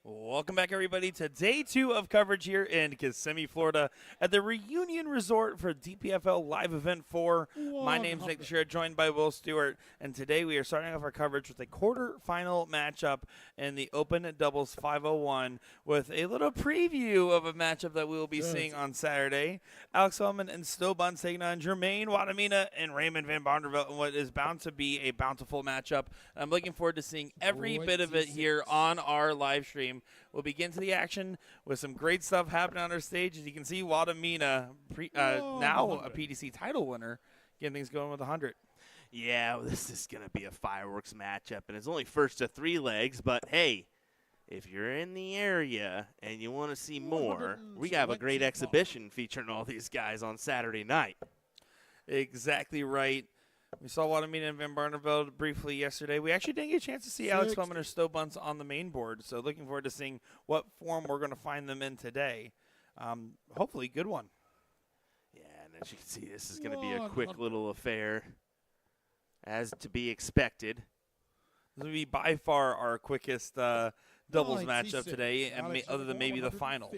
Welcome back, everybody, to day 2 of coverage here in Kissimmee, Florida, at the Reunion Resort for DPFL Live Event 4. My name's Nick Teixeira, joined by Will Stewart, and today we are starting off our coverage with a quarterfinal matchup in the Open Doubles 501 with a little preview of a matchup that we will be seeing on Saturday. Alex Feldman and Stowe Bunce taking on Jermaine Wadamina and Raymond Van Barnderveld in what is bound to be a bountiful matchup. I'm looking forward to seeing every bit of it here on our live stream. We'll begin to the action with some great stuff happening on our stage. As you can see, Wadamina, now a PDC title winner, getting things going with 100. Yeah, well, this is going to be a fireworks matchup, and it's only first to 3 legs, but hey, if you're in the area and you want to see more, we have a great exhibition featuring all these guys on Saturday night. Exactly right. We saw Wadamina and Van Barnderveld briefly yesterday. We actually didn't get a chance to see Alex Feldman or Stowe Bunce on the main board, so looking forward to seeing what form we're going to find them in today. Hopefully, good one. Yeah, and as you can see, this is going to be a quick little affair, as to be expected. This will be by far our quickest doubles matchup today, and other than maybe the final.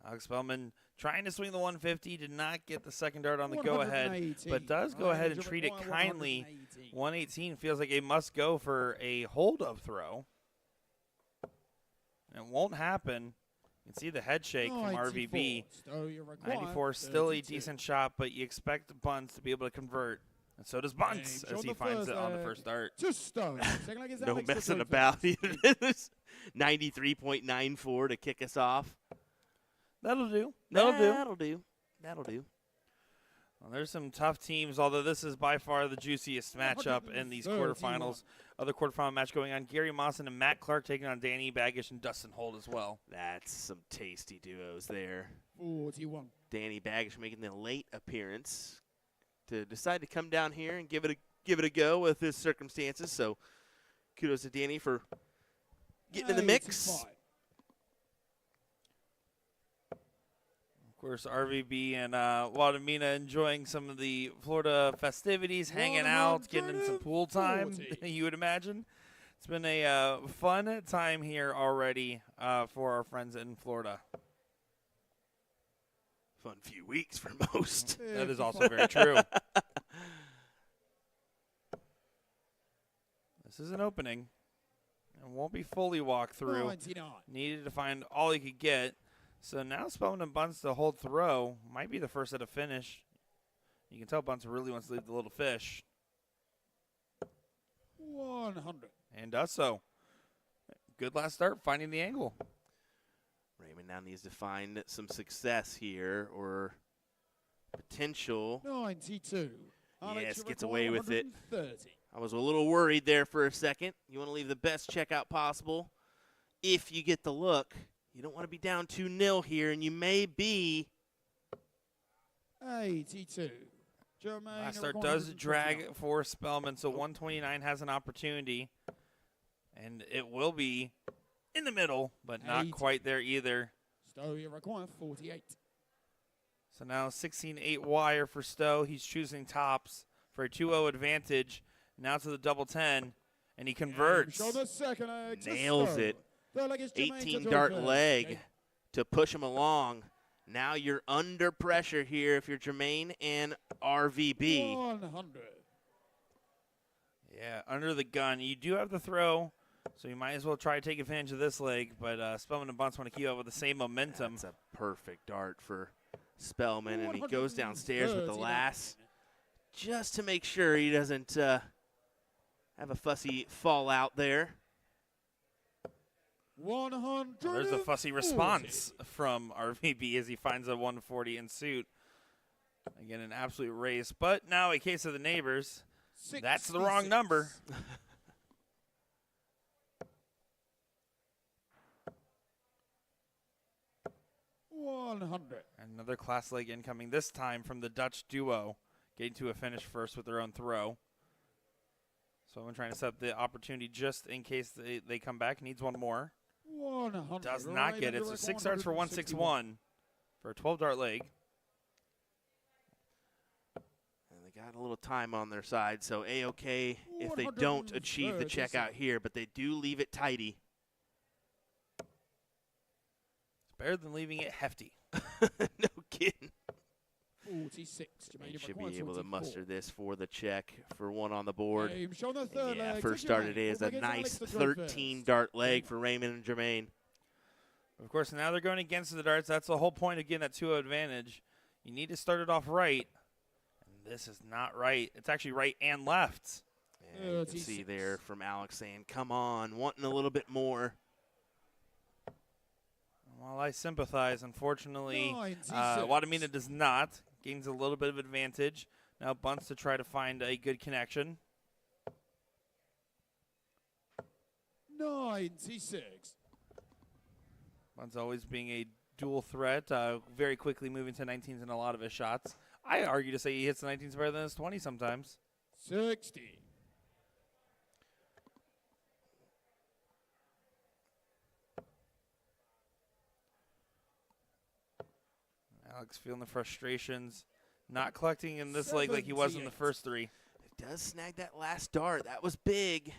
Alex Feldman trying to swing the 150, did not get the second dart on the go-ahead, but does go ahead and treat it kindly. 118 feels like a must-go for a hold-up throw. It won't happen. You can see the head shake from RVB. 94 still a decent shot, but you expect Bunce to be able to convert. And so does Bunce as he finds it on the first dart. No messing about. 93.94 to kick us off. That'll do. That'll do. Well, there's some tough teams, although this is by far the juiciest matchup in these quarterfinals. Other quarterfinal match going on, Gary Mawson and Matt Clark taking on Danny Baggish and Dustin Holt as well. That's some tasty duos there. 41. Danny Baggish making the late appearance to decide to come down here and give it a go with his circumstances. So kudos to Danny for getting in the mix. Of course, RVB and Wadamina enjoying some of the Florida festivities, hanging out, getting in some pool time, you would imagine. It's been a fun time here already for our friends in Florida. Fun few weeks for most. That is also very true. This is an opening. It won't be fully walked through. Needed to find all he could get. So now Spellman and Bunce to hold throw. Might be the first at a finish. You can tell Bunce really wants to leave the little fish. 100. And does so. Good last start, finding the angle. Raymond now needs to find some success here or potential. 92. Yes, gets away with it. I was a little worried there for a second. You want to leave the best checkout possible if you get the look. You don't want to be down 2-0 here, and you may be. 82. Last start does drag for Spellman, so 129 has an opportunity. And it will be in the middle, but not quite there either. Stowe, you require 48. So now 16-8 wire for Stowe. He's choosing tops for a 2-0 advantage. Now to the double 10, and he converts. Nails it. 18 dart leg to push him along. Now you're under pressure here if you're Jermaine and RVB. 100. Yeah, under the gun. You do have the throw, so you might as well try to take advantage of this leg, but Spellman and Bunce want to keep up with the same momentum. That's a perfect dart for Spellman, and he goes downstairs with the last just to make sure he doesn't have a fussy fallout there. 100. There's a fussy response from RVB as he finds a 140 in suit. Again, an absolute race. But now a case of the neighbors. That's the wrong number. 100. Another class leg incoming, this time from the Dutch duo, getting to a finish first with their own throw. So I'm trying to set up the opportunity just in case they come back. Needs one more. 100. Does not get it. So 6 darts for 161 for a 12-dart leg. And they got a little time on their side, so A-OK if they don't achieve the check out here, but they do leave it tidy. It's better than leaving it hefty. No kidding. 46. They should be able to muster this for the check for one on the board. Yeah, leg. first start today is a nice 13-dart leg for Raymond and Jermaine. Of course, now they're going against the darts. That's the whole point, again, at 2-0 advantage. You need to start it off right. And this is not right. It's actually right and left. Yeah, you can see there from Alex saying, come on, wanting a little bit more. Well, I sympathize. Unfortunately, Wadamina does not. Gains a little bit of advantage. Now bunts to try to find a good connection. 96. Bunts always being a dual threat, very quickly moving to 19s in a lot of his shots. I argue to say he hits the 19s better than his 20 sometimes. 60. Alex feeling the frustrations, not collecting in this leg like he was in the first three. It does snag that last dart. That was big.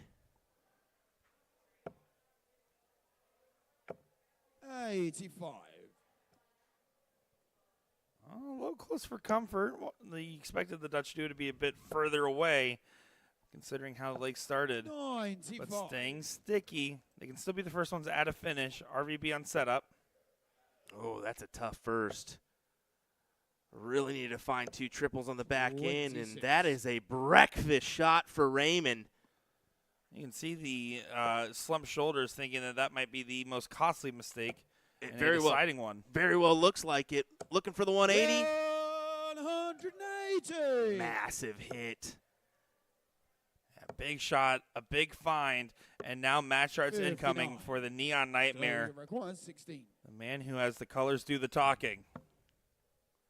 85. Oh, a little close for comfort. Well, they expected the Dutch duo to be a bit further away, considering how the leg started. 95. But staying sticky. They can still be the first ones at a finish. RVB on setup. Oh, that's a tough first. Really need to find two triples on the back end, and that is a breakfast shot for Raymond. You can see the slumped shoulders, thinking that that might be the most costly mistake. It and very a deciding one. Very well looks like it. Looking for the 180. 180. Massive hit. A big shot, a big find, and now match starts incoming for the Neon Nightmare. 16. The man who has the colors do the talking.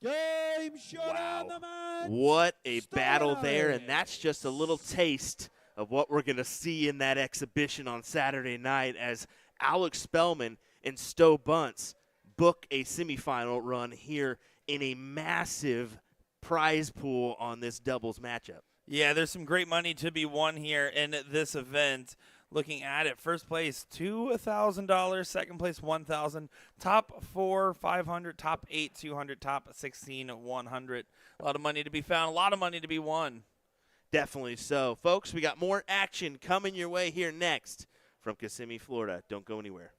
Game shot on the match. What a battle there, and that's just a little taste of what we're going to see in that exhibition on Saturday night as Alex Spellman and Stowe Bunts book a semifinal run here in a massive prize pool on this doubles matchup. Yeah, there's some great money to be won here in this event. Looking at it, first place $2,000, second place $1,000, top 4 $500, top 8 $200, top 16 $100. A lot of money to be found, a lot of money to be won. Definitely so. Folks, we got more action coming your way here next from Kissimmee, Florida. Don't go anywhere.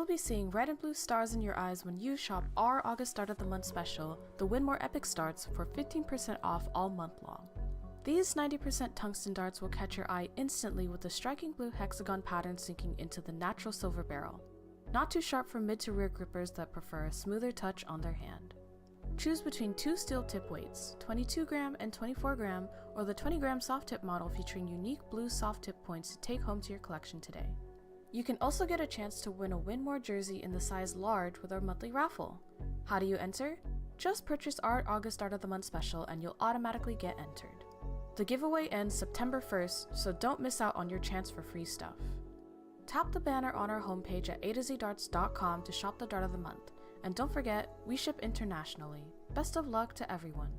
You'll be seeing red and blue stars in your eyes when you shop our August Start of the Month special, the Win More Epic Starts, for 15% off all month long. These 90% tungsten darts will catch your eye instantly with the striking blue hexagon pattern sinking into the natural silver barrel. Not too sharp for mid to rear grippers that prefer a smoother touch on their hand. Choose between two steel tip weights, 22 gram and 24 gram, or the 20 gram soft tip model featuring unique blue soft tip points to take home to your collection today. You can also get a chance to win a Win More jersey in the size large with our monthly raffle. How do you enter? Just purchase our August Start of the Month special and you'll automatically get entered. The giveaway ends September 1st, so don't miss out on your chance for free stuff. Tap the banner on our homepage at a2zdarts.com to shop the Dart of the Month. And don't forget, we ship internationally. Best of luck to everyone.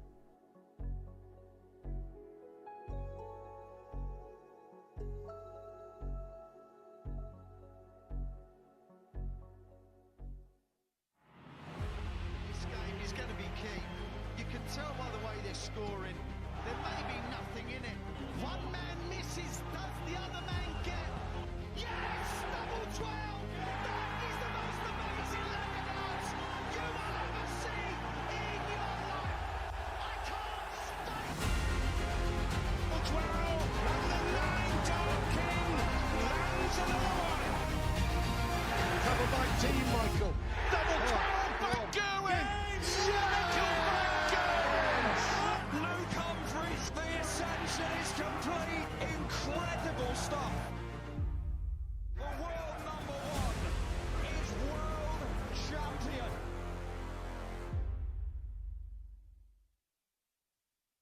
This game is going to be key. You can tell by the way they're scoring. There may be nothing in it. One man misses, does the other man get? Yes! Double 12! That is the most amazing leg of darts you will ever see in your life! I can't state! 12, and the 9 Dart King lands another one! Covered by Team Michael. Double 12, back going! Michael back going! Luke Humphries, the ascension is complete. Incredible stuff. The world number one is world champion.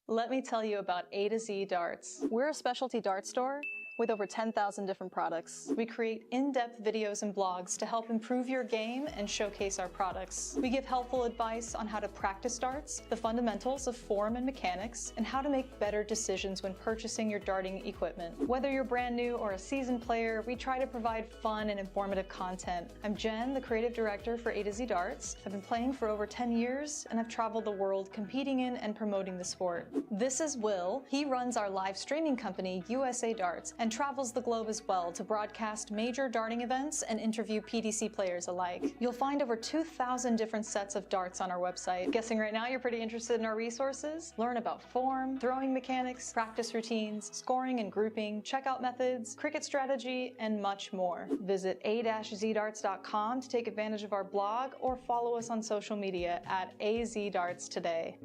Let me tell you about A to Z Darts. We're a specialty dart store with over 10,000 different products. We create in-depth videos and blogs to help improve your game and showcase our products. We give helpful advice on how to practice darts, the fundamentals of form and mechanics, and how to make better decisions when purchasing your darting equipment. Whether you're brand new or a seasoned player, we try to provide fun and informative content. I'm Jen, the creative director for A to Z Darts. I've been playing for over 10 years, and I've traveled the world competing in and promoting the sport. This is Will. He runs our live streaming company, USA Darts, and travels the globe as well to broadcast major darting events and interview PDC players alike. You'll find over 2,000 different sets of darts on our website. Guessing right now you're pretty interested in our resources? Learn about form, throwing mechanics, practice routines, scoring and grouping, checkout methods, cricket strategy, and much more. Visit a-zdarts.com to take advantage of our blog or follow us on social media at AZDarts today.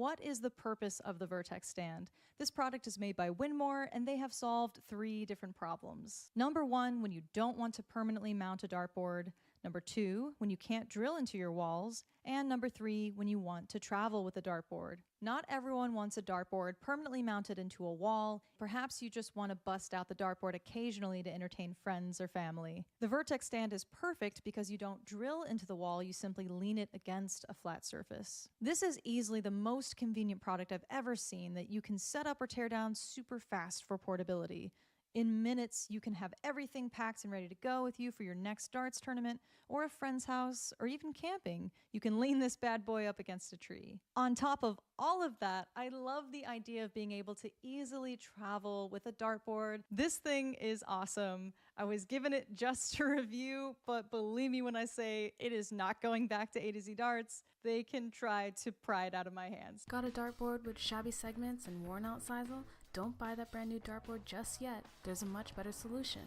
what is the purpose of the Vertex stand? This product is made by Winmore, and they have solved 3 different problems. Number 1, when you don't want to permanently mount a dartboard. Number 2, when you can't drill into your walls. And number 3, when you want to travel with a dartboard. Not everyone wants a dartboard permanently mounted into a wall. Perhaps you just want to bust out the dartboard occasionally to entertain friends or family. The Vertex stand is perfect because you don't drill into the wall, you simply lean it against a flat surface. This is easily the most convenient product I've ever seen that you can set up or tear down super fast for portability. In minutes, you can have everything packed and ready to go with you for your next darts tournament or a friend's house or even camping. You can lean this bad boy up against a tree. On top of all of that, I love the idea of being able to easily travel with a dartboard. This thing is awesome. I was given it just to review, but believe me when I say it is not going back to A to Z darts. They can try to pry it out of my hands. Got a dartboard with shabby segments and worn out sisal? Don't buy that brand new dartboard just yet. There's a much better solution.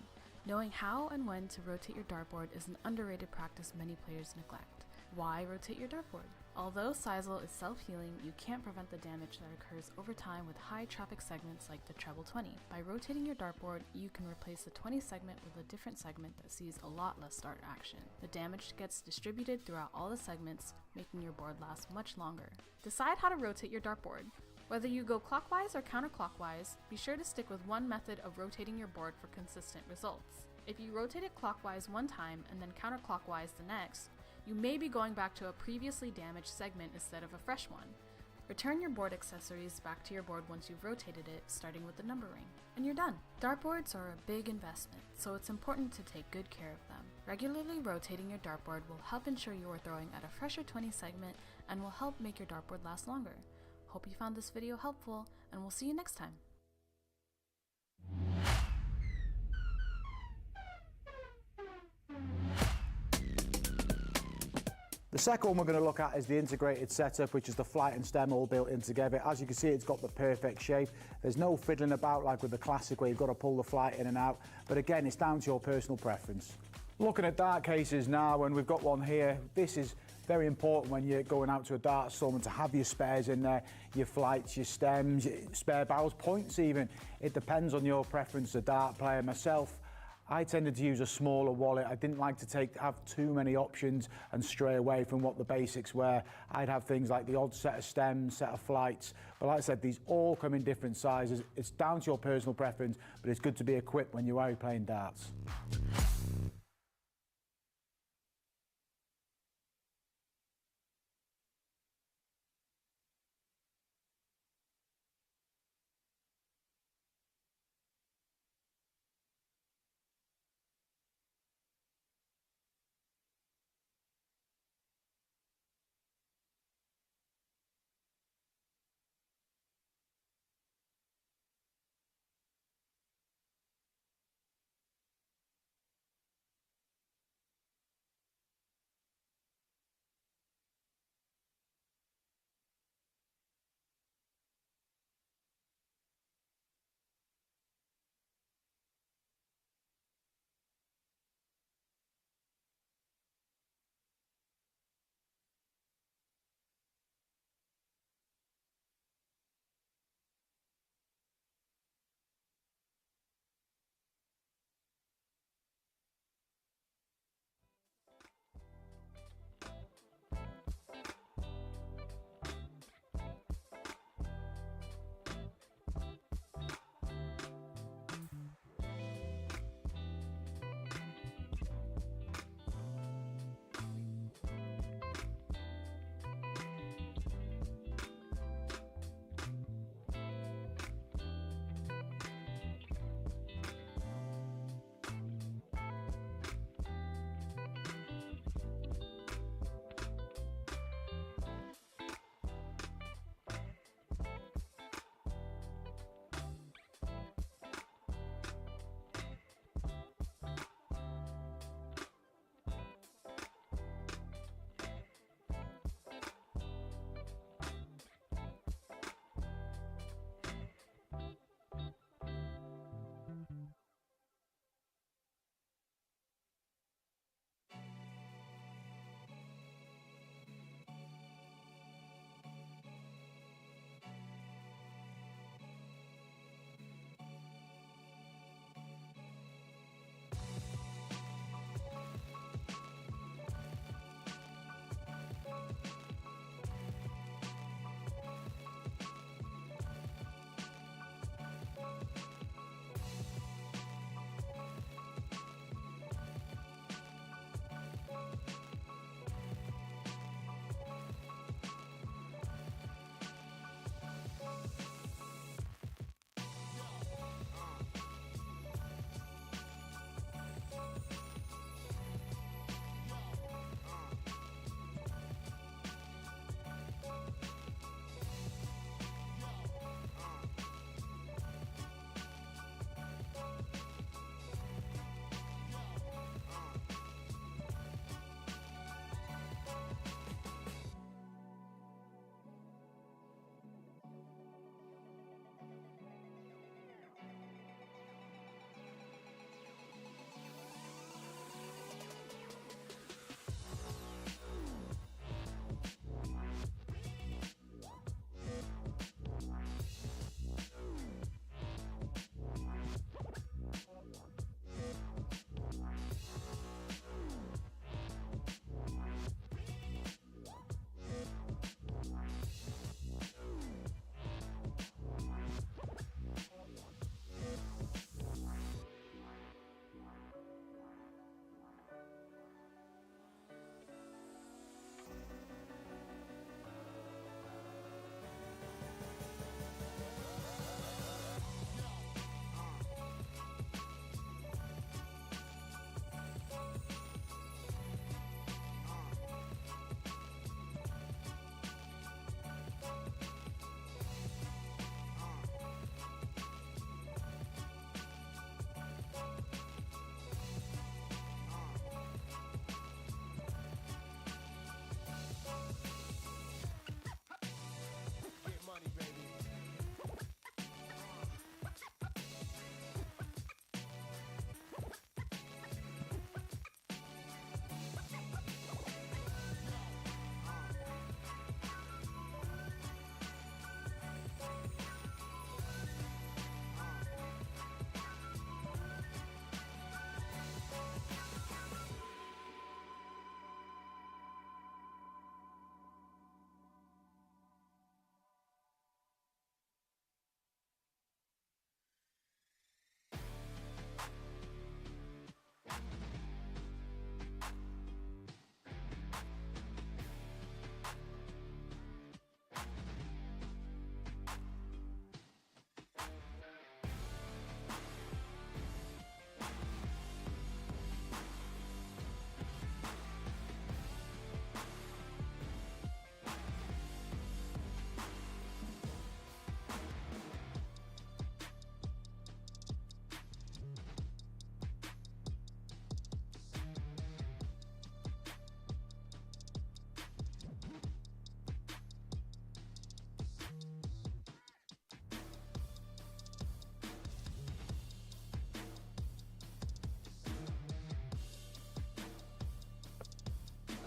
Knowing how and when to rotate your dartboard is an underrated practice many players neglect. Why rotate your dartboard? Although sisal is self-healing, you can't prevent the damage that occurs over time with high traffic segments like the treble 20. By rotating your dartboard, you can replace the 20 segment with a different segment that sees a lot less dart action. The damage gets distributed throughout all the segments, making your board last much longer. Decide how to rotate your dartboard. Whether you go clockwise or counterclockwise, be sure to stick with one method of rotating your board for consistent results. If you rotate it clockwise one time and then counterclockwise the next, you may be going back to a previously damaged segment instead of a fresh one. Return your board accessories back to your board once you've rotated it, starting with the number ring, and you're done. Dartboards are a big investment, so it's important to take good care of them. Regularly rotating your dartboard will help ensure you are throwing at a fresher 20 segment and will help make your dartboard last longer. Hope you found this video helpful, and we'll see you next time. The second one we're going to look at is the integrated setup, which is the flight and stem all built in together. As you can see, it's got the perfect shape. There's no fiddling about like with the classic where you've got to pull the flight in and out. But again, it's down to your personal preference. Looking at dart cases now, and we've got one here. This is very important when you're going out to a dart storm and to have your spares in there, your flights, your stems, your spare barrels, points even. It depends on your preference, a dart player. Myself, I tended to use a smaller wallet. I didn't like to have too many options and stray away from what the basics were. I'd have things like the odd set of stems, set of flights. But like I said, these all come in different sizes. It's down to your personal preference, but it's good to be equipped when you are playing darts.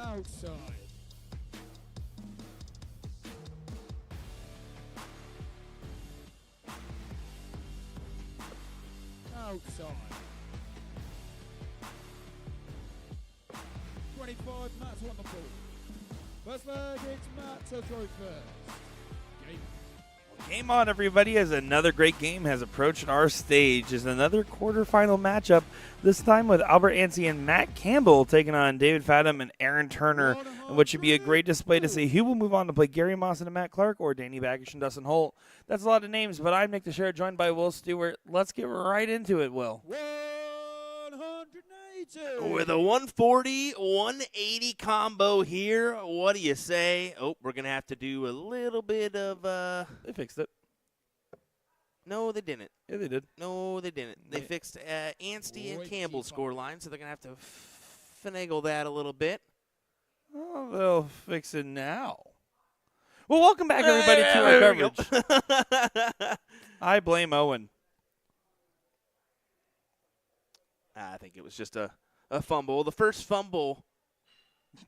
Outside. Outside. 25, Matt's on the ball. First leg, it's Matt to throw first. Game. Game on, everybody, as another great game has approached our stage. Is another quarterfinal matchup, this time with Albert Ansey and Matt Campbell taking on David Fathom and Aaron Turner, in what should be a great display to see who will move on to play Gary Mawson and Matt Clark or Danny Baggish and Dustin Holt. That's a lot of names, but I'm Nick Teixeira, joined by Will Stewart. Let's get right into it, Will. 180. With a 140, 180 combo here, what do you say? Oh, we're going to have to do a little bit of They fixed it. No, they didn't. Yeah, they did. No, they didn't. They fixed Ansty and Campbell's score line, so they're going to have to finagle that a little bit. Oh, they'll fix it now. Well, welcome back, everybody, to our coverage. I blame Owen. I think it was just a fumble. The first fumble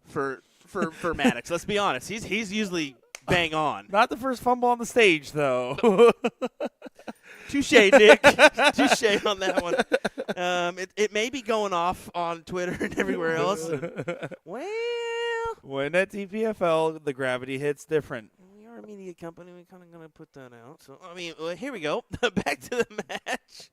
for Maddox. Let's be honest. He's usually bang on. Not the first fumble on the stage, though. Touche, Nick. Touche on that one. It may be going off on Twitter and everywhere else. Well, when at DPFL, the gravity hits different. we are a media company. We're kind of going to put that out. So, I mean, here we go. Back to the match.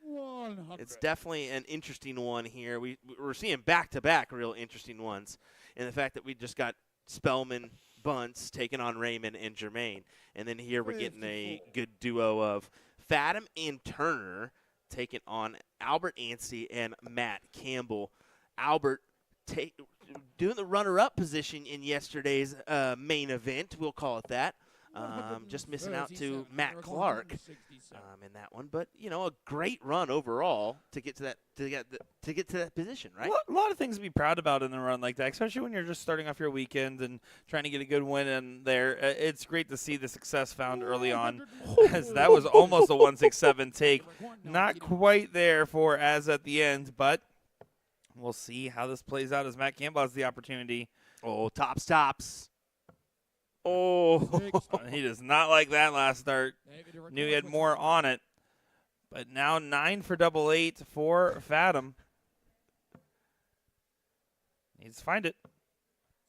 100. It's definitely an interesting one here. We're seeing back-to-back real interesting ones. And the fact that we just got Spellman, Bunce taking on Raymond and Jermaine. And then here we're getting a good duo of Fathom and Turner taking on Albert Ansey and Matt Campbell. Albert doing the runner-up position in yesterday's main event, we'll call it that. Just missing out to Matt Clark in that one, but a great run overall to get to that to get to that position, right? A lot of things to be proud about in a run like that, especially when you're just starting off your weekend and trying to get a good win in there. It's great to see the success found early on, as that was almost a 167 take. Not quite there for as at the end, but we'll see how this plays out as Matt Campbell has the opportunity. Oh, tops. Oh, He does not like that last start. Knew he had more on it. But now 9 for double 8 for Fathom. Needs to find it.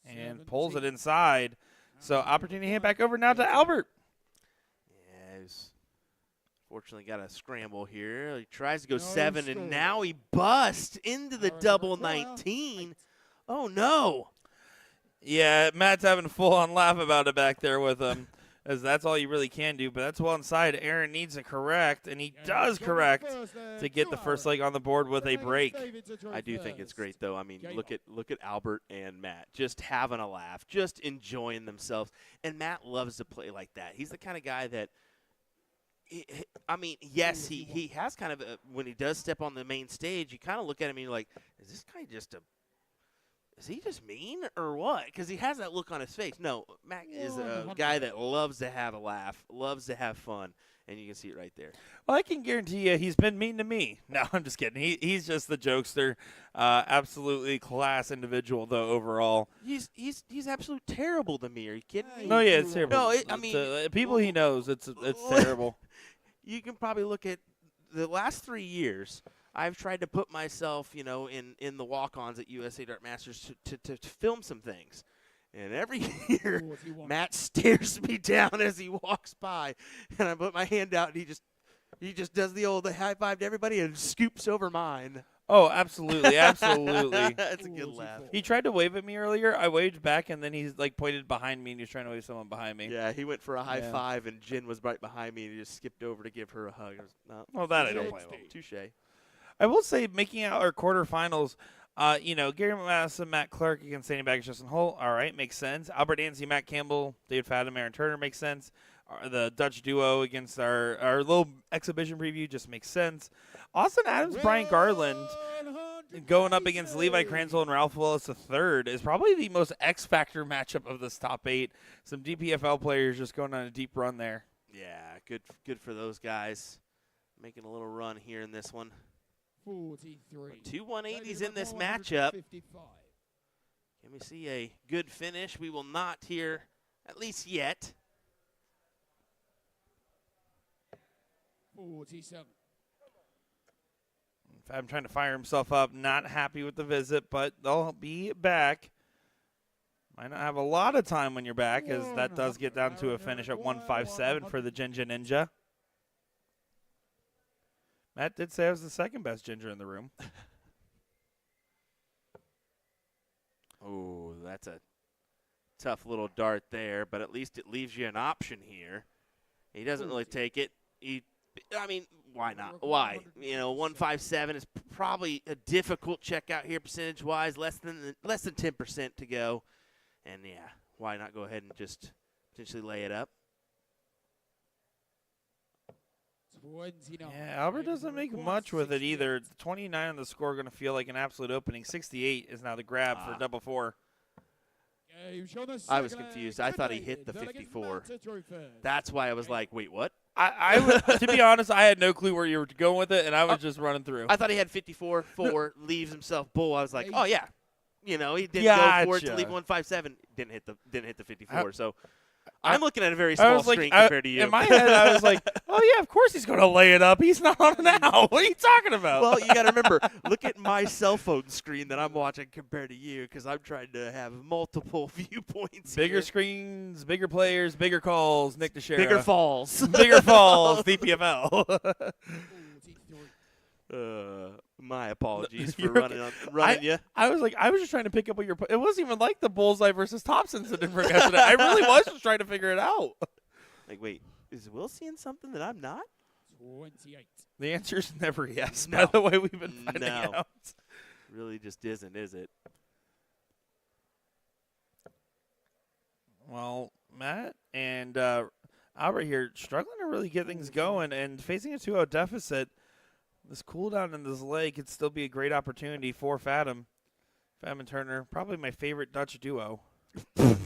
And pulls it inside. So opportunity hand back over now to Albert. yeah, he's fortunately got a scramble here. He tries to go 7, and now he busts into the double 19. Oh, no. Yeah, Matt's having a full-on laugh about it back there with him, as that's all you really can do. But that's well inside. Aaron needs to correct, and he does correct to get the first leg on the board with a break. I do think it's great, though. I mean, look at Albert and Matt just having a laugh, just enjoying themselves. And Matt loves to play like that. He's the kind of guy that, I mean, yes, he has kind of when he does step on the main stage, you kind of look at him and you're like, is this guy is he just mean or what? Because he has that look on his face. No, Matt is a guy that loves to have a laugh, loves to have fun, and you can see it right there. Well, I can guarantee you he's been mean to me. No, I'm just kidding. He's just the jokester. Absolutely class individual, though, overall. He's absolute terrible to me. Are you kidding me? No, yeah, it's terrible. No, I mean, people he knows, it's terrible. You can probably look at the last 3 years. I've tried to put myself, in the walk-ons at USA Dart Masters to film some things. And every year, Matt stares me down as he walks by. And I put my hand out, and he just does the old high-five to everybody and scoops over mine. Oh, absolutely, absolutely. That's a good laugh. He tried to wave at me earlier. I waved back, and then he's pointed behind me, and he was trying to wave someone behind me. Yeah, he went for a high five, and Jen was right behind me, and he just skipped over to give her a hug. No, well, that I don't blame him. Touche. I will say, making out our quarterfinals, Gary Mawson, Matt Clark against Danny Baggish, Justin Holt, all right, makes sense. Albert Ansey, Matt Campbell, David Fathom, Aaron Turner makes sense. The Dutch duo against our little exhibition preview just makes sense. Austin Adams, Brian Garland going up against Levi Kranzel and Ralph Willis III is probably the most X-Factor matchup of this top 8. Some DPFL players just going on a deep run there. Yeah, good for those guys. Making a little run here in this one. 43. 2 180s in this matchup. 55. Can we see a good finish? We will not here, at least yet. 47. I'm trying to fire himself up. Not happy with the visit, but they'll be back. Might not have a lot of time when you're back, as that does get down to a finish at 157 for the Ginger Ninja. Matt did say I was the second best Ginger in the room. Oh, that's a tough little dart there, but at least it leaves you an option here. He doesn't really take it. I mean, why not? Why? 157 is probably a difficult checkout here percentage-wise, less than 10% to go. And, yeah, why not go ahead and just potentially lay it up? 29. Yeah, Albert doesn't make much with it either. 29 on the score going to feel like an absolute opening. 68 is now the grab for double four. I was confused. I thought he hit the 54. That's why I was like, wait, what? To be honest, I had no clue where you were going with it, and I was just running through. I thought he had 54, 4, leaves himself bull. I was like, oh, yeah. He didn't go for it to leave 157. Didn't hit the 54. So I'm looking at a very small screen compared to you. In my head, I was like, oh, yeah, of course he's going to lay it up. He's not on now. What are you talking about? Well, you got to remember, look at my cell phone screen that I'm watching compared to you, because I'm trying to have multiple viewpoints. Bigger screens, bigger players, bigger calls, Nick Teixeira. Bigger falls. Bigger falls, DPFL. My apologies for running you. I was just trying to pick up what you're. It wasn't even like the Bullseye versus Thompson incident for yesterday. I really was just trying to figure it out. Like, wait, is Will seeing something that I'm not? 28. The answer is never yes. No. By the way, we've been finding out. Really just isn't, is it? Well, Matt and Albert here struggling to really get things going and facing a 2-0 deficit. This cool down in this leg could still be a great opportunity for Fathom. Fathom and Turner, probably my favorite Dutch duo. 45.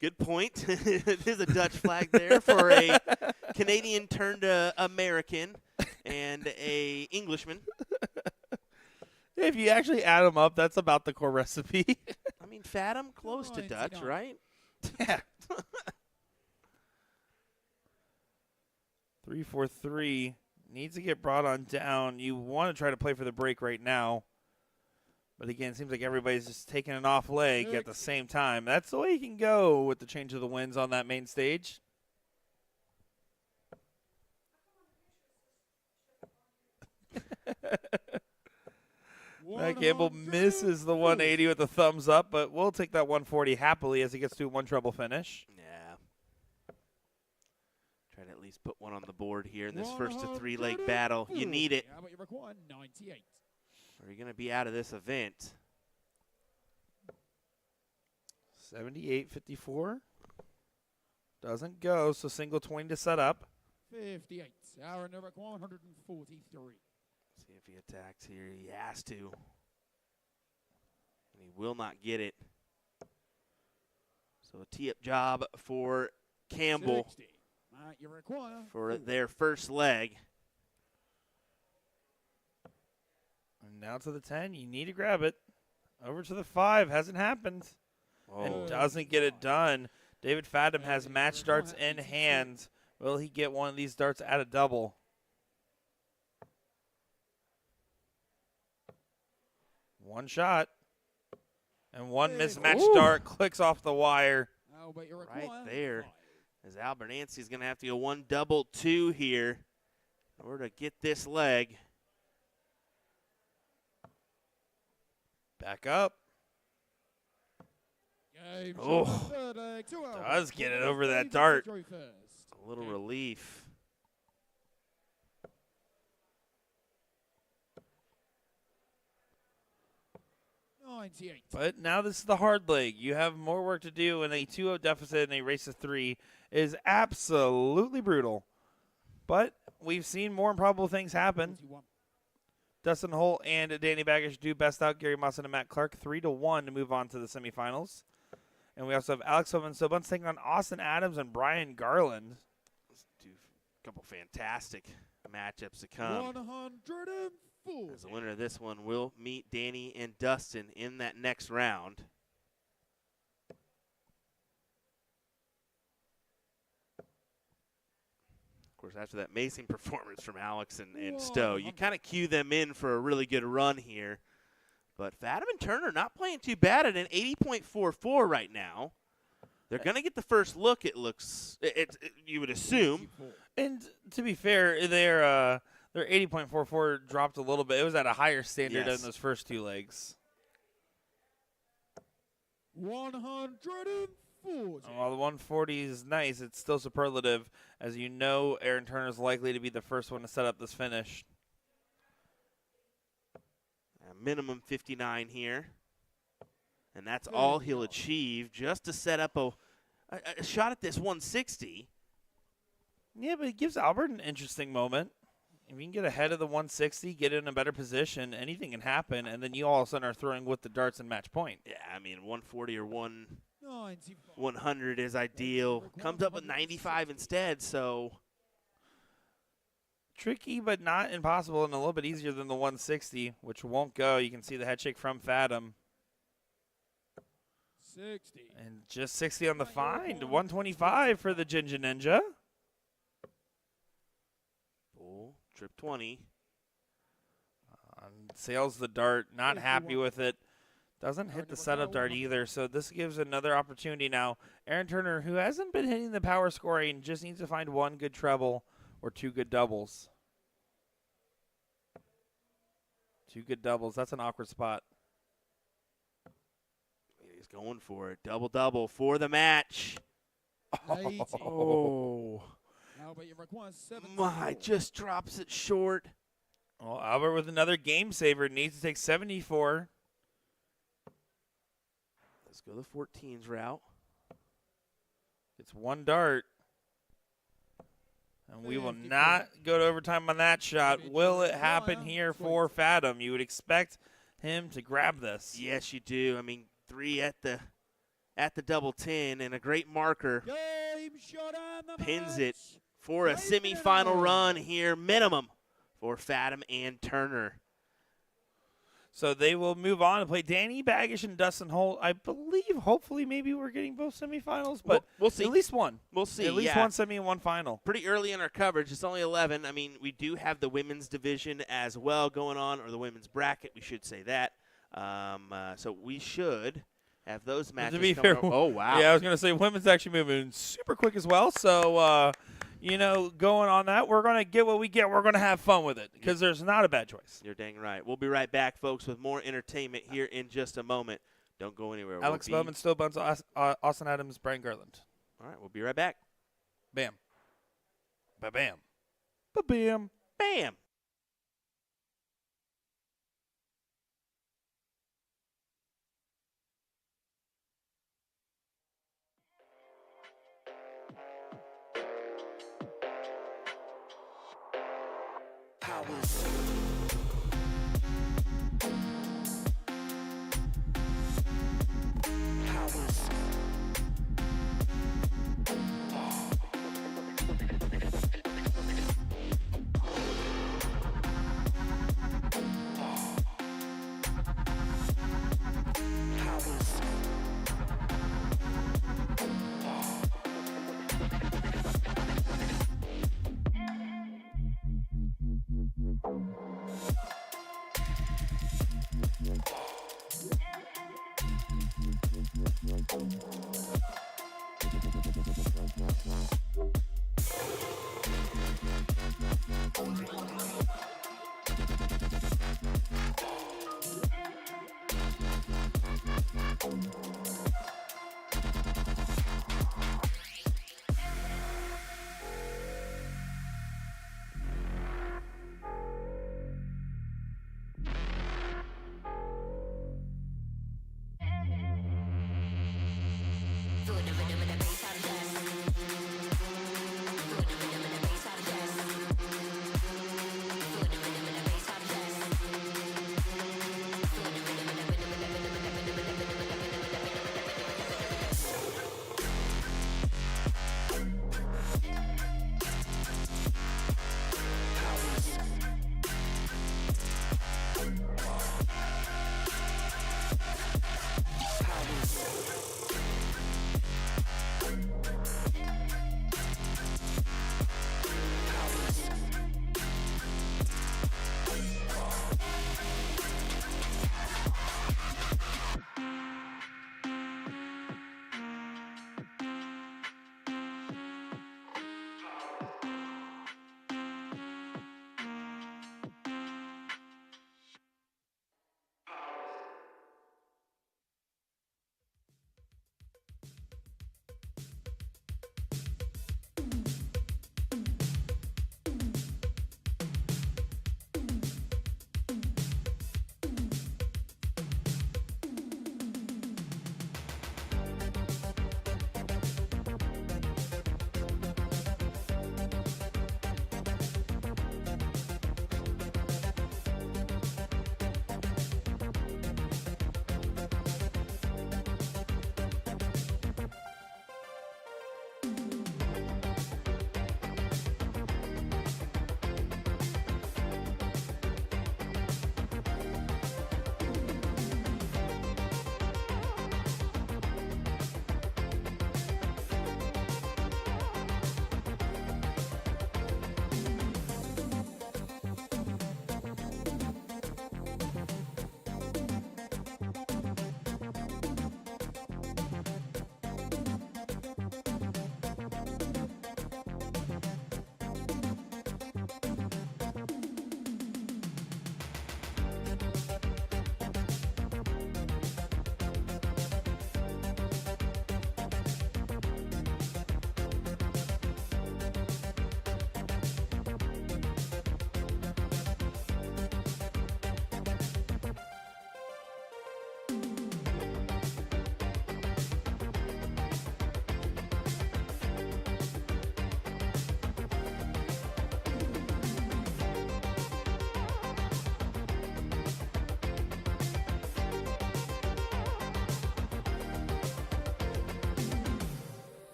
Good point. There's a Dutch flag there for a Canadian turned American and a Englishman. If you actually add them up, that's about the core recipe. I mean, Fathom, close to Dutch, right? Yeah. 3-4-3 needs to get brought on down. You want to try to play for the break right now. But again, it seems like everybody's just taking an off leg at the same time. That's the way you can go with the change of the winds on that main stage. Matt Campbell misses the 180 with a thumbs up, but we'll take that 140 happily as he gets to one treble finish. Yeah. Try to at least put one on the board here in this first of three-leg battle. You need it. How about you require 98? Or you're going to be out of this event. 78-54. Doesn't go, so single 20 to set up. 58. Aaron require 143. See if he attacks here. He has to. And he will not get it. So a tee-up job for Campbell 60. You require for their first leg. And now to the 10. You need to grab it. Over to the 5. Hasn't happened. And doesn't get it done. David Fathom has match darts in hand. Will he get one of these darts at a double? One shot. And one mismatched dart clicks off the wire. Right there. As Albert Nancy's going to have to go 1-double-2 here in order to get this leg. Back up. Oh, does get it over that dart. A little relief. But now this is the hard leg. You have more work to do, and a 2-0 deficit and a race of 3 is absolutely brutal. But we've seen more improbable things happen. Dustin Holt and Danny Baggish do best out Gary Mawson and Matt Clark 3-1 to move on to the semifinals. And we also have Alex Sobunz taking on Austin Adams and Brian Garland. A couple fantastic matchups to come. 150. As the winner of this one will meet Danny and Dustin in that next round. Of course, after that amazing performance from Alex and Stowe, you kind of cue them in for a really good run here. But Fathom and Turner not playing too bad at an 80.44 right now. They're going to get the first look, it looks, you would assume. And to be fair, their 80.44 dropped a little bit. It was at a higher standard Yes. in those first two legs. 140. And while the 140 is nice, it's still superlative. As you know, Aaron Turner is likely to be the first one to set up this finish. A minimum 59 here. And that's all he'll achieve just to set up a shot at this 160. Yeah, but it gives Albert an interesting moment. If you can get ahead of the 160, get in a better position, anything can happen, and then you all of a sudden are throwing with the darts and match point. Yeah, I mean, 140 or 95. 100 is ideal. Comes up with 95 instead, so Tricky, but not impossible, and a little bit easier than the 160, which won't go. You can see the head shake from Fathom. 60. And just 60 on the find. 125 for the Ginger Ninja. full trip 20. Sails the dart, not happy with it. Doesn't hit the setup dart either, so this gives another opportunity now. Aaron Turner, who hasn't been hitting the power scoring, just needs to find one good treble or two good doubles. Two good doubles. That's an awkward spot. He's going for it. Double-double for the match. 80. Oh, Now, but you require 7. my, just drops it short. Well, Albert with another game saver needs to take 74. Let's go the 14s route. It's one dart. And we will not go to overtime on that shot. Will it happen here for Fathom? You would expect him to grab this. Yes, you do. I mean, 3 at the double 10 and a great marker. Game shot and the Pins match. it for a semifinal run here, minimum, for Fathom and Turner. So they will move on to play Danny Baggish and Dustin Holt. I believe, hopefully, maybe we're getting both semifinals, but We'll see. at least one. We'll see. At least yeah. one semi and one final. Pretty early in our coverage. It's only 11. I mean, we do have the women's division as well going on, or the women's bracket. We should say that. So we should have those matches. To be coming fair, up. Oh, wow. Yeah, I was going to say women's actually moving super quick as well. So, going on that, we're going to get what we get. We're going to have fun with it because there's not a bad choice. You're dang right. We'll be right back, folks, with more entertainment here in just a moment. Don't go anywhere. Alex Bowman, Stowe Buns, Austin Adams, Brian Garland. All right, we'll be right back. Bam. Ba-bam. Ba-bam. Bam.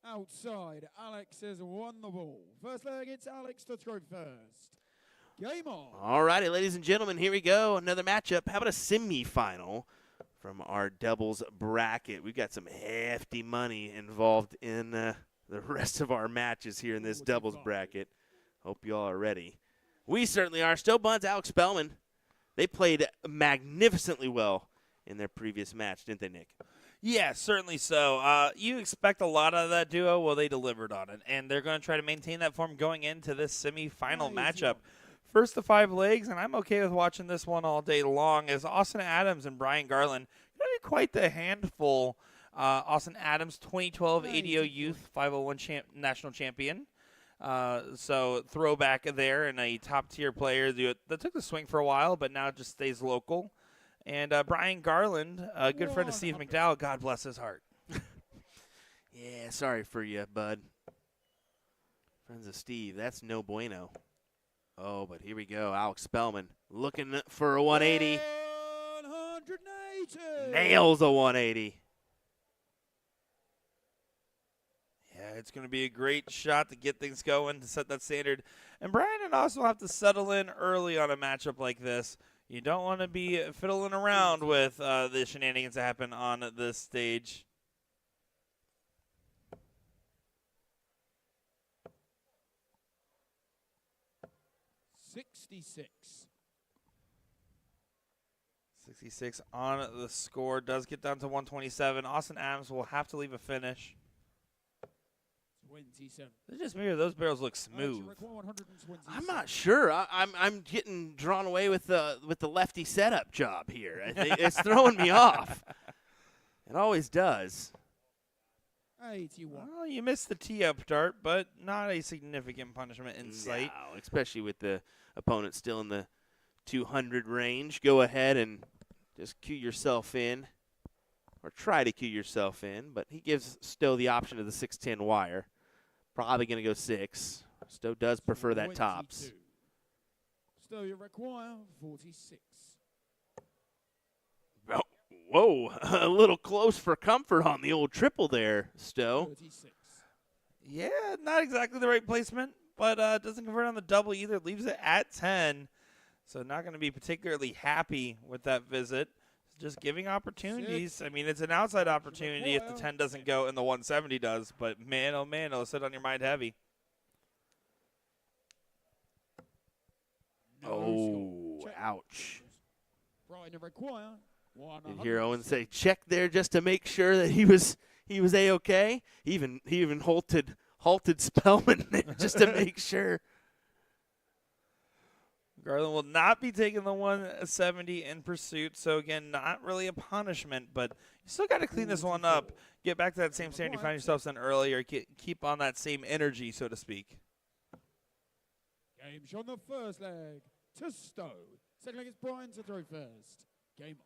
outside. Alex has won the ball. First leg, it's Alex to throw first. Game on. All righty, ladies and gentlemen, here we go. Another matchup. How about a semifinal from our doubles bracket? We've got some hefty money involved in the rest of our matches here in this doubles bracket. Hope you all are ready. We certainly are. Stowe Buns, Alex Spellman. They played magnificently well in their previous match, didn't they, Nick? Yeah, certainly so. You expect a lot out of that duo. Well, they delivered on it, and they're going to try to maintain that form going into this semifinal matchup. First to 5 legs, and I'm okay with watching this one all day long, is Austin Adams and Brian Garland. Going to be quite the handful. Austin Adams, 2012 ADO Youth 501 national champion. So throwback there, and a top-tier player that took the swing for a while, but now just stays local. And Brian Garland, a good friend of Steve McDowell, God bless his heart. Yeah, sorry for you, bud. Friends of Steve, that's no bueno. Oh, but here we go. Alex Spellman looking for a 180. 180. Nails a 180. Yeah, it's going to be a great shot to get things going, to set that standard. And Brian and Austin will have to settle in early on a matchup like this. You don't want to be fiddling around with the shenanigans that happen on this stage. $66. 66 on the score. Does get down to 127. Austin Adams will have to leave a finish. 27. Just maybe those barrels look smooth. I'm not sure. I'm getting drawn away with the lefty setup job here. It's throwing me off. It always does. 81. Well, you missed the tee-up dart, but not a significant punishment in sight. No, especially with the opponent still in the 200 range. Go ahead and just cue yourself in, or try to cue yourself in. But he gives Stowe the option of the 610 wire. Probably going to go 6. Stowe does prefer that tops. Stowe, you require 46. Oh, whoa, a little close for comfort on the old triple there, Stowe. 36. Yeah, not exactly the right placement, but doesn't convert on the double either. Leaves it at 10. So not going to be particularly happy with that visit. Just giving opportunities. I mean, it's an outside opportunity if the 10 doesn't go and the 170 does. But, man, it'll sit on your mind heavy. Oh, ouch. Brian, you require 100. Did hear Owen say check there just to make sure that he was A-okay? He even halted Spellman there just to make sure. Garland will not be taking the 170 in pursuit. So, again, not really a punishment, but you still got to clean this one up. Get back to that same standard you found yourselves in earlier. Keep on that same energy, so to speak. Game on the first leg to Stowe. Second leg is Brian to throw first. Game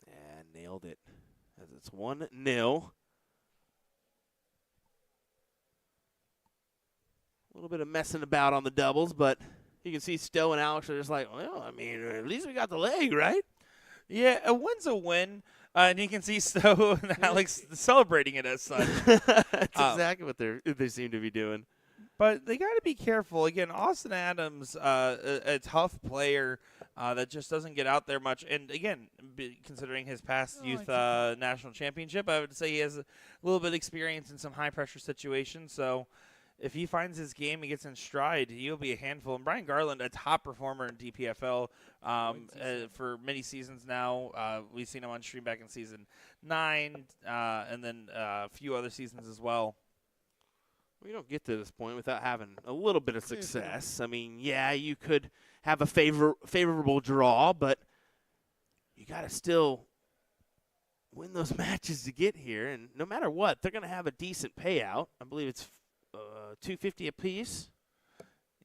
on. Yeah, nailed it. As it's 1-0. A little bit of messing about on the doubles, but you can see Stowe and Alex are just like, well, I mean, at least we got the leg, right? Yeah, a win's a win. And you can see Stowe and Alex celebrating it as such. That's exactly what they seem to be doing. But they got to be careful. Again, Austin Adams, a tough player that just doesn't get out there much. And, again, considering his past youth national championship, I would say he has a little bit of experience in some high-pressure situations. So if he finds his game and gets in stride, he'll be a handful. And Brian Garland, a top performer in DPFL for many seasons now. We've seen him on stream back in season 9 and then a few other seasons as well. We don't get to this point without having a little bit of success. I mean, yeah, you could have a favorable draw, but you got to still win those matches to get here. And no matter what, they're going to have a decent payout. I believe it's $250 a piece.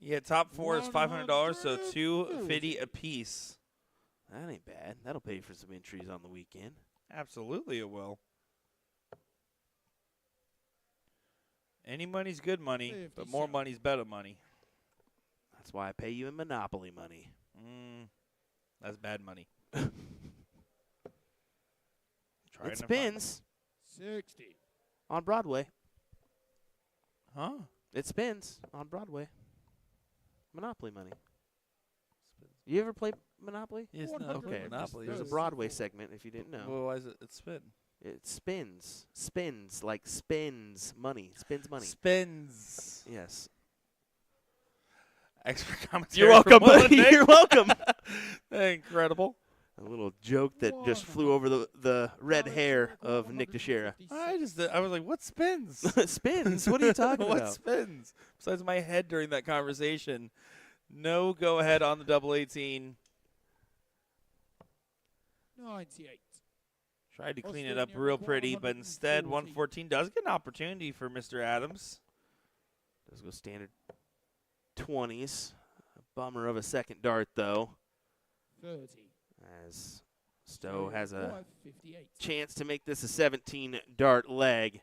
Yeah, top 4 is $500, so $250 a piece. That ain't bad. That'll pay for some entries on the weekend. Absolutely, it will. Any money's good money, but more money's better money. That's why I pay you in Monopoly money. That's bad money. It spins. 60. On Broadway. Huh? It spins on Broadway. Monopoly money. You ever play Monopoly? Yes, no, Okay. Monopoly. There's a Broadway segment if you didn't know. Well, why is it spin? It spins. Spins, like spins money. Spins money. Spins. Yes. Extra commentary. You're welcome, from Will and buddy. Nick. You're welcome. Incredible. A little joke that just flew over the red hair of Nick Teixeira. I was like, what spins? Spins? What are you talking What about? spins? Besides my head during that conversation. No go ahead on the double 18. 98. Tried to clean it up real pretty, but instead 114 does get an opportunity for Mr. Adams. Does go standard 20s. A bummer of a second dart, though, 30. as Stowe has a 58. chance to make this a 17-dart leg.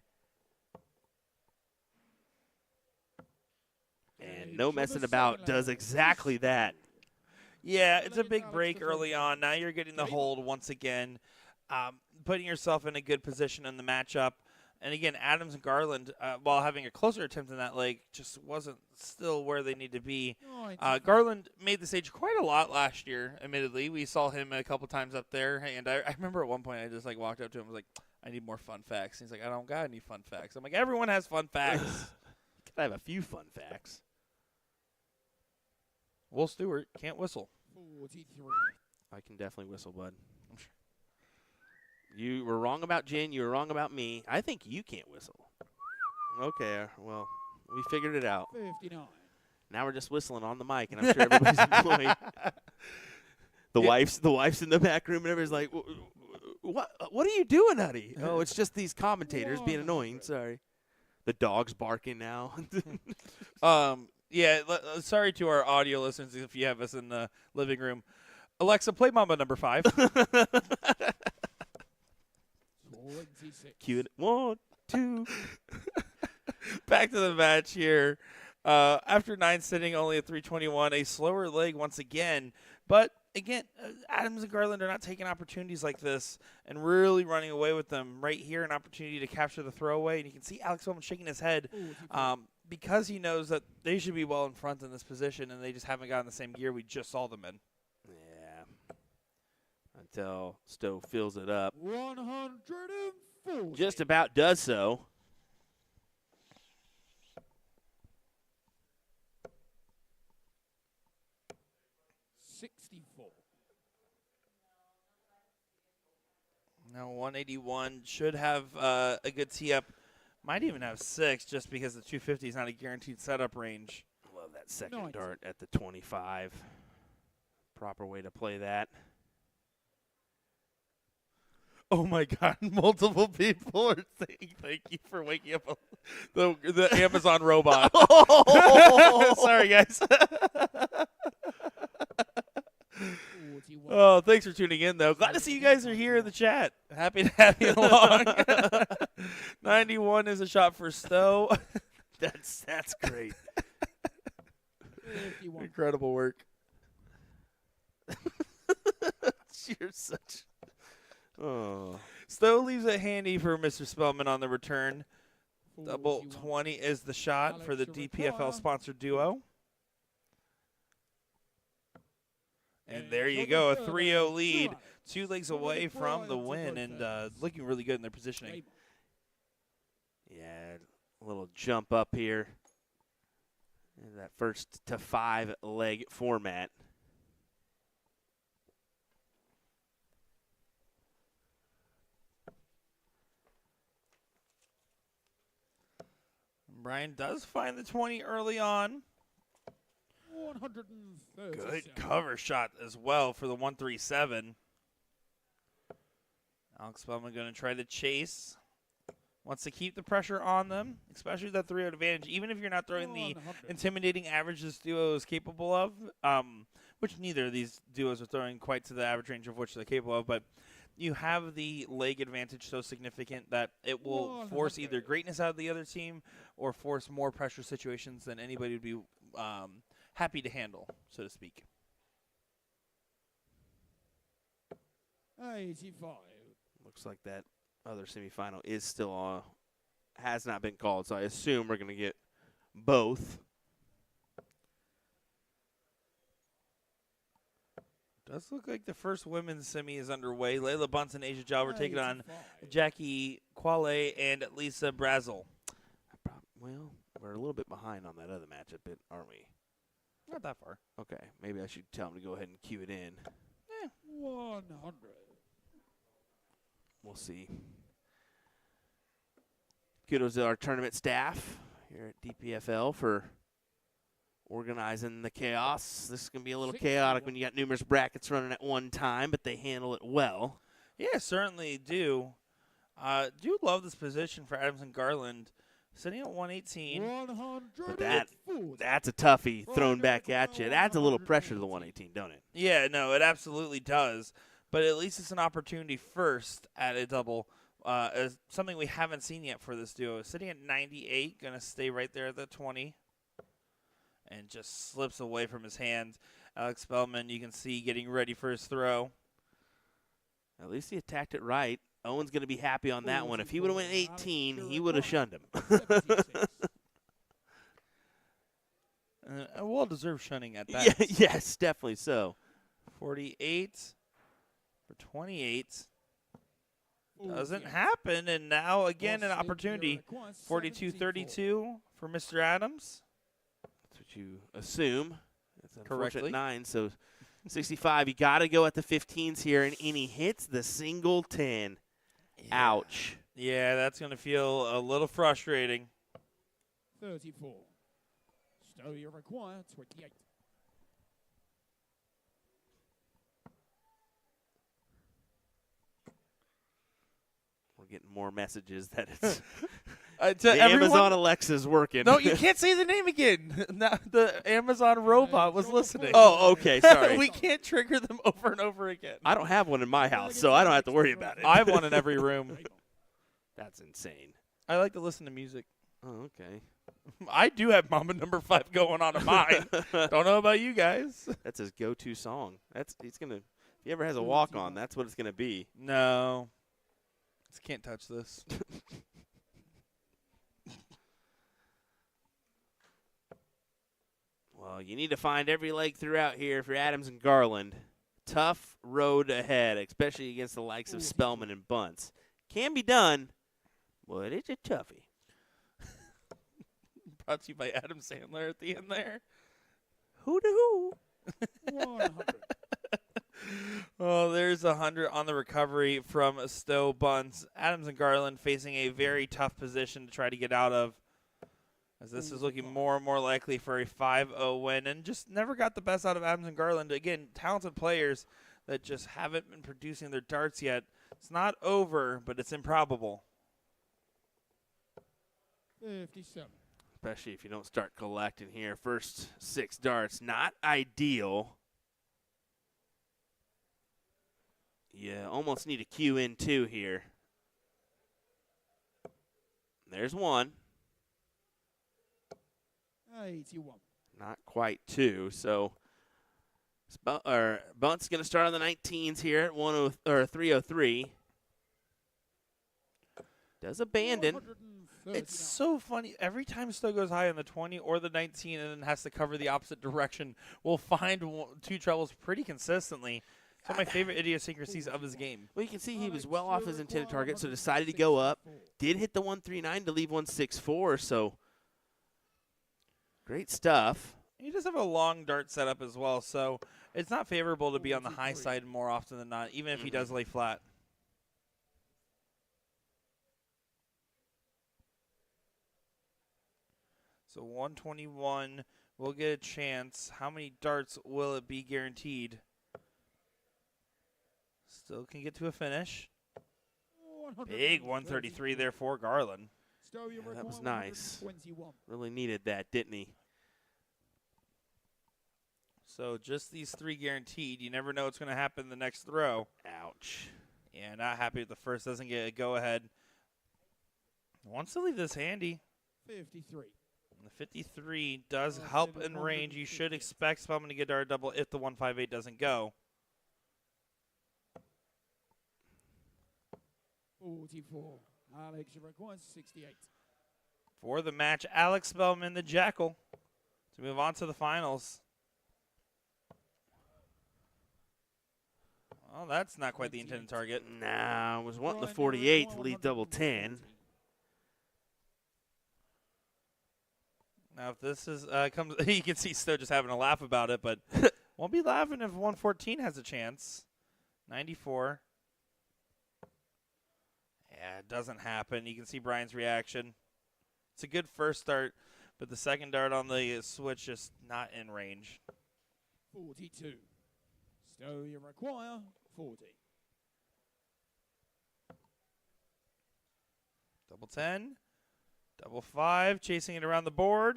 And no messing about does exactly that. Yeah, it's a big break early on. Now you're getting the hold once again, putting yourself in a good position in the matchup. And again, Adams and Garland, while having a closer attempt in that leg, just wasn't still where they need to be. Garland made the stage quite a lot last year, admittedly. We saw him a couple times up there. And I remember at one point I just walked up to him and was like, I need more fun facts. And he's like, I don't got any fun facts. I'm like, everyone has fun facts. Gotta have a few fun facts. Will Stewart can't whistle. 43. I can definitely whistle, bud. You were wrong about Jen. You were wrong about me. I think you can't whistle. Okay, well, we figured it out. 59. Now we're just whistling on the mic, and I'm sure everybody's enjoying. The wife's in the back room, and everybody's like, "What are you doing, honey?" Oh, it's just these commentators being annoying. Sorry. The dog's barking now. Yeah, sorry to our audio listeners if you have us in the living room. Alexa, play Mamba number 5. 26. Cue it. 1, 2. Back to the match here. After 9 sitting, only at 321, a slower leg once again. But again, Adams and Garland are not taking opportunities like this and really running away with them. Right here, an opportunity to capture the throwaway. And you can see Alex Bowman shaking his head because he knows that they should be well in front in this position, and they just haven't gotten the same gear we just saw them in. Yeah. Until Stowe fills it up. 140. Just about does so. Now 181 should have a good tee up. Might even have 6 just because the 250 is not a guaranteed setup range. Love that second dart at the 25. Proper way to play that. Oh, my God. Multiple people are saying thank you for waking up the Amazon robot. Sorry, guys. Oh, thanks for tuning in, though. Glad to see you guys are here in the chat. Happy to have you along. 91 is a shot for Stowe. That's great. Incredible work. You're such. Oh. Stowe leaves it handy for Mr. Spellman on the return. Double 20 is the shot for the DPFL sponsored duo. And there you go, a 3-0 lead. 2 legs away from the win and looking really good in their positioning. Yeah, a little jump up here in that first to 5 leg format. Brian does find the 20 early on. 137. Good cover shot as well for the 137. Alex Spellman going to try to chase. Wants to keep the pressure on them, especially that 3-0 advantage. Even if you're not throwing the intimidating average this duo is capable of, which neither of these duos are throwing quite to the average range of which they're capable of, but you have the leg advantage so significant that it will force either greatness out of the other team or force more pressure situations than anybody would be happy to handle, so to speak. 85. Looks like that other semifinal is still has not been called, so I assume we're going to get both. Does look like the first women's semi is underway. Layla Bunce and Asia Jalber taking on Jackie Quale and Lisa Brazel. Well, we're a little bit behind on that other matchup, aren't we? Not that far. Okay, maybe I should tell them to go ahead and cue it in. 100. We'll see. Kudos to our tournament staff here at DPFL for organizing the chaos. This is going to be a little chaotic when you got numerous brackets running at one time, but they handle it well. Yeah, certainly do. Do love this position for Adams and Garland. Sitting at 118. 100. But that's a toughie thrown back at you. It adds a little pressure to the 118, don't it? Yeah, no, it absolutely does. But at least it's an opportunity first at a double. As something we haven't seen yet for this duo. Sitting at 98, going to stay right there at the 20. And just slips away from his hand. Alex Spellman, you can see, getting ready for his throw. At least he attacked it right. Owen's going to be happy on that one. If he would have went 18, he would have shunned him. A well-deserved shunning at that. Yeah, yes, definitely so. 48 for 28. Doesn't happen, and now again an opportunity. 42-32 for Mr. Adams. That's what you assume. That's Correctly. 9, so 65. You got to go at the 15s here, and he hits the single 10. Yeah. Ouch. Yeah, that's going to feel a little frustrating. 34. Stowe, you require 28. We're getting more messages that it's the Amazon Alexa's working. No, you can't say the name again. Now the Amazon robot was listening. Oh, okay, sorry. We can't trigger them over and over again. I don't have one in my house, so I don't have to worry about it. I have one in every room. That's insane. I like to listen to music. Oh, okay. I do have Mama Number 5 going on in mine. Don't know about you guys. That's his go-to song. He's gonna. If he ever has a walk-on, that's what it's gonna be. No. Just can't touch this. Well, you need to find every leg throughout here for Adams and Garland. Tough road ahead, especially against the likes of Spellman and Bunce. Can be done, but it's a toughie. Brought to you by Adam Sandler at the end there. Who-to-who. 100. Oh, there's 100 on the recovery from Stowe Bunce. Adams and Garland facing a very tough position to try to get out of, as this is looking more and more likely for a 5-0 win, and just never got the best out of Adams and Garland. Again, talented players that just haven't been producing their darts yet. It's not over, but it's improbable. 57. Especially if you don't start collecting here. First 6 darts, not ideal. You almost need a cue in 2 here. There's 1. 81. Not quite 2, so Bunce going to start on the 19s here at 303. Does abandon. It's so funny. Every time Stowe goes high on the 20 or the 19 and then has to cover the opposite direction, we'll find 2 trebles pretty consistently. It's one of my favorite idiosyncrasies of his game. Well, you can see he was well off his intended target, so decided to go up. Did hit the 139 to leave 164, so great stuff. He does have a long dart setup as well, so it's not favorable to be on the high side more often than not, even if he does lay flat. So 121 will get a chance. How many darts will it be guaranteed? Still can get to a finish. Big 133 there for Garland. Yeah, that was nice. Really needed that, didn't he? So just these 3 guaranteed. You never know what's going to happen in the next throw. Ouch. Yeah, not happy with the first. Doesn't get a go-ahead. Wants to leave this handy. 53. And the 53 does help in range. You should expect Spellman to get dart double if the 158 doesn't go. 44. Alex, you require 68. For the match, Alex Spellman, the Jackal, to move on to the finals. Well, that's not quite the intended target. Nah, I was wanting the Brian, you 48 to require lead double 10. 140. Now, if this is comes, you can see Stowe just having a laugh about it, but won't be laughing if 114 has a chance. 94. Yeah, it doesn't happen. You can see Brian's reaction. It's a good first start, but the second dart on the switch just not in range. 42. Stowe, you require 40. Double 10. Double 5, chasing it around the board.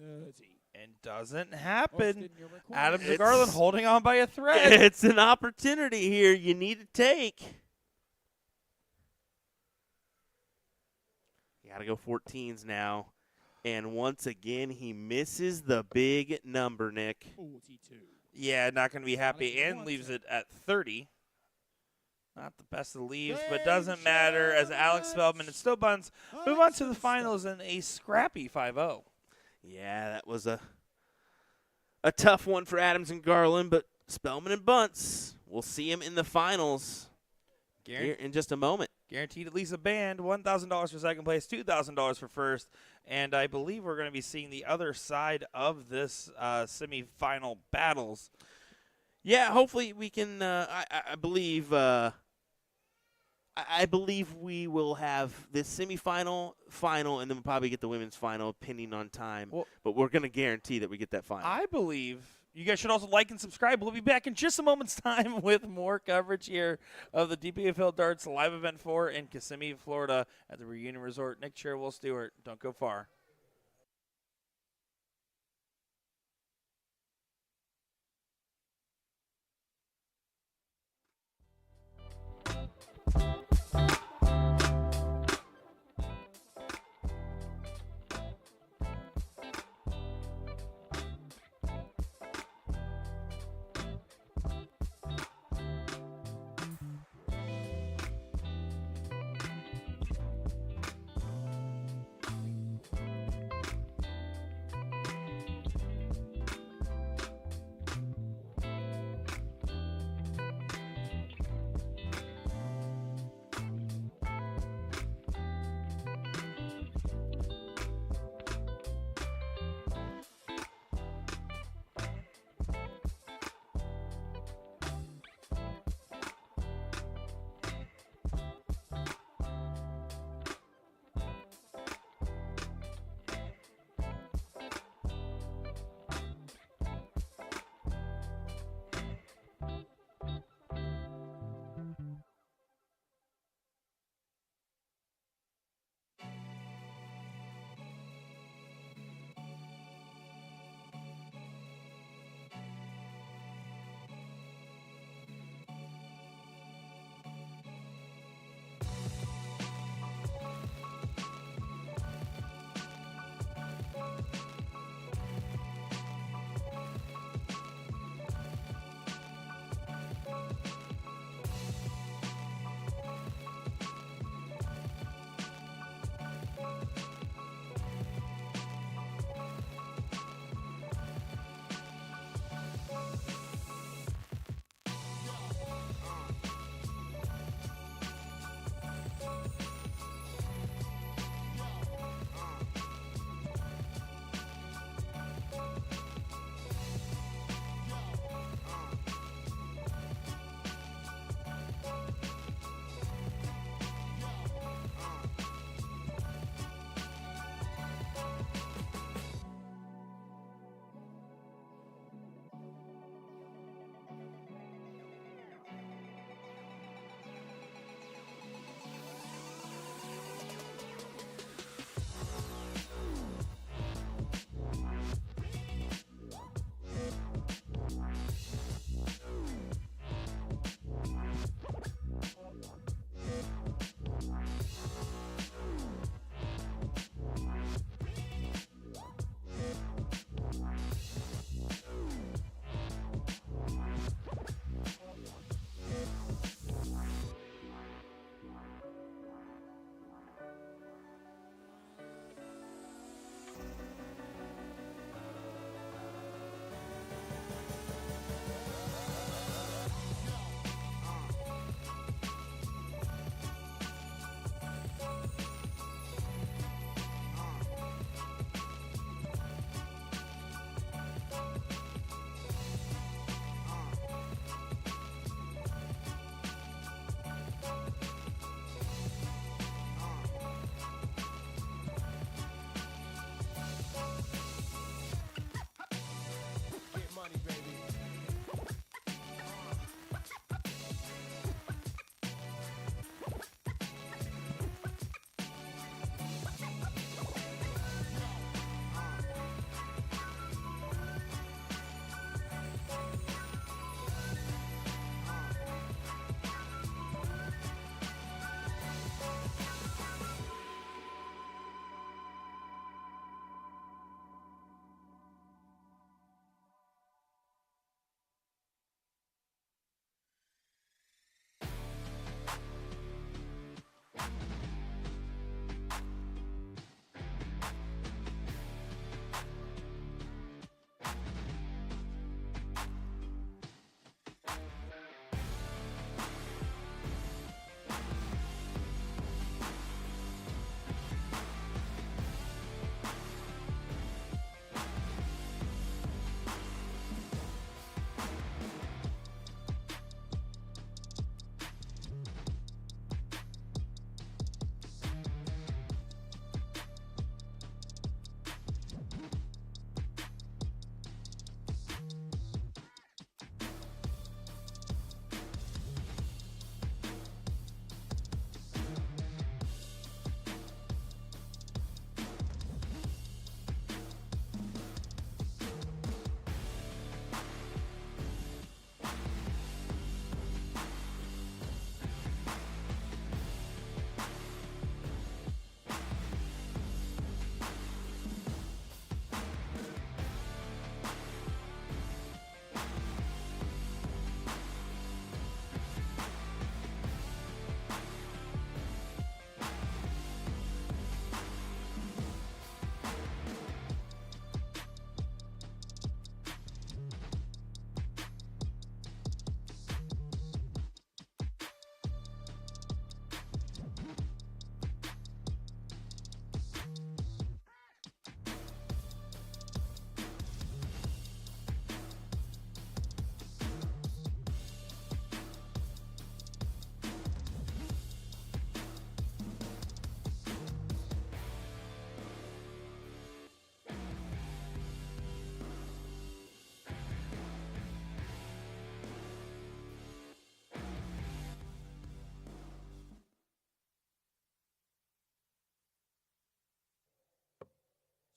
30. And doesn't happen. Austin, you require Adams and It's- Garland holding on by a thread. It's an opportunity here you need to take. You got to go 14s now. And once again, he misses the big number, Nick. 42. Yeah, not going to be happy, Alex and wants leaves it. it at 30. Not the best of leaves, but doesn't matter as Alex Feldman and Stowe Buns move on to the finals in a scrappy 5-0. Yeah, that was a tough one for Adams and Garland, but Spellman and Bunce, we'll see him in the finals here in just a moment. Guaranteed at least a band, $1,000 for second place, $2,000 for first, and I believe we're going to be seeing the other side of this semifinal battles. Yeah, hopefully we can. I believe. I believe we will have this semifinal, final, and then we'll probably get the women's final, depending on time. Well, but we're going to guarantee that we get that final. I believe you guys should also like and subscribe. We'll be back in just a moment's time with more coverage here of the DPFL Darts Live Event 4 in Kissimmee, Florida at the Reunion Resort. Nick Chair, Will Stewart. Don't go far.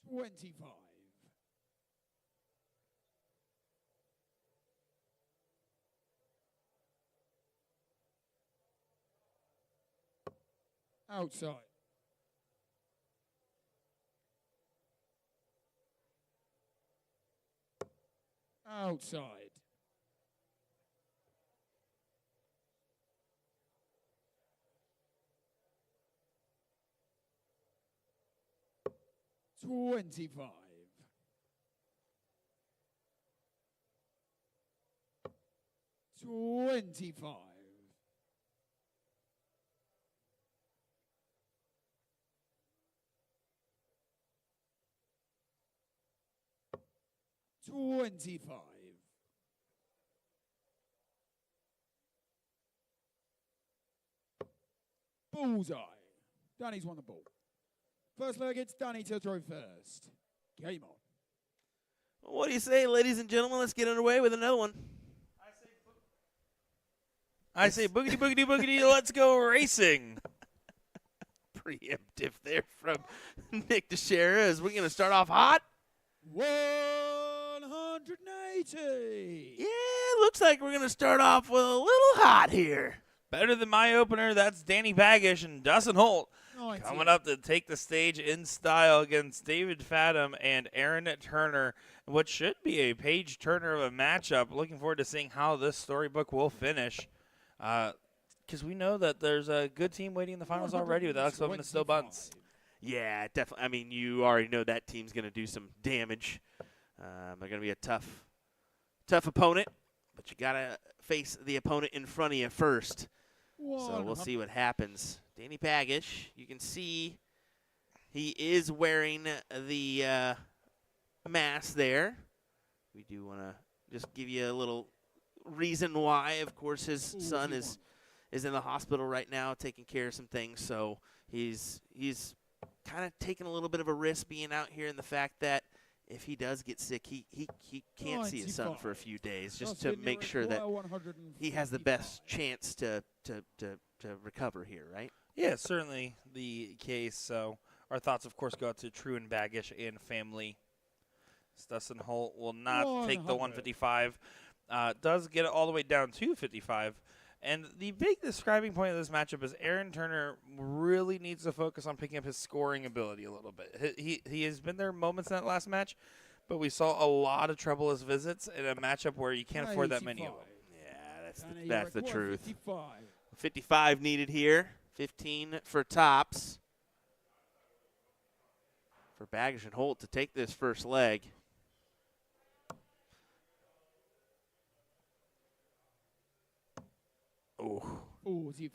25. Outside. Outside. $25. $25. $25. Bullseye. Danny's won the ball. First leg, it's Danny to throw first. Game on. What do you say, ladies and gentlemen? Let's get underway with another one. I say boogity, boogity, boogity, let's go racing. Preemptive there from Nick Teixeira as we're going to start off hot. 180. Yeah, looks like we're going to start off with a little hot here. Better than my opener, that's Danny Baggish and Dustin Holt 90. coming up to take the stage in style against David Fathom and Aaron Turner. What should be a page-turner of a matchup. Looking forward to seeing how this storybook will finish. Because we know that there's a good team waiting in the finals already with Alex Bowman and Still Bunts. Yeah, definitely. I mean, you already know that team's going to do some damage. They're going to be a tough opponent, but you got to face the opponent in front of you first. So we'll see what happens. Danny Baggish, you can see he is wearing the mask there. We do want to just give you a little reason why. Of course, his son is in the hospital right now taking care of some things, so he's kind of taking a little bit of a risk being out here, in the fact that if he does get sick, he can't see his son for a few days, just to make sure that he has the best chance to recover here, right? Yeah, certainly the case. So our thoughts, of course, go out to True and Baggish and family. Dustin Holt will not take the 155. Does get it all the way down to 55. And the big describing point of this matchup is Aaron Turner really needs to focus on picking up his scoring ability a little bit. He has been there moments in that last match, but we saw a lot of trouble as visits in a matchup where you can't afford that many of them. Yeah, that's the truth. 55 needed here. 15 for tops. For Baggish and Holt to take this first leg. Oh.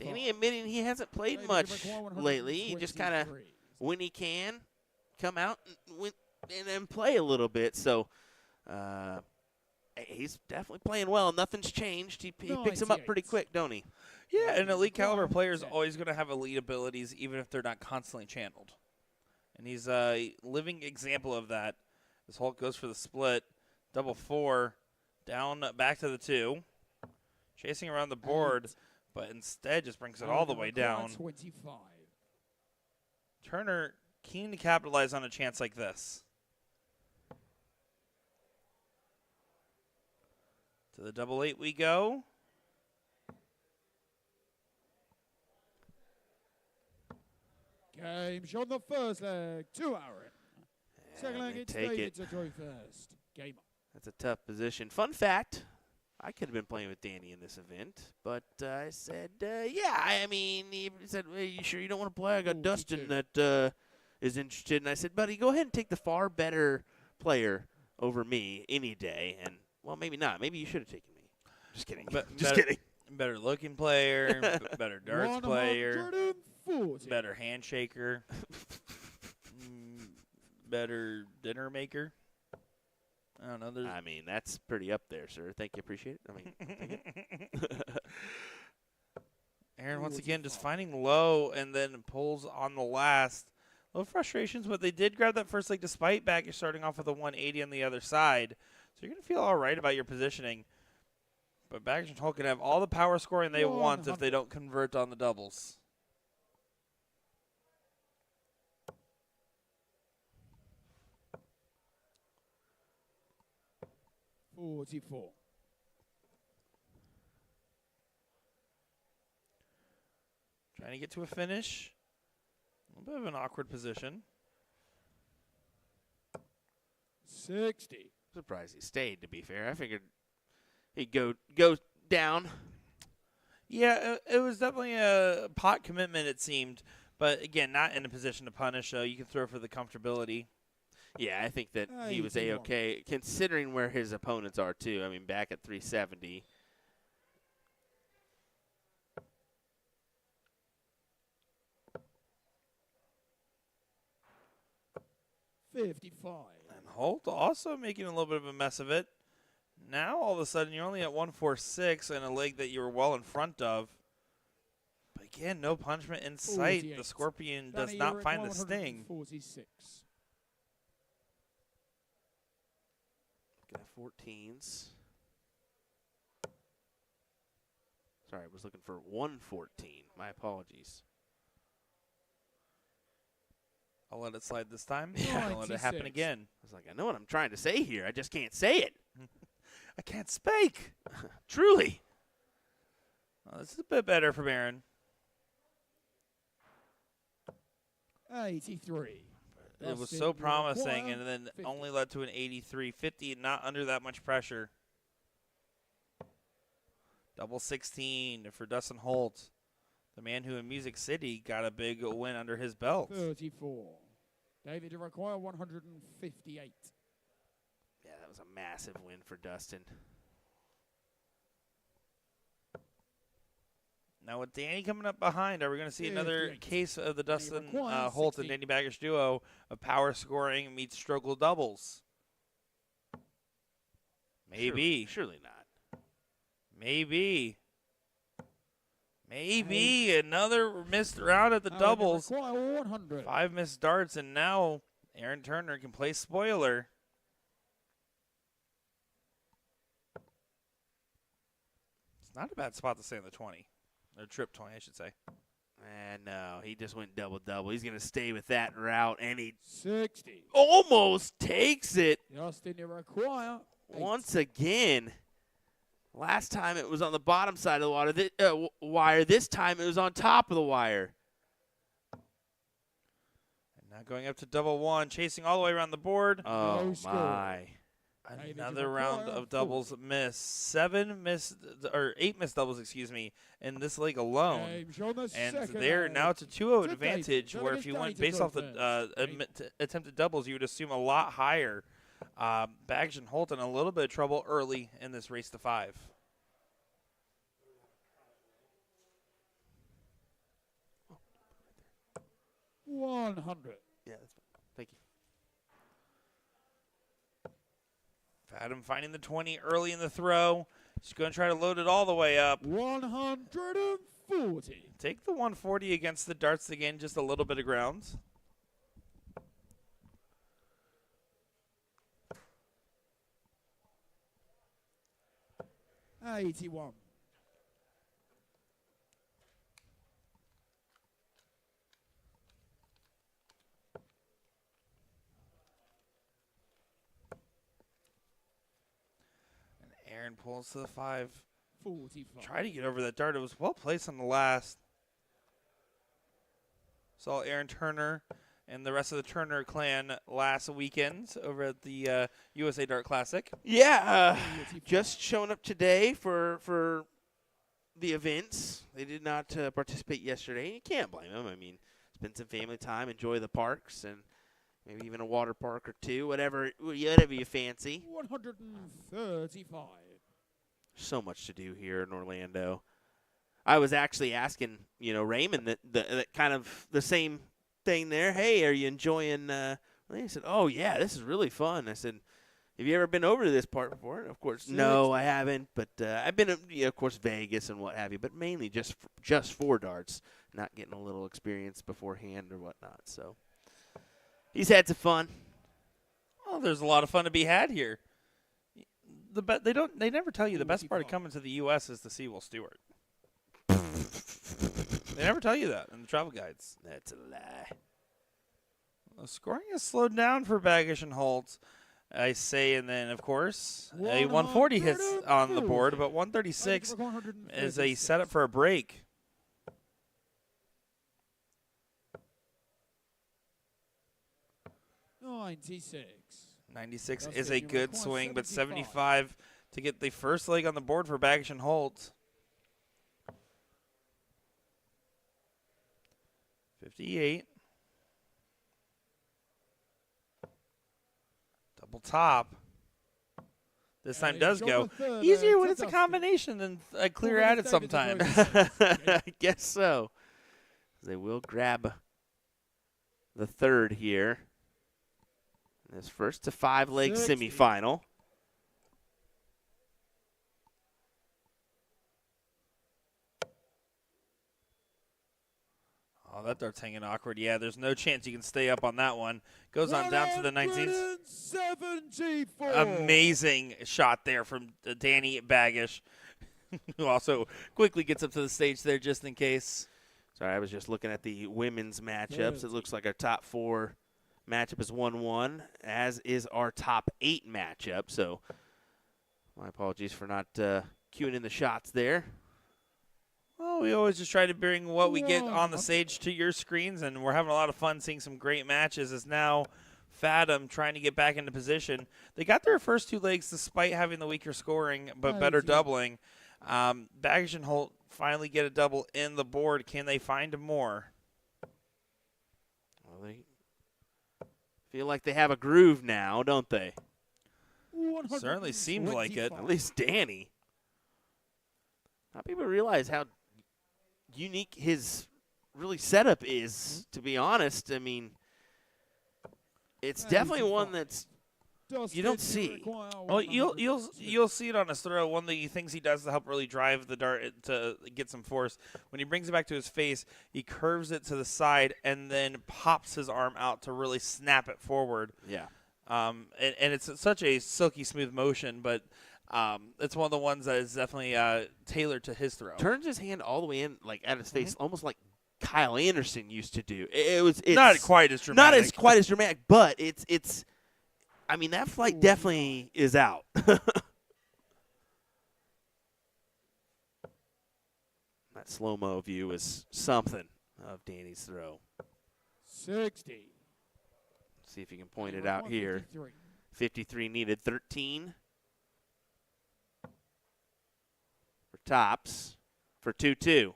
Danny admitting he hasn't played much lately. He just kind of, when he can, come out and play a little bit. So he's definitely playing well. Nothing's changed. He picks him up pretty quick, don't he? Yeah, an elite caliber player is always going to have elite abilities, even if they're not constantly channeled. And he's a living example of that. This Holt goes for the split. Double four. Down, back to the 2. Chasing around the board, but instead just brings it all the way down. 25. Turner keen to capitalize on a chance like this. To the double 8 we go. Game shot the first leg to Aaron. Second leg, it's David to throw first. Game on. That's a tough position. Fun fact, I could have been playing with Danny in this event, but I said, yeah. I mean, he said, hey, you sure you don't want to play? I got Dustin that is interested. And I said, buddy, go ahead and take the far better player over me any day. And, well, maybe not. Maybe you should have taken me. Just kidding. Just kidding. Better looking player, better darts player, better handshaker, better dinner maker. I don't know. I mean, that's pretty up there, sir. Thank you. Appreciate it. I mean, Aaron, once again, just finding low and then pulls on the last. Low frustrations, but they did grab that first leg despite Baggish starting off with a 180 on the other side. So you're going to feel all right about your positioning. But Baggish and Holt can have all the power scoring they want if they don't convert on the doubles. 44. Trying to get to a finish. A little bit of an awkward position. 60. Surprised he stayed, to be fair. I figured he'd go down. Yeah, it was definitely a pot commitment, it seemed. But, again, not in a position to punish, so you can throw for the comfortability. Yeah, I think that he was 81. A-okay, considering where his opponents are, too. I mean, back at 370. 55. And Holt also making a little bit of a mess of it. Now, all of a sudden, you're only at 146 and a leg that you were well in front of. But, again, no punishment in sight. 48. The Scorpion does Danny, not you're at find the sting. 146. Looking at 14s. Sorry, I was looking for 114. My apologies. I'll let it slide this time. Yeah. I'll let it happen 96. again. I was like, I know what I'm trying to say here. I just can't say it. I can't speak. Truly. Well, this is a bit better from Aaron. 83. It was Dustin, so you promising, require and then 50. only led to an 83-50, not under that much pressure. Double 16 for Dustin Holt, the man who in Music City got a big win under his belt. 34. David, you require 158. Yeah, that was a massive win for Dustin. Now with Danny coming up behind, are we going to see another 58. case of the Dustin requires Holt and 16. Danny Baggish duo of power scoring meets struggle doubles? Maybe. Surely not. Maybe. Maybe another missed round at the doubles. Require 100. 5 missed darts, and now Aaron Turner can play spoiler. It's not a bad spot to stay in the 20. Or trip 20, I should say. And no, he just went double-double. He's going to stay with that route, and he 60. almost takes it Justin, you require 8. once again. Last time it was on the bottom side of the wire. This time it was on top of the wire. And now going up to double one, chasing all the way around the board. Oh, No score. my. David, Another you round require of doubles 40. missed. 8 missed doubles, excuse me, in this league alone. Games on the And second there, leg. now it's a 2-0 To advantage, David. where if you David went to based off the first. attempted doubles, you would assume a lot higher. Baggish and Holt in a little bit of trouble early in this race to 5. 100. Yeah, that's fine. Thank you. Adam finding the 20 early in the throw. Just going to try to load it all the way up. 140. Take the 140 against the darts again, just a little bit of ground. $81. Aaron pulls to the 5. 45. Try to get over that dart. It was well placed on the last. Saw Aaron Turner and the rest of the Turner clan last weekend over at the USA Dart Classic. Yeah, just showing up today for the events. They did not participate yesterday. You can't blame them. I mean, spend some family time, enjoy the parks, and maybe even a water park or two, whatever you fancy. 135. So much to do here in Orlando. I was actually asking, Raymond that kind of the same thing there. Hey, are you enjoying? He said, "Oh yeah, this is really fun." I said, "Have you ever been over to this part before?" And of course, no, I haven't. But I've been, of course, Vegas and what have you. But mainly just for darts, not getting a little experience beforehand or whatnot. So he's had some fun. Well, there's a lot of fun to be had here. They never tell you the best part of coming to the U.S. is to see Will Stewart. They never tell you that in the travel guides. That's a lie. The scoring has slowed down for Baggish and Holt I say, and then, of course, a 140 hits on the board, but 136 is a setup for a break. 96 is a good swing, but 75 to get the first leg on the board for Bagish and Holt. 58. Double top. This time does go. Easier when it's a combination than a clear at it sometimes. I guess so. They will grab the third here. This first to 5-leg semifinal. Oh, that dart's hanging awkward. Yeah, there's no chance you can stay up on that one. Goes on down to the 19th. Amazing shot there from Danny Bagish, who also quickly gets up to the stage there just in case. Sorry, I was just looking at the women's matchups. It looks like our top 4 matchup is 1-1, as is our top 8 matchup. So my apologies for not queuing in the shots there. Well, we always just try to bring what we get on the stage to your screens, and we're having a lot of fun seeing some great matches. As now Fathom trying to get back into position. They got their first 2 legs despite having the weaker scoring, but better doubling. Bagish and Holt finally get a double in the board. Can they find more? Well, they feel like they have a groove now, don't they? Certainly seems like it. At least Danny. Not people realize how unique his really setup is, to be honest. I mean, it's definitely one that's you don't see. Well, you'll see it on his throw. One of the things he does to help really drive the dart to get some force, when he brings it back to his face, he curves it to the side and then pops his arm out to really snap it forward. Yeah. And it's such a silky smooth motion, but it's one of the ones that is definitely tailored to his throw. Turns his hand all the way in, like at his face, almost like Kyle Anderson used to do. It's not quite as dramatic. Not as quite as dramatic, but it's. I mean, that flight definitely is out. That slow-mo view is something of Danny's throw. 60. See if you can point it out here. 53 needed, 13 for tops for 2-2.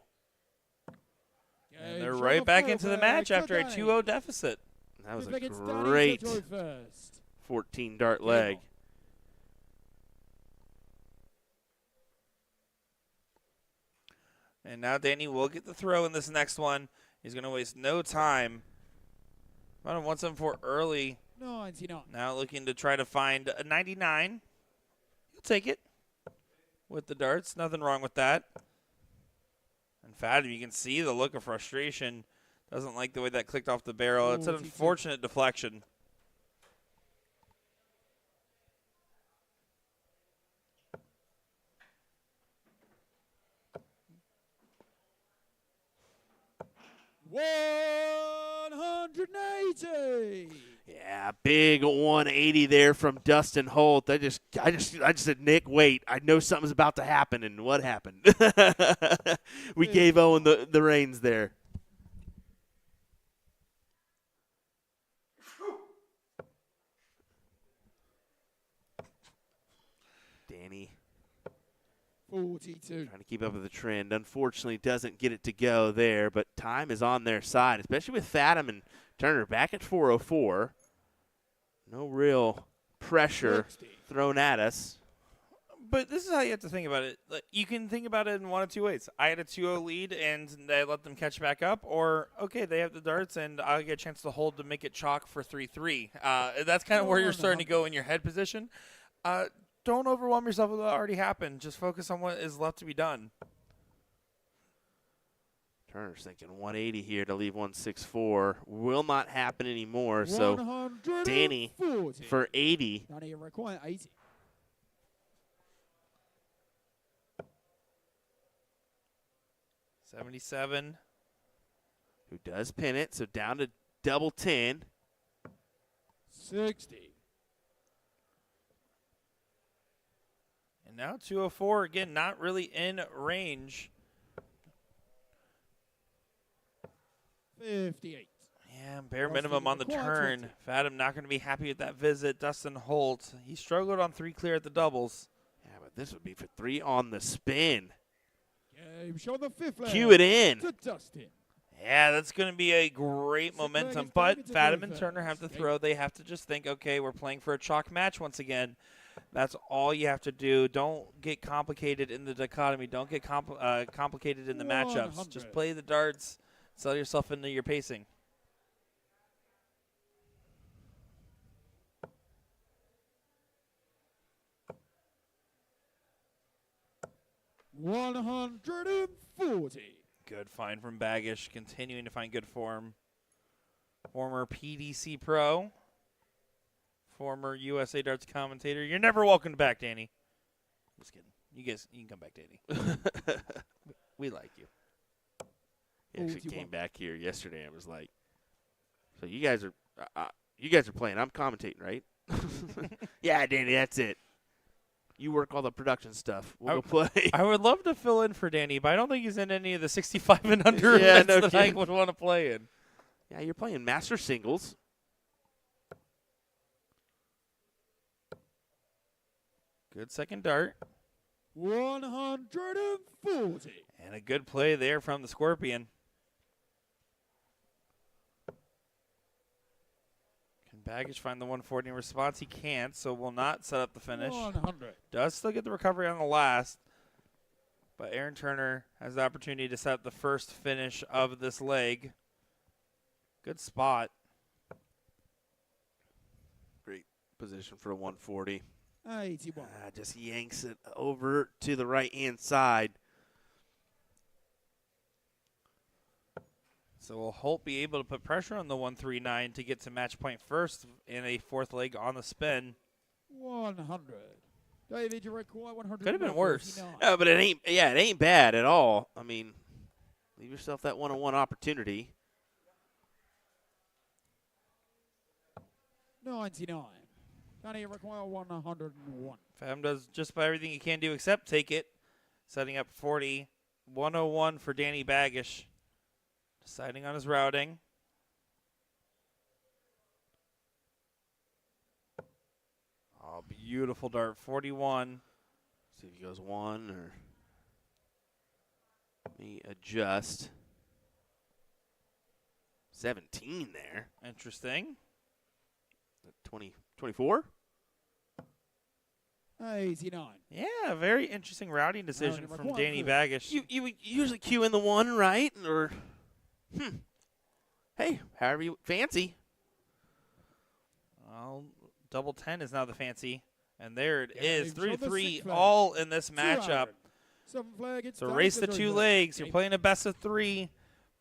And they're right back into the match after a 2-0 deficit. That was a great 14-dart leg. And now Danny will get the throw in this next one. He's going to waste no time. About a 174 early. 99. Now looking to try to find a 99. He'll take it with the darts. Nothing wrong with that. And Fathom, you can see the look of frustration. Doesn't like the way that clicked off the barrel. It's an unfortunate deflection. $180. Yeah, big 180 there from Dustin Holt. I just said, Nick, wait. I know something's about to happen, and what happened? We gave Owen the reins there. Danny 42. trying to keep up with the trend. Unfortunately, doesn't get it to go there, but time is on their side, especially with Fathom and Turner back at 404. No real pressure thrown at us. But this is how you have to think about it. You can think about it in one of 2 ways. I had a 2-0 lead, and I let them catch back up. Or, okay, they have the darts, and I'll get a chance to hold to make it chalk for 3-3. That's kind of where you're starting to go in your head position. Don't overwhelm yourself with what already happened. Just focus on what is left to be done. Turner's thinking 180 here to leave 164. Will not happen anymore. So Danny for 80. Danny require 80. $77. Who does pin it, so down to double 10. 60. now 204. Again, not really in range. 58. Yeah, bare Lost minimum it on the in the quad turn. 20. Fathom not going to be happy with that visit. Dustin Holt, he struggled on 3 clear at the doubles. Yeah, but this would be for 3 on the spin. Game show the 5th leg. Cue it in. To Dustin. Yeah, that's going to be a great Six momentum. legs, But targets, Fathom and and Turner have to throws. throw. They have to just think, okay, we're playing for a chalk match once again. That's all you have to do. Don't get complicated in the dichotomy. Don't get complicated in the matchups. 100. Just play the darts. Sell yourself into your pacing. $140. Good find from Baggish, continuing to find good form. Former PDC pro, former USA Darts commentator. You're never welcome back, Danny. Just kidding. You can come back, Danny. We like you. He actually 41. came back here yesterday and was like, "So you guys are playing. I'm commentating, right?" Yeah, Danny, that's it. You work all the production stuff. We'll go play. I would love to fill in for Danny, but I don't think he's in any of the 65 and under Yeah, events no that I kidding. would want to play in. Yeah, you're playing master singles. Good second dart. 140. And a good play there from the Scorpion. Can Baggage find the 140 in response? He can't, so will not set up the finish. 100. Does still get the recovery on the last. But Aaron Turner has the opportunity to set up the first finish of this leg. Good spot. Great position for a 140. 81. Just yanks it over to the right-hand side. So will Holt be able to put pressure on the 139 to get to match point first in a 4th leg on the spin? 100. David, you require 100. Could have been worse. No, but it ain't bad at all. I mean, leave yourself that one-on-one opportunity. 99. Danny, you require 101. Fam does just about everything he can do except take it. Setting up 40. 101 for Danny Baggish. Deciding on his routing. Oh, beautiful dart. 41. See if he goes one or let me adjust. 17 there. Interesting. 20, 24? 89. Yeah, very interesting routing decision Number from one, Danny please. Baggish. You usually cue in the one, right? Or, hey, however you fancy. Well, double 10 is now the fancy. And there it Yeah, is. they've shown the 3-3 six flag. all in this 200. matchup. 7 flag. It's So down race to the 3 two flag. legs. You're Game. playing a best of 3,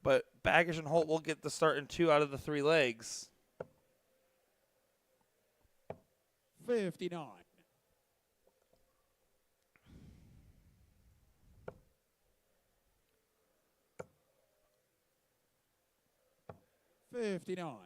but Baggish and Holt will get the start in 2 out of the 3 legs. 59. 59.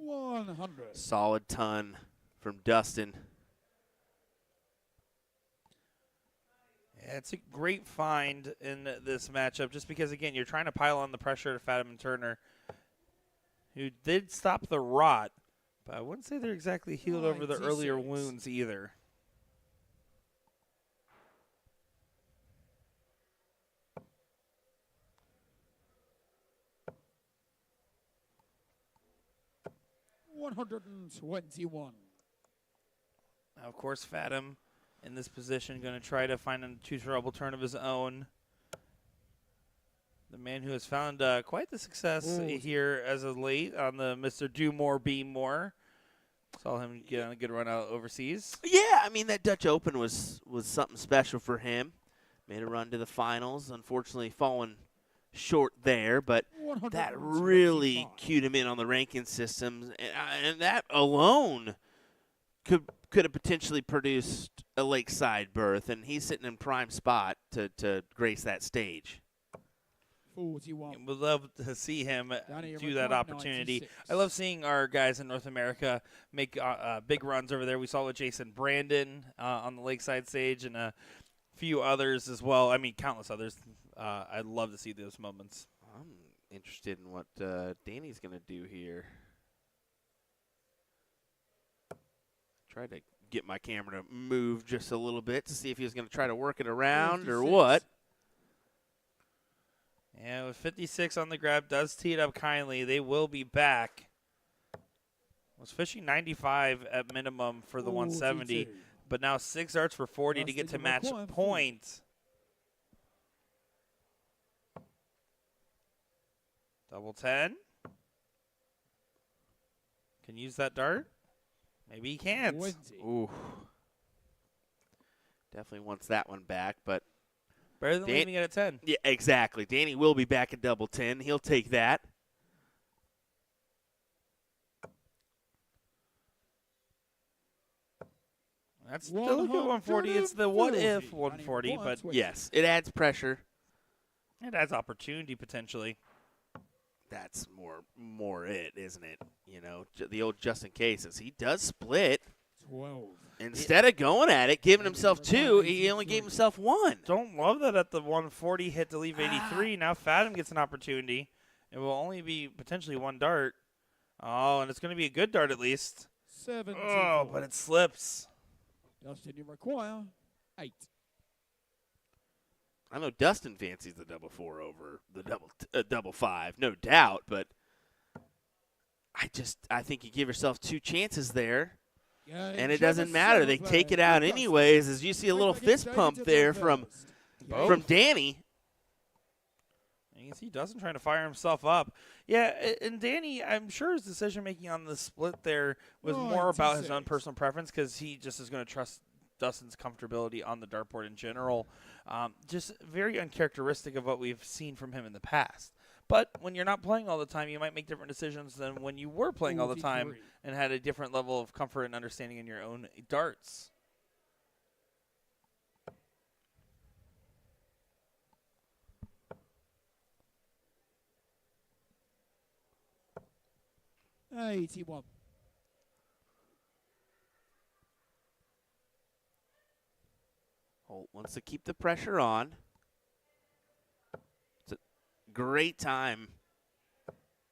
$100. Solid ton from Dustin. Yeah, it's a great find in this matchup just because, again, you're trying to pile on the pressure to Fathom and Turner, who did stop the rot, but I wouldn't say they're exactly healed over the earlier 96. wounds either. $121. Now, of course, Fathom in this position going to try to find a 2-treble turn of his own. The man who has found quite the success here as of late on the Mr. Do More, Be More. Saw him get on a good run out overseas. Yeah, I mean, that Dutch Open was something special for him. Made a run to the finals. Unfortunately, falling short there, but that really 125. cued him in on the ranking systems, and that alone could have potentially produced a lakeside berth, and he's sitting in prime spot to grace that stage. 41. Would love to see him Danny, do that record opportunity. 96. I love seeing our guys in North America make big runs over there. We saw with Jason Brandon on the Lakeside stage and a few others as well. I mean, countless others. I'd love to see those moments. I'm interested in what Danny's going to do here. Try to get my camera to move just a little bit to see if he was going to try to work it around or 56. what. Yeah, with 56 on the grab, does tee it up kindly. They will be back. Was fishing 95 at minimum for the 170, 42. but now 6 darts for 40 to get to match point. Double 10. Can use that dart. Maybe he can't. 20. Ooh. Definitely wants that one back, but Better than leaving it at 10. yeah, exactly. Danny will be back at double 10. He'll take that. That's still a good 140. It's the what if 140, but Yes, it adds pressure. it has opportunity potentially. That's more it, isn't it? You know, the old just in cases. He does split. 12. Instead of going at it, giving himself 2, he only gave himself 1. Don't love that at the 140 hit to leave 83. Now Fathom gets an opportunity. It will only be potentially 1 dart. Oh, and it's going to be a good dart at least. 7. Oh, but it slips. Dustin, you require 8. I know Dustin fancies the double 4 over the double 5, no doubt, but I think you give yourself 2 chances there. And it doesn't matter. They take it out anyways, as you see a little fist pump there from Danny. And you can see Dustin trying to fire himself up. Yeah, and Danny, I'm sure his decision-making on the split there was more about his own personal preference because he just is going to trust Dustin's comfortability on the dartboard in general. Just very uncharacteristic of what we've seen from him in the past. But when you're not playing all the time, you might make different decisions than when you were playing all the time and had a different level of comfort and understanding in your own darts. $81. Holt wants to keep the pressure on. It's a great time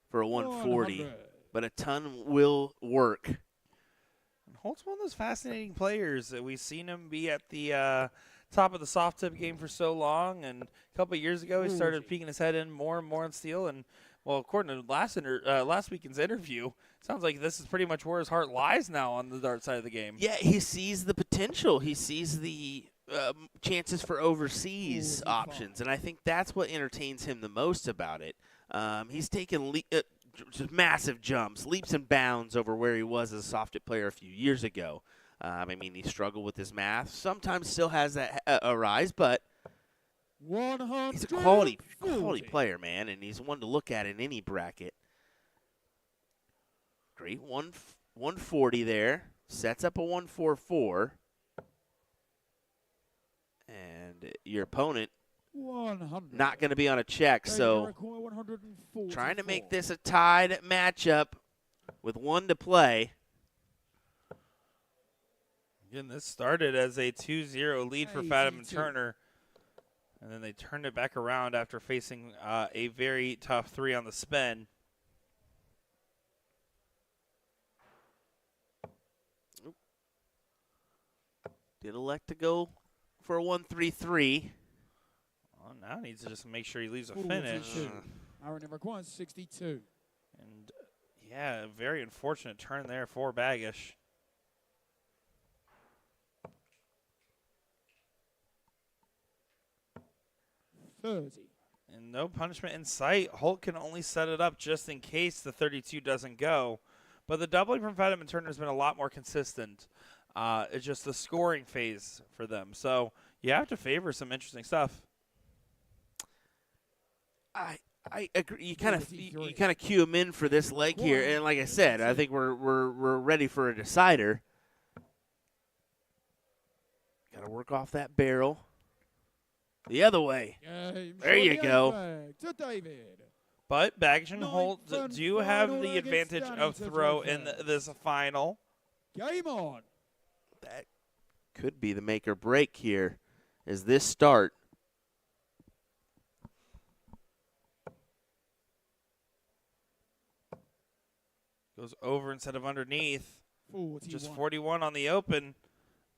for a 140, 100. but a ton will work. And Holt's one of those fascinating players. We've seen him be at the top of the soft tip game for so long, and a couple of years ago he started peeking his head in more and more on steel. And well, according to last weekend's interview, it sounds like this is pretty much where his heart lies now on the dart side of the game. Yeah, he sees the potential. He sees the chances for overseas options, and I think that's what entertains him the most about it. He's taken just massive jumps, leaps and bounds over where he was as a soft tip player a few years ago. I mean, he struggled with his math. Sometimes still has that arise, but he's a quality player, man, and he's one to look at in any bracket. Great 140 there. Sets up a 144. And your opponent 100. not going to be on a check, so trying to make this a tied matchup with 1 to play. Again, this started as a 2-0 lead for Fathom and 82. Turner, and then they turned it back around after facing a very tough 3 on the spin. Did elect to go for a 133. Well, now needs to just make sure he leaves a 42. finish. Aaron requires 62. And, yeah, a very unfortunate turn there for Baggish. $30. And no punishment in sight. Holt can only set it up just in case the 32 doesn't go. But the doubling from Fathom and Turner has been a lot more consistent. It's just the scoring phase for them. So you have to favor some interesting stuff. I agree. You kind of cue him in for this leg here, and like I said, I think we're ready for a decider. Got to work off that barrel. The other way. Game There show you the eighth go. leg to David. But Baggage and Ninth Holt and do have final the leg against advantage Danny of to throw throw in first. this final. Game on. That could be the make or break here. Is this start? Goes over instead of underneath. 41. Just 41 on the open.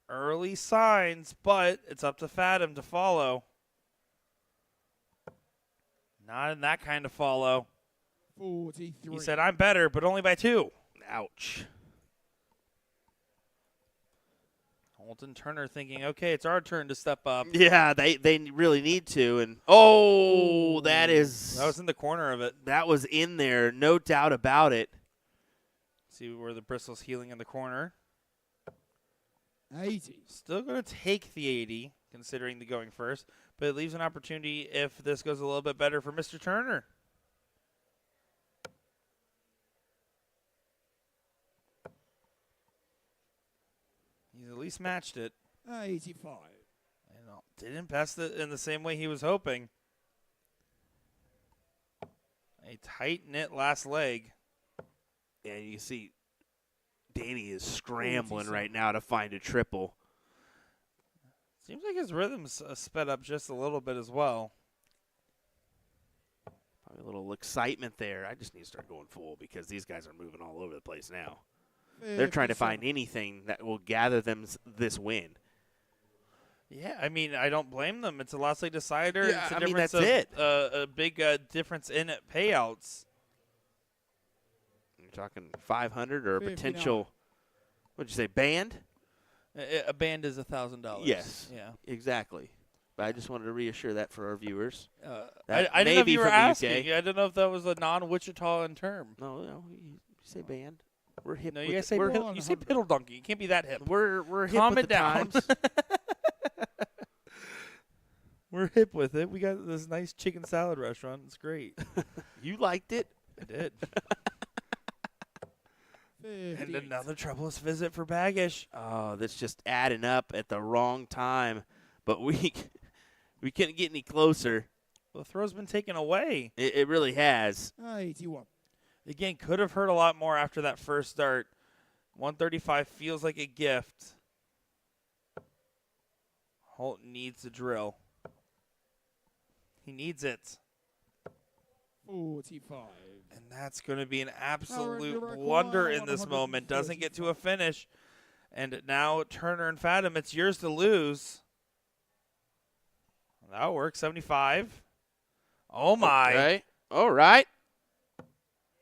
Early signs, but it's up to Fathom to follow. Not in that kind of follow. 43. He said, I'm better, but only by 2. Ouch. Holton Turner thinking, okay, it's our turn to step up. Yeah, they really need to. And oh, that was in the corner of it. That was in there, no doubt about it. See where the bristle's healing in the corner. 80. Still going to take the 80, considering the going first, but it leaves an opportunity if this goes a little bit better for Mr. Turner. He's at least matched it. 85. Didn't pass it in the same way he was hoping. A tight-knit last leg. And you can see Danny is scrambling right now to find a triple. Seems like his rhythm's sped up just a little bit as well. Probably a little excitement there. I just need to start going full because these guys are moving all over the place now. They're trying to find anything that will gather them this win. Yeah, I mean, I don't blame them. It's a last leg decider. Yeah, it's a I mean, difference that's it. A big difference in payouts. You're talking 500 or a 59. potential, what'd you say, band? A band is $1,000. Yes. Yeah. Exactly. But I just wanted to reassure that for our viewers. I didn't know if you were asking. I didn't know if that was a non-Wichita term. No, you say band. We're hip. No, with you guys it. say We're you say piddle donkey. You can't be that hip. We're hip Calm with it the down. times. We're hip with it. We got this nice chicken salad restaurant. It's great. You liked it. I did. 58. And another troublous visit for Baggish. Oh, that's just adding up at the wrong time. But we couldn't get any closer. Well, the throw's been taken away. It really has. 81. Again, could have hurt a lot more after that first start. 135 feels like a gift. Holt needs to drill. He needs it. 45. And that's going to be an absolute record, blunder in this moment. Doesn't get to a finish. And now Turner and Fathom, it's yours to lose. That'll work. 75. Oh, my. Okay. All right.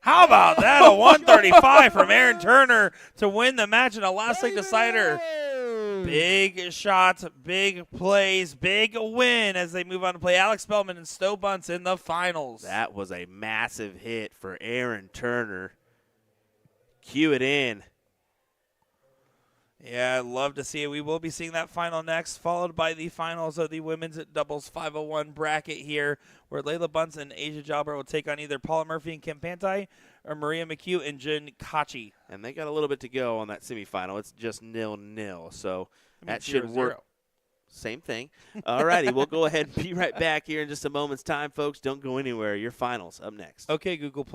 How about that? A 135 from Aaron Turner to win the match in a last leg decider. Big shots, big plays, big win as they move on to play Alex Spellman and Stowe Bunce in the finals. That was a massive hit for Aaron Turner. Cue it in. Yeah, I'd love to see it. We will be seeing that final next, followed by the finals of the women's doubles 501 bracket here, where Layla Bunce and Asia Jalbert will take on either Paula Murphy and Kim Pantai or Maria McHugh and Jen Kachi. And they got a little bit to go on that semifinal. It's just 0-0, so that should 0-0. work. Same thing. All righty, we'll go ahead and be right back here in just a moment's time, folks. Don't go anywhere. Your finals up next. Okay, Google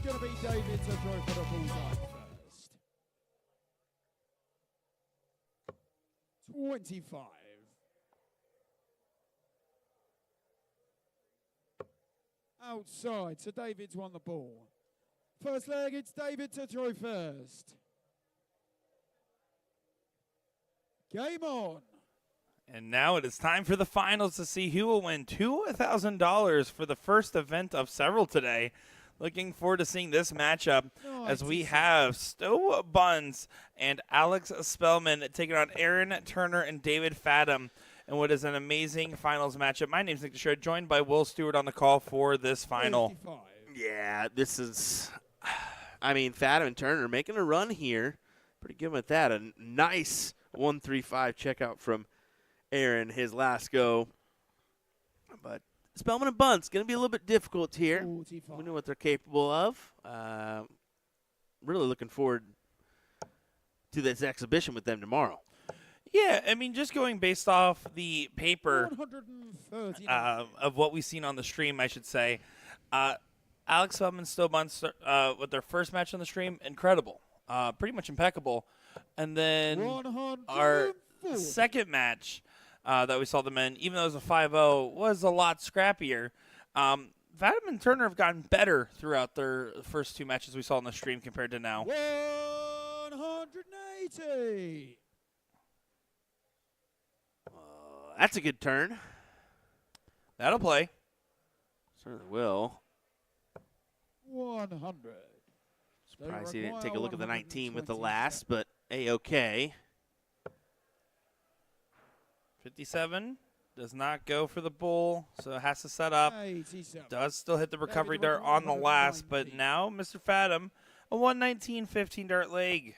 going to be David to throw for the bullseye first. 25. Outside, so David's won the ball. First leg, it's David to throw first. Game on. And now it is time for the finals to see who will win $2,000 for the first event of several today. Looking forward to seeing this matchup as we have Stowe Buns and Alex Spellman taking on Aaron Turner and David Fathom in what is an amazing finals matchup. My name is Nick DeShore, joined by Will Stewart on the call for this final. 55. Yeah, this is, I mean, Fathom and Turner making a run here. Pretty good with that. A nice 1-3-5 checkout from Aaron, his last go. But Spellman and Bunt's going to be a little bit difficult here. 45. We know what they're capable of. Really looking forward to this exhibition with them tomorrow. Yeah, I mean, just going based off the paper 130. of what we've seen on the stream, I should say, Alex Spellman and Stowe Buns with their first match on the stream, incredible. Pretty much impeccable. And then our 140. second match that we saw them in, even though it was a 5-0, was a lot scrappier. Fathom and Turner have gotten better throughout their first two matches we saw on the stream compared to now. 180. That's a good turn. That'll play. Certainly will. 100. Surprised he didn't take a look at the 19 with the last, but A-okay. 57 does not go for the bull, so it has to set up. 87. Does still hit the recovery dart on the last, but now Mr. Fathom, a 119-15 dart leg.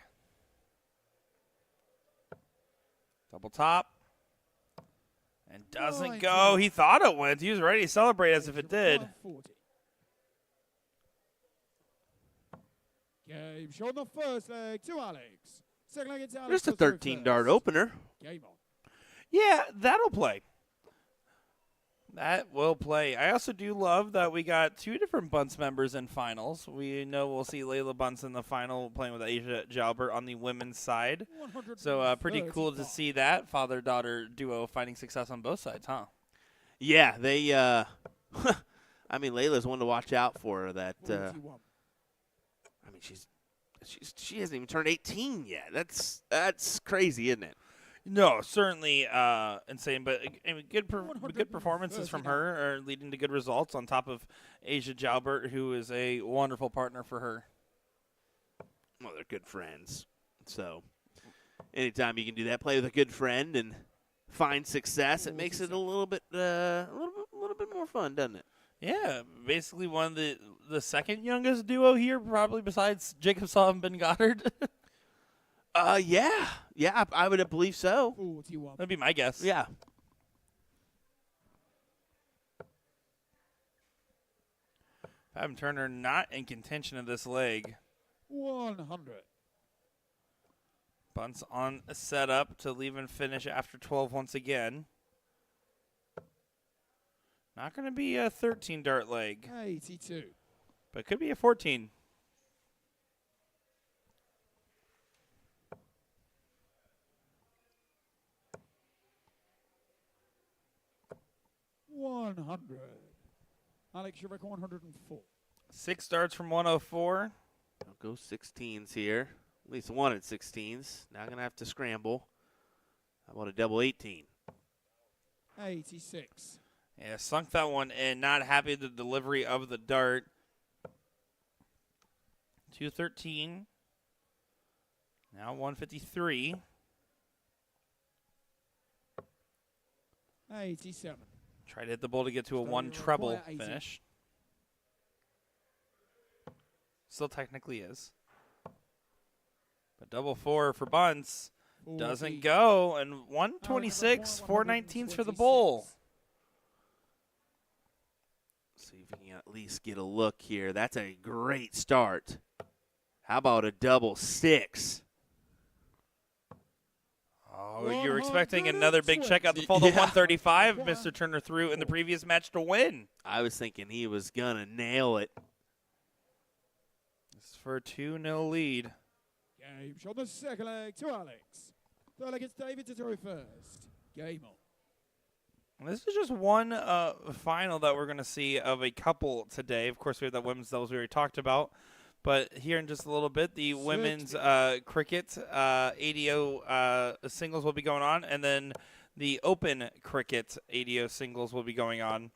Double top. And doesn't go. He thought it went. He was ready to celebrate as if it did. 140. Game show on the first leg to Alex. Second leg, it's Alex. Just a to throw 13 dart first. opener. Game on. Yeah, that'll play. That will play. I also do love that we got two different Bunts members in finals. We know we'll see Layla Bunts in the final playing with Asia Jalbert on the women's side. So pretty cool to see that father-daughter duo finding success on both sides, huh? Yeah, they, I mean, Layla's one to watch out for. That, 41. I mean, she hasn't even turned 18 yet. That's crazy, isn't it? No, certainly insane, but I mean, good performances from her are leading to good results on top of Asia Jalbert, who is a wonderful partner for her. Well, they're good friends. So anytime you can do that, play with a good friend and find success, it makes it a little bit more fun, doesn't it? Yeah, basically one of the second youngest duo here, probably besides Jacob Saw and Ben Goddard. Yeah, I would believe so. 41. That'd be my guess. Yeah. Fathom Turner not in contention of this leg. 100. Bunts on a setup to leave and finish after 12 once again. Not going to be a 13 dart leg, 82. but could be a 14. Alex, your record 104. 6 darts from 104. I'll go 16s here. At least one at 16s. Now I'm going to have to scramble. How about a double 18? 86. Yeah, sunk that one in. Not happy with the delivery of the dart. 213. Now 153. 87. Try to hit the bull to get to a Still 1 your treble require 80. finish. Still technically is. But double 4 for Bunts. Doesn't 40. go. And 126, 419s for the bull. See if we can at least get a look here. That's a great start. How about a double 6? Oh, you were expecting another big check out the fall of 135. Mr. Turner threw in the previous match to win. I was thinking he was going to nail it. for a 2-0 lead. Game shot the second leg to Alex. Third leg, it's David to throw first. Game on. This is just one final that we're going to see of a couple today. Of course, we have the women's doubles we already talked about. But here in just a little bit, the women's cricket ADO singles will be going on. And then the open cricket ADO singles will be going on.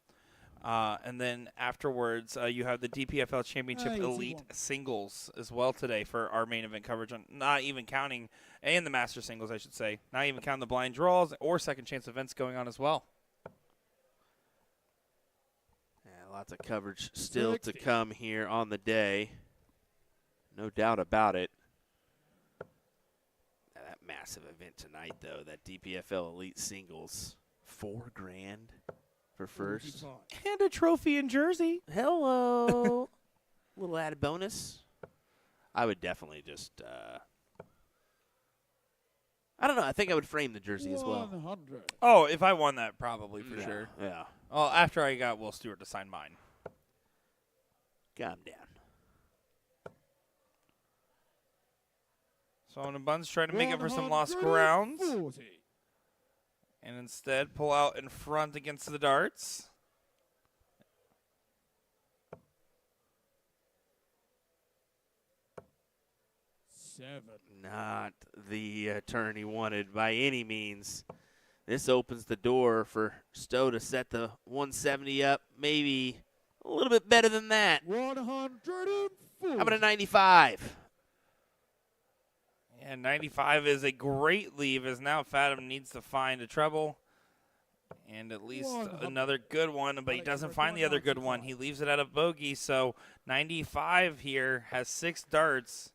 And then afterwards, you have the DPFL Championship Elite Singles as well today for our main event coverage. Not even counting, and the Master Singles, I should say. Not even counting the blind draws or second chance events going on as well. Yeah, lots of coverage still to come here on the day. No doubt about it. That massive event tonight, though, that DPFL Elite Singles, $4,000 for first. And a trophy in Jersey. Hello. Little added bonus. I would definitely just, I don't know. I think I would frame the jersey as well. 100. Oh, if I won that, probably for sure. Yeah. Oh, after I got Will Stewart to sign mine. Calm down. So and Buns trying to make up for some lost grounds. 140. And instead pull out in front against the darts. Not the turn he wanted by any means. This opens the door for Stowe to set the 170 up, maybe a little bit better than that. 140. How about a 95? And 95 is a great leave, as now Fathom needs to find a treble. And at least another good one, but he doesn't find the other good one. He leaves it at a bogey, so 95 here has 6 darts.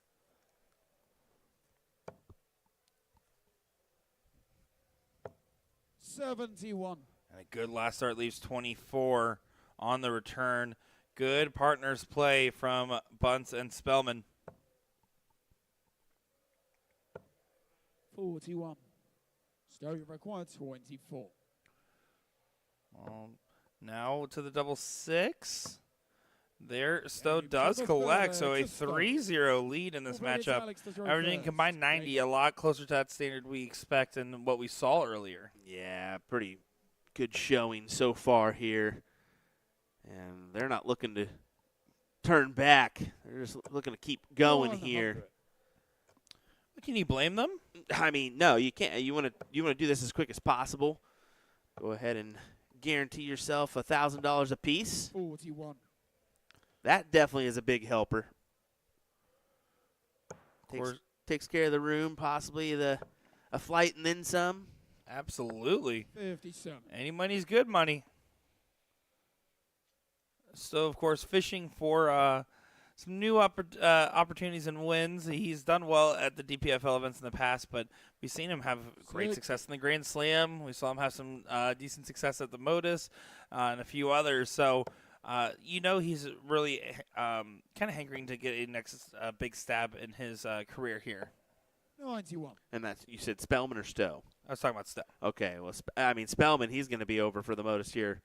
$71. And a good last start leaves 24 on the return. Good partners play from Bunce and Spellman. 41. Stowe require 24. Now to the double 6. There, Stowe does collect, so a 3-0 lead in this matchup. Averaging combined 90, a lot closer to that standard we expect and what we saw earlier. Yeah, pretty good showing so far here. And they're not looking to turn back. They're just looking to keep going here. Can you blame them? I mean, no, you can't. You want to do this as quick as possible. Go ahead and guarantee yourself $1,000 a piece. 41. That definitely is a big helper. Takes care of the room, possibly a flight and then some. Absolutely. 57. Any money's good money. So, of course, fishing for some new opportunities and wins. He's done well at the DPFL events in the past, but we've seen him have great success in the Grand Slam. We saw him have some decent success at the Modus and a few others. So, he's really kind of hankering to get a next big stab in his career here. 91. And that's, you said Spellman or Stowe? I was talking about Stowe. Okay, well, Spellman, he's going to be over for the Modus here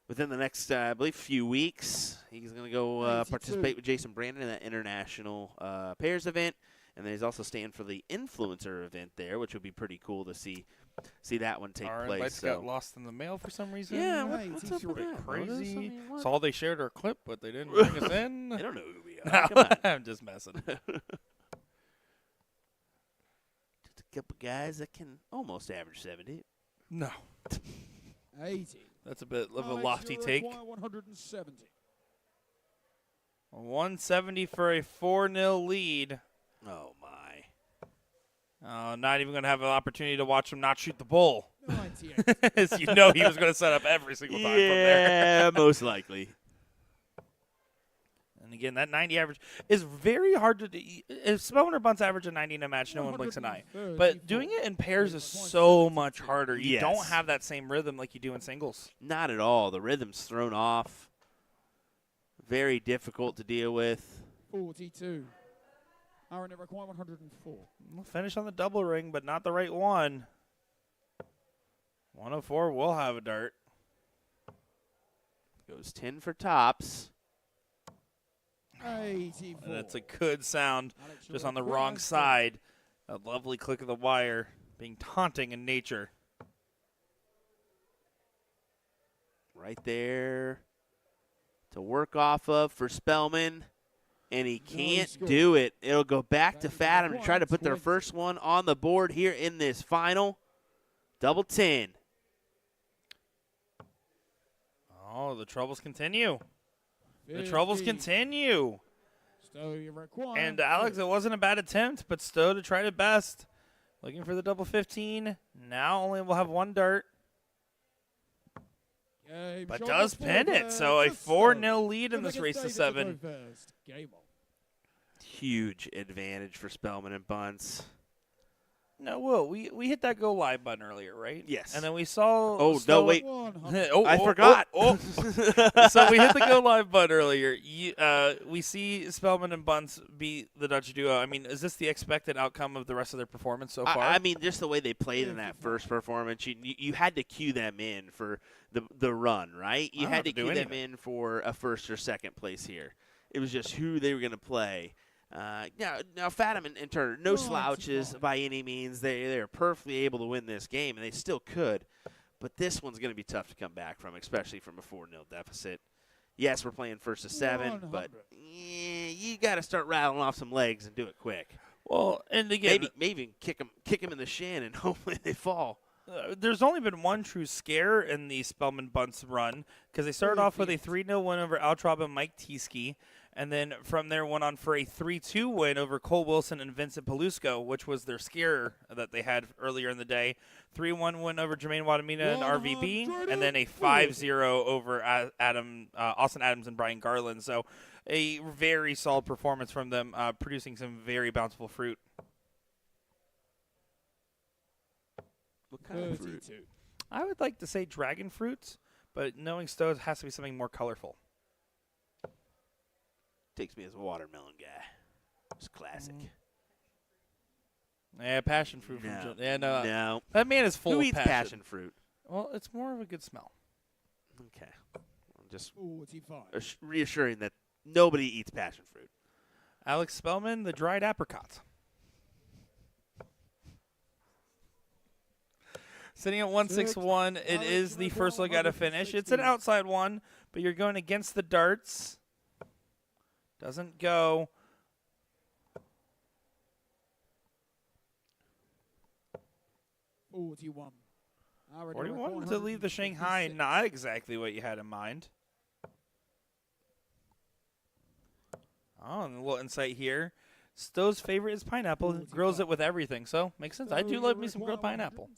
within the next, I believe, few weeks. He's going to go participate with Jason Brandon in that international pairs event, and then he's also staying for the influencer event there, which would be pretty cool to see that one take Our place. invites got lost in the mail for some reason. Yeah, what's up with that? Crazy. Saw they shared our clip, but they didn't bring us in. They don't know who we No, are. Come on. I'm just messing. Just a couple guys that can almost average 70. No. 80. That's a bit of a lofty take. 170. 170 for a 4-0 lead. Oh, my. Not even going to have an opportunity to watch him not shoot the bull. 98. As you know, he was going to set up every single time from there. Yeah, most likely. And again, that 90 average is very hard to do. If Spellman or Bunce average a 90 in a match, no one blinks an eye. But doing it in pairs is so much harder. You Yes. don't have that same rhythm like you do in singles. Not at all. The rhythm's thrown off. Very difficult to deal with. 42. Aaron, it require 104. We'll finish on the double ring, but not the right one. 104 will have a dart. Goes 10 for tops. 84. And that's a good sound, Alex, just your on the wrong request. side. A lovely click of the wire, being taunting in nature. Right there to work off of for Spellman. And he can't score. do it. It'll go back to Back to Fathom to try to put their 120. first one on the board here in this final. Double 10. Oh, the troubles continue. The 50. troubles continue. Stowe, you require. And Alex, it wasn't a bad attempt, but Stowe to try to best. Looking for the double 15. Now only will have one dart, Game but shot does for pin it. Ford So a to 4-0 Stowe. lead in Looks this like race it's to David 7. go first. Game on. Huge advantage for Spellman and Bunce. No, Will, we hit that go live button earlier, right? Yes. And then we saw. Oh, no, Stowe- wait. 100. I forgot. So we hit the go live button earlier. We see Spellman and Bunce beat the Dutch duo. I mean, is this the expected outcome of the rest of their performance so far? I mean, just the way they played in that first performance, you had to cue them in for the run, right? You don't had have to to do cue them anything. in for a first or second place here. It was just who they were going to play. Now Fathom and Turner, no slouches by any means. They're perfectly able to win this game, and they still could. But this one's going to be tough to come back from, especially from a 4-0 deficit. Yes, we're playing first to 7, but 100. you got to start rattling off some legs and do it quick. well, and again, Maybe even kick them in the shin, and hopefully they fall. there's only been one true scare in the Spellman Bunce run because they started off with a 3-0 win over Altraub and Mike Tieske, and then from there went on for a 3-2 win over Cole Wilson and Vincent Pelusco, which was their scare that they had earlier in the day. 3-1 win over Jermaine Wadamina and RVB, and then a 5-0 over Austin Adams and Brian Garland. So a very solid performance from them, producing some very bountiful fruit. What kind of fruit? 32. I would like to say dragon fruits, but knowing Stowe has to be something more colorful. Takes me as a watermelon guy. It's classic. Yeah, passion fruit. No. No. That man is full Who of eats passion fruit? Well, it's more of a good smell. Okay. I'm just 45. reassuring that nobody eats passion fruit. Alex Spellman, the dried apricot. Sitting at 161, it is the first look at a finish. It's an outside one, but you're going against the darts. Doesn't go. 41. 41 to leave the Shanghai, not exactly what you had in mind. Oh, and a little insight here. Stowe's favorite is pineapple. Grills it with everything, so makes sense. I do love me some grilled pineapple.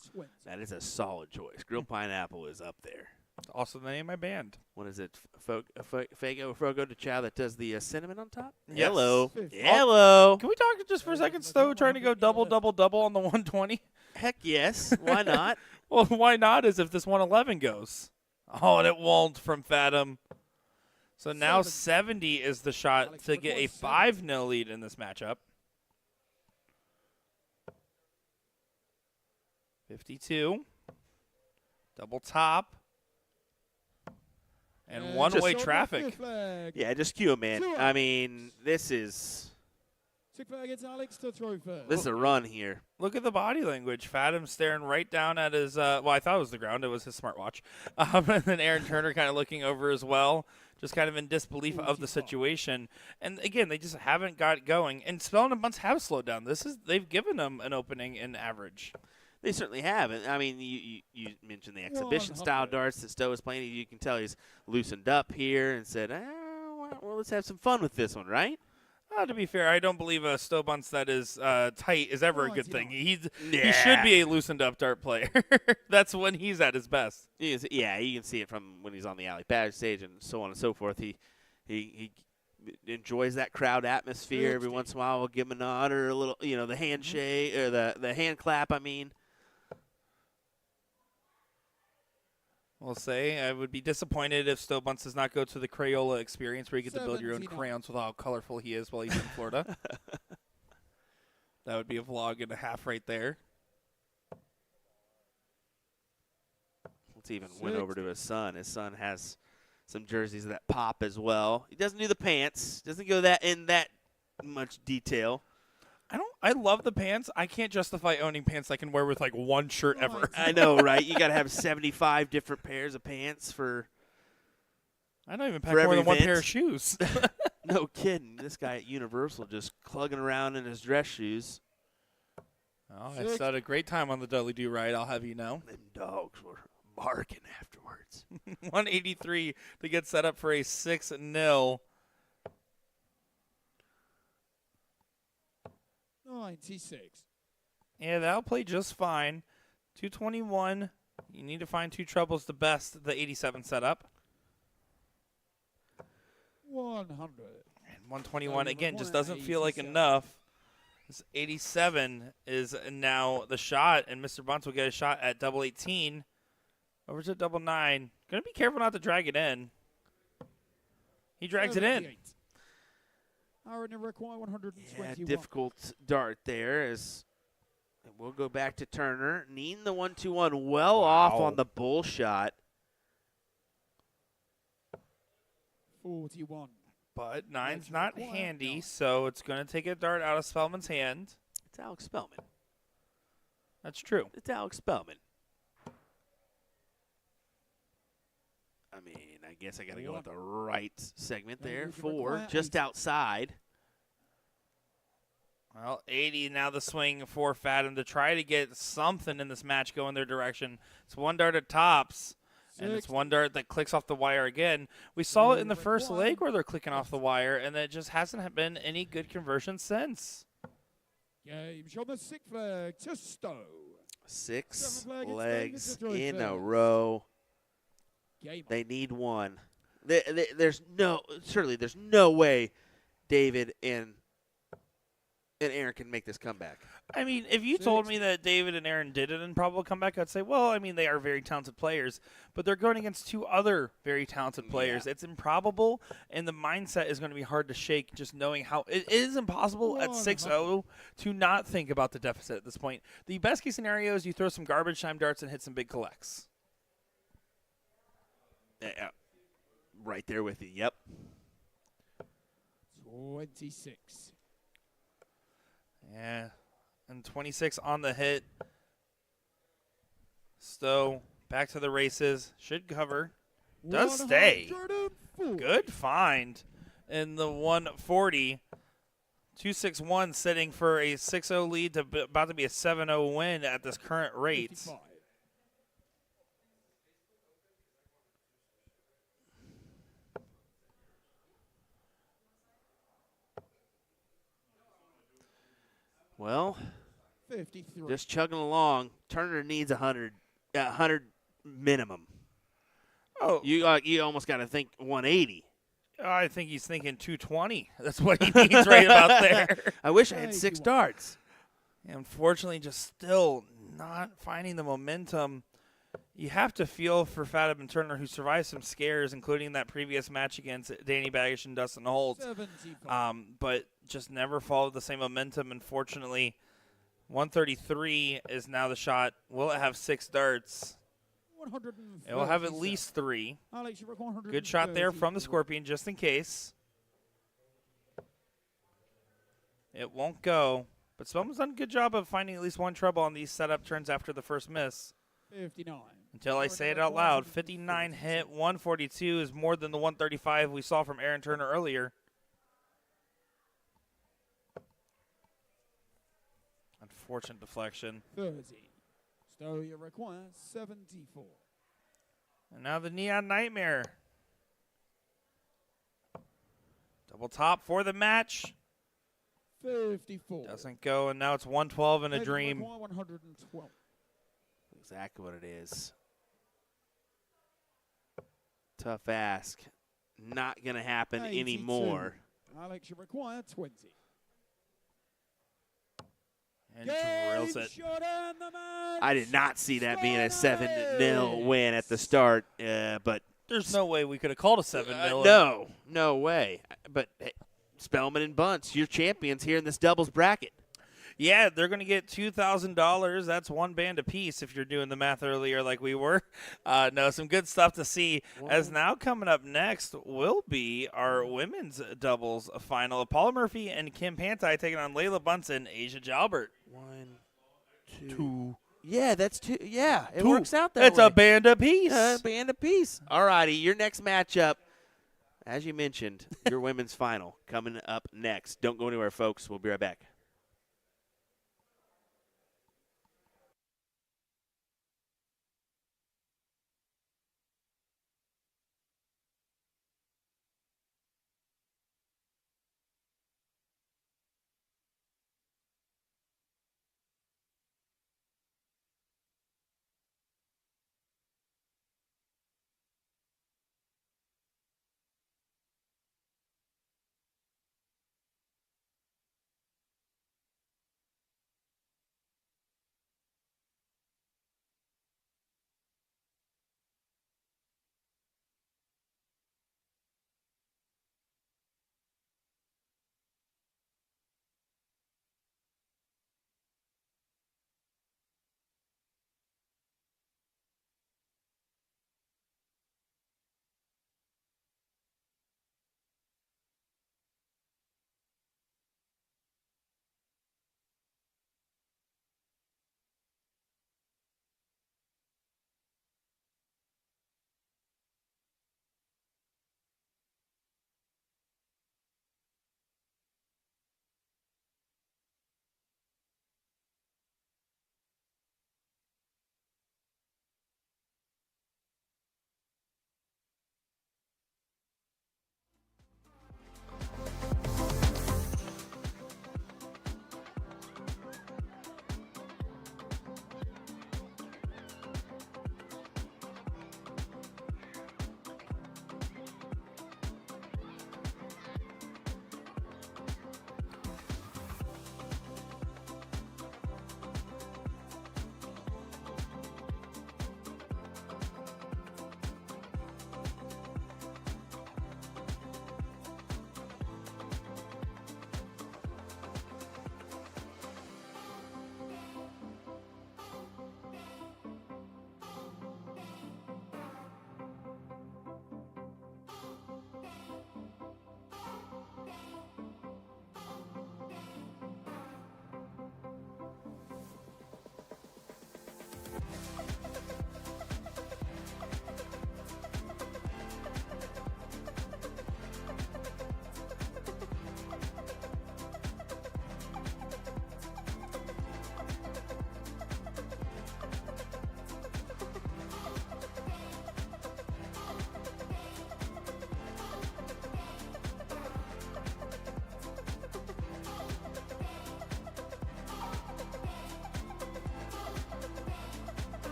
That is a solid choice. Grilled pineapple is up there. It's also the name of my band. What is it? Fogo de Chao that does the cinnamon on top? Yes. Hello. Oh. Hello. Can we talk just for a second, Stowe, trying to go double on the 120? Heck yes. Why not? Well, why not is if this 111 goes. Oh, and it won't from Fathom. So now 70 is the shot Alex to get a 5-0 lead in this matchup. 52. Double top. And one-way traffic. Yeah, just cue him in. Two I mean, this is Six flag against Alex to throw first. this is a run here. Look at the body language. Fathom staring right down at his, well, I thought it was the ground. It was his smartwatch. And then Aaron Turner kind of looking over as well, just kind of in disbelief of the situation. And, again, they just haven't got it going. And Spellman and Bunce have slowed down. They've given them an opening in average. They certainly have. And I mean, you mentioned the exhibition-style darts that Stowe is playing. You can tell he's loosened up here and said, well, let's have some fun with this one, right? To be fair, I don't believe a Stowe Bunce that is tight is ever a good thing. He Yeah. should be a loosened-up dart player. That's when he's at his best. Yeah, you can see it from when he's on the alley badge stage and so on and so forth. He enjoys that crowd atmosphere. Every once in a while, we'll give him a nod or a little, the handshake or the hand clap. I mean, We'll say I would be disappointed if Stowe Bunce does not go to the Crayola experience where you get to build your own 79. crayons with how colorful he is while he's in Florida. That would be a vlog and a half right there. let's even win over to his son. His son has some jerseys that pop as well. He doesn't do the pants. Doesn't go that much detail. I love the pants. I can't justify owning pants I can wear with like one shirt ever. I know, right? You got to have 75 different pairs of pants for. I don't even pack For more every than one pair event. of shoes. No kidding. This guy at Universal just clugging around in his dress shoes. Oh, I still had a great time on the Dudley Do ride, I'll have you know. Them dogs were barking afterwards. 183 to get set up for a 6-0. 96. Yeah, that'll play just fine. 221. You need to find two trebles to best the 87 setup. 100. And 121, So again, just require doesn't feel like 87. enough. This 87 is now the shot, and Mr. Bunce will get a shot at double 18. Over to double 9. Going to be careful not to drag it in. He drags it in. 78. Aaron, you require 121. Yeah, difficult dart there as we'll go back to Turner. Needing the 1-2-1 well off on the bull shot. 41. But 9's not handy, so it's going to take a dart out of Spellman's hand. It's Alex Spellman. That's true. It's Alex Spellman. I mean, I guess I got to go with the right segment there. 4, just outside. Well, 80 now the swing for Fathom to try to get something in this match going their direction. It's one dart at tops, and it's one dart that clicks off the wire again. We saw it in the first leg where they're clicking off the wire, and it just hasn't been any good conversion since. Game shot the 6th flag to Stowe. 6 flag, it's legs David in a Detroit. row. Game They need one. There's no way David and Aaron can make this comeback. I mean, if you told me that David and Aaron did an improbable comeback, I'd say, well, I mean, they are very talented players, but they're going against two other very talented players. Yeah. It's improbable, and the mindset is going to be hard to shake just knowing how it is impossible at 6-0 to not think about the deficit at this point. The best case scenario is you throw some garbage time darts and hit some big collects. Yeah, right there with you. Yep. 26. Yeah, and 26 on the hit. Stowe back to the races. Should cover. Does stay. 104. Good find in the 140. 261 sitting for a 6-0 lead to about to be a 7-0 win at this current rate. 55. Well, 53. just chugging along. Turner needs 100 minimum. Oh, You almost got to think 180. I think he's thinking 220. That's what he needs right about there. I wish I had 6 darts. Unfortunately, just still not finding the momentum. You have to feel for Fathom and Turner, who survived some scares, including that previous match against Danny Baggish and Dustin Holt. 75. But just never followed the same momentum. Unfortunately, 133 is now the shot. Will it have 6 darts? 137. It will have at least 3. Alex, you require 134. Good shot there from the Scorpion, just in case. It won't go. But Spellman's done a good job of finding at least one treble on these setup turns after the first miss. 59. Until I say it out loud, 59 hit, 142 is more than the 135 we saw from Aaron Turner earlier. Unfortunate deflection. 30. Stowe, you require 74. And now the Neon Nightmare. Double top for the match. 54. Doesn't go, and now it's 112 in a Ed, you dream. require 112. Exactly what it is. Tough ask. Not going to happen 82. anymore. Alex, you require 20. And drills it. Shot and the match. I did not see that being a 7-0 win at the start, but There's no way we could have called a 7-0. no way. But hey, Spellman and Bunce, you're champions here in this doubles bracket. Yeah, they're going to get $2,000. That's one band apiece if you're doing the math earlier like we were. No, some good stuff to see. As now coming up next will be our women's doubles final. Paula Murphy and Kim Pantai taking on Layla Bunsen, Asia Jalbert. 1, 2. Yeah, that's 2. Yeah, it works out that It's way. a band apiece. Band apiece. All righty, your next matchup, as you mentioned, your women's final coming up next. Don't go anywhere, folks. We'll be right back.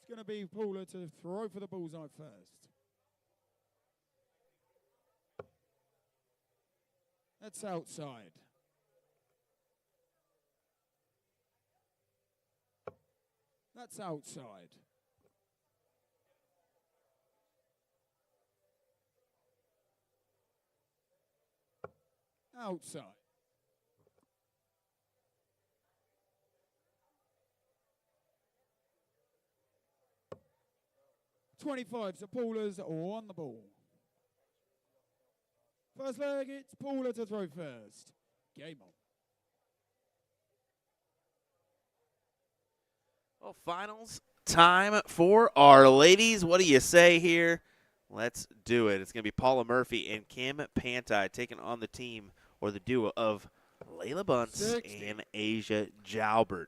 It's going to be Paula to throw for the bullseye first. That's outside. That's outside. Outside. .25, so Paula's on the ball. First leg, it's Paula to throw first. Game on. Well, finals time for our ladies. What do you say here? Let's do it. It's going to be Paula Murphy and Kim Pantai taking on the team or the duo of Layla Bunce 60. and Asia Jalbert.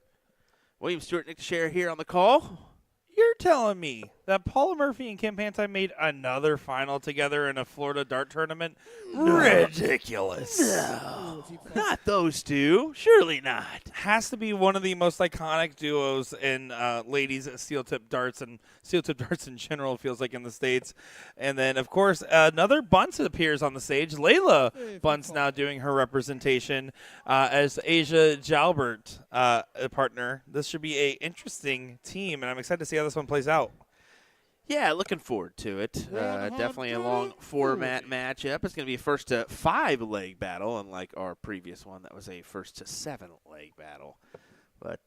William Stewart, Nick Share here on the call. You're telling me that Paula Murphy and Kim Pantai made another final together in a Florida dart tournament? Ridiculous. No, not those two. Surely not. Has to be one of the most iconic duos in ladies steel tip darts and steel tip darts in general, it feels like, in the States. And then, of course, another Bunce appears on the stage. Layla Bunce now doing her representation as Asia Jalbert, a partner. This should be an interesting team, and I'm excited to see how this one plays out. Yeah, looking forward to it. Definitely a long format matchup. It's going to be a first to 5 leg battle, unlike our previous one that was a first to 7 leg battle. But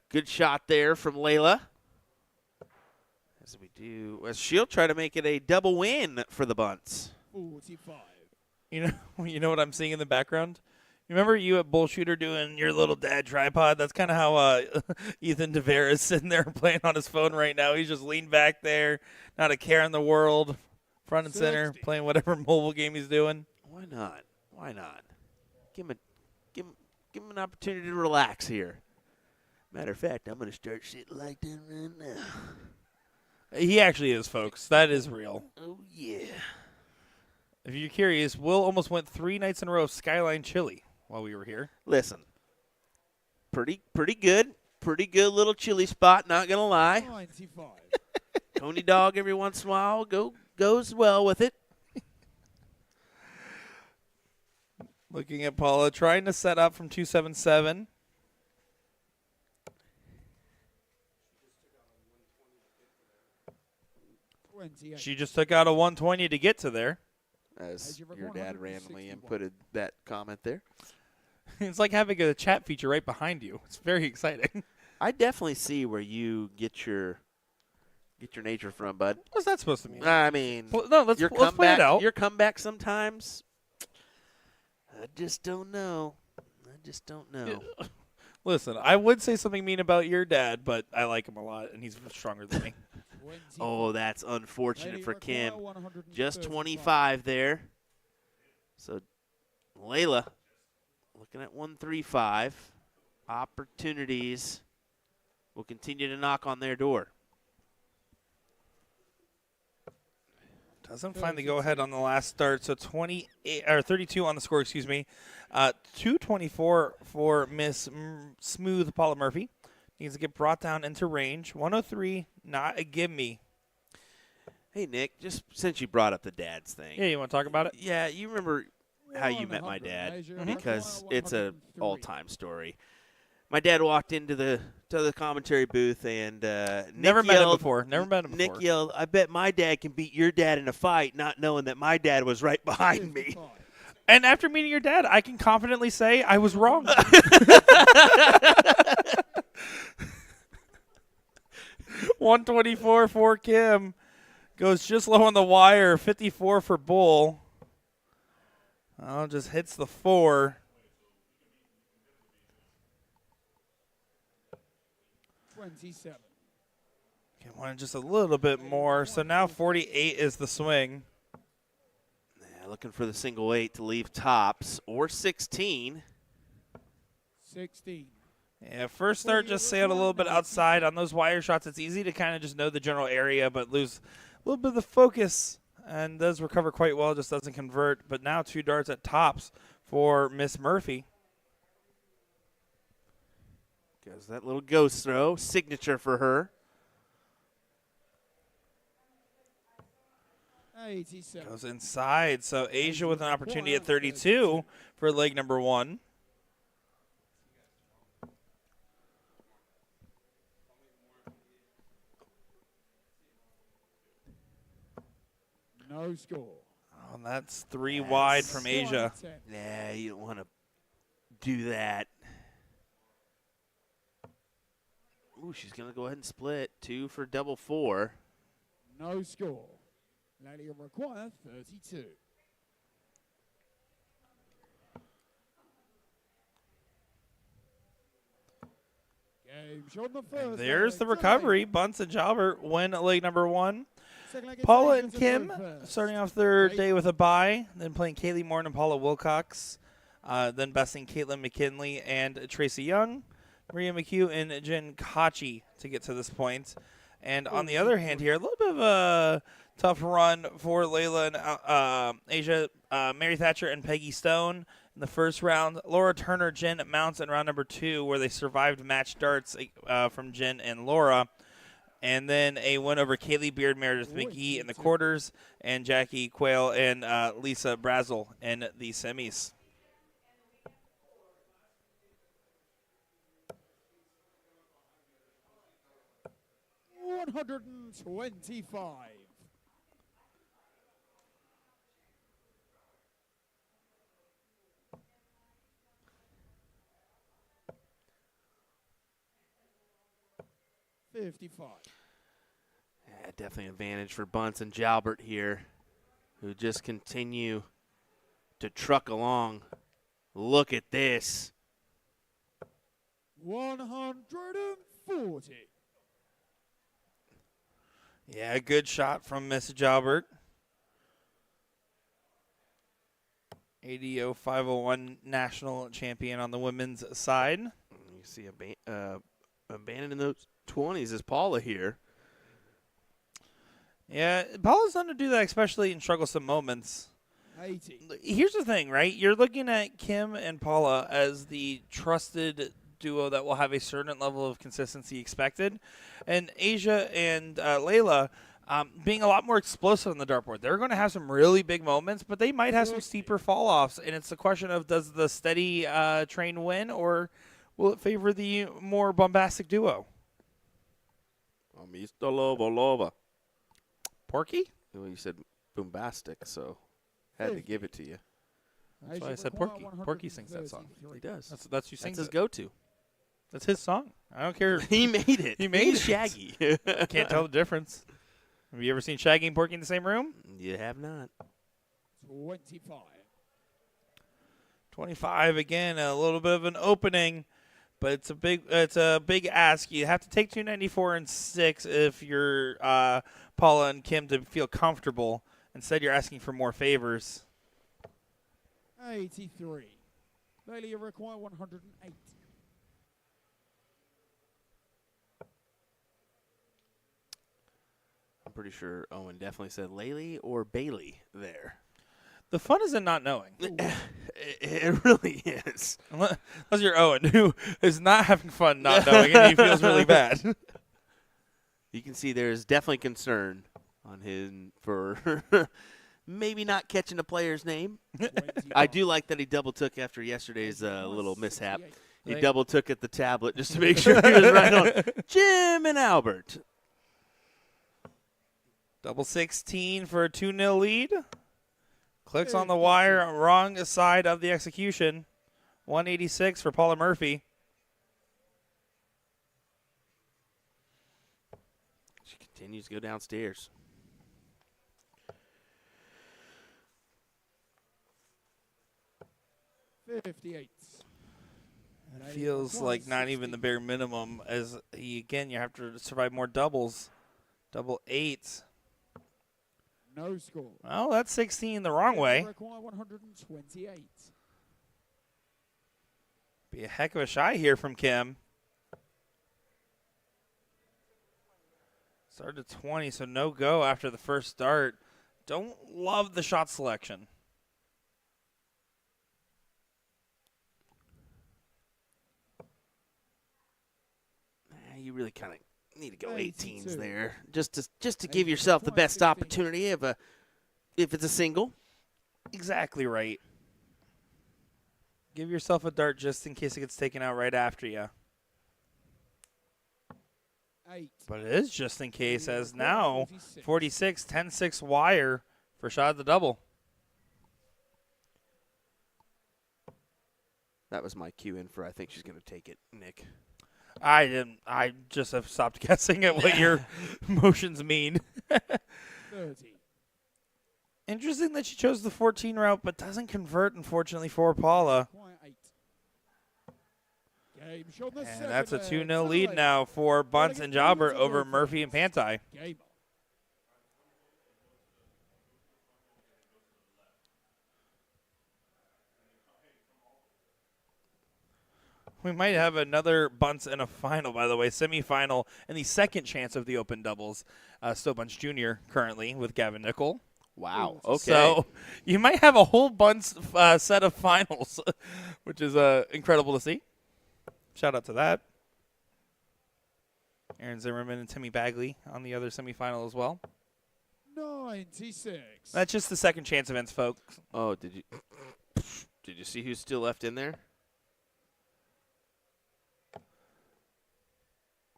good shot there from Layla. As she'll try to make it a double win for the Bunts. 45. You know what I'm seeing in the background? You remember you at Bullshooter doing your little dad tripod? That's kind of how Ethan DeVere is sitting there playing on his phone right now. He's just leaned back there, not a care in the world, front and center, playing whatever mobile game he's doing. Why not? Why not? Give him an opportunity to relax here. Matter of fact, I'm going to start shit like that right now. He actually is, folks. That is real. Oh, yeah. If you're curious, Will almost went 3 nights in a row of Skyline Chili while we were here. Listen, pretty good little chili spot, not going to lie. 95. Coney dog every once in a while goes well with it. Looking at Paula, trying to set up from 277. She just took out a 120 to get to there. As your dad randomly inputted that comment there. It's like having a chat feature right behind you. It's very exciting. I definitely see where you get your nature from, bud. What's that supposed to mean? I mean, let's play it out. Your comeback sometimes, I just don't know. Listen, I would say something mean about your dad, but I like him a lot, and he's stronger than me. Oh, that's unfortunate for Kim. Just 25 there. So, Layla looking at 135. Opportunities will continue to knock on their door. Doesn't find the go-ahead on the last start, so 28 or 32 on the score. Excuse me, 224 for Miss Smooth Paula Murphy. Needs to get brought down into range. 103, not a gimme. Hey, Nick, just since you brought up the dad's thing. Yeah, you want to talk about it? Yeah, you remember how you met my dad, because it's an all-time story. My dad walked into the commentary booth, and Never met him before. Nick yelled, "I bet my dad can beat your dad in a fight," not knowing that my dad was right behind me. And after meeting your dad, I can confidently say I was wrong. 124 for Kim. Goes just low on the wire. 54 for Bull. Oh, just hits the 4. 27. Okay, wanted just a little bit more. So now 48 is the swing. Yeah, looking for the single 8 to leave tops, or 16. 16. Yeah, first start just sailed a little bit outside. On those wire shots, it's easy to kind of just know the general area, but lose a little bit of the focus, and does recover quite well, just doesn't convert. But now 2 darts at tops for Miss Murphy. Goes that little ghost throw, signature for her. 87. Goes inside. So Asia with an opportunity at 32 for leg number 1. No score. Oh, and that's 3 wide from Asia. 10. Yeah, you don't want to do that. Ooh, she's going to go ahead and split. 2 for double 4. No score. Lady require 32. Game shot the first. And there's leg. the recovery. Bunce and Jalbert win leg number 1. Second leg is Paula Asia and to Kim throw first. starting off their day with a bye, then playing Kaylee Moore and Paula Wilcox, then besting Caitlin McKinley and Tracy Young, Maria McHugh and Jen Kachi to get to this point. And on the other hand here, a little bit of a tough run for Layla and Asia, Mary Thatcher and Peggy Stone in the first round. Laura Turner, Jen Mounts in round number 2, where they survived match darts from Jen and Laura. And then a win over Kaylee Beard, Meredith McGee in the quarters, and Jackie Quayle and Lisa Brazel in the semis. $125. $55. Yeah, definitely an advantage for Bunce and Jalbert here, who just continue to truck along. Look at this. 140. Yeah, a good shot from Miss Jalbert. ADO 501 national champion on the women's side. You see abandoned in those 20s is Paula here. Yeah, Paula's done to do that, especially in strugglesome moments. 80. Here's the thing, right? You're looking at Kim and Paula as the trusted duo that will have a certain level of consistency expected. And Asia and Layla being a lot more explosive on the dartboard. They're going to have some really big moments, but they might have some steeper fall-offs. And it's the question of, does the steady train win, or will it favor the more bombastic duo? Mr. Lova. Porky? Well, you said bombastic, so had to give it to you. That's why I said Porky. Porky sings that song. He does. That's who sings That's his it. go-to. That's his song. I don't care. He made it. He made He's it. Shaggy. Can't tell the difference. Have you ever seen Shaggy and Porky in the same room? You have not. 25. 25 again, a little bit of an opening, but it's a big ask. You have to take 294 and 6 if you're Paula and Kim to feel comfortable. Instead, you're asking for more favors. 83. Bailey, you require 108. I'm pretty sure Owen definitely said Laylee or Bailey there. The fun is in not knowing. It really is. Unless you're Owen, who is not having fun not knowing, and he feels really bad. You can see there's definitely concern on his for maybe not catching a player's name. I do like that he double took after yesterday's little mishap. He double took at the tablet just to make sure he was right on. Jim and Albert. Double 16 for a 2-0 lead. Clicks on the wire, wrong side of the execution. 186 for Paula Murphy. She continues to go downstairs. $58. It feels like not even the bare minimum, as you have to survive more doubles. Double 8. No score. Well, that's 16 the wrong way. Require 128. Be a heck of a shot here from Kim. Started to 20, so no go after the first start. Don't love the shot selection. You really kind of need to go 82. 18s there, just to give yourself the best opportunity of a If it's a single. Exactly right. Give yourself a dart just in case it gets taken out right after you. 8. But it is just in case, Yeah, as quarter now 46, 10-6 wire for shot at the double. That was my cue in for I think she's going to take it, Nick. I didn't. I just have stopped guessing at what your motions mean. 30. Interesting that she chose the 14 route, but doesn't convert, unfortunately, for Paula. Quiet 8. Game shot on the And second that's a leg. 2-0 lead now for Bunce and Jobber over Murphy and Pantai. Game on. We might have another Bunce in a final, by the way, semifinal, and the second chance of the Open Doubles. Still Bunce Jr. currently with Gavin Nickel. Wow. Okay. So you might have a whole Bunce set of finals, which is incredible to see. Shout out to that. Aaron Zimmerman and Timmy Bagley on the other semifinal as well. 96. That's just the second chance events, folks. Oh, did you see who's still left in there?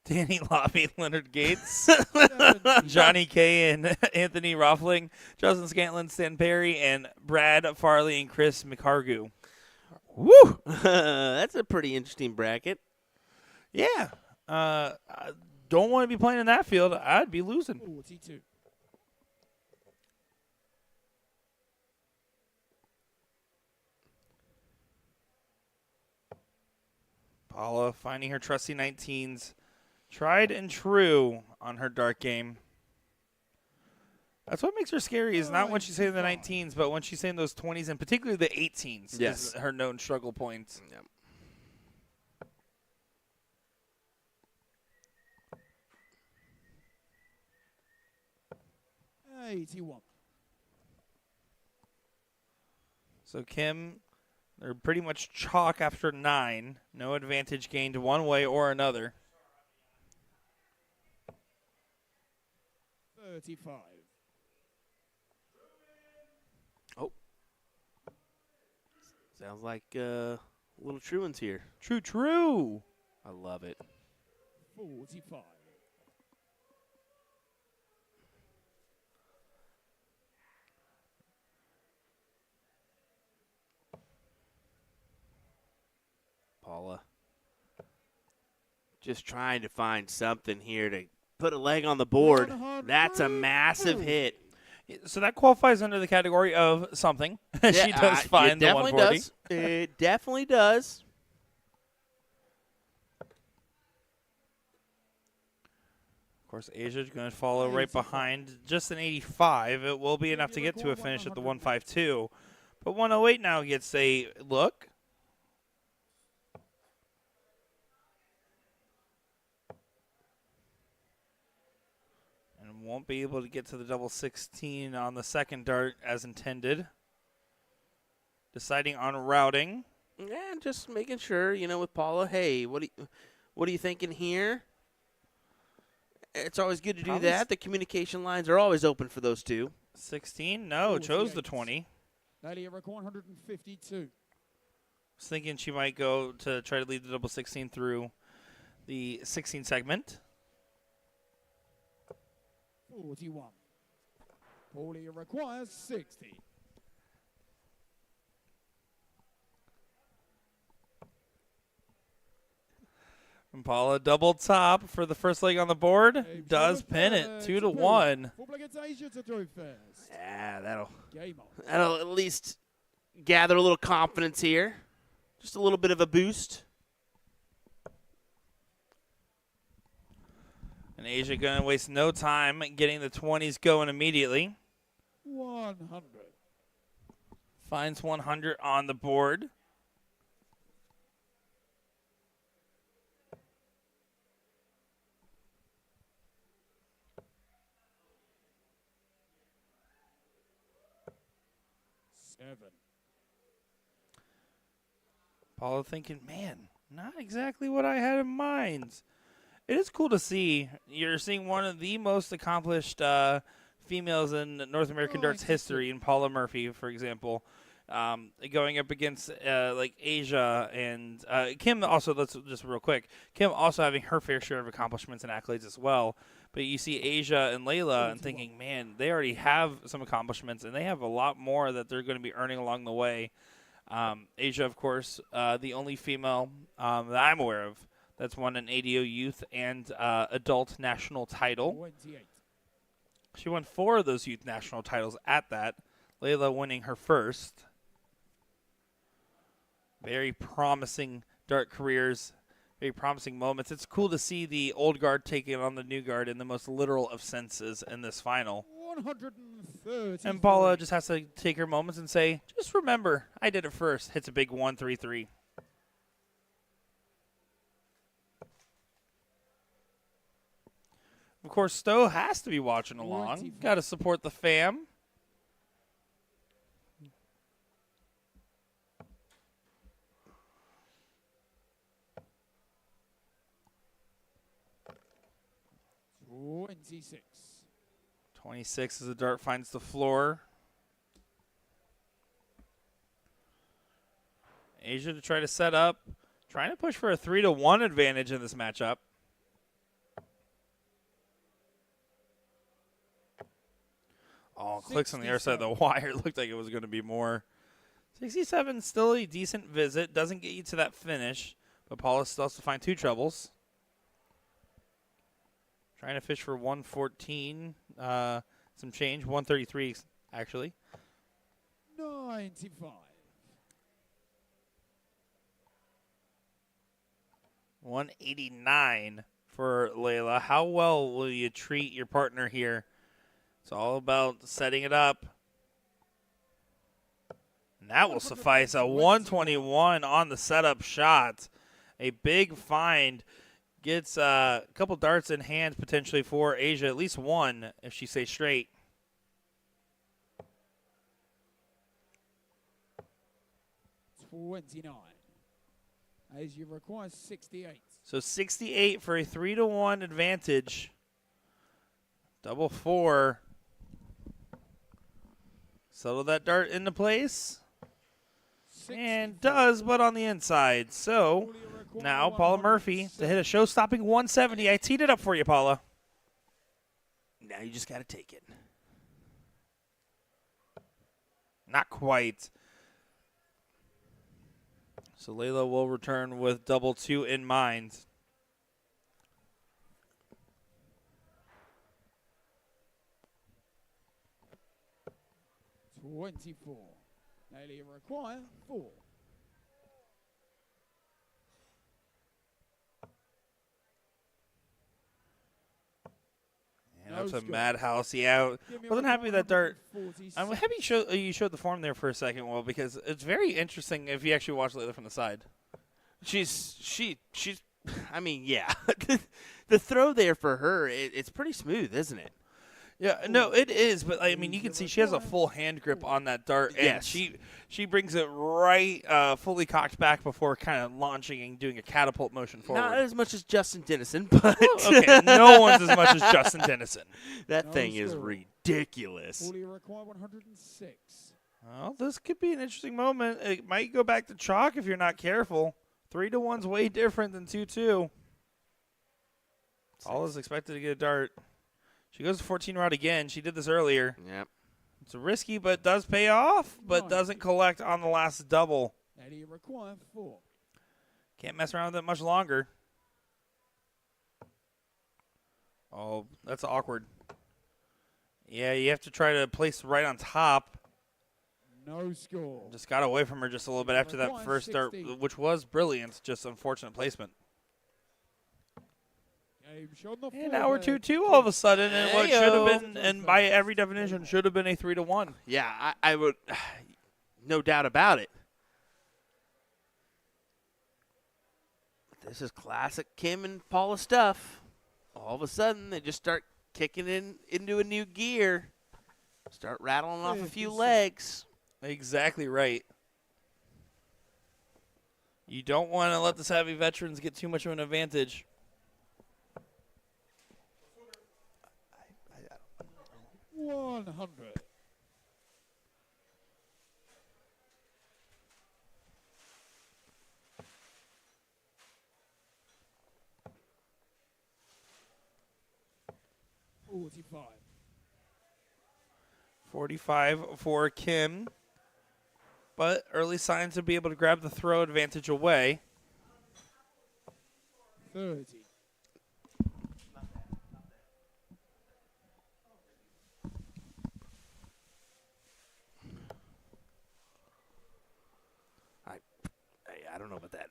Danny Lobby, Leonard Gates, Johnny K, and Anthony Roffling, Justin Scantlin, Stan Perry, and Brad Farley and Chris McHargu. Woo! That's a pretty interesting bracket. Yeah. I don't want to be playing in that field. I'd be losing. 42. Paula finding her trusty 19s. Tried and true on her dart game. That's what makes her scary is not when she's saying the 19s, but when she's saying those 20s and particularly the 18s Yes. is her known struggle points. Yep. $81. So Kim, they're pretty much chalk after 9. No advantage gained one way or another. 35. Sounds like little Truan's here. True. I love it. 45. Paula. Just trying to find something here to put a leg on the board. That's a massive hit. So that qualifies under the category of something. She does find the 140. Does. It definitely does. Of course, Asia's going to follow right behind. Just an 85. It will be enough to get to a finish at the 152. But 108 now gets a look. And won't be able to get to the double 16 on the second dart as intended. Deciding on routing. Yeah, just making sure, with Paula, hey, what are you thinking here? It's always good to do that. The communication lines are always open for those two. 16? No, chose the 20. Dalia Rick 152. Was thinking she might go to try to lead the double 16 through the 16 segment. 41. Paulie requires 60. And Paula double top for the first leg on the board. Does pin it 2-1. Full against Asia to throw first. Yeah, Game on. that'll at least gather a little confidence here. Just a little bit of a boost. And Asia going to waste no time getting the 20s going immediately. 100. Finds 100 on the board. Paula thinking, man, not exactly what I had in mind. It is cool to see. You're seeing one of the most accomplished females in North American darts history, in Paula Murphy, for example, going up against like Asia and Kim. Also, let's just real quick, Kim also having her fair share of accomplishments and accolades as well. But you see Asia and Layla and thinking, man, they already have some accomplishments, and they have a lot more that they're going to be earning along the way. Asia, of course, the only female that I'm aware of that's won an ADO youth and adult national title. 28. She won 4 of those youth national titles at that. Layla winning her first. Very promising dart careers, very promising moments. It's cool to see the old guard taking on the new guard in the most literal of senses in this final. 130. And Paula just has to take her moments and say, just remember, I did it first. Hits a big 1-3-3. Of course, Stowe has to be watching along. Got to support the fam. $26. 26 as the dart finds the floor. Asia to try to set up. Trying to push for a 3-1 advantage in this matchup. Oh, clicks on the other side of the wire. Looked like it was going to be more. 67, still a decent visit. Doesn't get you to that finish. But Paula still has to find 2 troubles. Trying to fish for 114. Some change. 133, actually. 95. 189 for Layla. How well will you treat your partner here? It's all about setting it up. And that will suffice. A 121 on the setup shot. A big find. Gets a couple darts in hand potentially for Asia. At least one if she stays straight. $29. As you require 68. So 68 for a 3-1 advantage. Double 4. Settle that dart into place. And does, but on the inside. So now Paula Murphy to hit a show-stopping 170. I teed it up for you, Paula. Now you just got to take it. Not quite. So Layla will return with double 2 in mind. $24. Now you require 4. And that's a madhouse. Yeah, wasn't happy with that dart. I'm happy you showed the form there for a second, Will, because it's very interesting if you actually watch Layla from the side. She's. I mean, yeah, the throw there for her, it's pretty smooth, isn't it? Yeah, no, it is, but I mean, you can see she has a full hand grip on that dart, and Yes. she brings it right fully cocked back before kind of launching and doing a catapult motion forward. Not as much as Justin Dennison, but Okay, no one's as much as Justin Dennison. that thing is ridiculous. All you require 106. Well, this could be an interesting moment. It might go back to chalk if you're not careful. 3-1's way different than 2-2. All is expected to get a dart. She goes to 14 route again. She did this earlier. Yep. It's risky, but does pay off, but doesn't collect on the last double. Now you require 4. Can't mess around with it much longer. Oh, that's awkward. Yeah, you have to try to place right on top. No score. Just got away from her just a little bit after that first start, which was brilliant. Just unfortunate placement. And now we're 2-2 all of a sudden, and what should have been, and by every definition, should have been a 3-1. Yeah, I would, no doubt about it. This is classic Kim and Paula stuff. All of a sudden, they just start kicking into a new gear, start rattling off a few legs. Exactly right. You don't want to let the savvy veterans get too much of an advantage. 100. $45. 45 for Kim. But early signs to be able to grab the throw advantage away. 30. I don't know about that.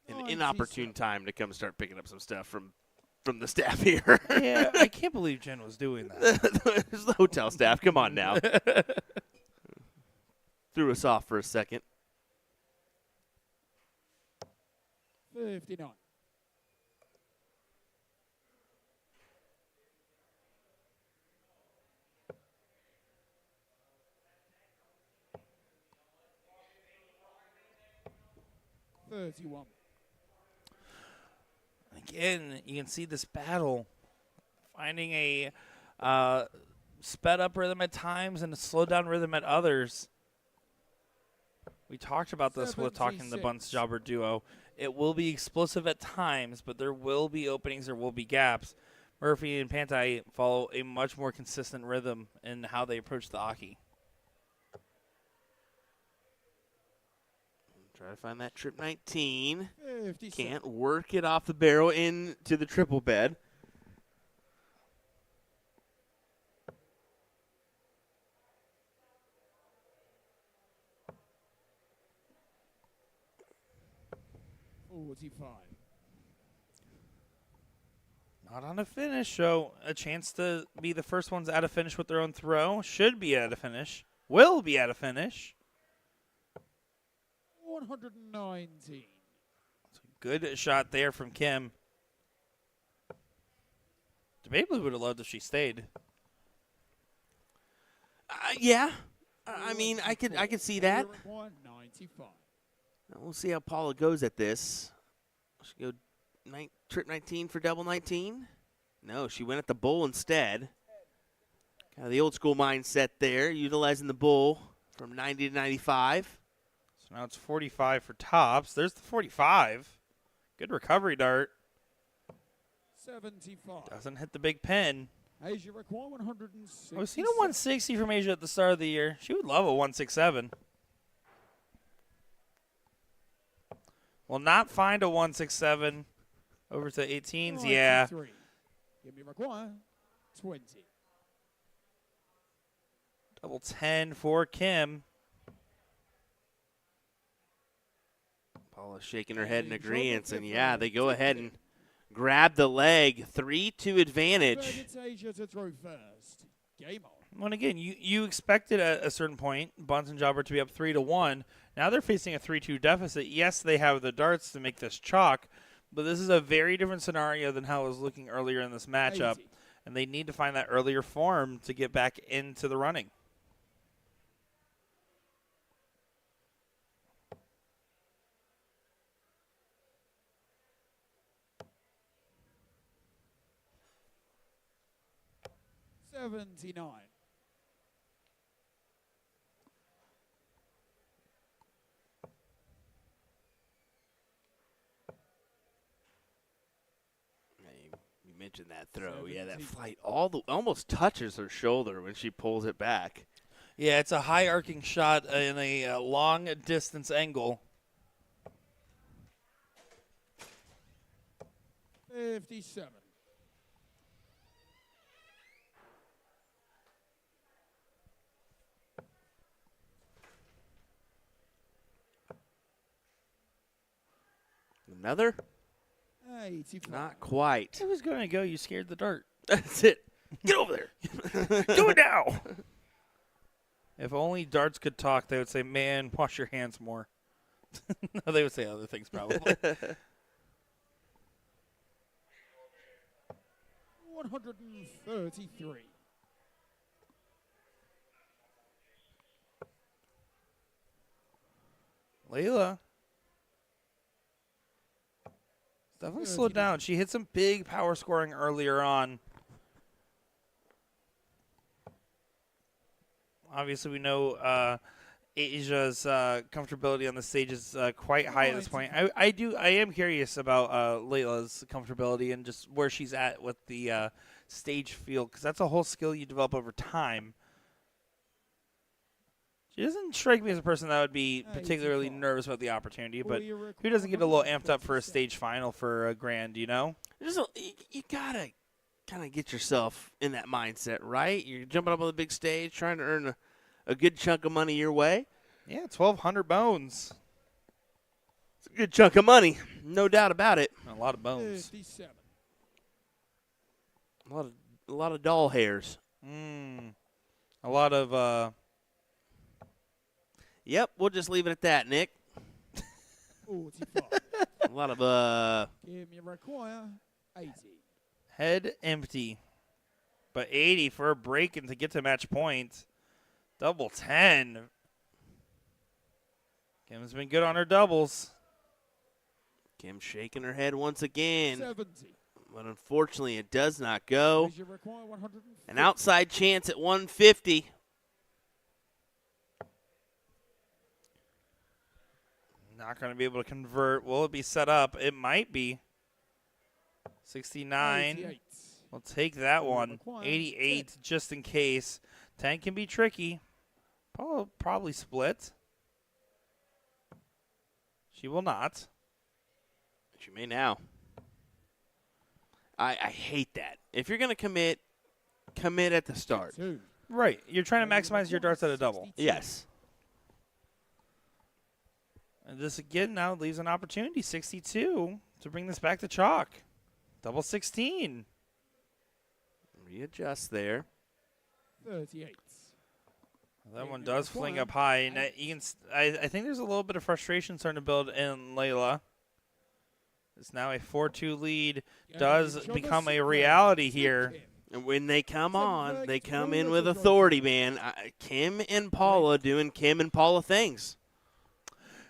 An inopportune time to come start picking up some stuff from the staff here. Yeah, I can't believe Jen was doing that. There's the hotel staff. Come on now. Threw us off for a second. 59. $31. Again, you can see this battle. Finding a sped up rhythm at times and a slowed down rhythm at others. We talked about this with talking the Bunce Jobber duo. It will be explosive at times, but there will be openings, there will be gaps. Murphy and Pantai follow a much more consistent rhythm in how they approach the Aki. Try to find that trip 19. 57. Can't work it off the barrel into the triple bed. $45. Not on a finish, so a chance to be the first ones at a finish with their own throw. Should be at a finish. Will be at a finish. 119. Good shot there from Kim. Debatably would have loved if she stayed. Yeah. I mean, I could see that. 95. We'll see how Paula goes at this. She'll go trip 19 for double 19. No, she went at the bull instead. Kind of the old school mindset there, utilizing the bull from 90 to 95. So now it's 45 for tops. There's the 45. Good recovery dart. 75. Doesn't hit the big pin. Asia require 160. We've seen a 160 from Asia at the start of the year. She would love a 167. Will not find a 167. Over to 18s, yeah. Give me require 20. Double 10 for Kim. Paula's shaking her head in agreement, and yeah, they go ahead and grab the leg. 3-2 advantage. It's Asia to throw first. Game on. Well, again, you expected at a certain point Bunce and Jobber to be up 3-1. Now they're facing a 3-2 deficit. Yes, they have the darts to make this chalk, but this is a very different scenario than how it was looking earlier in this matchup, and they need to find that earlier form to get back into the running. $79. You mentioned that throw. Yeah, that flight almost touches her shoulder when she pulls it back. Yeah, it's a high arcing shot in a long distance angle. 57. Another? 85. Not quite. It was going to go. You scared the dart. That's it. Get over there. Do it now. If only darts could talk, they would say, man, wash your hands more. No, they would say other things probably. 133. Layla. Definitely slowed down. She hit some big power scoring earlier on. Obviously, we know Asia's comfortability on the stage is quite high at this point. I am curious about Layla's comfortability and just where she's at with the stage feel, because that's a whole skill you develop over time. She doesn't strike me as a person that would be particularly nervous about the opportunity, but who doesn't get a little amped up for a stage final for a grand, you know? You gotta kind of get yourself in that mindset, right? You're jumping up on the big stage, trying to earn a good chunk of money your way. Yeah, 1,200 bones. It's a good chunk of money, no doubt about it. A lot of bones. 57. A lot of doll hairs. A lot of Yep, we'll just leave it at that, Nick. 45. A lot of Give me require 80. head empty, but 80 for a break and to get to match point. Double 10. Kim's been good on her doubles. Kim shaking her head once again. 70. But unfortunately, it does not go. Asia require 150. An outside chance at 150. Not going to be able to convert. Will it be set up? It might be. 69. 88. We'll take that one. Required 88 just in case. 10 can be tricky. Probably split. She will not. She may now. I hate that. If you're going to commit at the start. 2. Right. You're trying to maximize your darts at a double. 62. Yes. And this again now leaves an opportunity, 62, to bring this back to chalk. Double 16. Readjust there. 38. That one does fling up high, and I think there's a little bit of frustration starting to build in Layla. It's now a 4-2 lead. Does become a reality here. And when they come on, they come in with authority, man. Kim and Paula doing Kim and Paula things.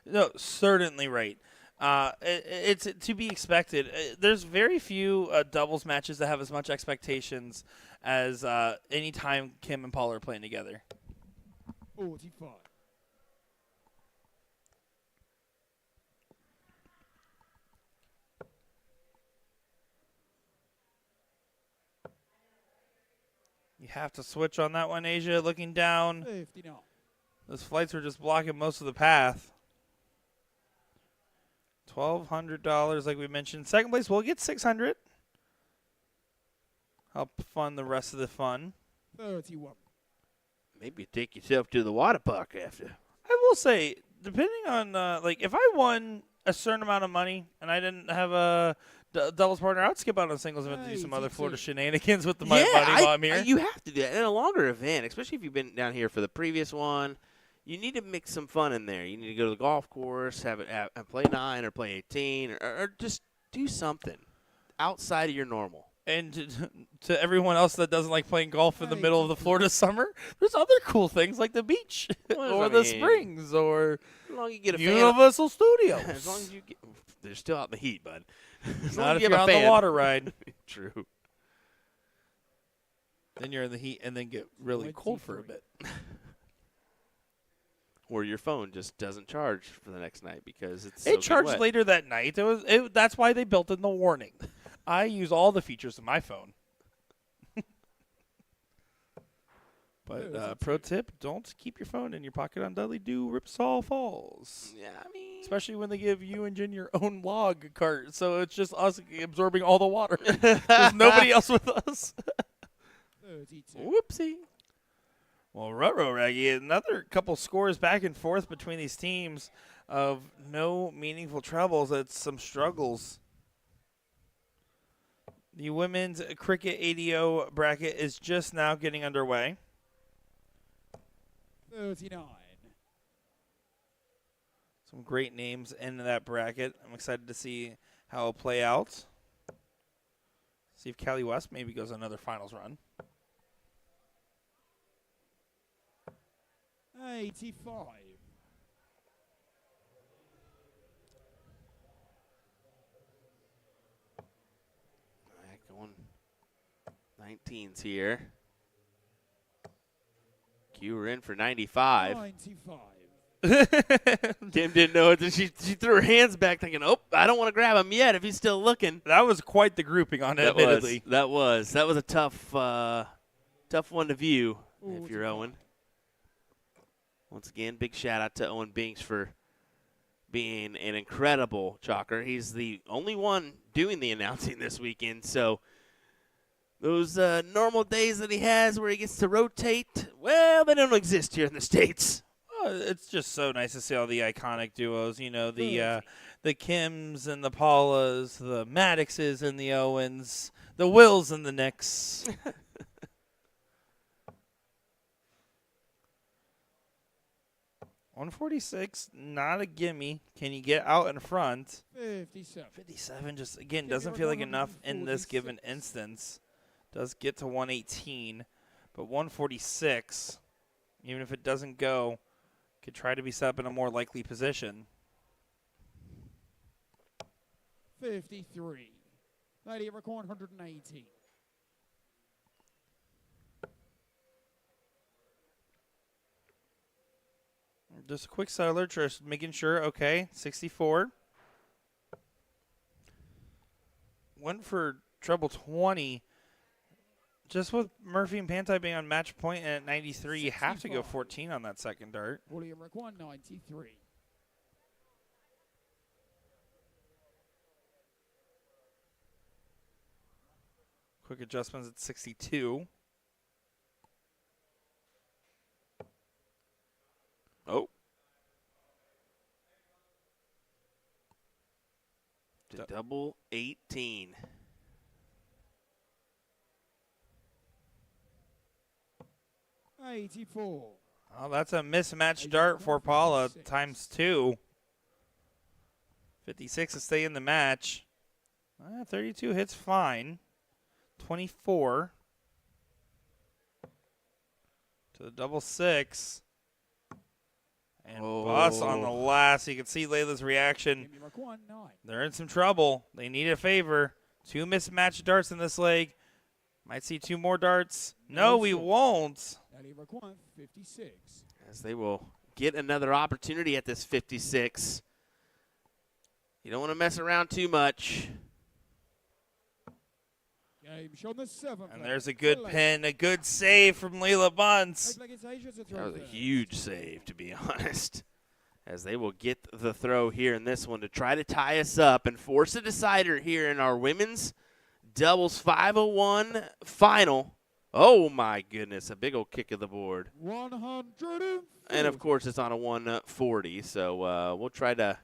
No, certainly right. It's to be expected. There's very few doubles matches that have as much expectations as any time Kim and Paula are playing together. 45. You have to switch on that one, Asia. Looking down. 59. Those flights were just blocking most of the path. $1,200, like we mentioned. Second place, we'll get $600. Help fund the rest of the fun. 31. Maybe you take yourself to the water park after. I will say, depending on, if I won a certain amount of money and I didn't have a doubles partner, I'd skip out on singles and do some other Florida shenanigans with money while I'm here. You have to do that in a longer event, especially if you've been down here for the previous one. You need to mix some fun in there. You need to go to the golf course, have play 9 or play 18, or just do something outside of your normal. And to everyone else that doesn't like playing golf in the middle of the Florida summer, there's other cool things like the beach or the springs or as long as you get a Universal Studios. As long as you get, they're still out in the heat, bud. Not if you're on the water ride. True. Then you're in the heat and then get really cold for a bit. Or your phone just doesn't charge for the next night because it's It charged later that night. That's why they built in the warning. I use all the features of my phone. But pro tip, don't keep your phone in your pocket on Dudley Do Ripsaw Falls. Yeah, I mean. Especially when they give you and Jen your own log cart. So it's just us absorbing all the water. There's nobody else with us. 32. Whoopsie. Well, Ruh-roh, Raggy, another couple scores back and forth between these teams of no meaningful troubles. It's some struggles. The women's cricket ADO bracket is just now getting underway. 39. Some great names in that bracket. I'm excited to see how it'll play out. See if Callie West maybe goes another finals run. 85. 19's here. Q, we're in for 95. 95. Kim didn't know it. She threw her hands back thinking, oh, I don't want to grab him yet if he's still looking. That was quite the grouping on it, admittedly. That was a tough one to view if you're Owen. Once again, big shout out to Owen Binks for being an incredible chalker. He's the only one doing the announcing this weekend, so those normal days that he has where he gets to rotate, well, they don't exist here in the States. It's just so nice to see all the iconic duos. You know, the Kims and the Paulas, the Maddoxes and the Owens, the Wills and the Nicks. 146, not a gimme. Can you get out in front? 57. 57 just, again, doesn't feel like enough in this given instance. Does get to 118, but 146, even if it doesn't go, could try to be set up in a more likely position. 53. Lady of record 180. Just a quick settler, just making sure. Okay, 64. Went for treble 20. Just with Murphy and Pantai being on match point and at 93, you have to go 14 on that second dart. William Rick 193. Quick adjustments at 62. Oh. To double 18. '84. Oh, that's a mismatched dart for Paula times 2. 56 to stay in the match. 32 hits fine. 24. To the double 6. And bus on the last. You can see Layla's reaction. They're in some trouble. They need a favor. 2 mismatched darts in this leg. Might see 2 more darts. No, we won't. 56. As they will get another opportunity at this 56. You don't want to mess around too much. And there's a good pin, a good save from Layla Bunce. That was a huge save, to be honest. As they will get the throw here in this one to try to tie us up and force a decider here in our women's doubles 501 final. Oh, my goodness, a big old kick of the board. 140. And, of course, it's on a 140, so we'll try to.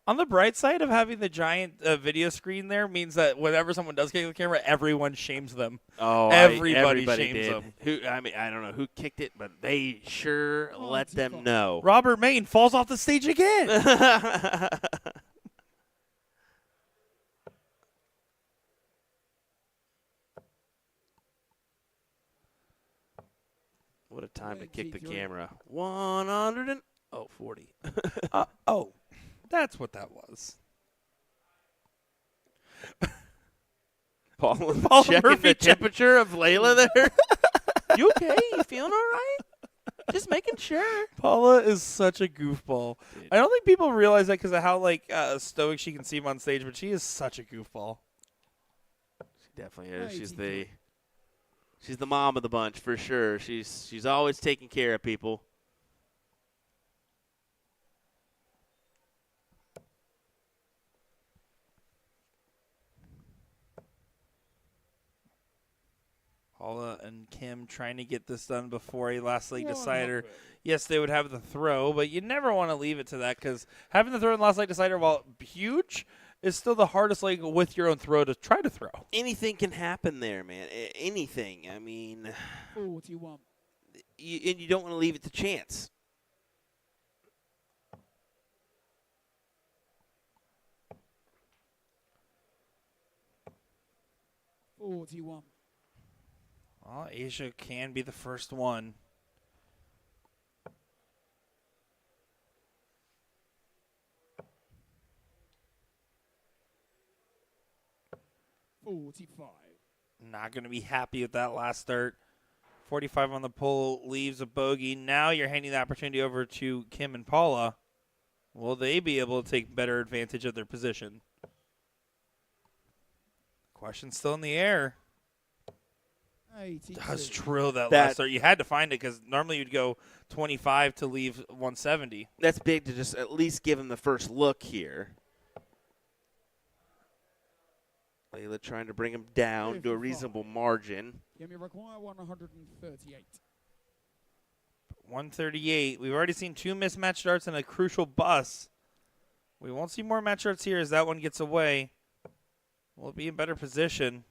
On the bright side of having the giant video screen there means that whenever someone does kick the camera, everyone shames them. Oh, everybody shames did. them. I don't know who kicked it, but they sure let them know. Robert Main falls off the stage again. What a time to kick the camera. 140. Oh, that's what that was. Paul checking Murphy the temperature of Layla there. You okay? You feeling all right? Just making sure. Paula is such a goofball. Dude. I don't think people realize that because of how stoic she can seem on stage, but she is such a goofball. She definitely is. She's the mom of the bunch for sure. She's always taking care of people. Paula and Kim trying to get this done before a last leg decider. Yes, they would have the throw, but you never want to leave it to that because having the throw in last leg decider, while huge, is still the hardest leg with your own throw to try to throw. Anything can happen there, man. Anything. I mean, 41. And you don't want to leave it to chance. Well, Asia can be the first one. $45. Not going to be happy with that last start. 45 on the pull leaves a bogey. Now you're handing the opportunity over to Kim and Paula. Will they be able to take better advantage of their position? Question's still in the air. 82. Does drill that last start. You had to find it because normally you'd go 25 to leave 170. That's big to just at least give him the first look here. Layla trying to bring him down to a reasonable margin. Give me require 138. 138. We've already seen 2 mismatched darts and a crucial bus. We won't see more match darts here as that one gets away. We'll be in better position.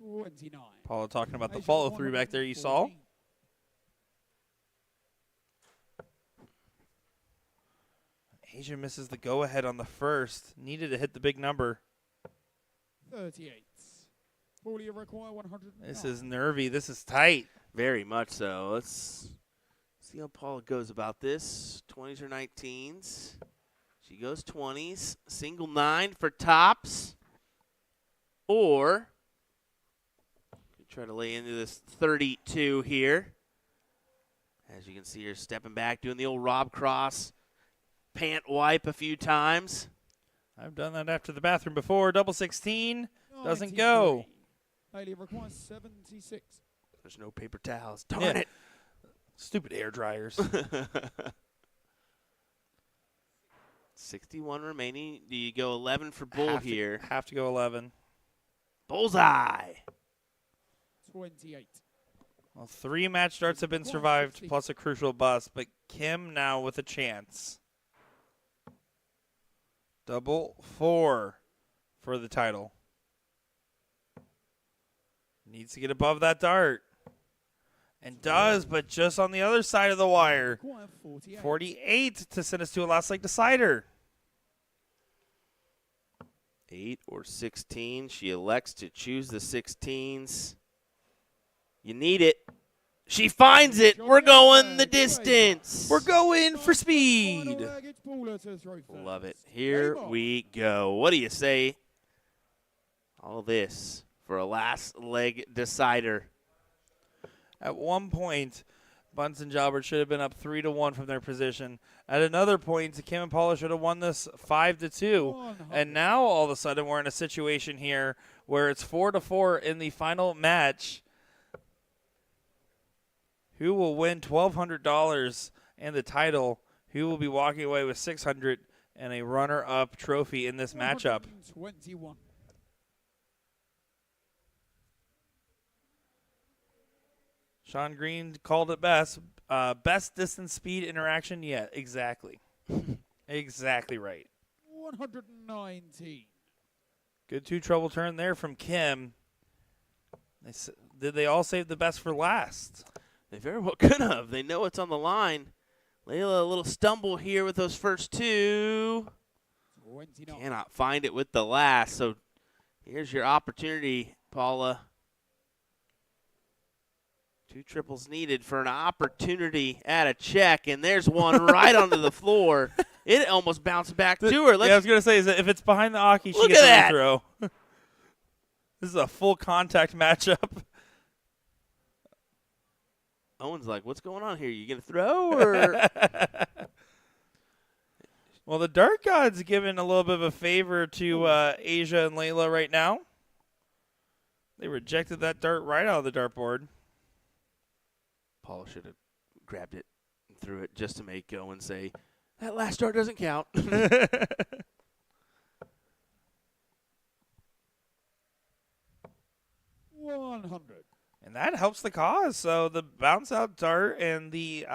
29. Paula talking about the follow-through back there you saw. Asia misses the go-ahead on the first. Needed to hit the big number. 38. Fully require 109. This is nervy. This is tight. Very much so. Let's see how Paula goes about this. 20s or 19s. She goes 20s. Single 9 for tops. Or try to lay into this 32 here. As you can see her stepping back, doing the old Rob Cross pant wipe a few times. I've done that after the bathroom before. Double 16. Doesn't 93. go. Bailey requires 76. There's no paper towels. Darn it. Stupid air dryers. 61 remaining. Do you go 11 for bull here? Have to go 11. Bullseye. 28. Well, 3 match starts have been survived, plus a crucial bust, but Kim now with a chance. Double 4 for the title. Needs to get above that dart. And does, but just on the other side of the wire. 48 to send us to a last leg decider. 8 or 16. She elects to choose the 16s. You need it. She finds it. We're going the distance. We're going for speed. Love it. Here we go. What do you say? All this for a last leg decider. At one point, Bunsen Jalbert should have been up 3-1 from their position. At another point, Kim and Paula should have won this 5-2. And now all of a sudden we're in a situation here where it's 4-4 in the final match. Who will win $1,200 and the title? Who will be walking away with $600 and a runner-up trophy in this matchup? 21. Sean Green called it best. Best distance speed interaction yet. Exactly. Exactly right. 119. Good 2 trouble turn there from Kim. Did they all save the best for last? They very well could have. They know it's on the line. Layla, a little stumble here with those first 2. 29. Cannot find it with the last. So here's your opportunity, Paula. 2 triples needed for an opportunity at a check, and there's one right onto the floor. It almost bounced back to her. I was going to say, is that if it's behind the Aki, she Look gets at a throw. This is a full contact matchup. Owen's like, what's going on here? You going to throw? Or? Well, the Dart God's giving a little bit of a favor to Asia and Layla right now. They rejected that dart right out of the dartboard. Paula should have grabbed it and threw it just to make Owen say, that last dart doesn't count. 100. And that helps the cause. So the bounce out dart and the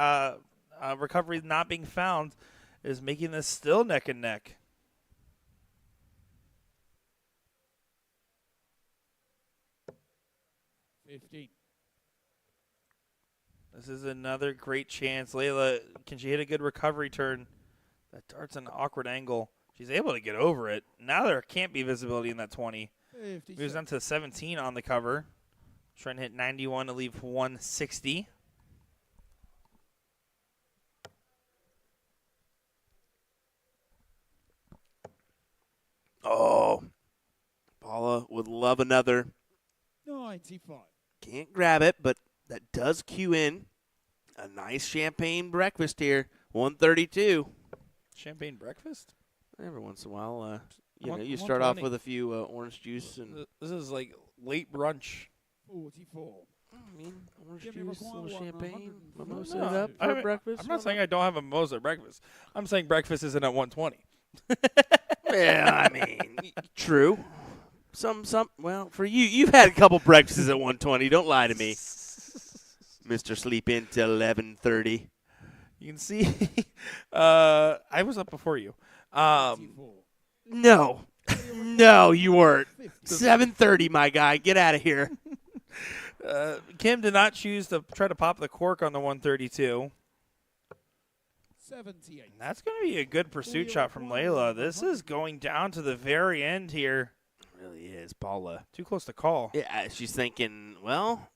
recovery not being found is making this still neck and neck. This is another great chance. Layla, can she hit a good recovery turn? That dart's an awkward angle. She's able to get over it. Now there can't be visibility in that 20. Moves on to 17 on the cover. Trying to hit 91 to leave 160. Oh. Paula would love another. 95. Can't grab it, but that does cue in a nice champagne breakfast here. 132. Champagne breakfast? Every once in a while, One- you start off 120. with a few orange juice and This is like late brunch. 44. orange Give me juice, a require little one, champagne, 140. mimosa No, it up I for mean, breakfast. I'm not saying I don't have a mimosa at breakfast. I'm saying breakfast isn't at 120. Yeah, I mean, true. Well, for you, you've had a couple breakfasts at 120. Don't lie to me, Mr. Sleep In till 11:30. You can see I was up before you. 94. No, no, you weren't. 7:30, my guy. Get out of here. Kim did not choose to try to pop the cork on the 132. 78. And that's going to be a good pursuit shot from Layla. This is going down to the very end here. It really is, Paula. Too close to call. Yeah, she's thinking, well,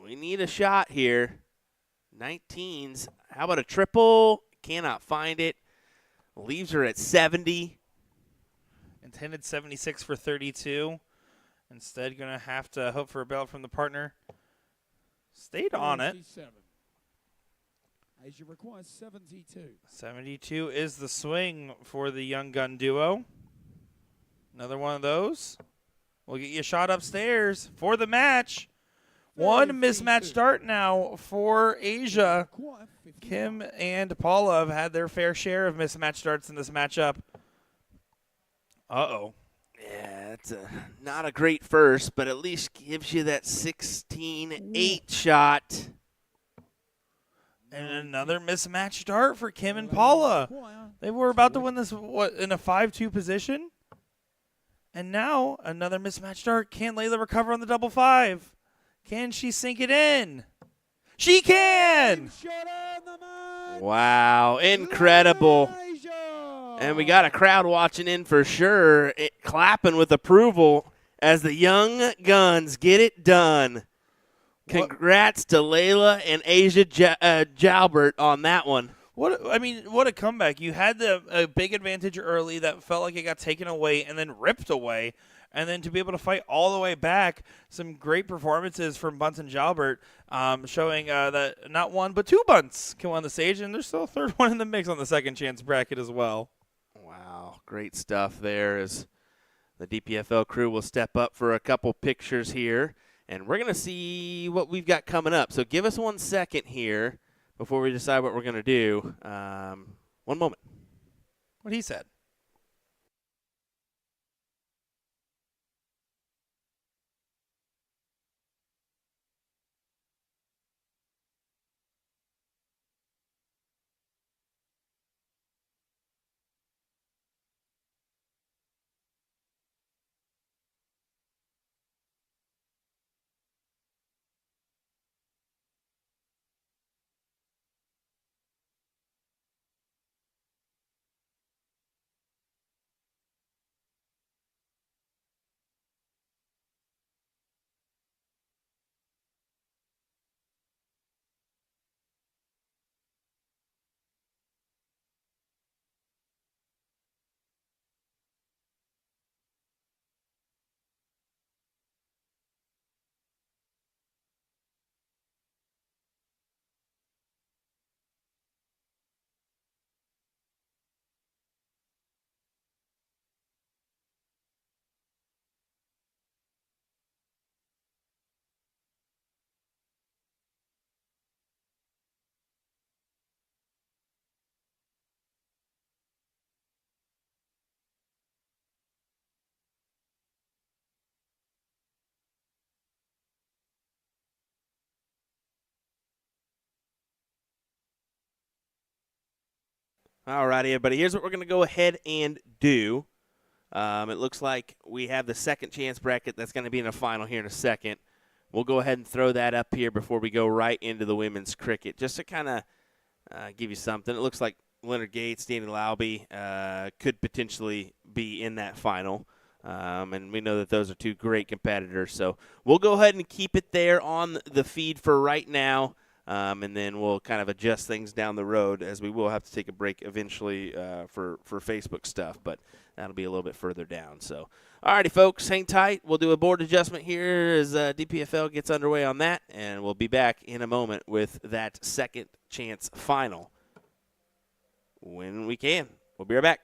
we need a shot here. 19s. How about a triple? Cannot find it. Leaves her at 70. Intended 76 for 32. Instead, going to have to hope for a bail from the partner. Stayed on it. 57. Asia requires 72. 72 is the swing for the young gun duo. Another one of those. We'll get you a shot upstairs for the match. One 32. mismatch start now for Asia. Require 51. Kim and Paula have had their fair share of mismatch starts in this matchup. Uh-oh. Yeah, it's not a great first, but at least gives you that 16-8 shot. And another mismatch start for Kim and Paula. They were about to win this in a 5-2 position. And now another mismatch start. Can Layla recover on the double five? Can she sink it in? She can! Shot on the man. Wow, incredible. Asia. And we got a crowd watching in for sure, clapping with approval as the young guns get it done. Congrats to Layla and Asia Jalbert on that one. What a comeback. You had a big advantage early that felt like it got taken away and then ripped away. And then to be able to fight all the way back, some great performances from Bunts and Jalbert, showing that not one but two Bunts can win the stage, and there's still a third one in the mix on the second chance bracket as well. Wow, great stuff there as the DPFL crew will step up for a couple pictures here. And we're going to see what we've got coming up. So give us 1 second here before we decide what we're going to do. 1 moment. What he said. All righty, everybody. Here's what we're going to go ahead and do. It looks like we have the second chance bracket that's going to be in the final here in a second. We'll go ahead and throw that up here before we go right into the women's cricket, just to kind of give you something. It looks like Leonard Gates, Danny Lauby could potentially be in that final. And we know that those are two great competitors. So we'll go ahead and keep it there on the feed for right now. And then we'll kind of adjust things down the road, as we will have to take a break eventually for Facebook stuff, but that'll be a little bit further down. So Alrighty, folks, hang tight. We'll do a board adjustment here as DPFL gets underway on that, and we'll be back in a moment with that second chance final when we can. We'll be right back.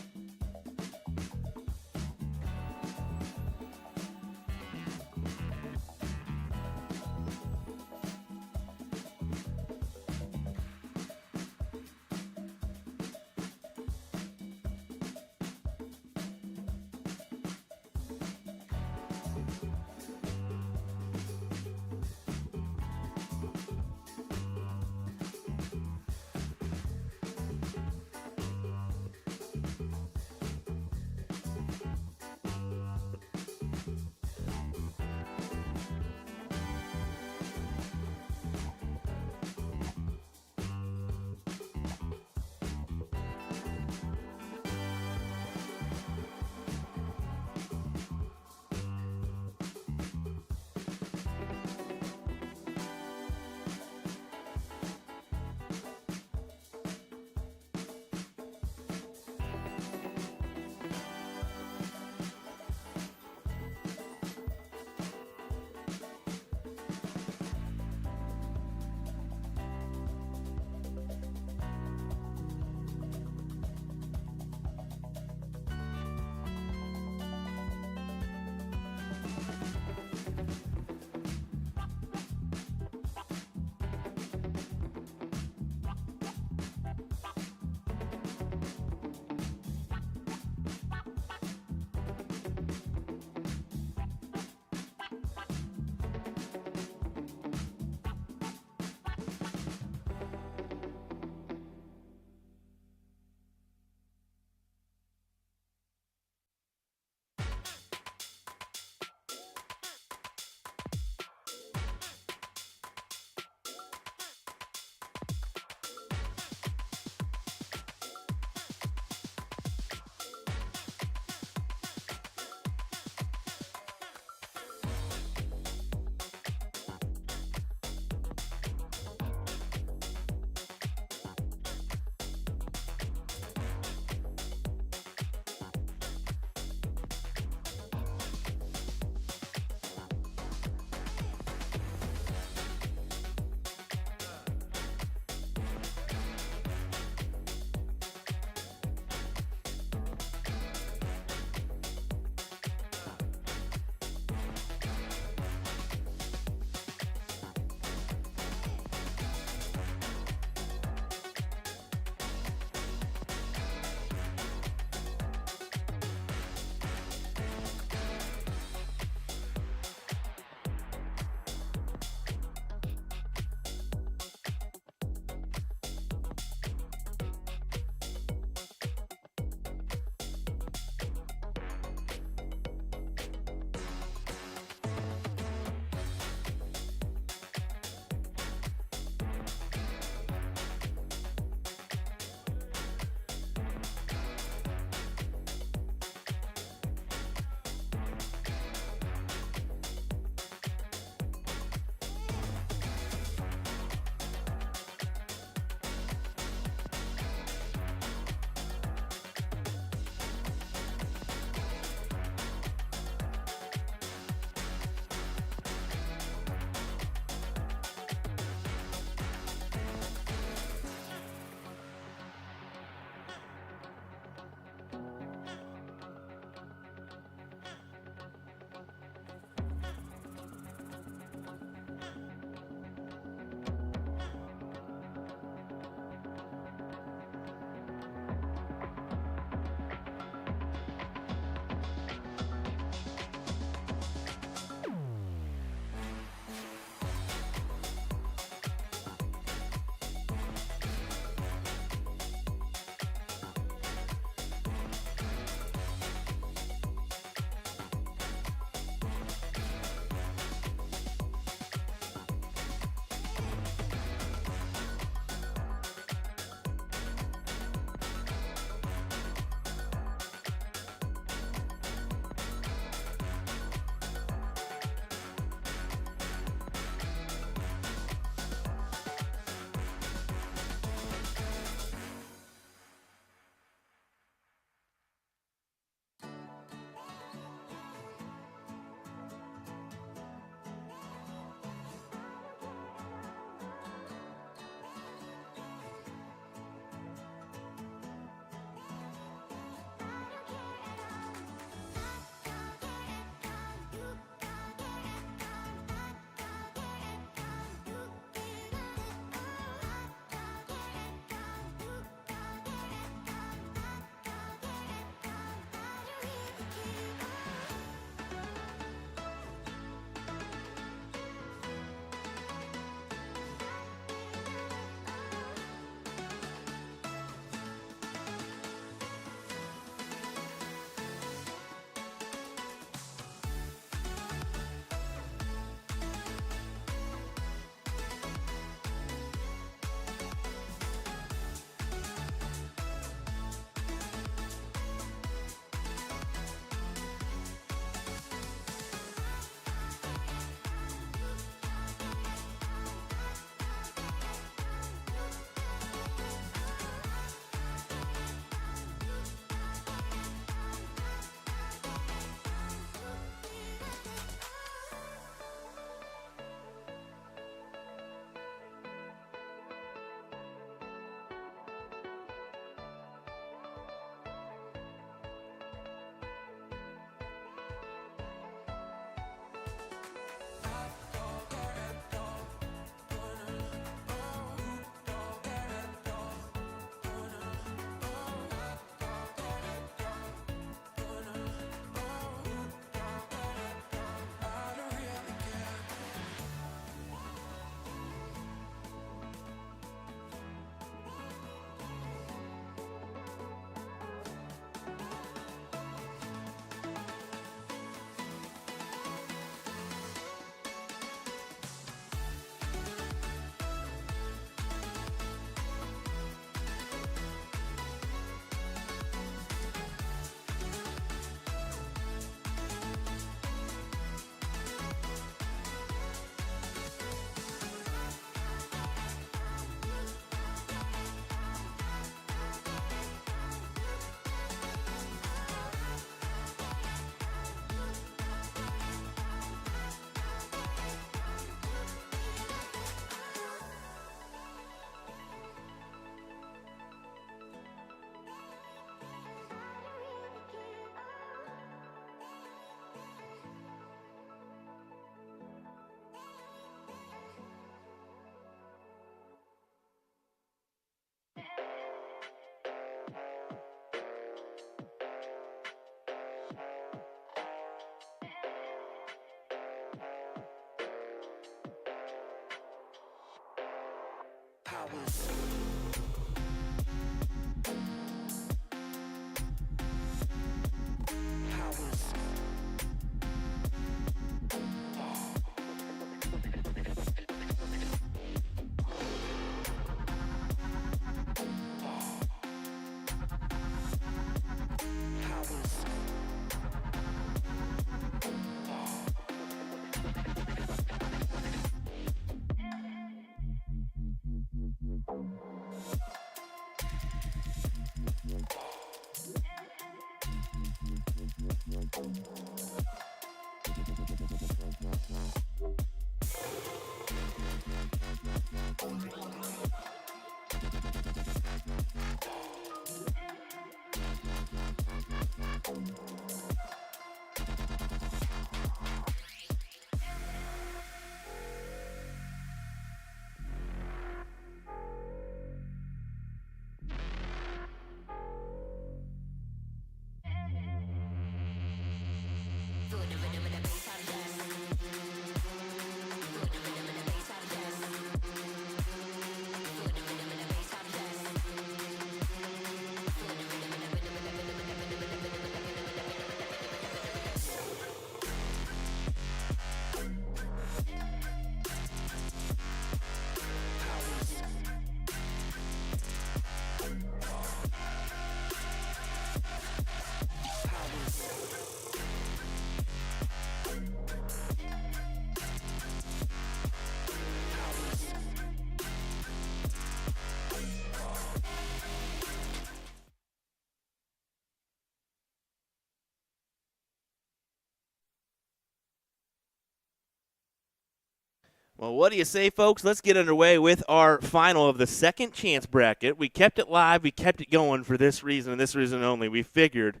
Well, what do you say, folks? Let's get underway with our final of the second chance bracket. We kept it live. We kept it going for this reason and this reason only. We figured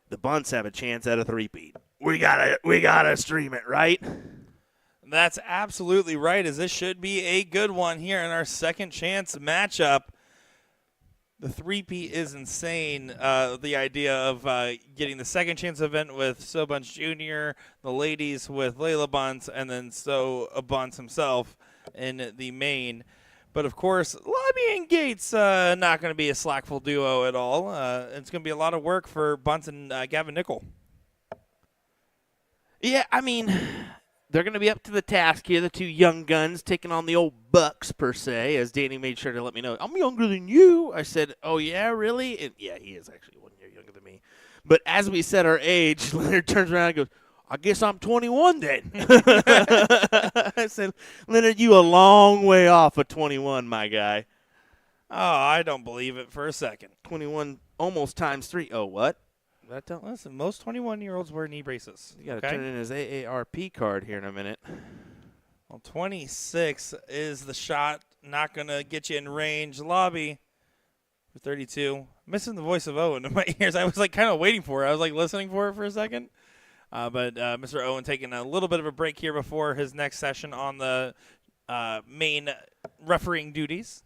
the Bunts have a chance at a three-peat. We gotta stream it, right? That's absolutely right, as this should be a good one here in our second chance matchup. The three-peat is insane. The idea of getting the second chance event with So Bunts Jr., the ladies with Layla Bunts, and then Bunts himself in the main. But, of course, Lobby and Gates not going to be a slackful duo at all. It's going to be a lot of work for Bunts and Gavin Nickel. Yeah, I mean, they're going to be up to the task here, the two young guns taking on the old Bucks, per se, as Danny made sure to let me know. I'm younger than you. I said, oh, yeah, really? And yeah, he is actually 1 year younger than me. But as we said our age, Leonard turns around and goes, I guess I'm 21 then. I said, Leonard, you a long way off of 21, my guy. Oh, I don't believe it for a second. 21 almost times 3. Oh, what? Listen, most 21-year-olds wear knee braces. You got to turn in his AARP card here in a minute. Well, 26 is the shot. Not going to get you in range. Lobby for 32. Missing the voice of Owen in my ears. I was kind of waiting for it. I was listening for it for a second. But Mr. Owen taking a little bit of a break here before his next session on the main refereeing duties.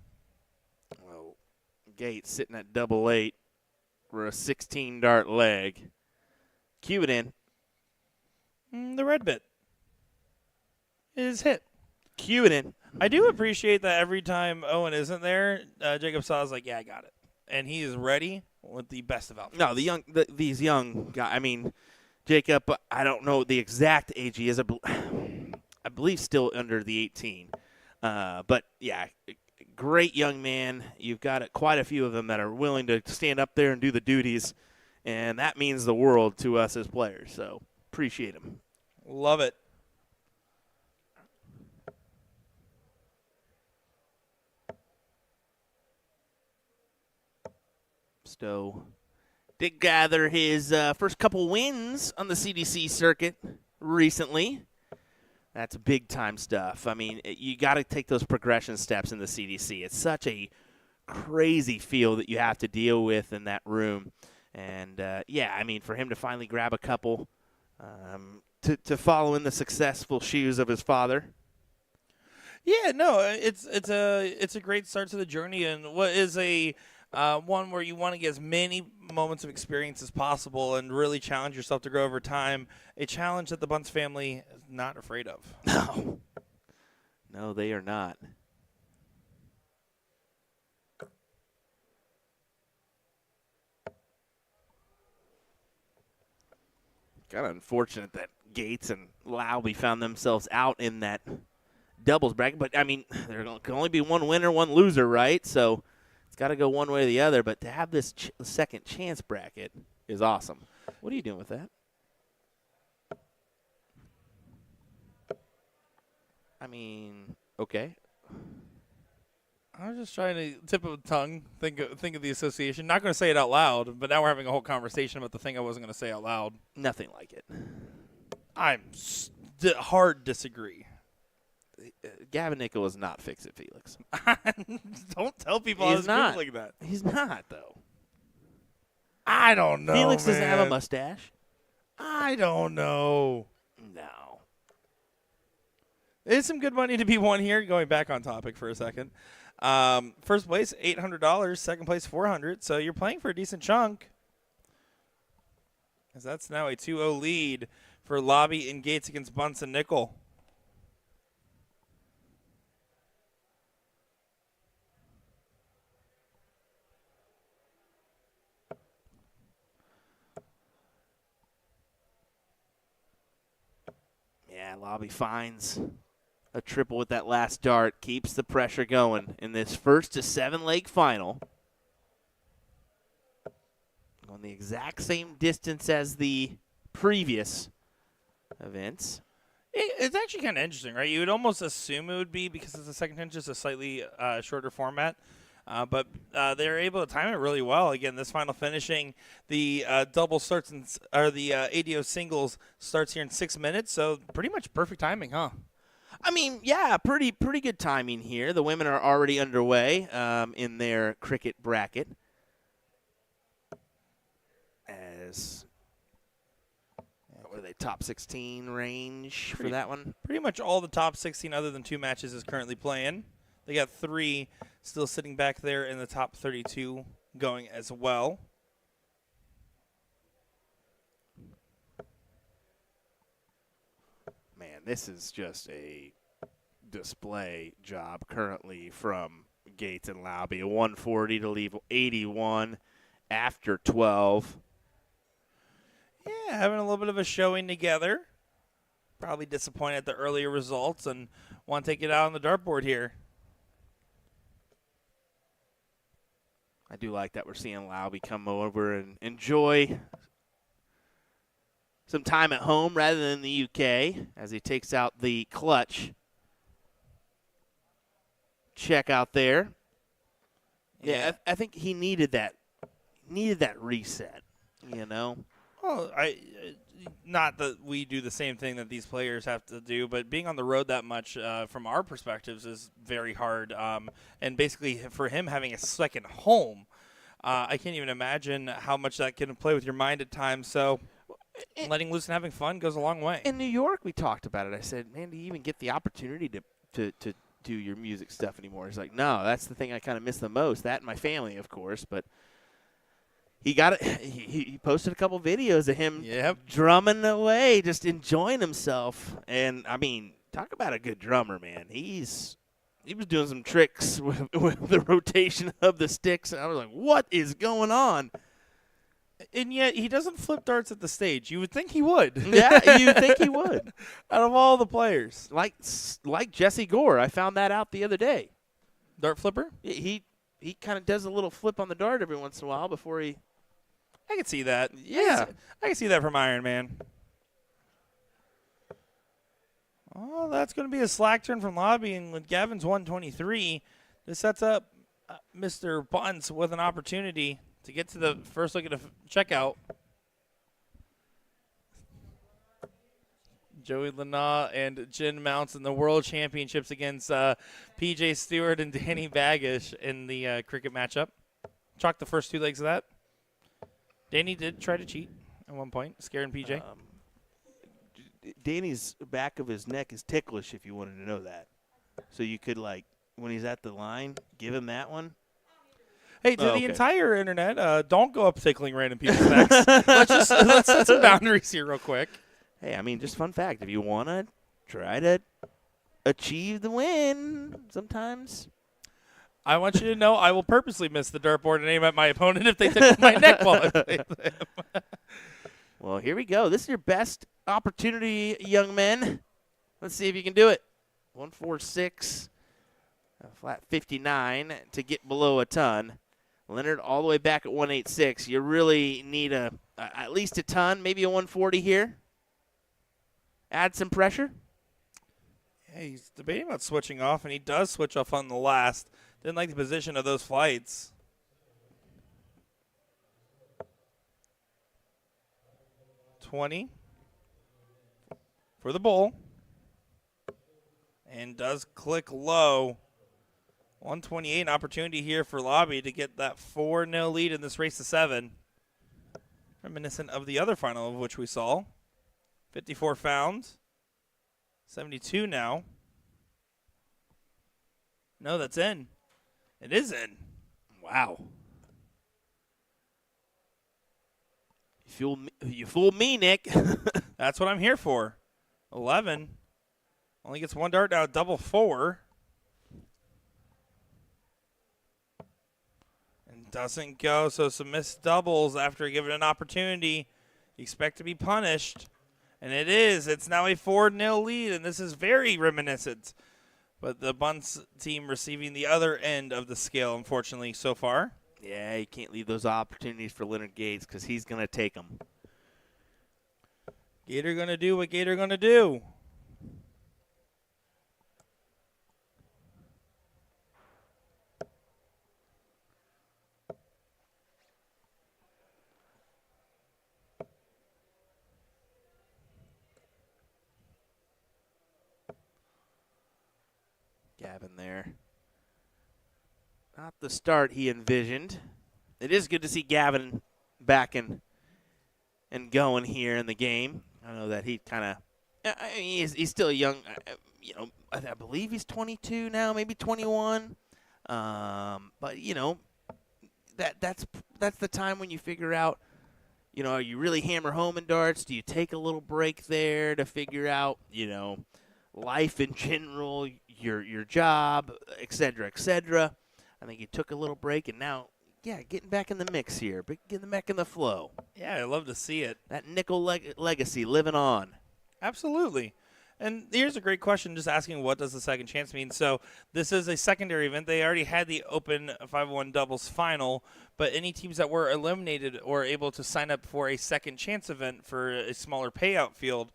Well, Gates sitting at 8 for a 16-dart leg. Cue it in. The red bit is hit. Cue it in. I do appreciate that every time Owen isn't there, Jacob Saw is like, yeah, I got it. And he is ready with the best of outfits. No, these young guys, I mean, Jacob, I don't know the exact age he is. I believe still under the 18. But, yeah, great young man. You've got quite a few of them that are willing to stand up there and do the duties, and that means the world to us as players. So appreciate him. Love it. Stowe did gather his first couple wins on the CDC circuit recently. That's big-time stuff. I mean, you got to take those progression steps in the CDC. It's such a crazy field that you have to deal with in that room. And, yeah, I mean, for him to finally grab a couple, to follow in the successful shoes of his father. Yeah, no, it's a great start to the journey, and what is a one where you want to get as many moments of experience as possible and really challenge yourself to grow over time. A challenge that the Bunts family is not afraid of. No, they are not. kind of unfortunate that Gates and Lowby found themselves out in that doubles bracket. But, I mean, there can only be one winner, one loser, right? So it's got to go one way or the other. But to have this second chance bracket is awesome. What are you doing with that? I mean, okay. I was just trying to tip of the tongue, think of the association. Not going to say it out loud, but now we're having a whole conversation about the thing I wasn't going to say out loud. Nothing like it. I'm hard disagree. Gavin Nickel is not Fix-It Felix. Don't tell people I He's was not. like that. He's not, though. I don't know, Felix doesn't have a man. mustache. I don't know. No. There's some good money to be won here. Going back on topic for a second. First place, $800. Second place, $400. So you're playing for a decent chunk. As that's now a 2-0 lead for Lobby and Gates against Bunce and Nickel. Yeah, Lobby finds a triple with that last dart, keeps the pressure going in this first to 7-leg final. On the exact same distance as the previous events. It's actually kind of interesting, right? You would almost assume it would be because it's a second inch, just a slightly shorter format. But they're able to time it really well. Again, this final finishing, the double starts or the ADO singles starts here in 6 minutes, so pretty much perfect timing, huh? I mean, yeah, pretty good timing here. The women are already underway in their cricket bracket. As what are they, top 16 range for that one? Pretty much all the top 16 other than 2 matches is currently playing. They got 3 still sitting back there in the top 32 going as well. Man, this is just a display job currently from Gates and Lowby. A 140 to leave 81 after 12. Yeah, having a little bit of a showing together. Probably disappointed at the earlier results and want to take it out on the dartboard here. I do like that we're seeing Lowby come over and enjoy some time at home rather than the UK as he takes out the clutch. Check out there. Yeah, I think he needed that reset, you know. Well, not that we do the same thing that these players have to do, but being on the road that much from our perspectives is very hard. And basically for him having a second home, I can't even imagine how much that can play with your mind at times. So letting loose and having fun goes a long way. In New York, we talked about it. I said, man, do you even get the opportunity to do your music stuff anymore? He's like, no, that's the thing I kind of miss the most. That and my family, of course, but he got it. He posted a couple videos of him drumming away, just enjoying himself. And, I mean, talk about a good drummer, man. He was doing some tricks with the rotation of the sticks. And I was like, what is going on? And yet he doesn't flip darts at the stage. You would think he would. Yeah, you would think he would. Out of all the players. Like Jesse Gore. I found that out the other day. Dart flipper? He kind of does a little flip on the dart every once in a while before he... I can see that. Yeah. I can see that from Iron Man. Oh, that's going to be a slack turn from Lobby, and with Gavin's 123, this sets up Mr. Bunce with an opportunity to get to the first look at a checkout. Joey Lana and Jen Mounts in the World Championships against P.J. Stewart and Danny Baggish in the cricket matchup. Chalk the first 2 legs of that. Danny did try to cheat at one point, scaring PJ. Danny's back of his neck is ticklish, if you wanted to know that. So you could, like, when he's at the line, give him that one. Hey, to the entire internet, don't go up tickling random people's necks. Let's set some boundaries here real quick. Hey, I mean, just fun fact. If you want to try to achieve the win, sometimes... I want you to know I will purposely miss the dartboard and aim at my opponent if they tickle my neck while I play them. Well, here we go. This is your best opportunity, young men. Let's see if you can do it. 146, a flat 59 to get below a ton. Leonard all the way back at 186. You really need at least a ton, maybe a 140 here. Add some pressure. Yeah, he's debating about switching off, and he does switch off on the last. Didn't like the position of those flights. $20 for the bull. And does click low. 128, an opportunity here for Lobby to get that 4-0 lead in this race to 7. Reminiscent of the other final of which we saw. 54 found. 72 now. No, that's in. It is in. Wow. You fooled me, Nick. That's what I'm here for. 11. Only gets one dart now, double 4. And doesn't go, so some missed doubles after given an opportunity. You expect to be punished. And it is. It's now a 4-0 lead, and this is very reminiscent. But the Bunts team receiving the other end of the scale, unfortunately, so far. Yeah, you can't leave those opportunities for Leonard Gates because he's going to take them. Gator going to do what Gator going to do. Gavin there. Not the start he envisioned. It is good to see Gavin back and going here in the game. I know that he kind of, he's still young. I believe he's 22 now, maybe 21. But that's the time when you figure out, are you really hammer home in darts? Do you take a little break there to figure out, life in general, your job, et cetera, et cetera. I think he took a little break, and now, getting back in the mix here, getting back in the flow. Yeah, I love to see it. That nickel legacy living on. Absolutely. And here's a great question, just asking what does the second chance mean? So this is a secondary event. They already had the Open 501 doubles final, but any teams that were eliminated or able to sign up for a second chance event for a smaller payout field,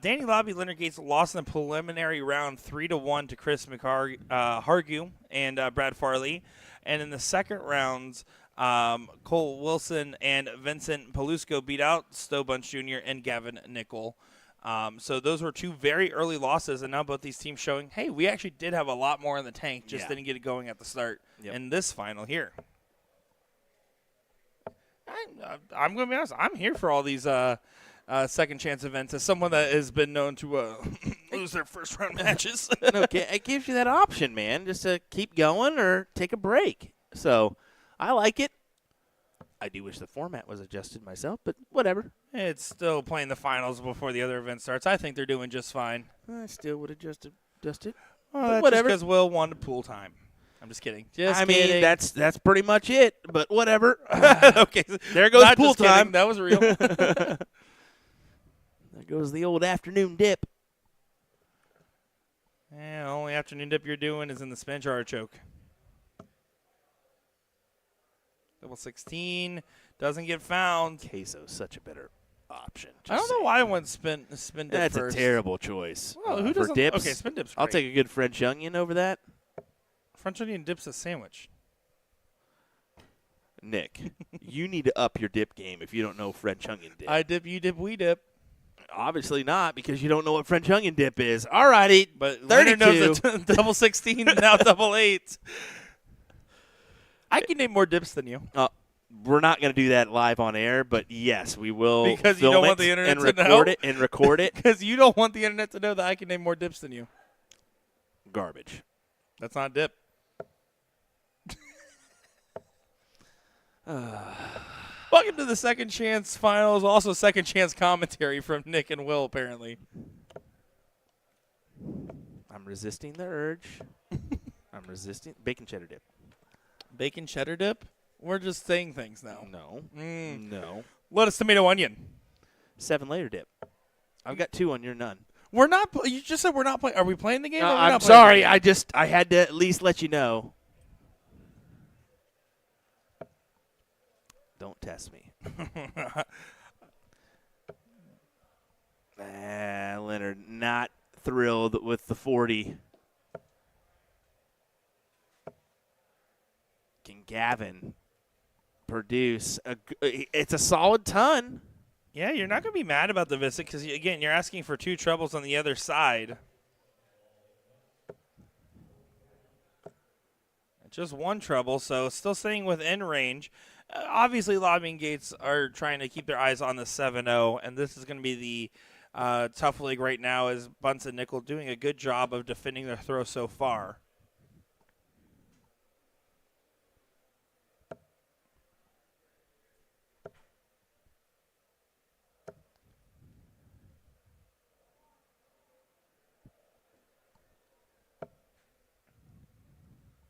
Danny Lobby, Leonard Gates lost in the preliminary round 3-1 to Chris Hargu and Brad Farley. And in the second round, Cole Wilson and Vincent Palusco beat out Stowe Bunch Jr. and Gavin Nickel. So those were two very early losses, and now both these teams showing, hey, we actually did have a lot more in the tank, just didn't get it going at the start in this final here. I'm going to be honest, I'm here for all these second chance events as someone that has been known to lose their first round matches. Okay, it gives you that option, man, just to keep going or take a break. So I like it. I do wish the format was adjusted myself, but whatever. It's still playing the finals before the other event starts. I think they're doing just fine. I still would adjust it. Well, that's whatever. Because Will wanted pool time. I'm just kidding. I mean, that's pretty much it, but whatever. Okay. There goes Not pool just kidding. time. That was real. There goes the old afternoon dip. Yeah, only afternoon dip you're doing is in the Spanish artichoke. Double 16 doesn't get found. Queso's such a better option. I don't know why I went spin dip That's first. a terrible choice. Well, who for doesn't? dips? Okay, spin dip's great. I'll take a good French onion over that. French onion dip's a sandwich. Nick, you need to up your dip game if you don't know French onion dip. I dip, you dip, we dip. Obviously not, because you don't know what French onion dip is. All righty, But 32. Leonard knows the double 16 and now double 8. I can name more dips than you. We're not going to do that live on air, but yes, we will. Because you film don't it want the internet and to record know. it and record it. Because you don't want the internet to know that I can name more dips than you. Garbage. That's not dip. Welcome to the Second Chance Finals. Also, Second Chance commentary from Nick and Will, apparently. I'm resisting the urge. I'm resisting bacon cheddar dip. Bacon cheddar dip? We're just saying things now. No. Mm. No. Lettuce, tomato, onion. 7-layer dip. I've got 2 on your none. We're not. You just said we're not playing. Are we playing the game? Or are we I'm not playing sorry. the game? I had to at least let you know. Don't test me. Leonard not thrilled with the 40. Can Gavin produce it's a solid ton. Yeah, you're not going to be mad about the visit because, again, you're asking for 2 trebles on the other side. Just 1 treble, so still staying within range. Obviously, lobbing gates are trying to keep their eyes on the 7-0, and this is going to be the tough leg right now as Bunce and Nickel doing a good job of defending their throw so far.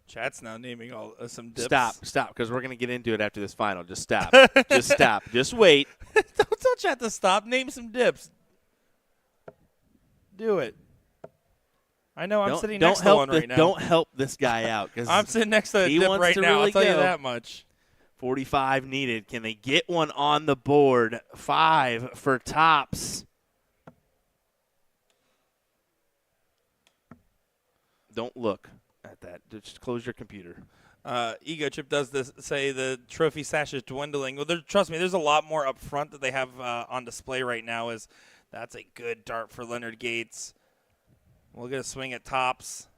Chat's now naming all some dips. Stop, because we're going to get into it after this final. Just stop. Just stop. Just wait. Don't tell chat to stop. Name some dips. Do it. I know I'm sitting next to one right now. Don't help this guy out. Cause I'm sitting next to a dip right now. Really I'll tell you that much. 45 needed. Can they get one on the board? 5 for tops. Don't look at that. Just close your computer. Ego Chip does this. Say the trophy sash is dwindling. Well, trust me, there's a lot more up front that they have on display right now. That's a good dart for Leonard Gates. We'll get a swing at tops,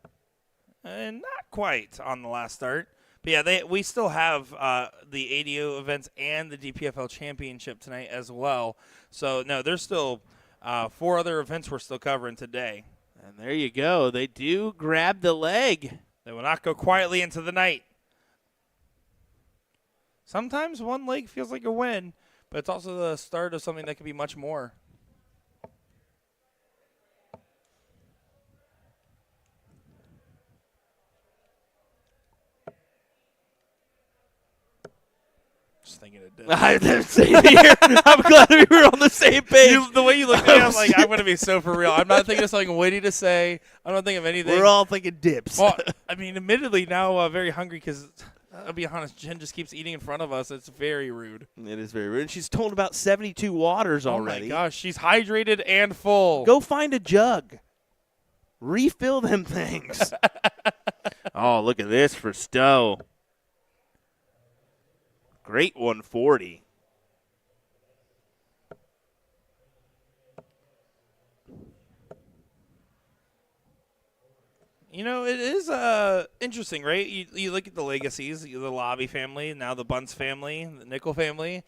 and not quite on the last start. But yeah, we still have the ADO events and the DPFL championship tonight as well. So no, there's still 4 other events we're still covering today. And there you go. They do grab the leg. They will not go quietly into the night. Sometimes 1 leg feels like a win, but it's also the start of something that could be much more. Just thinking of this. I'm glad we were on the same page. The way you look at me, I'm like, I'm going to be so for real. I'm not thinking of something witty to say. I'm not thinking of anything. We're all thinking dips. Well, I mean, admittedly, now very hungry because, I'll be honest, Jen just keeps eating in front of us. It's very rude. It is very rude. And she's told about 72 waters already. Oh, my gosh. She's hydrated and full. Go find a jug. Refill them things. Oh, look at this for Stowe. Great 140. You know, it is interesting, right? You look at the legacies, the Lobby family, now the Bunce family, the Nickel family.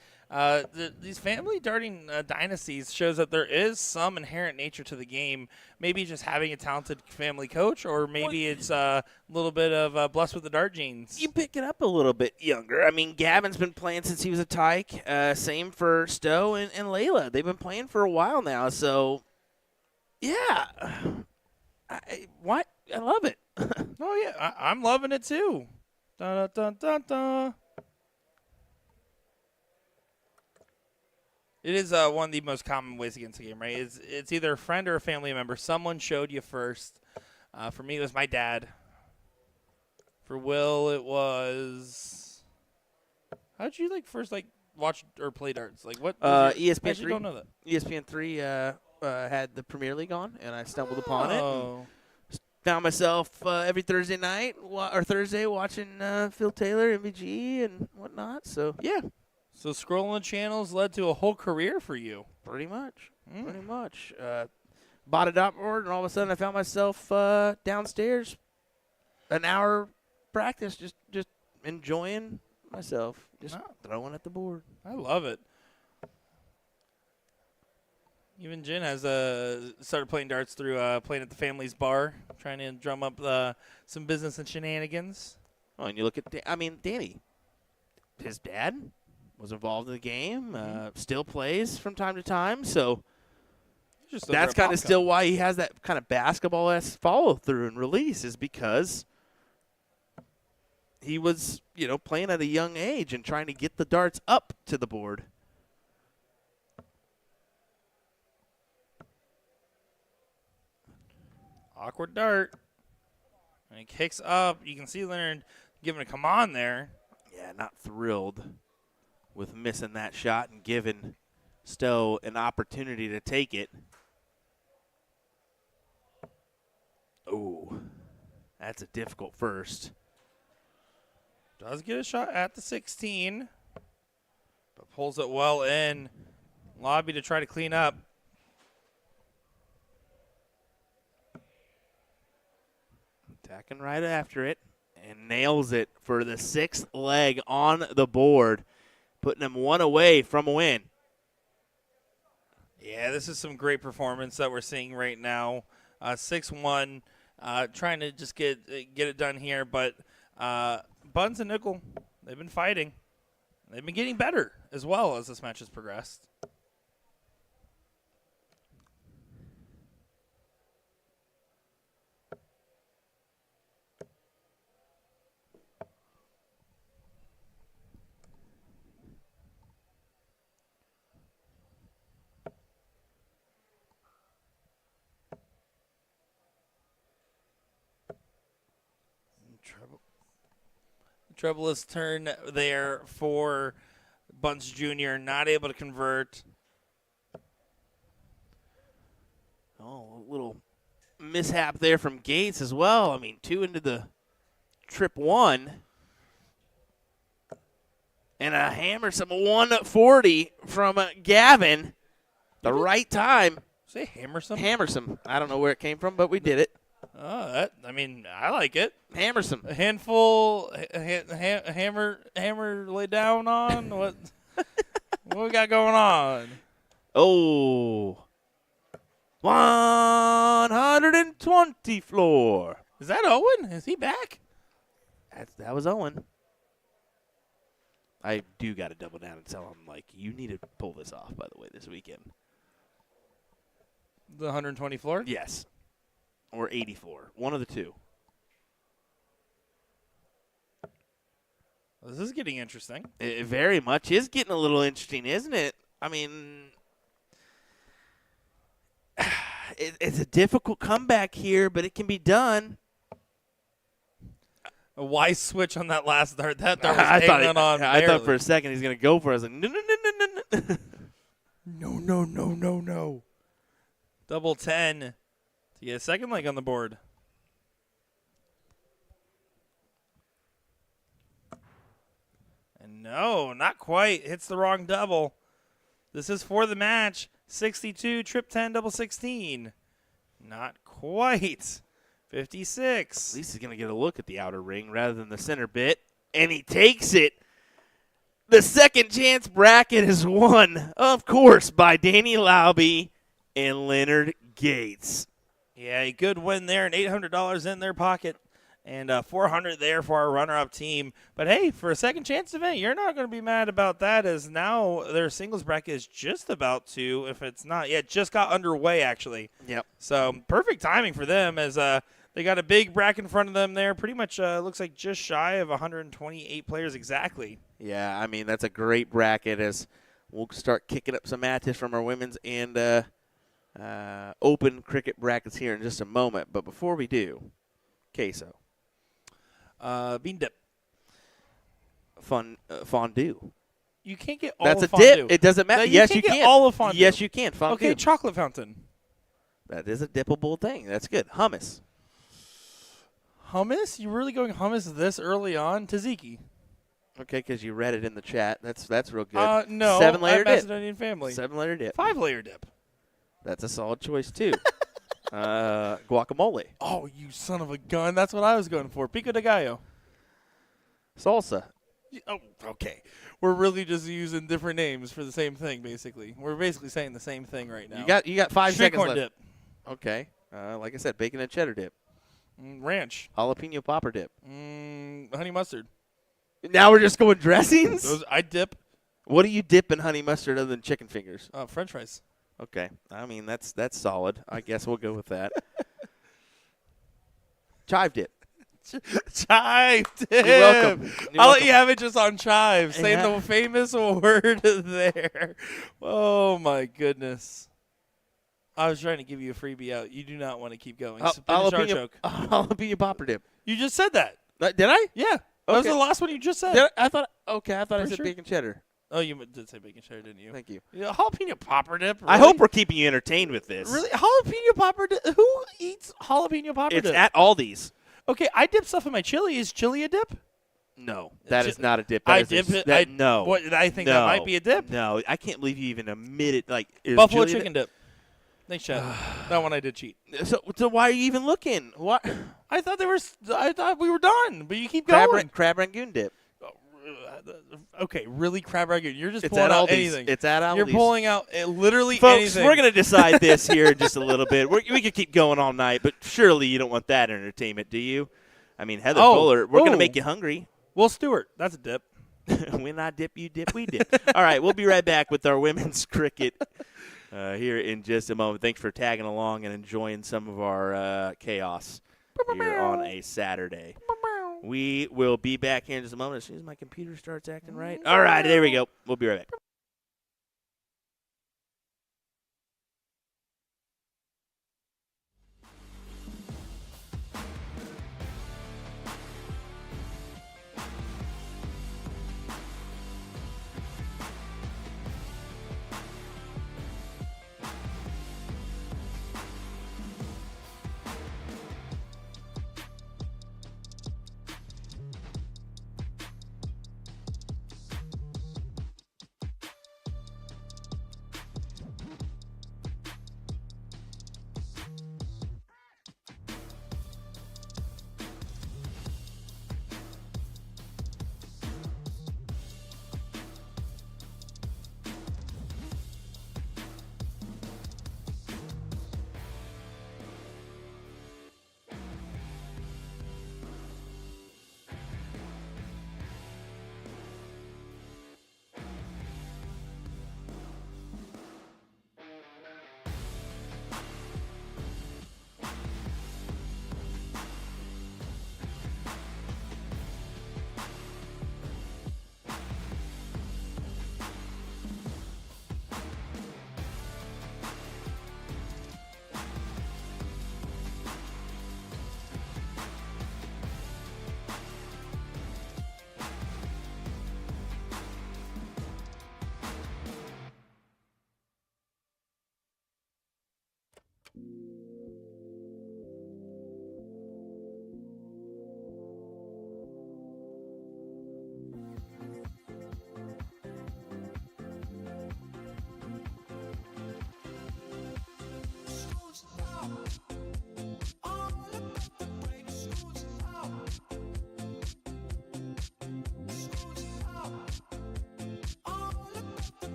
These family darting dynasties shows that there is some inherent nature to the game. Maybe just having a talented family coach, or maybe it's a little bit of blessed with the dart genes. You pick it up a little bit younger. I mean, Gavin's been playing since he was a tyke. Same for Stowe and Layla. They've been playing for a while now. So, yeah. I love it. Oh, yeah. I'm loving it, too. Dun, dun, dun, dun. It is one of the most common ways against the game, right? It's either a friend or a family member. Someone showed you first. For me, it was my dad. For Will, it was... How did you first watch or play darts? What? ESPN3. I actually don't know that. ESPN3 had the Premier League on, and I stumbled upon it. Oh. Found myself every Thursday night or Thursday watching Phil Taylor, MVG, and whatnot. So, yeah. So scrolling the channels led to a whole career for you. Pretty much. Pretty much. Bought a dartboard, and all of a sudden I found myself downstairs, an hour practice, just enjoying myself, just throwing at the board. I love it. Even Jen has started playing darts through playing at the family's bar, trying to drum up some business and shenanigans. Oh, and you look at, Danny, his dad was involved in the game, still plays from time to time, so that's kind of still why he has that kind of basketball-esque follow-through and release, is because he was, playing at a young age and trying to get the darts up to the board. Awkward dart. And he kicks up. You can see Leonard giving a come on there. Yeah, not thrilled with missing that shot and giving Stowe an opportunity to take it. Oh, that's a difficult first. Does get a shot at the 16, but pulls it well in. Lobby to try to clean up. Attacking right after it and nails it for the 6th leg on the board, putting him one away from a win. Yeah, this is some great performance that we're seeing right now. 6-1, trying to just get it done here, but Buns and Nickel, they've been fighting. They've been getting better as well as this match has progressed. Troublous turn there for Bunce Jr. Not able to convert. Oh, a little mishap there from Gates as well. I mean, 2 into the trip 1. And a hammer, some 140 from Gavin. The right time. Say Hammersome? Hammersome. I don't know where it came from, but we did it. I like it. Hammersome. A handful, hammer lay down on? What we got going on? Oh. 120 floor. Is that Owen? Is he back? That was Owen. I do got to double down and tell him, like, you need to pull this off, by the way, this weekend. The 120 floor? Yes. Or 84. One of the two. This is getting interesting. It very much is getting a little interesting, isn't it? I mean, it's a difficult comeback here, but it can be done. A wise switch on that last dart. That dart was hanging on I thought for a second he's going to go for it. I was like, no. No. Double 10 to get a second leg on the board. And no, not quite. Hits the wrong double. This is for the match. 62, trip 10, double 16. Not quite. 56. At least he's going to get a look at the outer ring rather than the center bit. And he takes it. The second chance bracket is won, of course, by Danny Lauby and Leonard Gates. Yeah, a good win there, and $800 in their pocket, and $400 there for our runner-up team. But hey, for a second chance event, you're not going to be mad about that, as now their singles bracket is just about to, if it's not yet, just got underway actually. Yep. So perfect timing for them, as they got a big bracket in front of them there. Pretty much looks like just shy of 128 players exactly. Yeah, I mean, that's a great bracket, as we'll start kicking up some matches from our women's and open cricket brackets here in just a moment. But before we do, queso. Bean dip. Fondue. You can't get all That's of a fondue. dip. It doesn't matter. No, Yes, you you can't can. get all of fondue. Yes, you can. Fondue. Okay, chocolate fountain. That is a dippable thing. That's good. Hummus. Hummus? You really going hummus this early on? Tzatziki. Okay, because you read it in the chat. That's real good. No. 7-layer I'm dip. Macedonian family. 7-layer dip. 5-layer dip. That's a solid choice, too. Guacamole. Oh, you son of a gun. That's what I was going for. Pico de gallo. Salsa. Oh, okay. We're really just using different names for the same thing, basically. We're basically saying the same thing right now. You got 5 Street seconds corn left. dip. Okay. Like I said, bacon and cheddar dip. Ranch. Jalapeno popper dip. Honey mustard. Now we're just going dressings? I dip. What do you dip in honey mustard other than chicken fingers? French fries. Okay. I mean, that's solid. I guess we'll go with that. Chive dip. Chive dip. You're welcome. I'll let you have it just on chive. Saying Yeah. the famous word there. Oh, my goodness. I was trying to give you a freebie out. You do not want to keep going. I'll- So finish our jalapeno- joke. Jalapeno popper dip. You just said that. Did I? Yeah. That was Okay. the last one you just said. I thought I Pretty said sure. bacon cheddar. Oh, you did say bacon cheddar, didn't you? Thank you. Yeah, jalapeno popper dip. I really? hope we're keeping you entertained with this. Really? Jalapeno popper dip? Who eats jalapeno popper It's dip? at Aldi's. Okay, I dip stuff in my chili. Is chili a dip? No, that is not a dip. I That is dip it. that- no. What, I think no, that might be a dip. No, I can't believe you even admitted. Like is Buffalo chili a chicken dip. Thanks, Chad. That one I did cheat. So why are you even looking? What? I thought I thought we were done, but you keep going. Crab rangoon dip. Okay, really, crab rangoon. You're just It's pulling at out Aldi's. anything. It's at Aldi's. You're pulling out literally Folks, anything. we're going to decide this here in just a little bit. We could keep going all night, but surely you don't want that entertainment, do you? I mean, Heather Fuller, we're going to make you hungry. Will Stewart, that's a dip. When I dip, you dip, we dip. All right, we'll be right back with our women's cricket here in just a moment. Thanks for tagging along and enjoying some of our chaos here on a Saturday. We will be back here in just a moment as soon as my computer starts acting right. All right, there we go. We'll be right back.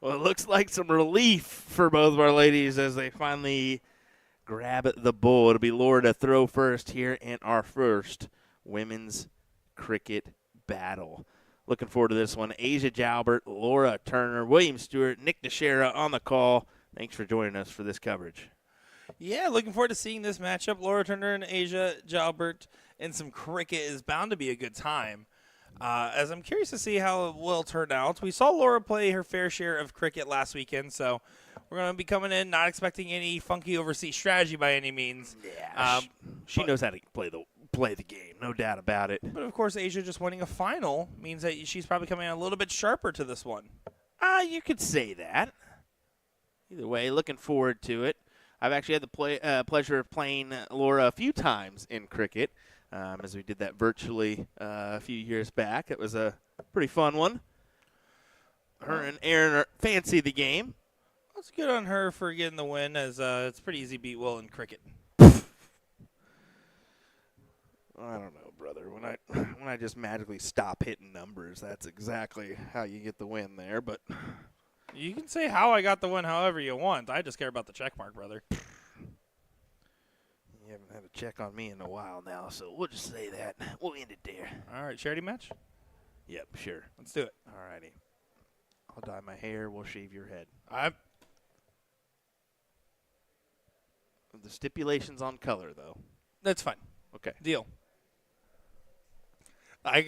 Well, it looks like some relief for both of our ladies as they finally grab the bull. It'll be Laura to throw first here in our first women's cricket battle. Looking forward to this one. Asia Jalbert, Laura Turner, William Stewart, Nick DeShera on the call. Thanks for joining us for this coverage. Yeah, looking forward to seeing this matchup. Laura Turner and Asia Jalbert and some cricket is bound to be a good time. As I'm curious to see how it will turn out. We saw Laura play her fair share of cricket last weekend, so we're going to be coming in not expecting any funky overseas strategy by any means. Yeah, she knows how to play the game, no doubt about it. But, of course, Asia just winning a final means that she's probably coming in a little bit sharper to this one. You could say that. Either way, looking forward to it. I've actually had the pleasure of playing Laura a few times in cricket. As we did that virtually a few years back. It was a pretty fun one. Her and Aaron fancy the game. That's good on her for getting the win, as it's pretty easy to beat Will in cricket. I don't know, brother. When I just magically stop hitting numbers, that's exactly how you get the win there. But you can say how I got the win however you want. I just care about the check mark, brother. You haven't had a check on me in a while now, so we'll just say that. We'll end it there. All right, charity match? Yep, sure. Let's do it. All righty. I'll dye my hair. We'll shave your head. The stipulations on color, though. That's fine. Okay. Deal.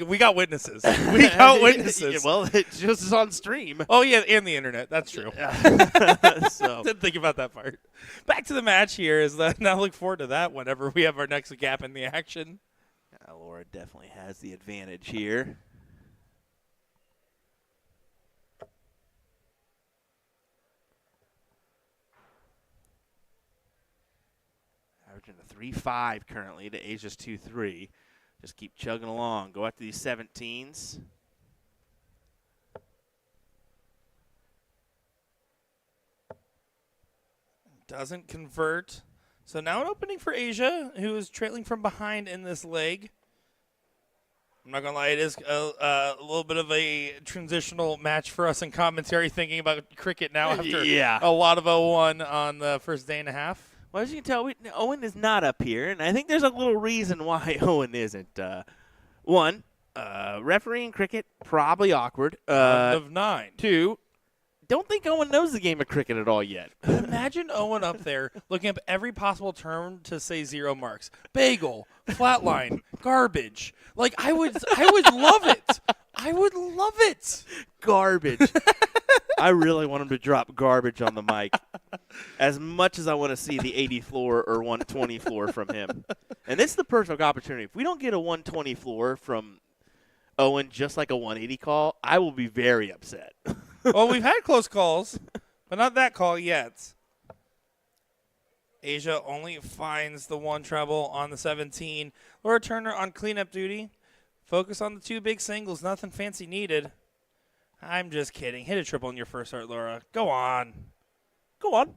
We got witnesses. We got witnesses. Well, it just is on stream. Oh, yeah, and the internet. That's true. So. Didn't think about that part. Back to the match here. Now look forward to that whenever we have our next gap in the action. Laura definitely has the advantage here. Averaging a 3.5 currently to Asia's 2.3. Just keep chugging along. Go after these 17s. Doesn't convert. So now an opening for Asia, who is trailing from behind in this leg. I'm not going to lie, it is a little bit of a transitional match for us in commentary, thinking about cricket now after a lot of 0-1 on the first day and a half. Well, as you can tell, Owen is not up here, and I think there's a little reason why Owen isn't. One, refereeing cricket, probably awkward. Of 9. 2, don't think Owen knows the game of cricket at all yet. Imagine Owen up there looking up every possible term to say 0 marks. Bagel, flatline, garbage. Like, I would love it. I would love it. Garbage. I really want him to drop garbage on the mic as much as I want to see the 80 floor or 120 floor from him. And this is the perfect opportunity. If we don't get a 120 floor from Owen, just like a 180 call, I will be very upset. Well, we've had close calls, but not that call yet. Asia only finds the 1 treble on the 17. Laura Turner on cleanup duty. Focus on the 2 big singles. Nothing fancy needed. I'm just kidding. Hit a triple in your first start, Laura. Go on. Go on.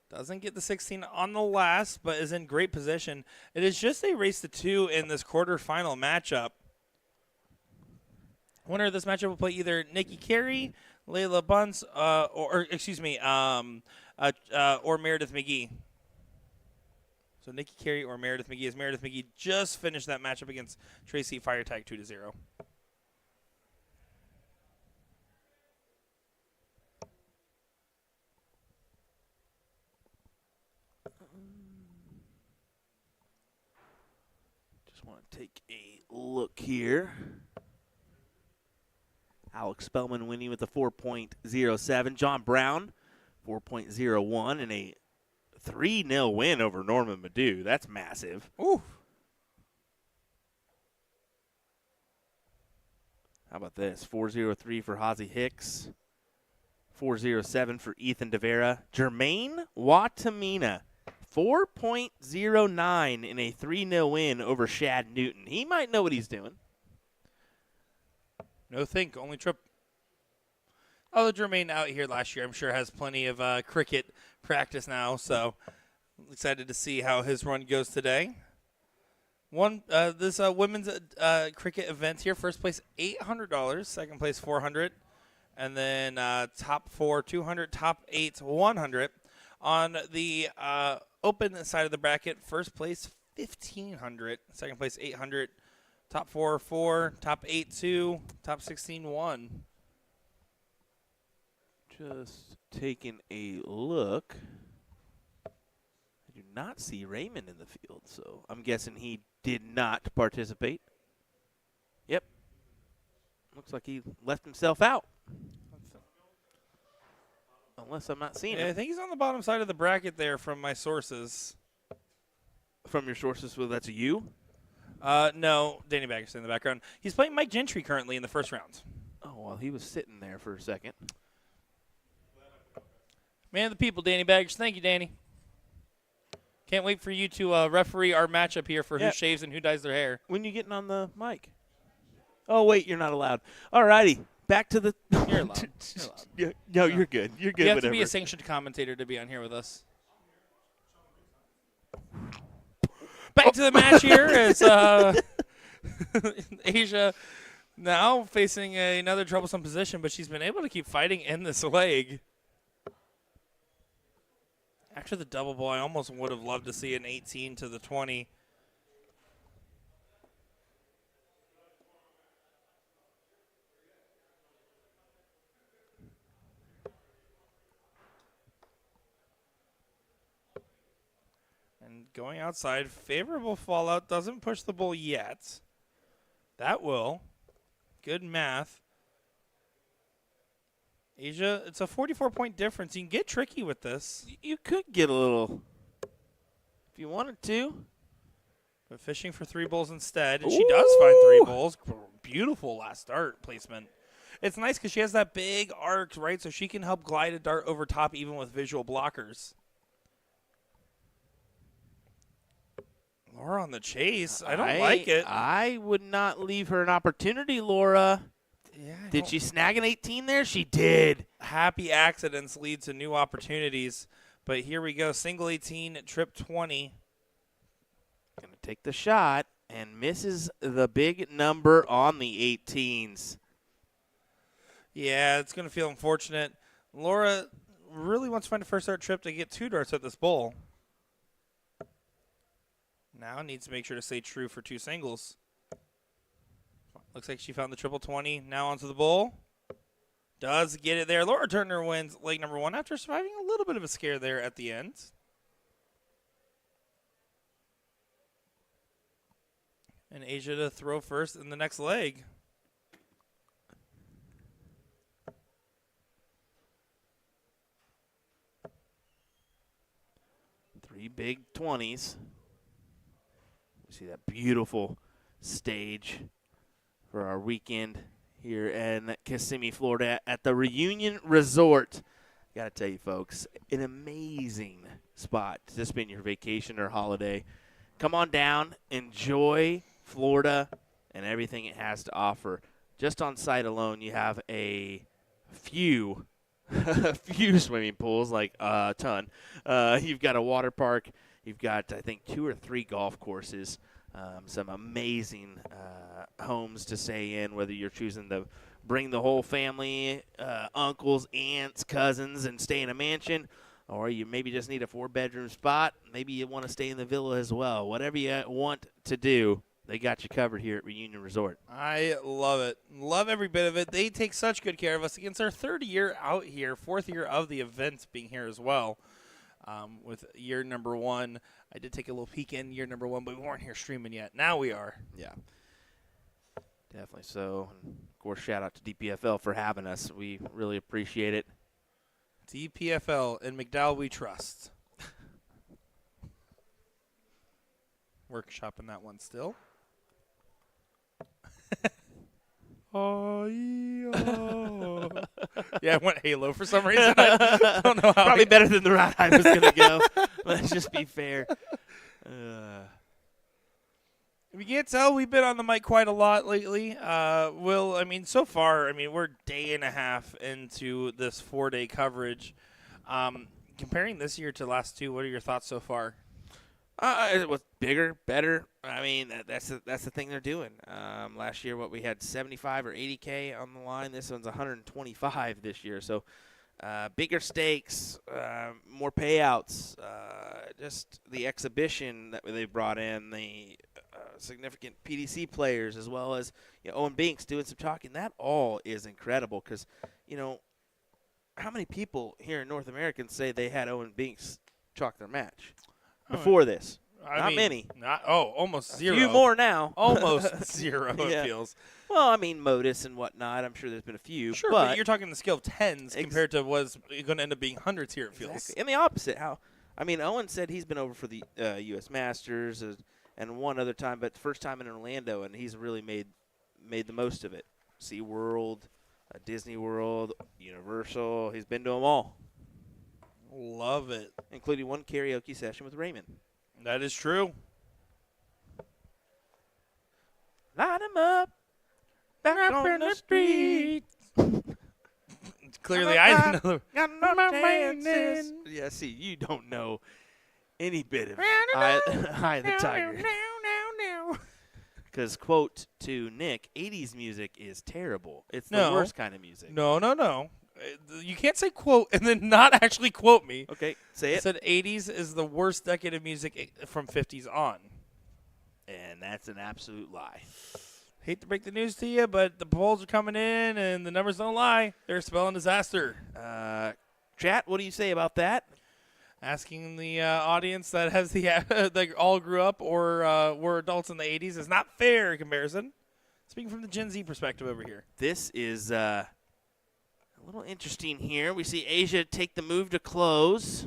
Doesn't get the 16 on the last, but is in great position. It is just a race to 2 in this quarterfinal matchup. Winner of this matchup will play either Nikki Carey, Layla Bunce, or Meredith McGee. So Nikki Carey or Meredith McGee, as Meredith McGee just finished that matchup against Tracy Firetag 2-0. Just want to take a look here. Alex Spellman winning with a 4.07. John Brown, 4.01, and a 3-0 win over Norman Madu. That's massive. Ooh. How about this? 4.03 for Hazy Hicks. 4.07 for Ethan DeVera. Jermaine Watamina, 4.09 in a 3-0 win over Shad Newton. He might know what he's doing. No think, only trip. Although Jermaine out here last year, I'm sure has plenty of cricket practice now, so I'm excited to see how his run goes today. This women's cricket event here, first place $800, second place $400, and then top 4 $200, top 8 $100. On the open side of the bracket, first place $1,500, second place $800. Top 4 4, top 8 2, top 16 1. Just taking a look. I do not see Raymond in the field, so I'm guessing he did not participate. Yep. Looks like he left himself out. Unless I'm not seeing Yeah, him. I think he's on the bottom side of the bracket there from my sources. From your sources, well, that's you? No, Danny Baggerson in the background. He's playing Mike Gentry currently in the first round. Oh, well, he was sitting there for a second. Man of the people, Danny Baggers. Thank you, Danny. Can't wait for you to referee our matchup here for who shaves and who dyes their hair. When you getting on the mic? Oh, wait, you're not allowed. All righty. Back to the... You're allowed. You're allowed. No, you're good. You're good, You have whatever. to be a sanctioned commentator to be on here with us. Back to the match here as Asia now facing another troublesome position, but she's been able to keep fighting in this leg. After the double ball, I almost would have loved to see an 18 to the 20. And going outside, favorable fallout, doesn't push the bull yet. That will. Good math. Asia, it's a 44-point difference. You can get tricky with this. You could get a little, if you wanted to. But fishing for 3 bulls instead, and she does find 3 bulls. Beautiful last start placement. It's nice because she has that big arc, right, so she can help glide a dart over top even with visual blockers. Laura on the chase. I don't like it. I would not leave her an opportunity, Laura. Yeah. Did she snag an 18 there? She did. Happy accidents lead to new opportunities. But here we go. Single 18, trip 20. Going to take the shot and misses the big number on the 18s. Yeah, it's going to feel unfortunate. Laura really wants to find a first start trip to get 2 darts at this bowl. Now needs to make sure to stay true for 2 singles. Looks like she found the triple 20. Now onto the bowl. Does get it there. Laura Turner wins leg number 1 after surviving a little bit of a scare there at the end. And Asia to throw first in the next leg. Three big 20s. We see that beautiful stage for our weekend here in Kissimmee, Florida at the Reunion Resort. Got to tell you, folks, an amazing spot to spend your vacation or holiday. Come on down, enjoy Florida and everything it has to offer. Just on site alone, you have a few swimming pools, like a ton. You've got a water park. You've got, I think, 2 or 3 golf courses. Some amazing homes to stay in, whether you're choosing to bring the whole family, uncles, aunts, cousins, and stay in a mansion, or you maybe just need a 4-bedroom spot. Maybe you want to stay in the villa as well. Whatever you want to do, they got you covered here at Reunion Resort. I love it. Love every bit of it. They take such good care of us. Against our 3rd year out here, 4th year of the event being here as well. With year number 1, I did take a little peek in year number 1, but we weren't here streaming yet. Now we are. Yeah, definitely so. And of course, shout out to DPFL for having us. We really appreciate it. DPFL and McDowell we trust. Workshopping that one still. Oh, yeah. Yeah, I went Halo for some reason. I don't know how. Probably better than the route I was going to go. Let's just be fair. If you can't tell, we've been on the mic quite a lot lately. Will, I mean, so far, I mean, we're a day and a half into this 4-day coverage. Comparing this year to last 2, what are your thoughts so far? It was bigger, better. I mean, that's the thing they're doing. Last year, we had 75 or 80K on the line. This one's 125 this year. So bigger stakes, more payouts, just the exhibition that they brought in, the significant PDC players, as well as Owen Binks doing some talking. That all is incredible because, how many people here in North America can say they had Owen Binks chalk their match before this? I mean, many. Almost zero. A few more now. Almost zero, Yeah. It feels. Well, I mean, Modus and whatnot. I'm sure there's been a few. Sure, but you're talking the scale of tens compared to what's going to end up being hundreds here, it feels. Exactly. And the opposite. Owen said he's been over for the U.S. Masters and one other time, but first time in Orlando, and he's really made the most of it. SeaWorld, Disney World, Universal. He's been to them all. Love it. Including one karaoke session with Raymond. That is true. Light him up back on the street. Clearly, I didn't know. Got no chances. Yeah, see, you don't know any bit of Eye of the Tiger. Because, quote to Nick, 80s music is terrible. It's the worst kind of music. No. You can't say quote and then not actually quote me. Okay, say it. I said 80s is the worst decade of music from 50s on. And that's an absolute lie. Hate to break the news to you, but the polls are coming in and the numbers don't lie. They're spelling disaster. Chat, what do you say about that? Asking the audience that has that all grew up or were adults in the 80s is not fair in comparison. Speaking from the Gen Z perspective over here. This is a little interesting here. We see Asia take the move to close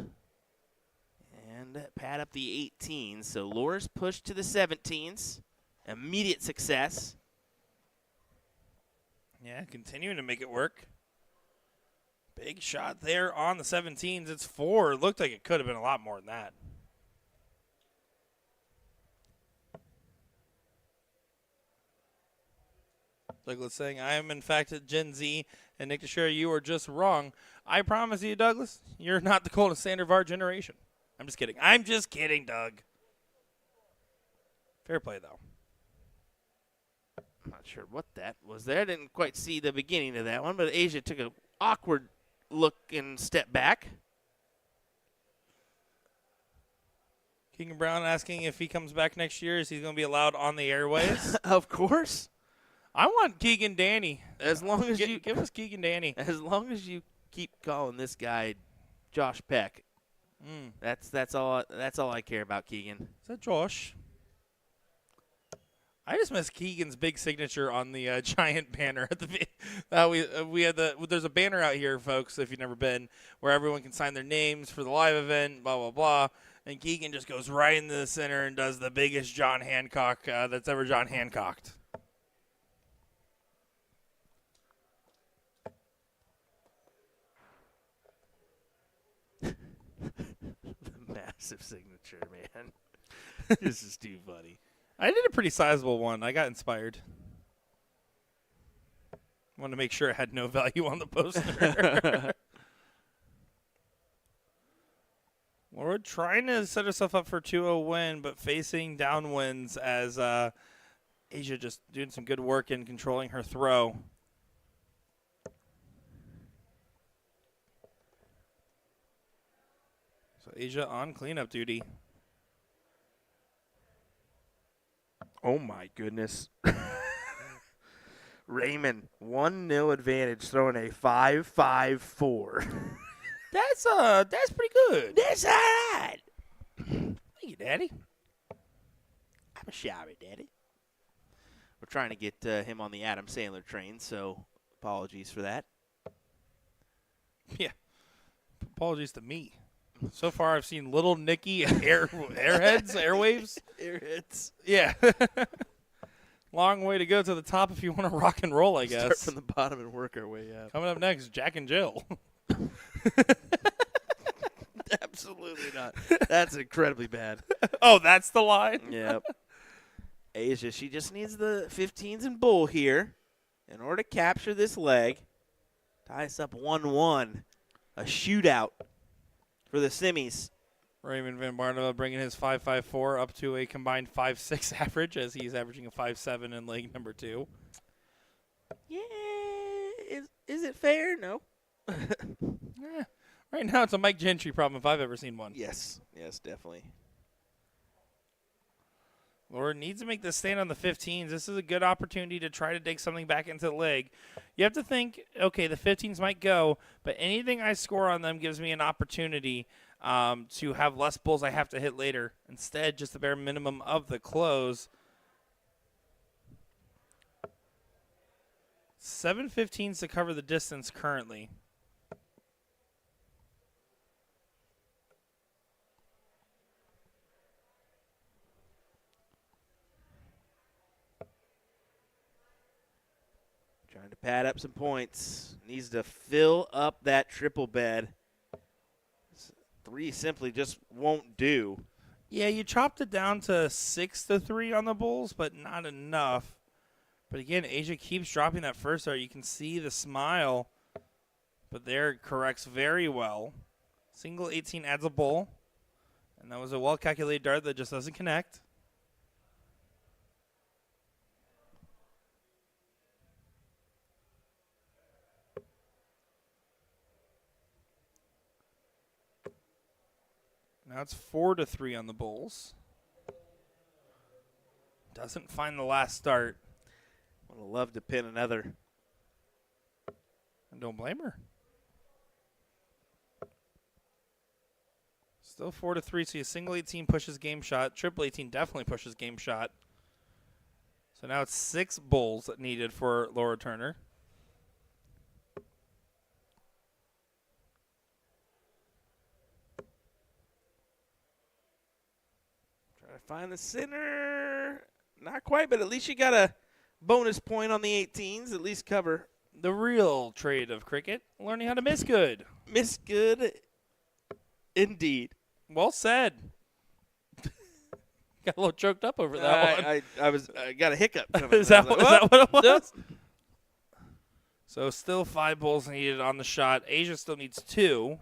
and pad up the 18s. So Laura's pushed to the 17s. Immediate success. Yeah, continuing to make it work. Big shot there on the 17s. It's 4. It looked like it could have been a lot more than that. Douglas saying, I am in fact a Gen Z, and Nick Teixeira, you are just wrong. I promise you, Douglas, you're not the Colton Sander of our generation. I'm just kidding. I'm just kidding, Doug. Fair play, though. I'm not sure what that was there. I didn't quite see the beginning of that one, but Asia took an awkward look and step back. Keegan Brown asking if he comes back next year, is he going to be allowed on the airways? Of course. I want Keegan Danny. As long as you give us Keegan Danny. As long as you keep calling this guy Josh Peck. That's all I care about, Keegan. Is that Josh? I just miss Keegan's big signature on the giant banner at the we had there's a banner out here, folks, if you've never been, where everyone can sign their names for the live event, blah blah blah, and Keegan just goes right into the center and does the biggest John Hancock that's ever John Hancocked. The massive signature, man. This is too funny. I did a pretty sizable one. I got inspired. Wanted to make sure it had no value on the poster. Well, we're trying to set ourselves up for 2-0 win, but facing downwinds as Asia just doing some good work in controlling her throw. So Asia on cleanup duty. Oh, my goodness. Raymond, 1-0 advantage, throwing a 5-5-4. That's pretty good. That's all right. Thank you, Daddy. I'm a shower, Daddy. We're trying to get him on the Adam Sandler train, so apologies for that. Yeah. Apologies to me. So far, I've seen Little Nicky and Airheads, Airwaves. Airheads. Yeah. Long way to go to the top if you want to rock and roll, I guess. Start from the bottom and work our way up. Coming up next, Jack and Jill. Absolutely not. That's incredibly bad. Oh, that's the line? Yep. Asia, she just needs the 15s and bull here in order to capture this leg. Tie us up 1-1. A shootout for the semis. Raymond Van Barneveld bringing his 5.54 up to a combined 5.6 average as he's averaging a 5.7 in leg number 2. Yeah. Is it fair? No. Yeah. Right now, it's a Mike Gentry problem if I've ever seen one. Yes. Yes, definitely. Laura needs to make this stand on the 15s. This is a good opportunity to try to dig something back into the leg. You have to think, okay, the 15s might go, but anything I score on them gives me an opportunity to have less bulls I have to hit later. Instead, just the bare minimum of the close. 7 15s to cover the distance currently. Trying to pad up some points. Needs to fill up that triple bed. 3 simply just won't do. Yeah, you chopped it down to 6-3 on the bulls, but not enough. But again, Asia keeps dropping that first dart. You can see the smile, but there it corrects very well. Single 18 adds a bull, and that was a well-calculated dart that just doesn't connect. Now it's 4-3 on the bulls. Doesn't find the last start. Would have loved to pin another. And don't blame her. Still 4-3, so a single 18 pushes game shot. Triple 18 definitely pushes game shot. So now it's 6 bulls needed for Laura Turner. Find the center. Not quite, but at least you got a bonus point on the 18s. At least cover. The real trade of cricket, learning how to miss good. Miss good, indeed. Well said. Got a little choked up over that one. I got a hiccup. Is that what it was? Nope. So still 5 bowls needed on the shot. Asia still needs 2.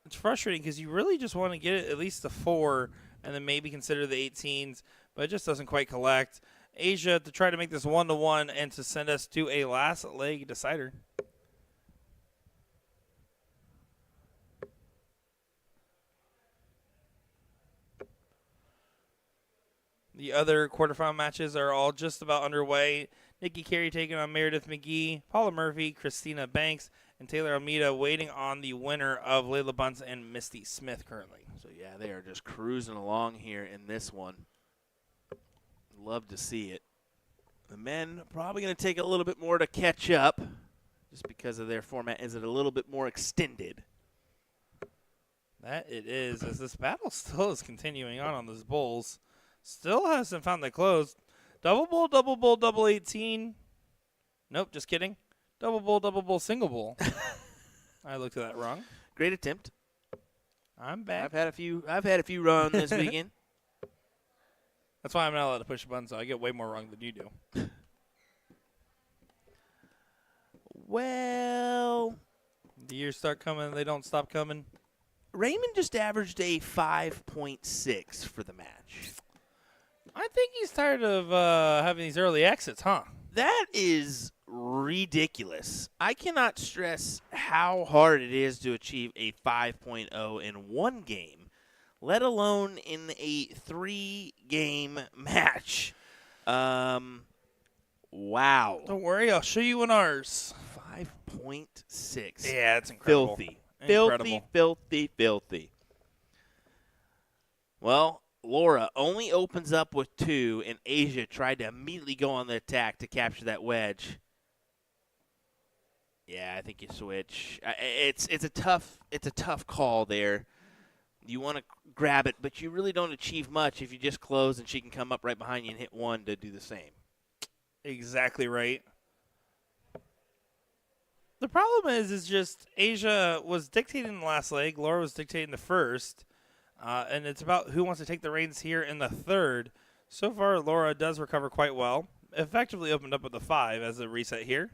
It's frustrating because you really just want to get it at least to 4 and then maybe consider the 18s, but it just doesn't quite collect. Asia to try to make this 1-1 and to send us to a last leg decider. The other quarterfinal matches are all just about underway. Nikki Carey taking on Meredith McGee, Paula Murphy, Christina Banks, and Taylor Almeida waiting on the winner of Layla Bunce and Misty Smith currently. So, yeah, they are just cruising along here in this one. Love to see it. The men probably going to take a little bit more to catch up just because of their format. Is it a little bit more extended? That it is, as this battle still is continuing on those bowls. Still hasn't found the close. Double bowl, double 18. Nope, just kidding. Double bowl, single bowl. I looked at that wrong. Great attempt. I'm back. I've had a few wrong this weekend. That's why I'm not allowed to push a button, so I get way more wrong than you do. Well, the years start coming, they don't stop coming. Raymond just averaged a 5.6 for the match. I think he's tired of having these early exits, huh? That is ridiculous. I cannot stress how hard it is to achieve a 5.0 in one game, let alone in a 3-game match. Wow. Don't worry, I'll show you in ours. 5.6. Yeah, it's incredible. Filthy. Incredible. Filthy. Well, Laura only opens up with 2, and Asia tried to immediately go on the attack to capture that wedge. Yeah, I think you switch. It's a tough call there. You want to grab it, but you really don't achieve much if you just close and she can come up right behind you and hit 1 to do the same. Exactly right. The problem is just Asia was dictating the last leg. Laura was dictating the first. And it's about who wants to take the reins here in the third. So far, Laura does recover quite well. Effectively opened up with the 5 as a reset here.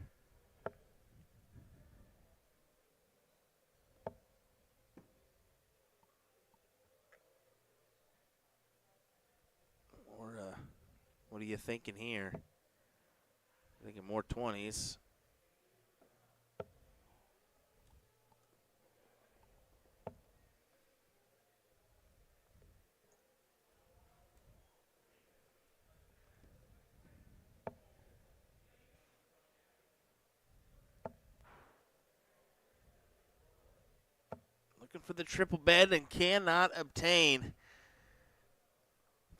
Laura, what are you thinking here? Thinking more 20s. Looking for the triple bed and cannot obtain.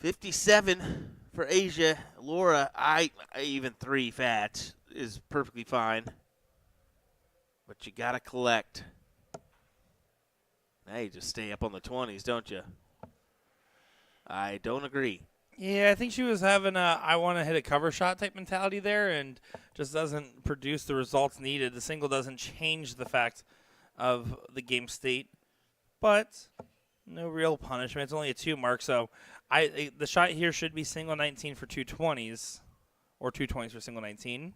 57 for Asia. Laura, I even 3 fat is perfectly fine. But you got to collect. Now you just stay up on the 20s, don't you? I don't agree. Yeah, I think she was having a I want to hit a cover shot type mentality there and just doesn't produce the results needed. The single doesn't change the fact of the game state. But no real punishment. It's only a 2 mark, so the shot here should be single 19 for 2 20s, or 2 20s for single 19.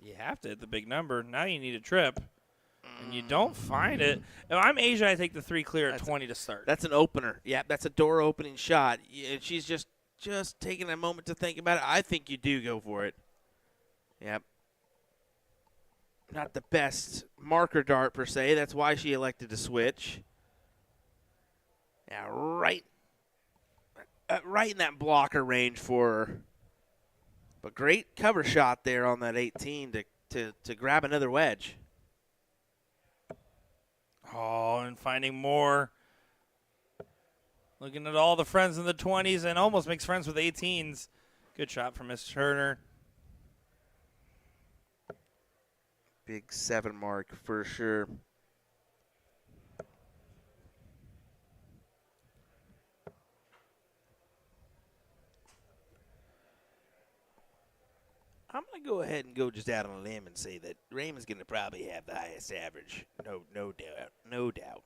You have to hit the big number. Now you need a trip, and you don't find it. If I'm Asia, I take the 3 clear at 20 to start. That's an opener. Yeah, that's a door-opening shot. Yeah, she's just taking a moment to think about it. I think you do go for it. Yep. Not the best marker dart, per se. That's why she elected to switch. Yeah, right in that blocker range for her. But great cover shot there on that 18 to grab another wedge. Oh, and finding more. Looking at all the friends in the 20s and almost makes friends with 18s. Good shot from Miss Turner. Big 7 mark for sure. I'm going to go ahead and go just out on a limb and say that Raymond's going to probably have the highest average. No doubt.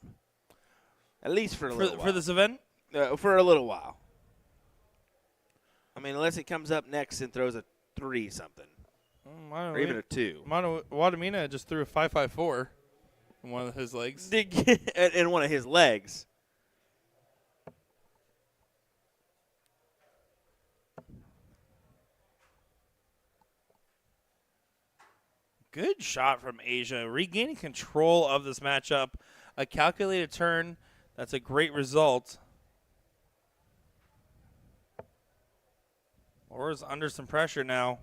At least for a little while. For this event? for a little while. I mean, unless it comes up next and throws a 3-something. Or even a 2. Wadamina just threw a 5.54 in one of his legs. In one of his legs. Good shot from Asia, regaining control of this matchup. A calculated turn. That's a great result. Laura's under some pressure now.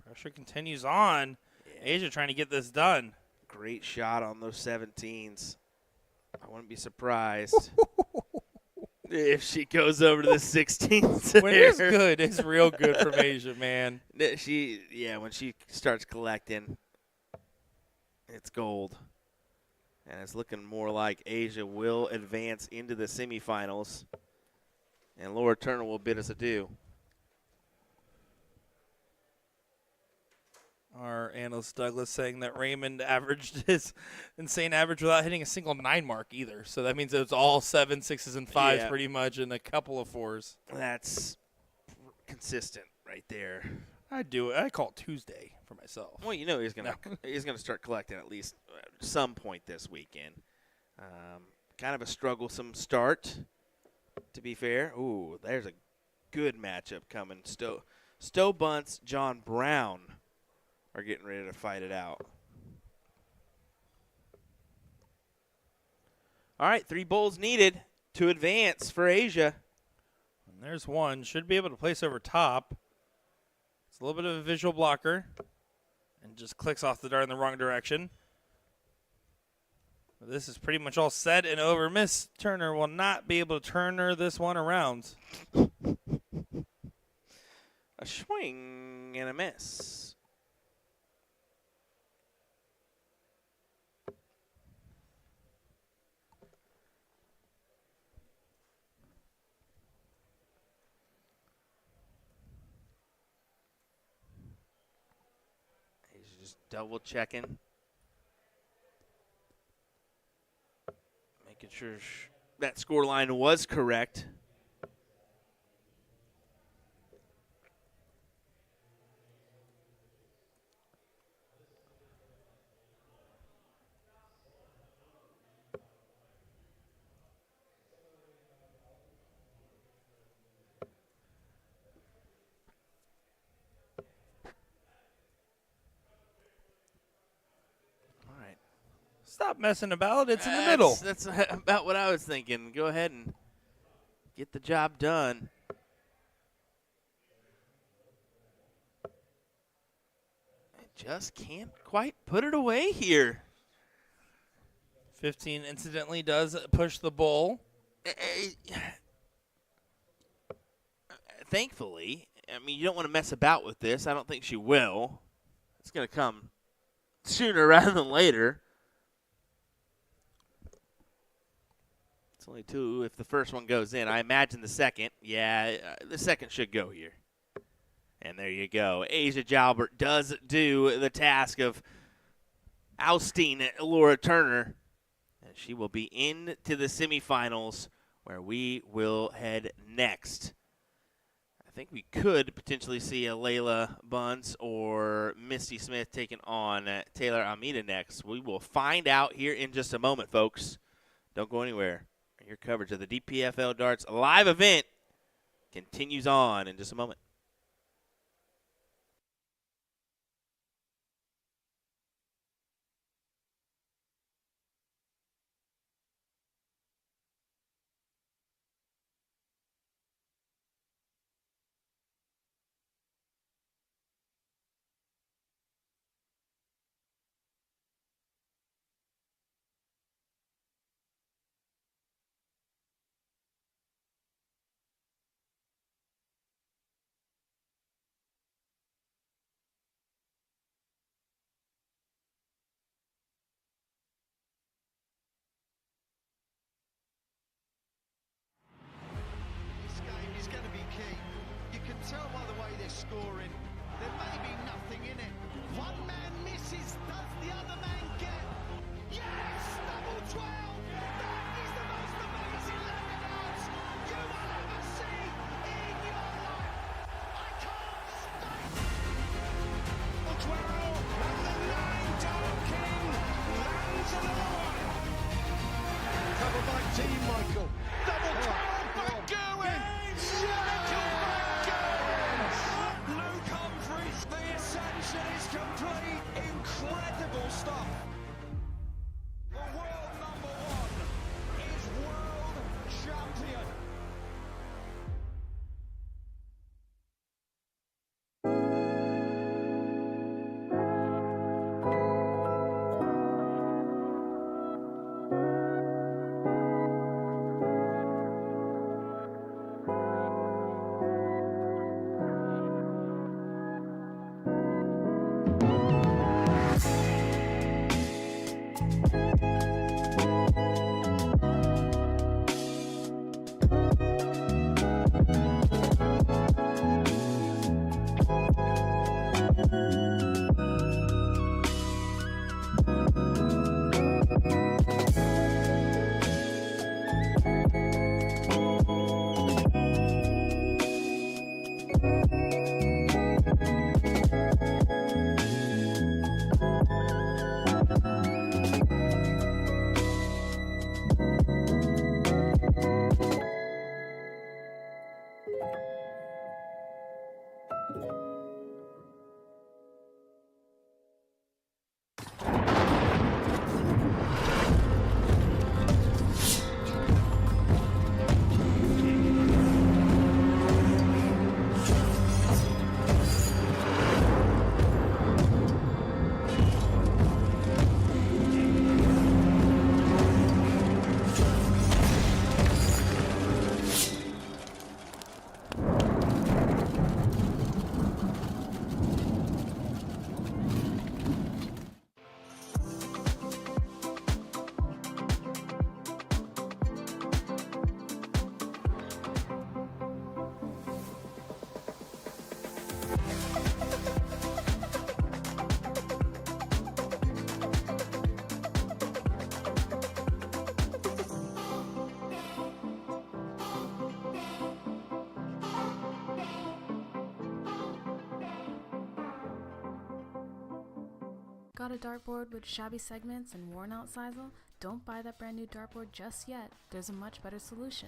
Pressure continues on. Yeah. Asia trying to get this done. Great shot on those 17s. I wouldn't be surprised if she goes over to the 16s. When it's good, it's real good from Asia, man. When she starts collecting, it's gold. And it's looking more like Asia will advance into the semifinals. And Laura Turner will bid us adieu. Our analyst Douglas saying that Raymond averaged his insane average without hitting a single 9 mark either. So that means it was all 7, 6s, and 5s pretty much, and a couple of 4s. That's consistent right there. I do it. I call it Tuesday for myself. Well, you know he's gonna start collecting at least some point this weekend. Kind of a strugglesome start, to be fair. Ooh, there's a good matchup coming. Stowe Bunce, John Brown are getting ready to fight it out. All right, 3 bowls needed to advance for Asia. And there's one. Should be able to place over top. It's a little bit of a visual blocker. And just clicks off the dart in the wrong direction. This is pretty much all set and over. Miss Turner will not be able to turn this one around. A swing and a miss. He's just double checking. Making sure that score line was correct. All right. Stop messing about. It's in the middle. That's about what I was thinking. Go ahead and get the job done. I just can't quite put it away here. 15 incidentally does push the bull. Thankfully, I mean, you don't want to mess about with this. I don't think she will. It's going to come sooner rather than later. It's only 2 if the first one goes in. I imagine the second. Yeah, the second should go here. And there you go. Asia Jalbert does do the task of ousting Laura Turner. And she will be into the semifinals where we will head next. I think we could potentially see a Layla Bunce or Misty Smith taking on Taylor Almeida next. We will find out here in just a moment, folks. Don't go anywhere. Your coverage of the DPFL Darts live event continues on in just a moment. Got a dartboard with shabby segments and worn out sisal? Don't buy that brand new dartboard just yet. There's a much better solution.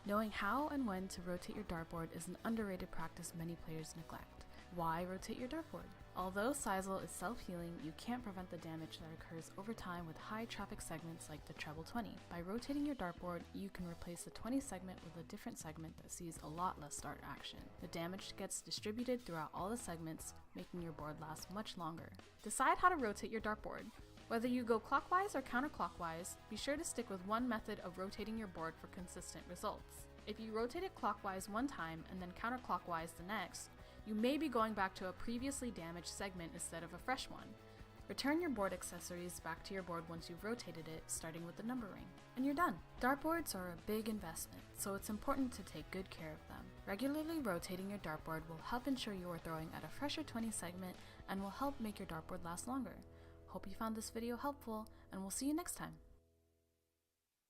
Knowing how and when to rotate your dartboard is an underrated practice many players neglect. Why rotate your dartboard? Although sisal is self-healing, you can't prevent the damage that occurs over time with high traffic segments like the treble 20. By rotating your dartboard, you can replace the 20 segment with a different segment that sees a lot less dart action. The damage gets distributed throughout all the segments, making your board last much longer. Decide how to rotate your dartboard. Whether you go clockwise or counterclockwise, be sure to stick with one method of rotating your board for consistent results. If you rotate it clockwise one time and then counterclockwise the next, you may be going back to a previously damaged segment instead of a fresh one. Return your board accessories back to your board once you've rotated it, starting with the number ring, and you're done. Dartboards are a big investment, so it's important to take good care of them. Regularly rotating your dartboard will help ensure you are throwing at a fresher 20 segment and will help make your dartboard last longer. Hope you found this video helpful, and we'll see you next time.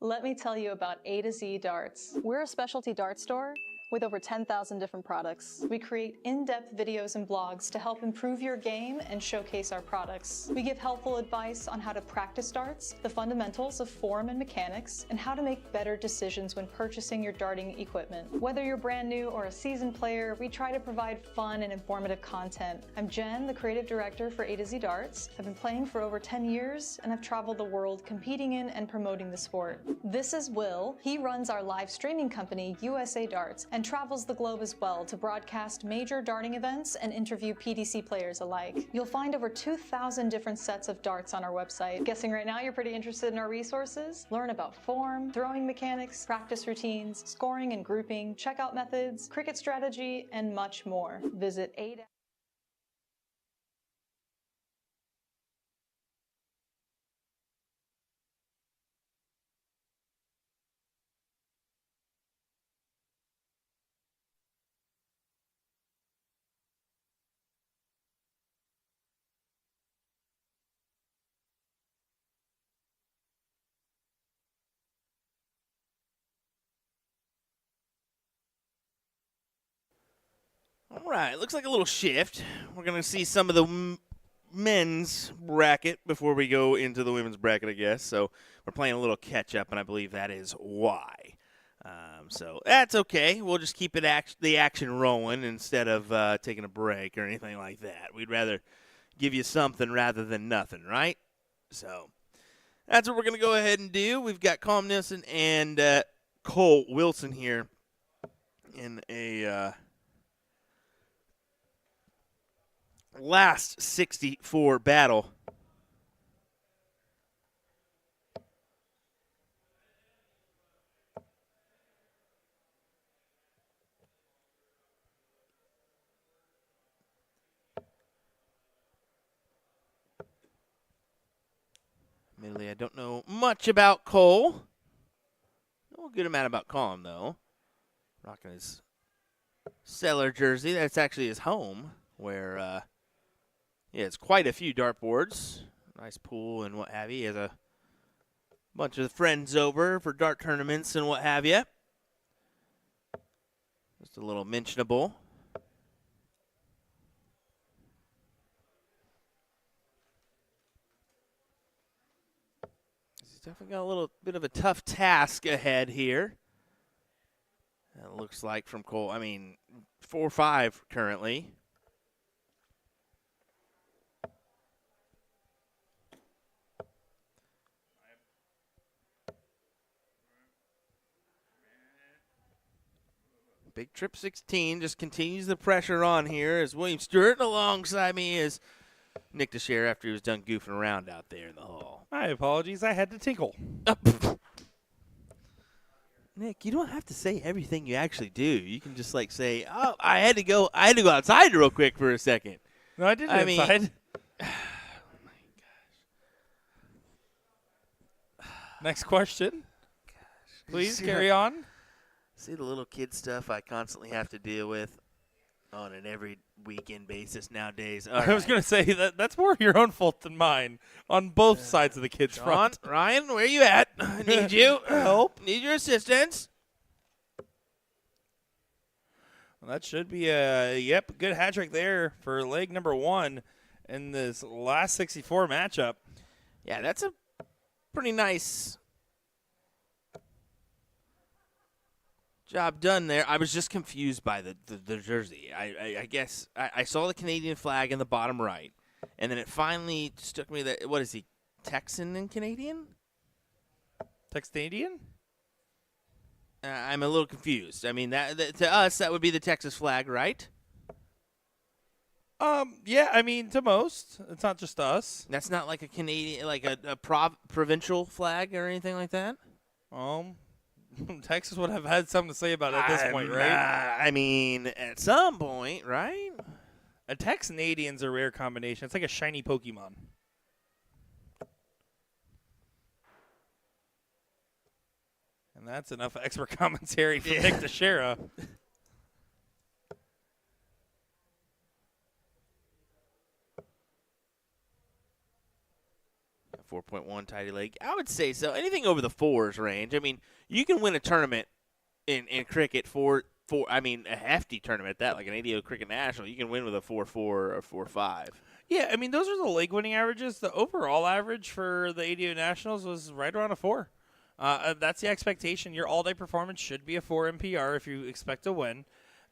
Let me tell you about A to Z Darts. We're a specialty dart store with over 10,000 different products. We create in-depth videos and blogs to help improve your game and showcase our products. We give helpful advice on how to practice darts, the fundamentals of form and mechanics, and how to make better decisions when purchasing your darting equipment. Whether you're brand new or a seasoned player, we try to provide fun and informative content. I'm Jen, the creative director for A to Z Darts. I've been playing for over 10 years and have traveled the world competing in and promoting the sport. This is Will. He runs our live streaming company, USA Darts, and travels the globe as well to broadcast major darting events and interview PDC players alike. You'll find over 2,000 different sets of darts on our website. Guessing right now you're pretty interested in our resources? Learn about form, throwing mechanics, practice routines, scoring and grouping, checkout methods, cricket strategy, and much more. Visit A. All right, looks like a little shift. We're going to see some of the men's bracket before we go into the women's bracket, I guess. So we're playing a little catch-up, and I believe that is why. So that's okay. We'll just keep the action rolling instead of taking a break or anything like that. We'd rather give you something rather than nothing, right? So that's what we're going to go ahead and do. We've got Colm Nielsen and Cole Wilson here in a last 64 battle. Admittedly, I don't know much about Cole. Know a good amount about Colm, though. Rocking his Cellar jersey. That's actually his home, where he has quite a few dartboards. Nice pool and what have you. He has a bunch of friends over for dart tournaments and what have you. Just a little mentionable. He's definitely got a little bit of a tough task ahead here. It looks like from Cole. I mean, 4-5 currently. Big Trip 16 just continues the pressure on here as William Stewart alongside me is Nick Teixeira after he was done goofing around out there in the hall. My apologies. I had to tinkle. Nick, you don't have to say everything you actually do. You can just like say, "Oh, I had to go outside real quick for a second." No, I did it inside. Oh Next question. Please carry on. See the little kid stuff I constantly have to deal with on an every weekend basis nowadays. I was going to say that's more your own fault than mine on both sides of the kids' front. Ryan, where you at? I need you. Help. Need your assistance. Well, that should be a good hat trick there for leg number one. in this last 64 matchup. Yeah, that's a pretty nice job done there. I was just confused by the jersey. I guess I saw the Canadian flag in the bottom right, and then it finally struck me that, what is he, Texan and Canadian? Texanian? I'm a little confused. I mean, that to us, that would be the Texas flag, right? Yeah, I mean, to most. It's not just us. That's not like a Canadian, like a provincial flag or anything like that? Texas would have had something to say about it at this point, right? I mean, at some point, right? A Texanadian's a rare combination. It's like a shiny Pokemon. And that's enough expert commentary from Nick Teixeira. 4.1 tidy leg. I would say so. Anything over the 4s range. I mean, you can win a tournament in cricket a hefty tournament at that, like an ADO Cricket National. You can win with a 4.4 or 4.5. Yeah, I mean, those are the league winning averages. The overall average for the ADO Nationals was right around a 4. That's the expectation. Your all-day performance should be a 4 MPR if you expect to win.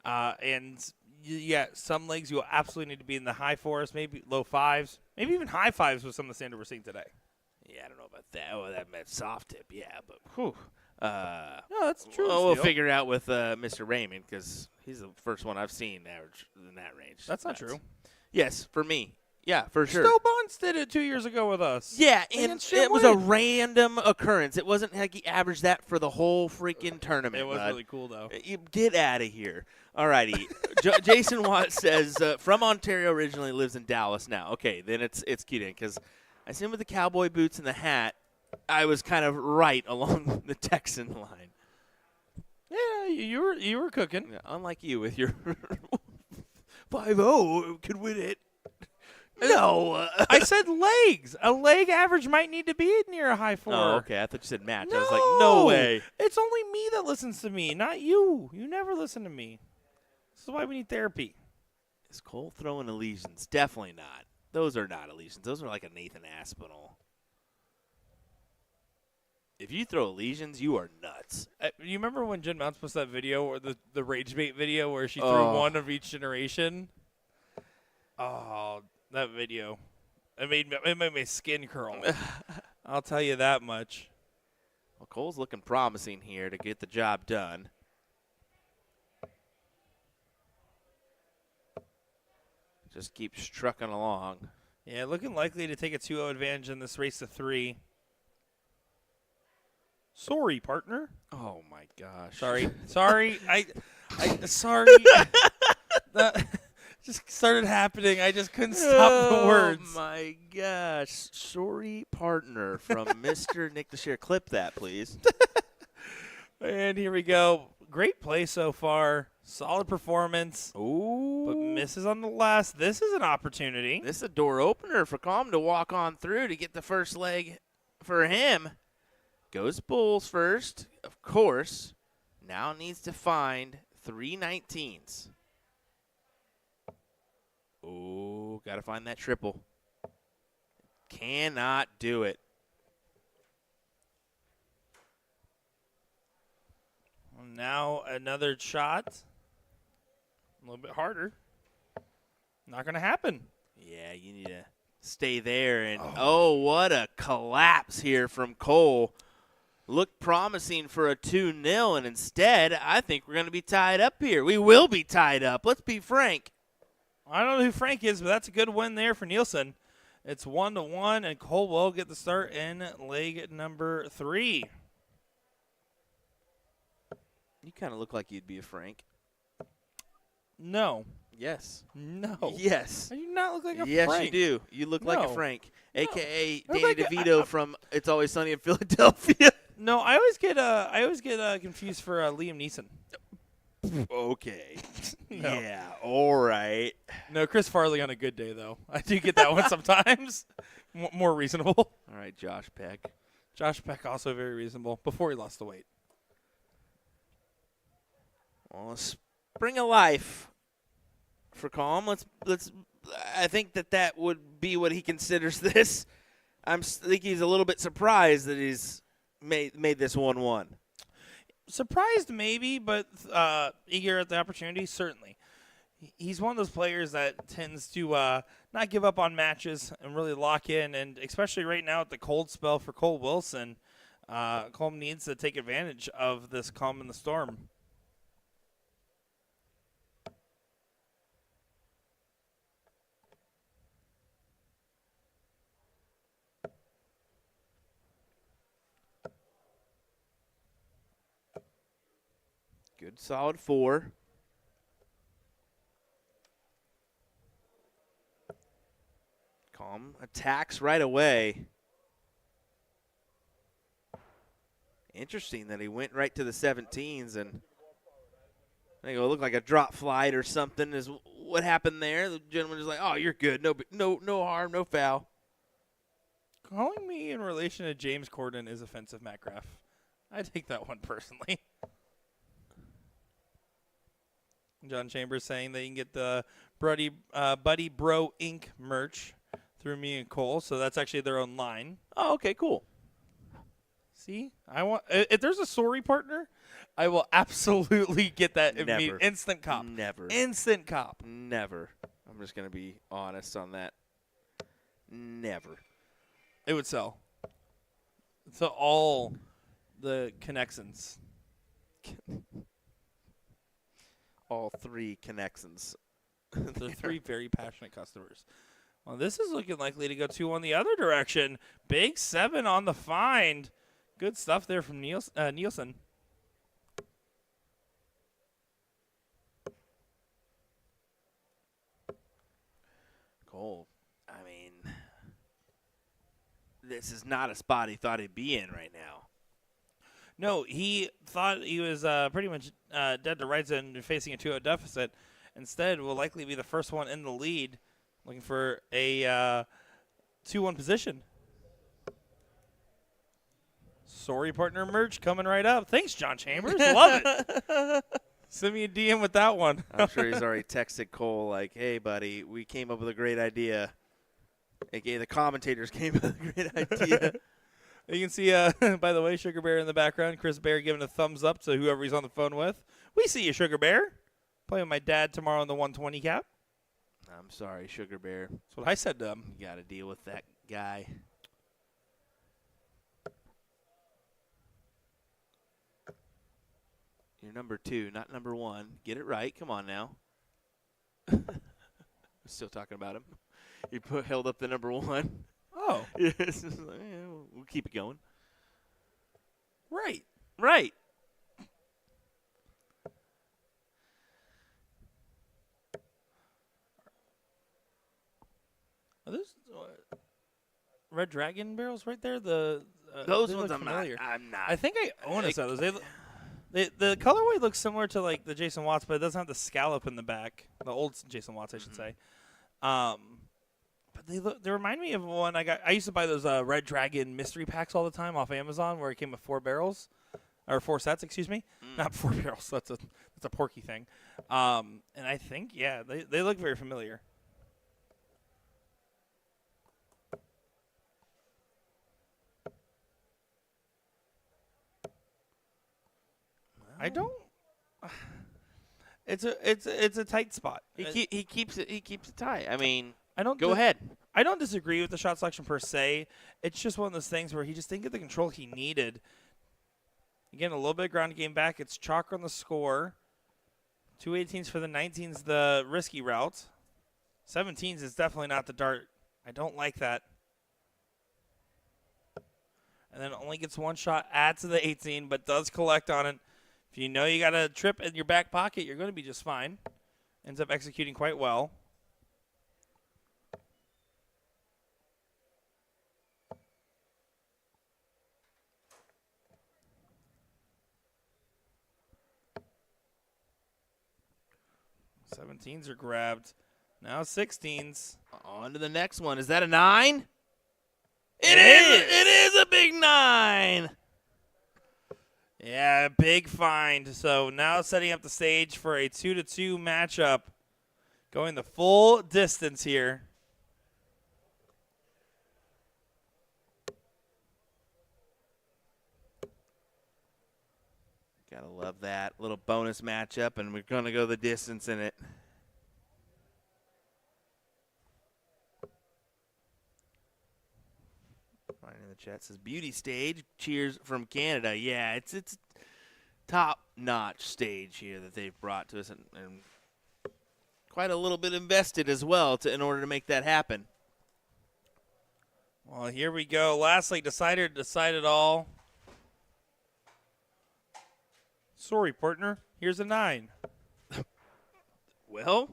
Yeah, some leagues you will absolutely need to be in the high 4s, maybe low 5s, maybe even high 5s with some of the standard we're seeing today. Yeah, I don't know about that. Oh, that meant soft tip, yeah, but Whew. No, that's true. We'll figure it out with Mr. Raymond because he's the first one I've seen average in that range. That's not true. Yes, for me. Yeah, for sure. Stowe Bonds did it 2 years ago with us. Yeah, and Against it Jim was a Wade. random occurrence. It wasn't like he averaged that for the whole freaking tournament. It was bud. really cool, though. You get out of here. All righty. Jason Watt says, from Ontario originally, lives in Dallas now. Okay, then it's cute because I see him with the cowboy boots and the hat. I was kind of right along the Texan line. Yeah, you were cooking. Yeah, unlike you with your 5-0 could win it. No. I said legs. A leg average might need to be near a high 4. Oh, okay. I thought you said match. No. I was like, no way. It's only me that listens to me, not you. You never listen to me. This is why we need therapy. Is Cole throwing Elysians? Definitely not. Those are not Elysians. Those are like a Nathan Aspinall. If you throw Elysians, you are nuts. You remember when Jen Mounts posted that video, or the Rage Bait video, where she threw one of each generation? Oh, that video. It made my skin curl. I'll tell you that much. Well, Cole's looking promising here to get the job done. Just keeps trucking along. Yeah, looking likely to take a 2-0 advantage in this race to 3. Sorry, partner. Oh my gosh. Sorry. Sorry. Sorry. That just started happening. I just couldn't stop the words. Oh my gosh. Sorry, partner from Mr. Nick Teixeira. Clip that, please. And here we go. Great play so far. Solid performance. Ooh. But misses on the last. This is an opportunity. This is a door opener for Calm to walk on through to get the first leg for him. Goes Bulls first, of course. Now needs to find 3 19s. Oh, got to find that triple. Cannot do it. Now another shot. A little bit harder. Not going to happen. Yeah, you need to stay there. And, what a collapse here from Cole. Looked promising for a 2-0, and instead, I think we're going to be tied up here. We will be tied up. Let's be frank. I don't know who Frank is, but that's a good win there for Nielsen. It's 1-1, and Cole will get the start in leg number 3. You kind of look like you'd be a Frank. No. Yes. No. Yes. I do not look like a Yes, Frank. you do. You look like a No. Frank, a.k.a. I Danny look like DeVito from It's Always Sunny in Philadelphia. No, I always get confused for Liam Neeson. Okay. No. Yeah, all right. No, Chris Farley on a good day, though. I do get that one sometimes. More reasonable. All right, Josh Peck. Josh Peck also very reasonable before he lost the weight. Well, a spring of life for Calm. Let's. I think that would be what he considers this. Think he's a little bit surprised that he's made this 1-1. Surprised maybe, but eager at the opportunity, certainly. He's one of those players that tends to not give up on matches and really lock in, and especially right now at the cold spell for Cole Wilson, Cole needs to take advantage of this calm in the storm. Good solid 4. Calm attacks right away. Interesting that he went right to the 17s, and I think it looked like a drop flight or something is what happened there. The gentleman is like, "Oh, you're good. No harm, no foul." Calling me in relation to James Corden is offensive, Matt Graff. I take that one personally. John Chambers saying that you can get the Buddy Bro Inc. merch through me and Cole, so that's actually their own line. Oh, okay, cool. See, if there's a sorry partner, I will absolutely get that Never. Instant cop. Never. Instant cop. Never. I'm just going to be honest on that. Never. It would sell. To all the connections. All 3 connections. They're 3 very passionate customers. Well, this is looking likely to go 2 on the other direction. Big 7 on the find. Good stuff there from Nielsen. Cole, I mean, this is not a spot he thought he'd be in right now. No, he thought he was pretty much dead to rights and facing a 2-0 deficit. Instead, will likely be the first one in the lead, looking for a 2-1 position. Sorry partner merch coming right up. Thanks, John Chambers. Love it. Send me a DM with that one. I'm sure he's already texted Cole like, "Hey, buddy, we came up with a great idea." AKA the commentators came up with a great idea. You can see, by the way, Sugar Bear in the background. Chris Bear giving a thumbs up to whoever he's on the phone with. We see you, Sugar Bear. Playing with my dad tomorrow in the 120 cap. I'm sorry, Sugar Bear. That's what I said to him. You got to deal with that guy. You're number 2, not number 1. Get it right. Come on now. We're still talking about him. You held up the number 1. Oh. Yes. We'll keep it going. Right. Right. Are those Red Dragon barrels right there? Those ones I'm not. I think I own a set of those. The colorway looks similar to like the Jason Watts, but it doesn't have the scallop in the back. The old Jason Watts, I should say. But they remind me of one I got. I used to buy those Red Dragon mystery packs all the time off Amazon, where it came with 4 barrels, or 4 sets. Excuse me, not 4 barrels. That's a Porky thing. And I think they look very familiar. I don't. It's a tight spot. He keeps it tight. I mean, Go ahead. I don't disagree with the shot selection per se. It's just one of those things where he just didn't get the control he needed. Again, a little bit of ground game back. It's chalk on the score. 2 18s for the 19s, the risky route. 17s is definitely not the dart. I don't like that. And then only gets 1 shot, adds to the 18, but does collect on it. If you know you got a trip in your back pocket, you're going to be just fine. Ends up executing quite well. Seventeens are grabbed. Now 16s. On to the next one. Is that a 9? It is. It is a big 9. Yeah, big find. So now setting up the stage for a 2-2 matchup. Going the full distance here. Gotta love that little bonus matchup, and we're going to go the distance in it. Right in the chat says, beauty stage, cheers from Canada. Yeah, it's top-notch stage here that they've brought to us, and quite a little bit invested as well in order to make that happen. Well, here we go. Last league decider decided all. Sorry, partner. Here's a 9. Well,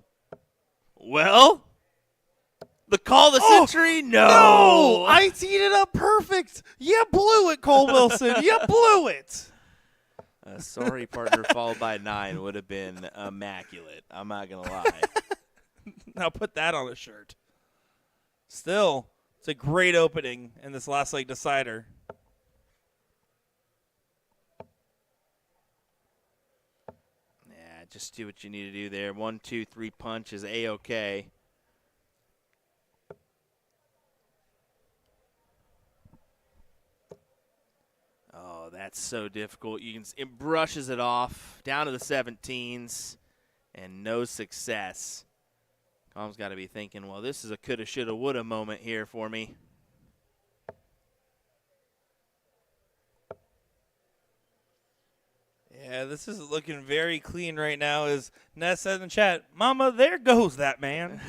the call of the century? No! I teed it up perfect. You blew it, Cole Wilson. You blew it. Sorry, partner, followed by 9 would have been immaculate. I'm not going to lie. Now put that on a shirt. Still, it's a great opening in this last league decider. Yeah, just do what you need to do there. 1, 2, 3 punch is A-okay. Oh, that's so difficult. It brushes it off down to the 17s, and no success. Calm's got to be thinking, well, this is a coulda, shoulda, woulda moment here for me. Yeah, this is looking very clean right now. As Ness said in the chat, Mama, there goes that man.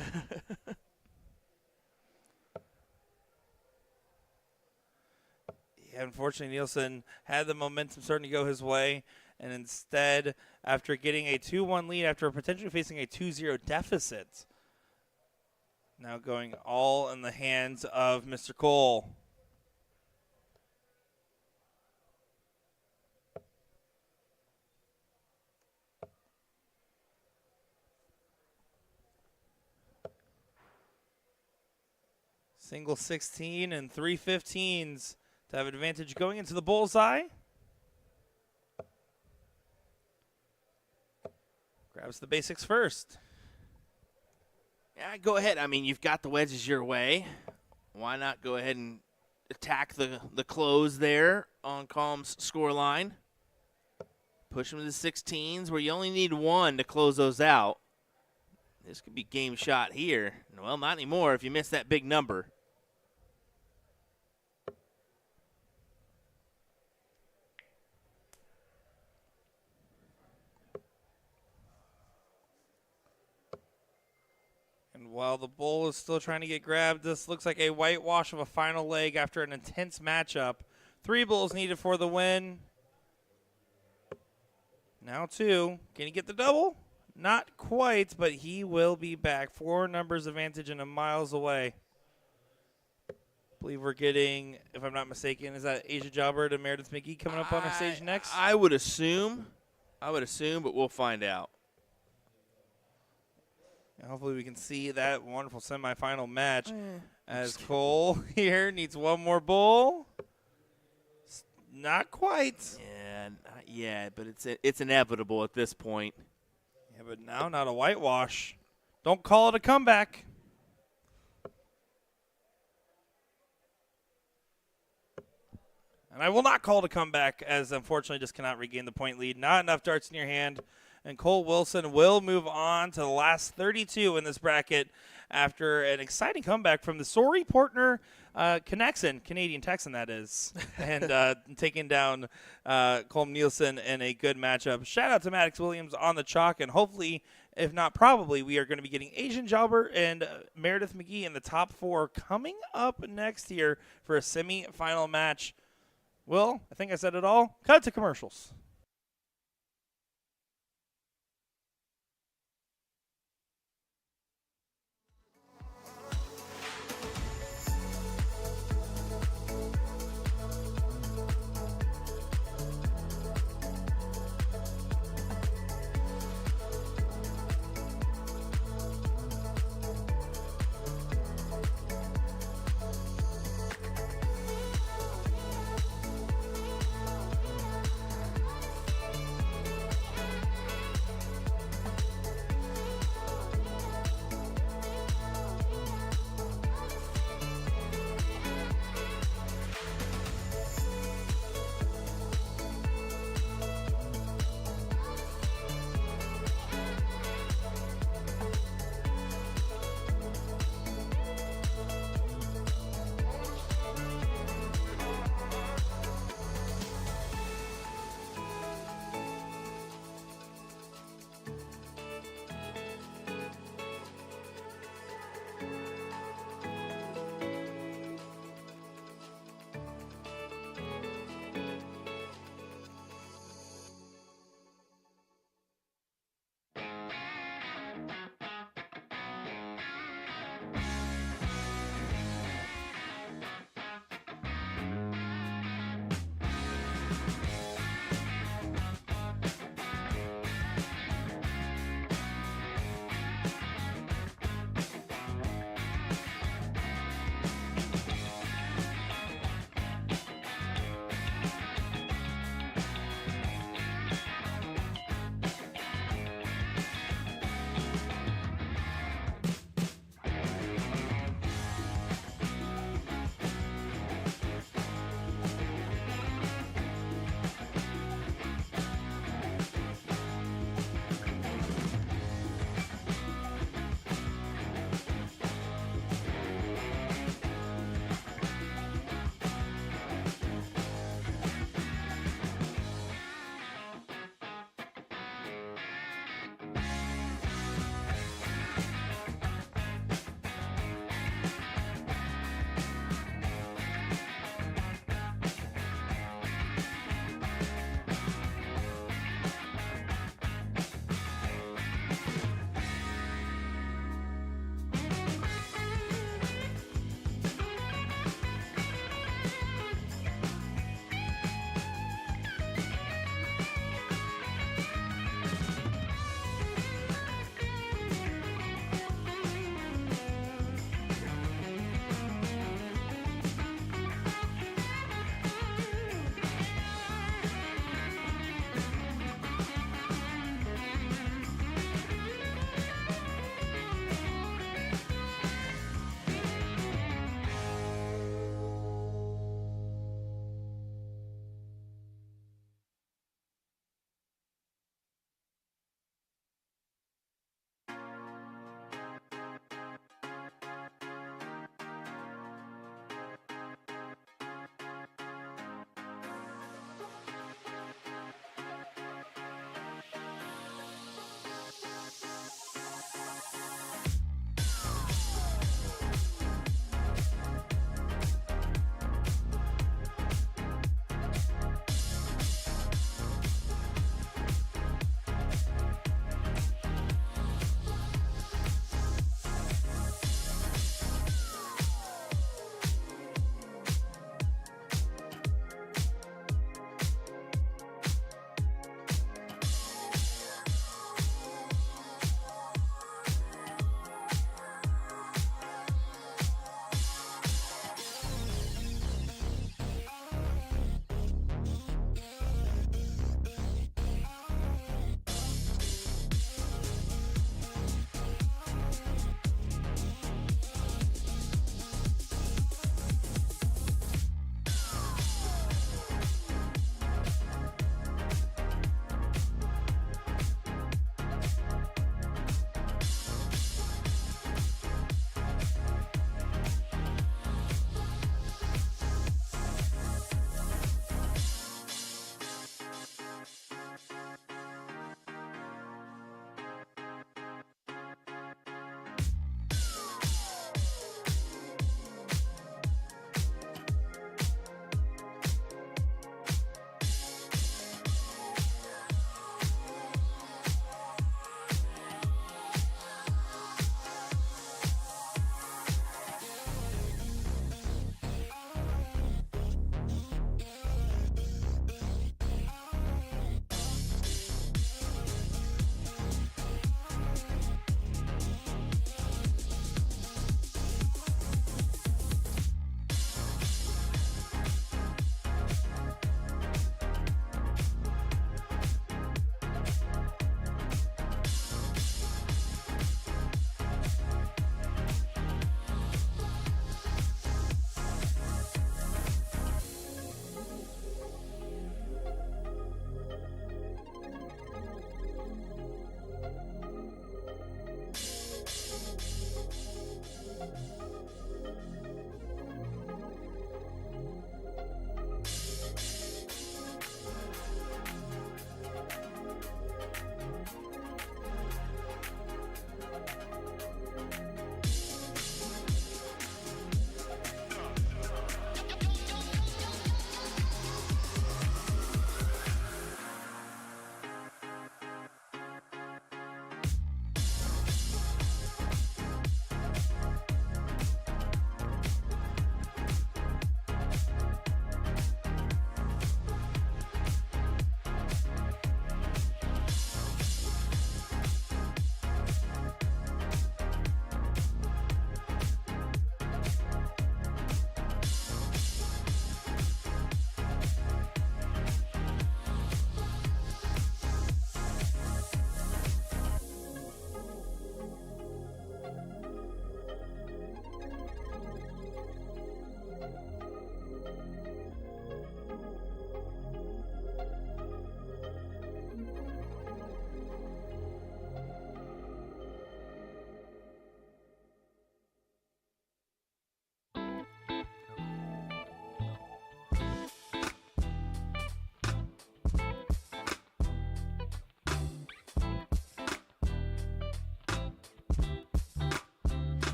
Unfortunately, Nielsen had the momentum starting to go his way, and instead, after getting a 2-1 lead, after potentially facing a 2-0 deficit, now going all in the hands of Mr. Cole. Single 16 and 3 15s. To have advantage going into the bullseye. Grabs the basics first. Yeah, go ahead. I mean, you've got the wedges your way. Why not go ahead and attack the close there on Calm's score line? Push them to the 16s where you only need 1 to close those out. This could be game shot here. Well, not anymore if you miss that big number. While the bull is still trying to get grabbed, this looks like a whitewash of a final leg after an intense matchup. 3 bulls needed for the win. Now 2. Can he get the double? Not quite, but he will be back. 4 numbers advantage and a miles away. I believe we're getting, if I'm not mistaken, is that Asia Jalbert and Meredith McGee coming up on our stage next? I would assume, but we'll find out. Hopefully we can see that wonderful semifinal match as Cole here needs 1 more bull. Not quite. Yeah, not yet, but it's inevitable at this point. Yeah, but now not a whitewash. Don't call it a comeback. And I will not call it a comeback, as unfortunately just cannot regain the point lead. Not enough darts in your hand. And Cole Wilson will move on to the last 32 in this bracket after an exciting comeback from the Sorry partner Canadian Texan, that is, and taking down Colm Nielsen in a good matchup. Shout out to Maddox Williams on the chalk, and hopefully, if not probably, we are going to be getting Asian Jalbert and Meredith McGee in the top 4 coming up next year for a semi-final match. Will, I think I said it all. Cut to commercials.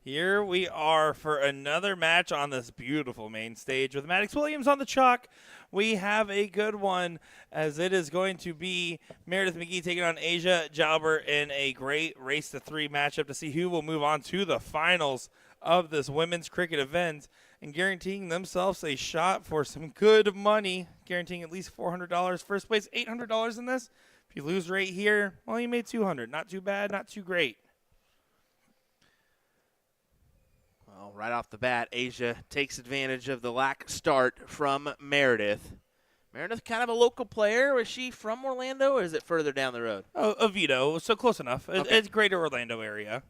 Here we are for another match on this beautiful main stage with Maddox Williams on the chalk. We have a good one, as it is going to be Meredith McGee taking on Asia Jalber in a great race-to-3 matchup to see who will move on to the finals of this women's cricket event and guaranteeing themselves a shot for some good money, guaranteeing at least $400. First place, $800 in this. If you lose right here, well, you made $200. Not too bad, not too great. Well, right off the bat, Asia takes advantage of the lack start from Meredith. Meredith, kind of a local player. Was she from Orlando, or is it further down the road? Oh, Oviedo, so close enough. Okay. It's greater Orlando area.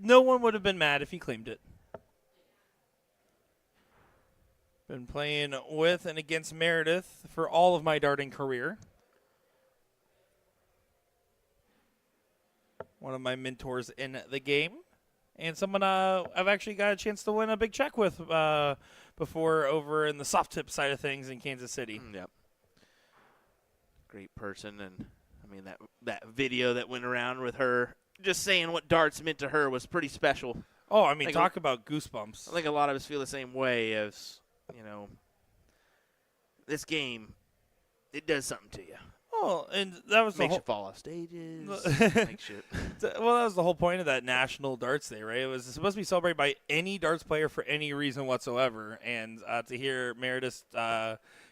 No one would have been mad if he claimed it. Been playing with and against Meredith for all of my darting career. One of my mentors in the game. And someone I've actually got a chance to win a big check with before over in the soft tip side of things in Kansas City. Yep. Great person. And, I mean, that video that went around with her just saying what darts meant to her was pretty special. Oh, I mean, Like talk about goosebumps. I think a lot of us feel the same way as, this game, it does something to you. Oh, and that was the Makes whole you fall off stages. Makes you. Well, that was the whole point of that National Darts Day, right? It was supposed to be celebrated by any darts player for any reason whatsoever. And to hear Meredith's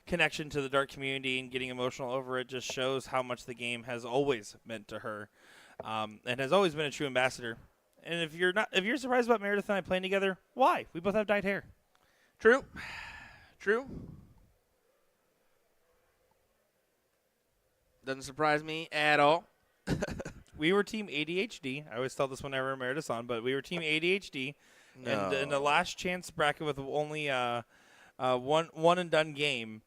connection to the dart community and getting emotional over it just shows how much the game has always meant to her, and has always been a true ambassador. And if you're surprised about Meredith and I playing together, why? We both have dyed hair. True. Doesn't surprise me at all. We were team ADHD. I always tell this whenever Meredith's on, but we were team ADHD. And in the last chance bracket with only one and done game,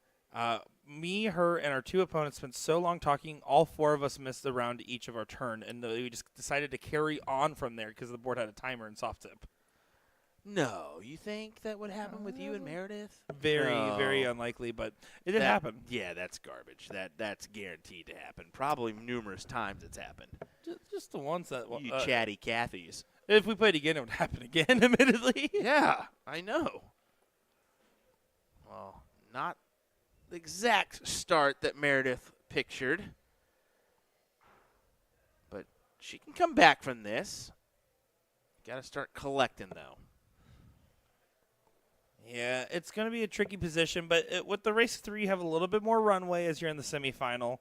me, her, and our two opponents spent so long talking, all four of us missed the round each of our turn, and we just decided to carry on from there because the board had a timer and soft tip. No, you think that would happen with you and Meredith? Very, No. very unlikely, but it did happen. Yeah, that's garbage. That's guaranteed to happen. Probably numerous times it's happened. Just the ones that You chatty Cathys. if we played again, it would happen again. Admittedly, Yeah, I know. Well, not the exact start that Meredith pictured, but she can come back from this. Got to start collecting, though. Yeah, it's going to be a tricky position, but with the race 3, you have a little bit more runway as you're in the semifinal.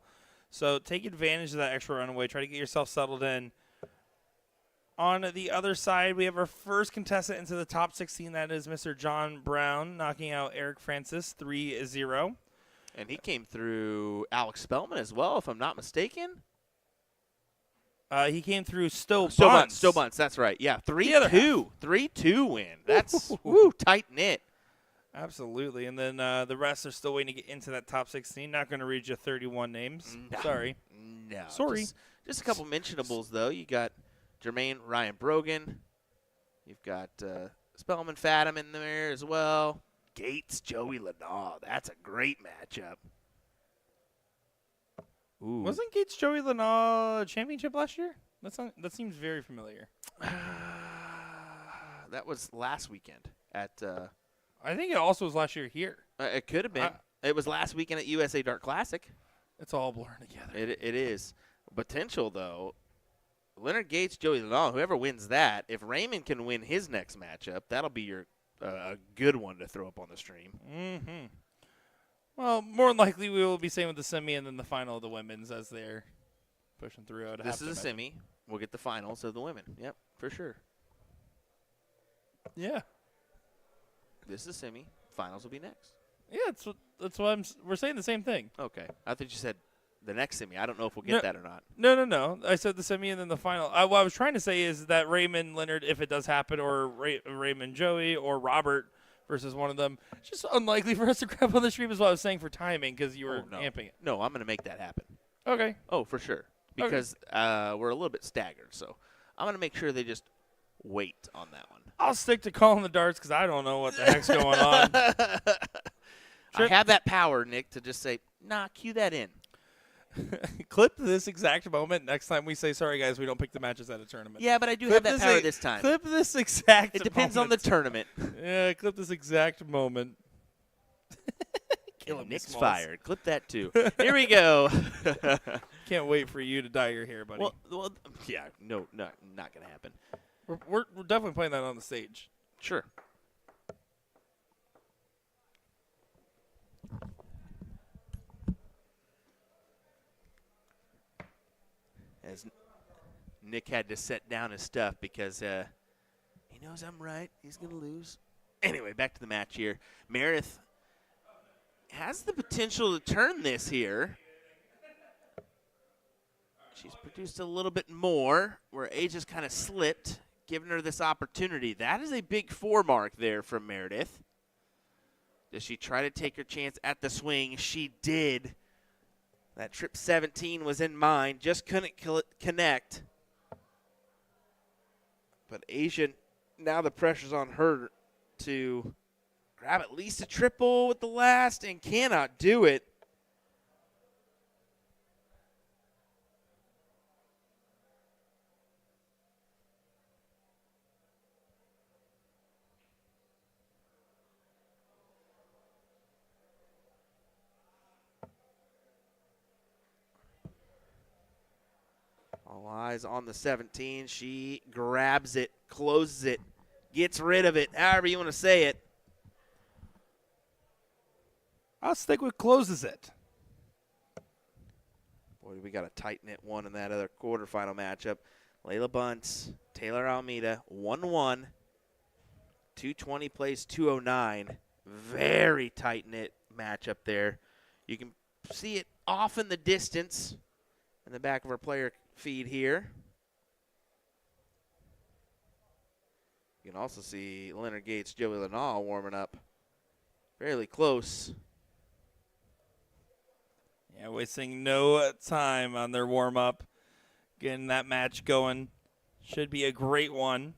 So take advantage of that extra runway. Try to get yourself settled in. On the other side, we have our first contestant into the top 16. That is Mr. John Brown, knocking out Eric Francis 3-0. And he came through Alex Spellman as well, if I'm not mistaken. He came through Stowe Bunce, Bunce. that's right. Yeah, other 3-2. 3-2 win. That's tight knit. Absolutely. And then the rest are still waiting to get into that top 16. Not going to read you 31 names. No. Sorry. No. Sorry. Just a couple mentionables, though. You got Jermaine Ryan Brogan. You've got Spellman Fathom in there as well. Gates, Joey Lanaw. That's a great matchup. Ooh. Wasn't Gates Joey Lanaw championship last year? That seems very familiar. That was last weekend at I think it also was last year here. it could have been. It was last weekend at USA Dart Classic. It's all blurring together. It is. Potential, though. Leonard Gates, Joey Lanaw, whoever wins that, if Raymond can win his next matchup, that'll be your a good one to throw up on the stream. Mm-hmm. Well, more than likely we will be same with the semi and then the final of the women's as they're pushing through. This is a semi. We'll get the finals of the women. Yep, for sure. Yeah. This is a semi. Finals will be next. Yeah, that's why we're saying the same thing. Okay. I thought you said the next semi. I don't know if we'll get that or not. No. I said the semi and then the final. What I was trying to say is that Raymond Leonard, if it does happen, or Raymond Joey or Robert versus one of them, it's just unlikely for us to grab on the stream is what I was saying for timing because you were amping it. No, I'm going to make that happen. Okay. Oh, for sure. Because we're a little bit staggered. So I'm going to make sure they just wait on that one. I'll stick to calling the darts because I don't know what the heck's going on. I have that power, Nick, to just say, nah, cue that in. Clip this exact moment next time we say, sorry, guys, we don't pick the matches at a tournament. Yeah, but I do Clip have that power this time. Clip this exact It depends on the tournament. Yeah, clip this exact moment. Kill him, Nick's Smalls. fired. Clip that too. Here we go. Can't wait for you to dye your hair, buddy. Well, yeah, no, not going to happen. We're definitely playing that on the stage. Sure. As Nick had to set down his stuff because he knows I'm right. He's going to lose. Anyway, back to the match here. Meredith has the potential to turn this here. She's produced a little bit more where Asia's kind of slipped, giving her this opportunity. That is a big 4 mark there from Meredith. Does she try to take her chance at the swing? She did. That trip 17 was in mind, just couldn't connect. But Asia, now the pressure's on her to grab at least a triple with the last and cannot do it. All eyes on the 17. She grabs it, closes it, gets rid of it, however you want to say it. I'll stick with closes it. Boy, we got a tight-knit one in that other quarterfinal matchup. Layla Bunce, Taylor Almeida, 1-1. 220 plays 209. Very tight-knit matchup there. You can see it off in the distance in the back of our player feed here. You can also see Leonard Gates, Joey Lanal warming up fairly close. Yeah, wasting no time on their warm-up. Getting that match going. Should be a great one.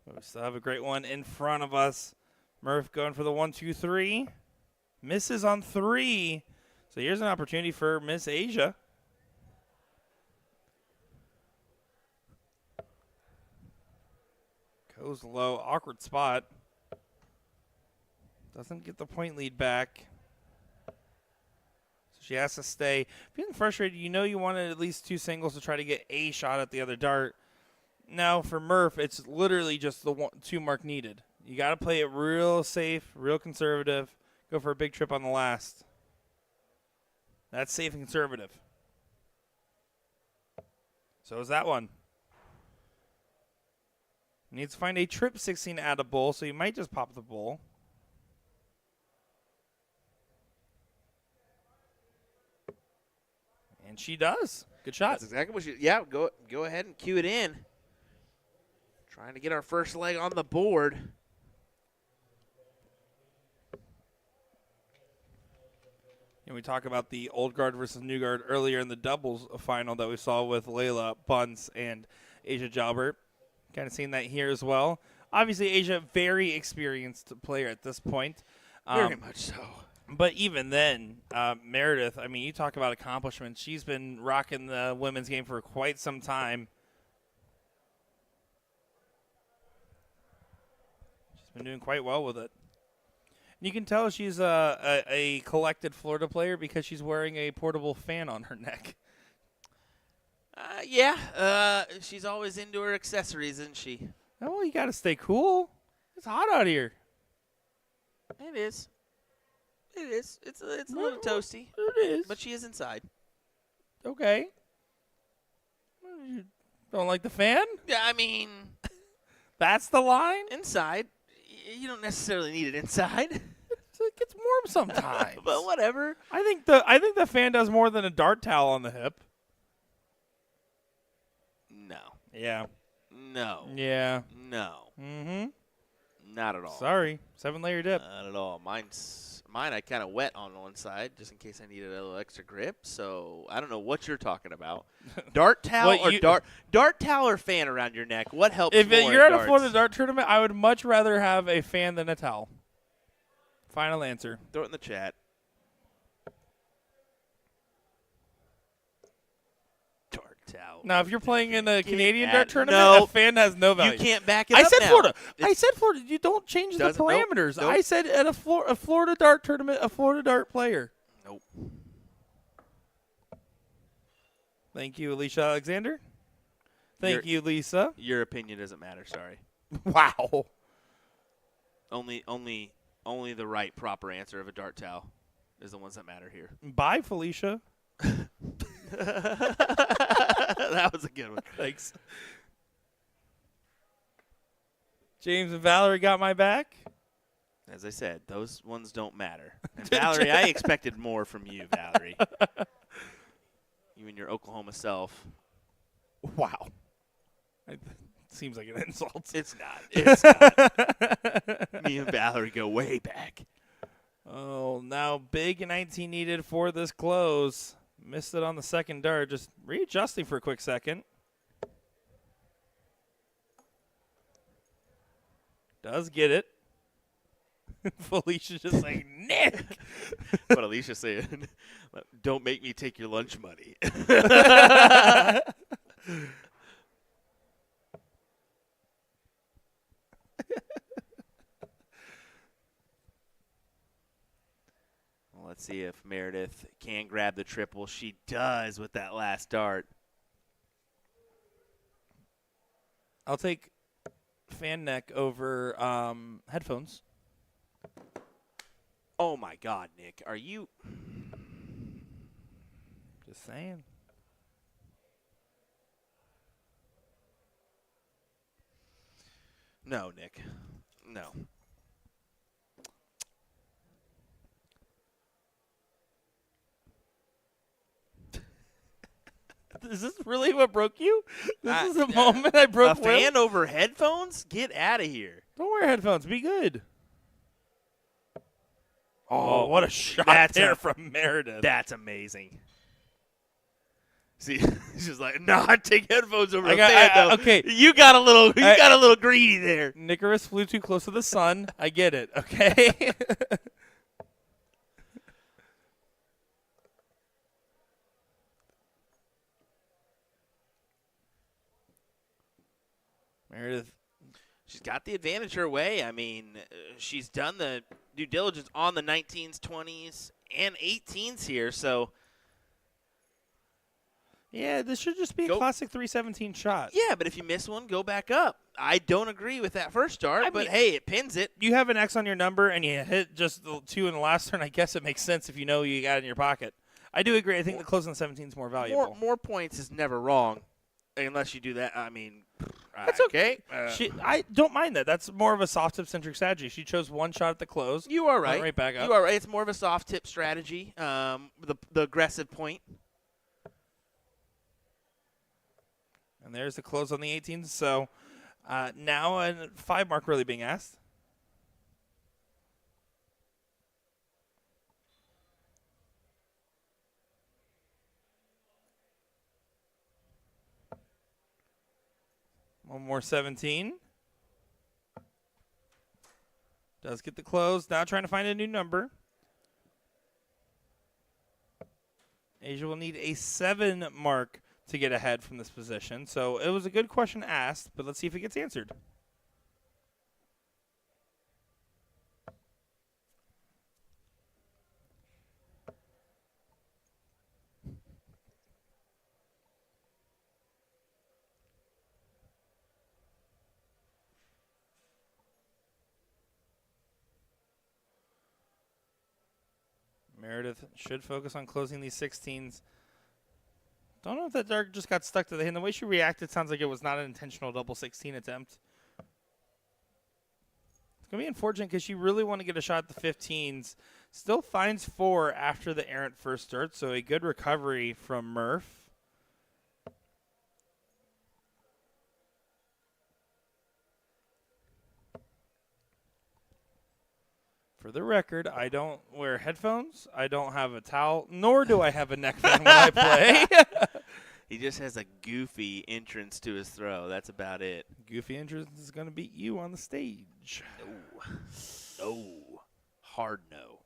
But we still have a great one in front of us. Murph going for the 1-2-3. Misses on 3. So here's an opportunity for Miss Asia. Goes low. Awkward spot. Doesn't get the point lead back. So she has to stay. Feeling frustrated, you know you wanted at least 2 singles to try to get a shot at the other dart. Now for Murph, it's literally just the 2 mark needed. You got to play it real safe, real conservative. Go for a big trip on the last. That's safe and conservative. So is that one. Needs to find a trip 16 at a bowl, so you might just pop the bowl. And she does. Good shot. That's exactly what she. Yeah, go ahead and cue it in. Trying to get our first leg on the board. And we talk about the old guard versus new guard earlier in the doubles final that we saw with Layla Bunce and Asia Jalbert. Kind of seeing that here as well. Obviously, Asia, very experienced player at this point. Very much so. But even then, Meredith, I mean, you talk about accomplishments. She's been rocking the women's game for quite some time. She's been doing quite well with it. And you can tell she's a collected Florida player because she's wearing a portable fan on her neck. She's always into her accessories, isn't she? Oh, you got to stay cool. It's hot out here. It is. It is. It's a little toasty. It is. But she is inside. Okay. You don't like the fan? Yeah, I mean, That's the line? inside. You don't necessarily need it inside. It gets warm sometimes. But whatever. I think the fan does more than a dart towel on the hip. No. Yeah. No. Yeah. No. Mm-hmm. Not at all. Sorry. 7-layer dip. Not at all. Mine I kind of wet on one side just in case I needed a little extra grip. So I don't know what you're talking about. Dart towel dart towel or fan around your neck? What helps If more you're at a darts? Florida dart tournament, I would much rather have a fan than a towel. Final answer. Throw it in the chat. towel. Now, if you're playing in a Canadian dart at- tournament, no. a fan has no value. You can't back it I up said now. Florida. I It's- said Florida. You don't change the Doesn't- nope, parameters. nope. I said at a Florida dart tournament, a Florida dart player. Nope. Thank you, Alicia Alexander. Thank you, Lisa. Your opinion doesn't matter. Sorry. Wow. Only the right proper answer of a dart towel is the ones that matter here. Bye, Felicia. That was a good one. Thanks. James and Valerie got my back. As I said, those ones don't matter. And Valerie, I expected more from you, Valerie. You and your Oklahoma self. Wow. It seems like an insult. It's not. It's not. Me and Valerie go way back. Oh, now big 19 needed for this close. Missed it on the second dart. Just readjusting for a quick second. Does get it. Felicia's just like, Nick. What Alicia saying, don't make me take your lunch money. Well, let's see if Meredith can grab the triple. She does with that last dart. I'll take fan neck over headphones. Oh, my God, Nick. Are you? Just saying. No, Nick. No. Is this really what broke you? This is the moment I broke A Will? fan over headphones? Get out of here. Don't wear headphones. Be good. Oh, what a shot that's there a- from Meredith. That's amazing. See, he's just like, nah, take headphones over I a got- fan, I- though. okay. You got a little greedy there. Nicarus flew too close to the sun. I get it, okay? Meredith. She's got the advantage her way. I mean, she's done the due diligence on the 19s, 20s, and 18s here. So, Yeah, this should just be a Go. classic 317 shot. yeah, but if you miss one, go back up. I don't agree with that first start, but mean- hey, it pins it. You have an X on your number and you hit just the 2 in the last turn. I guess it makes sense if you know you got it in your pocket. I do agree. I think the close on the 17 is more valuable. More points is never wrong, unless you do that. I mean, That's okay. I don't mind that. That's more of a soft tip centric strategy. She chose one shot at the close. You are went right. right back up. You are right. It's more of a soft tip strategy. The aggressive point. And there's the close on the 18. So now a 5 mark really being asked. One more 17. Does get the close. Now trying to find a new number. Asia will need a 7 mark to get ahead from this position. So it was a good question asked, but let's see if it gets answered. Meredith should focus on closing these 16s. Don't know if that dart just got stuck to the hand. The way she reacted sounds like it was not an intentional double 16 attempt. It's going to be unfortunate because she really wanted to get a shot at the 15s. Still finds 4 after the errant first dart, so a good recovery from Murph. For the record, I don't wear headphones. I don't have a towel, nor do I have a neck fan when I play. He just has a goofy entrance to his throw. That's about it. Goofy entrance is going to beat you on the stage. No. Hard no.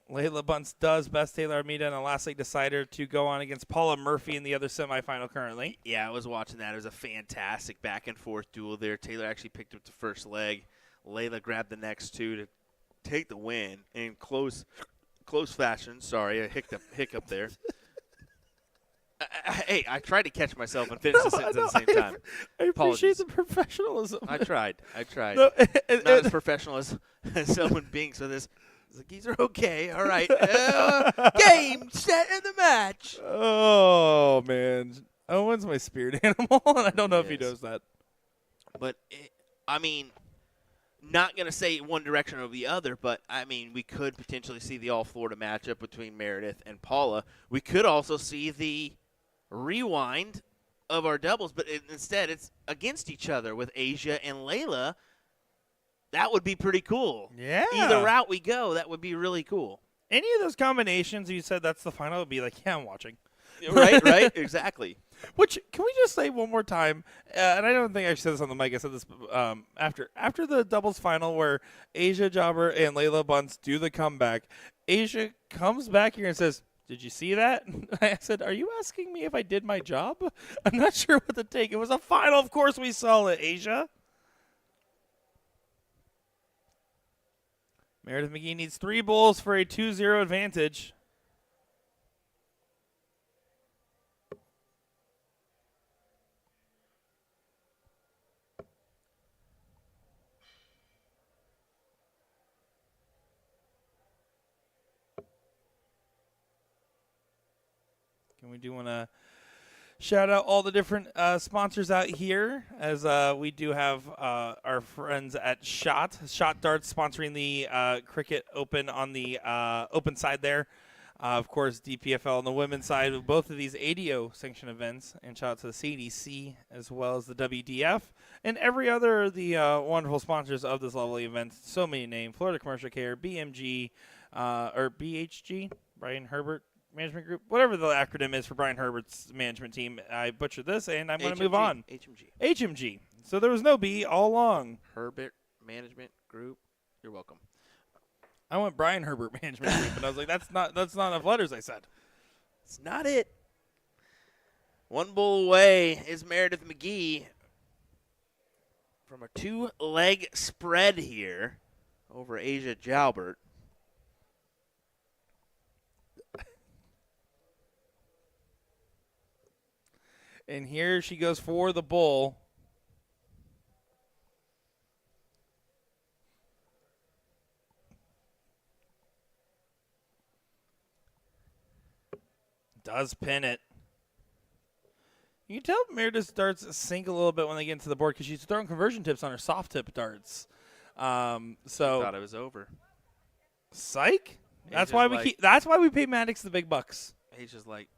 Layla Bunce does best Taylor Armida in a last leg decider to go on against Paula Murphy in the other semifinal currently. Yeah, I was watching that. It was a fantastic back and forth duel there. Taylor actually picked up the first leg. Layla grabbed the next two to take the win in close fashion. Sorry, a hiccup there. Hey, I tried to catch myself and finish the sentence at the same time. I appreciate the professionalism. I tried. No, Not as professional as someone being. So this, it's like, these are okay. All right. Game, set, and the match. Oh, man. Owen's my spirit animal, and I don't know if he knows that. But, I mean, not going to say one direction or the other, but, I mean, we could potentially see the all-Florida matchup between Meredith and Paula. We could also see the rewind of our doubles, but instead it's against each other with Asia and Layla. That would be pretty cool. Yeah. Either route we go, that would be really cool. Any of those combinations you said that's the final would be like, yeah, I'm watching. Right, exactly. Which, can we just say one more time, and I don't think I said this on the mic, I said this after the doubles final where Asia Jobber and Layla Bunce do the comeback, Asia comes back here and says, did you see that? I said, are you asking me if I did my job? I'm not sure what to take. It was a final. Of course we saw it, Asia. Meredith McGee needs 3 bowls for a 2-0 advantage. And we do want to shout out all the different sponsors out here, as we do have our friends at Shot Darts sponsoring the Cricket Open on the open side there. Of course, DPFL on the women's side of both of these ADO sanctioned events. And shout out to the CDC as well as the WDF and every other of the wonderful sponsors of this lovely event. So many names: Florida Commercial Care, BMG, or BHG, Brian Herbert Management Group, whatever the acronym is for Brian Herbert's management team. I butchered this, and I'm going to move on. HMG. So there was no B all along. Herbert Management Group. You're welcome. I went Brian Herbert Management Group, and I was like, that's not enough letters, I said. It's not it. One bowl away is Meredith McGee from a 2-leg spread here over Asia Jalbert. And here she goes for the bull. Does pin it. You can tell Meredith darts sink a little bit when they get into the board because she's throwing conversion tips on her soft tip darts. I thought it was over. Psych. That's why we pay Maddox the big bucks. He's just like,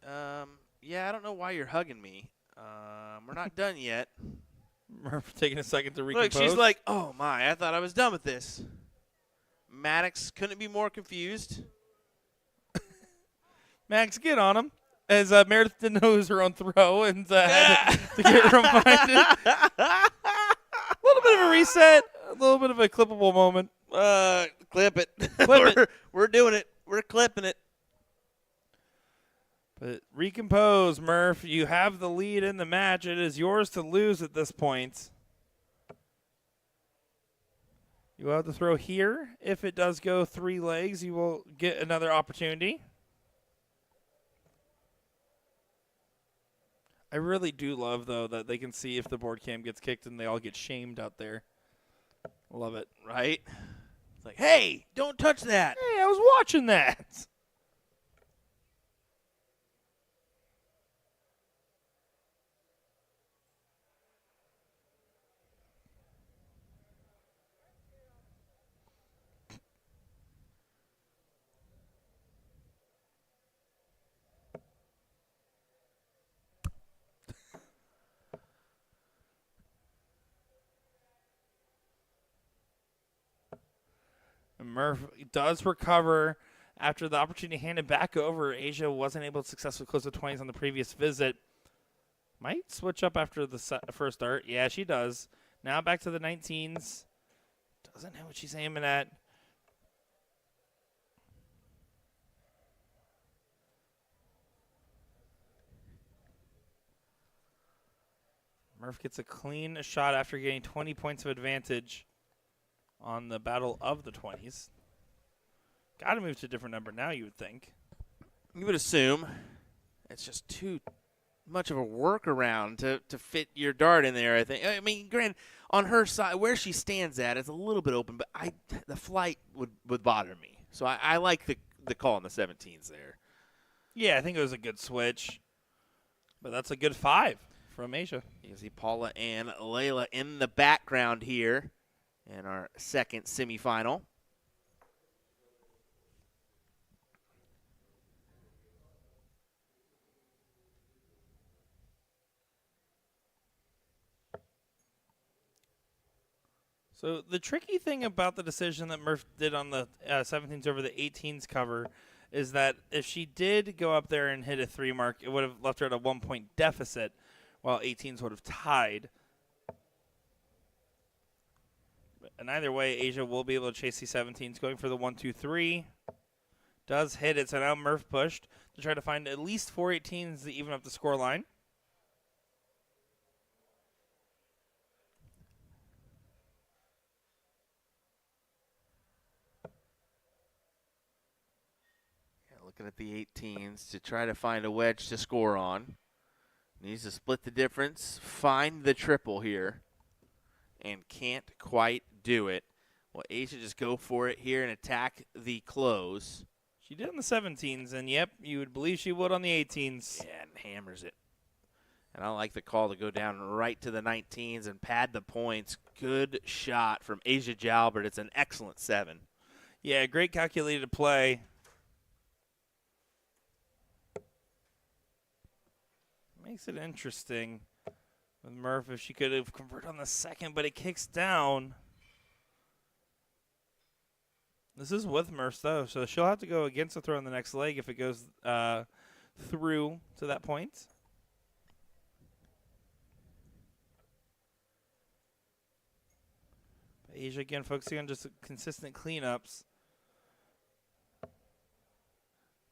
yeah, I don't know why you're hugging me. We're not done yet. Murph taking a second to recompose. Look, she's like, oh my, I thought I was done with this. Maddox couldn't be more confused. Max, get on him. As Meredith didn't know it was her own throw and had to get reminded. A little bit of a reset, a little bit of a clippable moment. Clip it. Clip it. We're doing it. We're clipping it. But recompose, Murph. You have the lead in the match. It is yours to lose at this point. You will have to throw here. If it does go 3 legs, you will get another opportunity. I really do love, though, that they can see if the board cam gets kicked and they all get shamed out there. Love it. Right? It's like, hey, don't touch that. Hey, I was watching that. Murph does recover after the opportunity handed back over. Asia wasn't able to successfully close the 20s on the previous visit. Might switch up after the first start. Yeah, she does. Now back to the 19s. Doesn't know what she's aiming at. Murph gets a clean shot after getting 20 points of advantage on the battle of the 20s. Got to move to a different number now, you would think. You would assume. It's just too much of a workaround to fit your dart in there, I think. I mean, granted, on her side, where she stands at, it's a little bit open, but the flight would bother me. So I like the call on the 17s there. Yeah, I think it was a good switch. But that's a good 5 from Asia. You can see Paula and Layla in the background here in our second semifinal. So the tricky thing about the decision that Murph did on the 17s over the 18s cover is that if she did go up there and hit a 3 mark, it would have left her at a 1-point deficit, while 18s would have tied. And either way, Asia will be able to chase these 17s, going for the 1-2-3. Does hit it, so now Murph pushed to try to find at least 4 18s to even up the score line. Looking at the 18s to try to find a wedge to score on. Needs to split the difference, find the triple here, and can't quite do it. Well, Asia just go for it here and attack the close. She did on the 17s, and yep, you would believe she would on the 18s. Yeah, and hammers it. And I like the call to go down right to the 19s and pad the points. Good shot from Asia Jalbert. It's an excellent 7. Yeah, great calculated play. Makes it interesting with Murph if she could have converted on the second, but it kicks down. This is with Murph, though, so she'll have to go against the throw on the next leg if it goes through to that point. Asia, again, focusing on just consistent cleanups.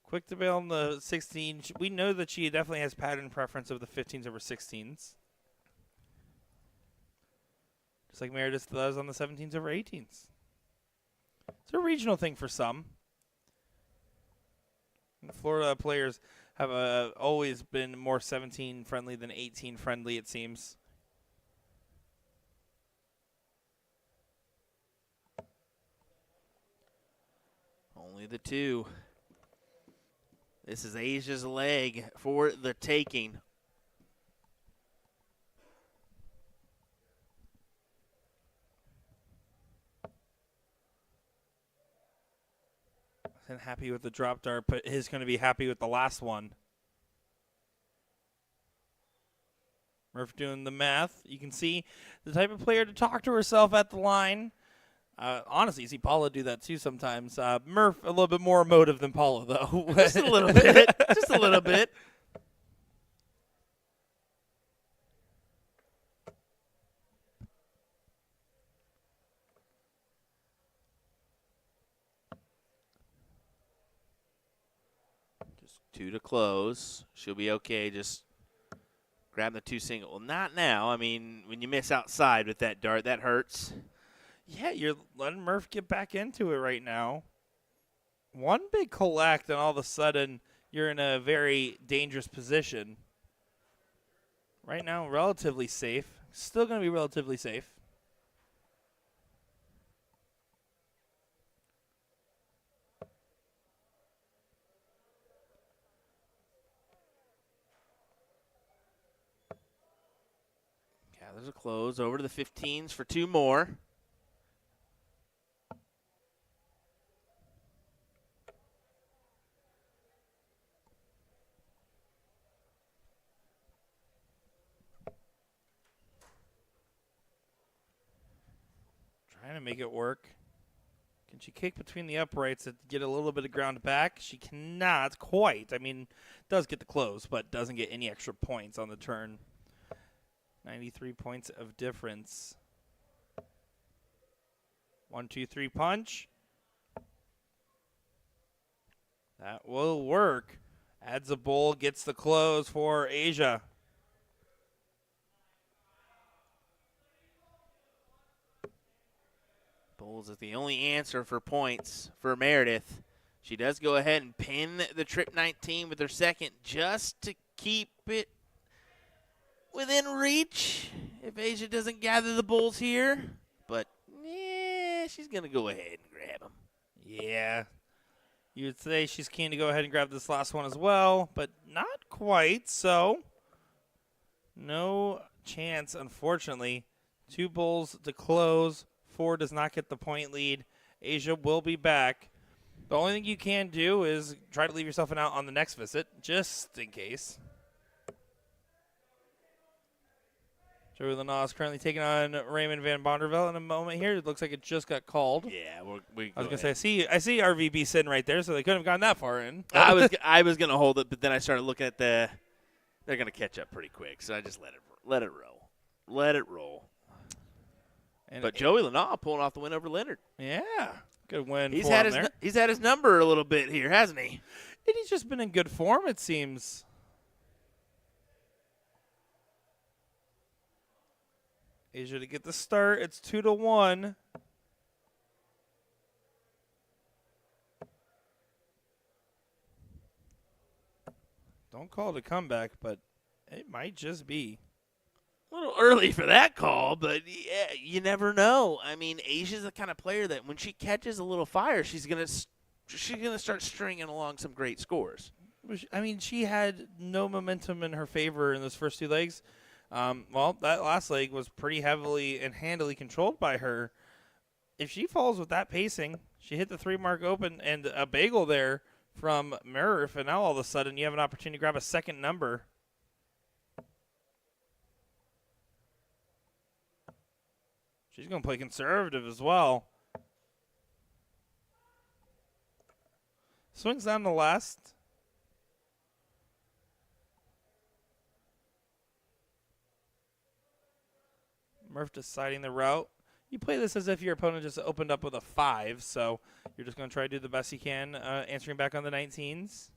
Quick to bail on the 16. We know that she definitely has pattern preference of the 15s over 16s. Just like Meredith does on the 17s over 18s. It's a regional thing for some. And the Florida players have always been more 17 friendly than 18 friendly, it seems. Only the 2. This is Asia's leg for the taking. Isn't happy with the drop dart, but is going to be happy with the last one. Murph doing the math. You can see the type of player to talk to herself at the line. Honestly, you see Paula do that too sometimes. Murph, a little bit more emotive than Paula, though. Just a little bit. Just a little bit. Just 2 to close. She'll be okay. Just grab the 2 single. Well, not now. I mean, when you miss outside with that dart, that hurts. Yeah, you're letting Murph get back into it right now. One big collect, and all of a sudden, you're in a very dangerous position. Right now, relatively safe. Still going to be relatively safe. Yeah, there's a close over to the 15s for 2 more. Trying to make it work. Can she kick between the uprights to get a little bit of ground back? She cannot quite. I mean, does get the close, but doesn't get any extra points on the turn. 93 points of difference. 1, 2, 3 punch. That will work. Adds a bowl, gets the close for Asia. Bowles is the only answer for points for Meredith. She does go ahead and pin the trip 19 with her second just to keep it within reach if Asia doesn't gather the Bulls here. But, yeah, she's going to go ahead and grab them. Yeah. You would say she's keen to go ahead and grab this last one as well, but not quite, so no chance, unfortunately. 2 Bulls to close. 4 does not get the point lead. Asia will be back. The only thing you can do is try to leave yourself an out on the next visit, just in case. Joey Lanaw is currently taking on Raymond Van Bonderveld in a moment here. It looks like it just got called. Yeah, I was going to say, I see RVB sitting right there, so they couldn't have gone that far in. I was going to hold it, but then I started looking at they're going to catch up pretty quick, so I just let it roll. Let it roll. But Joey Lanaw pulling off the win over Leonard. Yeah, good win. He's had his number a little bit here, hasn't he? And he's just been in good form, it seems. Asia to get the start. It's 2-1. Don't call it a comeback, but it might just be. A little early for that call, but yeah, you never know. I mean, Asia's the kind of player that when she catches a little fire, she's gonna start stringing along some great scores. I mean, she had no momentum in her favor in those first 2 legs. Well, that last leg was pretty heavily and handily controlled by her. If she falls with that pacing, she hit the 3 mark open and a bagel there from Murph, and now all of a sudden you have an opportunity to grab a second number. She's going to play conservative as well. Swings down the last. Murph deciding the route. You play this as if your opponent just opened up with a 5, so you're just going to try to do the best you can, answering back on the 19s.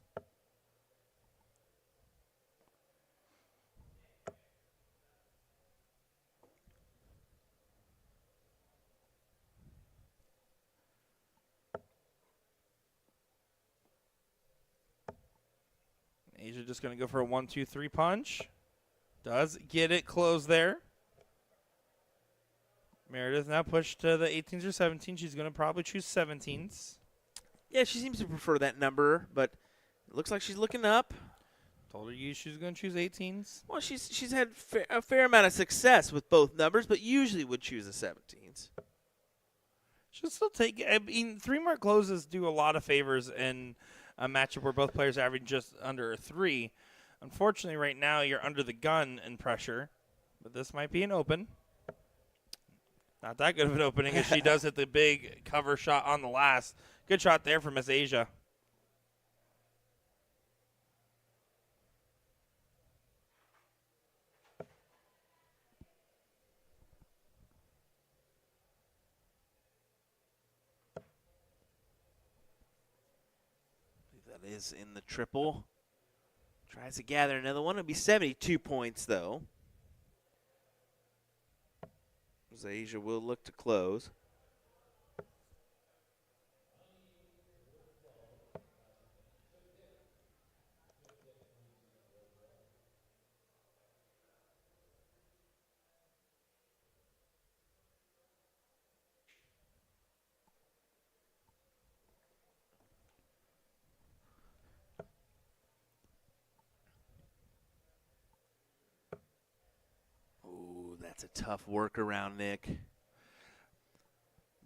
Asia just going to go for a 1-2-3 punch. Does get it closed there. Meredith now pushed to the 18s or 17s. She's going to probably choose 17s. Yeah, she seems to prefer that number, but it looks like she's looking up. Told her she was going to choose 18s. Well, she's had a fair amount of success with both numbers, but usually would choose the 17s. She'll still take. I mean, 3 mark closes do a lot of favors in a matchup where both players average just under a 3. Unfortunately, right now you're under the gun in pressure, but this might be an open. Not that good of an opening as she does hit the big cover shot on the last. Good shot there for Miss Asia. That is in the triple. Tries to gather another one. It'll be 72 points, though. As Asia will look to close. That's a tough workaround, Nick.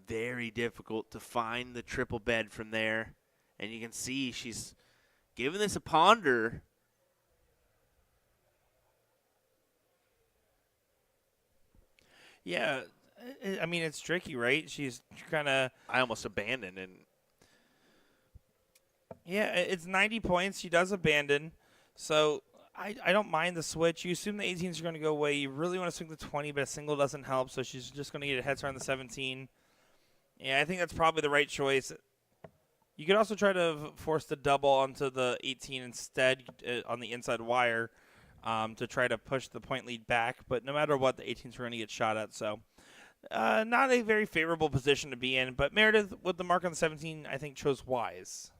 Very difficult to find the triple bed from there. And you can see she's giving this a ponder. Yeah, I mean, it's tricky, right? She's kind of... I almost abandoned. And yeah, it's 90 points. She does abandon. So I don't mind the switch. You assume the 18s are going to go away. You really want to swing the 20, but a single doesn't help, so she's just going to get a head start on the 17. Yeah, I think that's probably the right choice. You could also try to force the double onto the 18 instead on the inside wire to try to push the point lead back, but no matter what, the 18s are going to get shot at, so Not a very favorable position to be in, but Meredith with the mark on the 17, I think chose wise.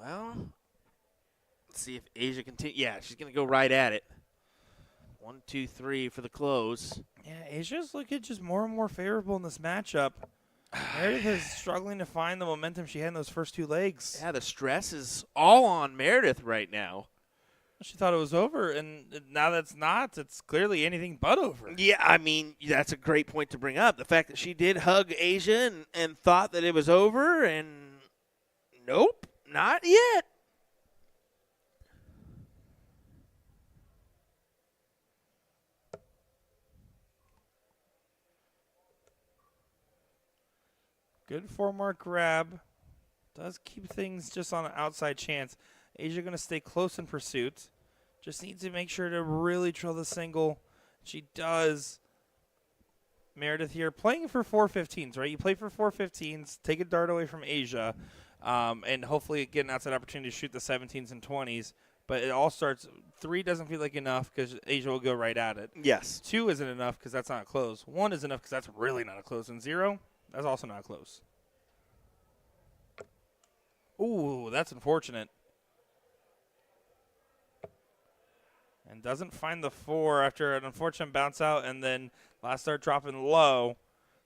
Well, let's see if Asia continue. Yeah, she's going to go right at it. 1, 2, 3 for the close. Yeah, Asia's looking just more and more favorable in this matchup. Meredith is struggling to find the momentum she had in those first 2 legs. Yeah, the stress is all on Meredith right now. She thought it was over, and now that's not. It's clearly anything but over. Yeah, I mean, that's a great point to bring up. The fact that she did hug Asia and thought that it was over, and nope, not yet. Good 4-mark grab. Does keep things just on an outside chance. Asia going to stay close in pursuit. Just needs to make sure to really drill the single. She does. Meredith here playing for 415s, right? You play for 415s, take a dart away from Asia, and hopefully get an outside opportunity to shoot the 17s and 20s. But it all starts, 3 doesn't feel like enough because Asia will go right at it. Yes. 2 isn't enough because that's not close. 1 is enough because that's really not a close. And 0, that's also not close. Ooh, that's unfortunate. And doesn't find the 4 after an unfortunate bounce out, and then last start dropping low.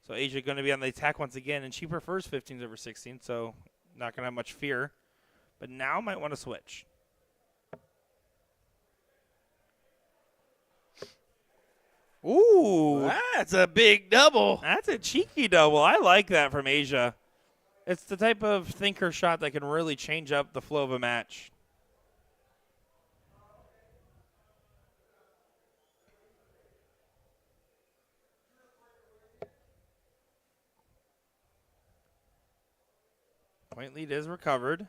So Asia going to be on the attack once again, and she prefers 15s over 16, so not going to have much fear. But now might want to switch. Ooh. That's a big double. That's a cheeky double. I like that from Asia. It's the type of thinker shot that can really change up the flow of a match. Point lead is recovered.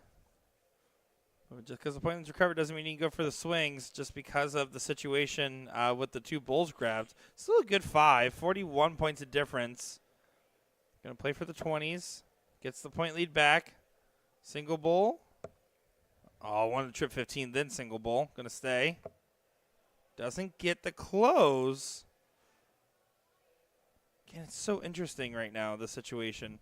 Just because the point lead's recovered doesn't mean you can go for the swings just because of the situation with the 2 bowls grabbed. Still a good 5, 41 points of difference. Going to play for the 20s. Gets the point lead back. Single bowl. Oh, wanted to trip 15, then single bowl. Going to stay. Doesn't get the close. Again, it's so interesting right now, the situation.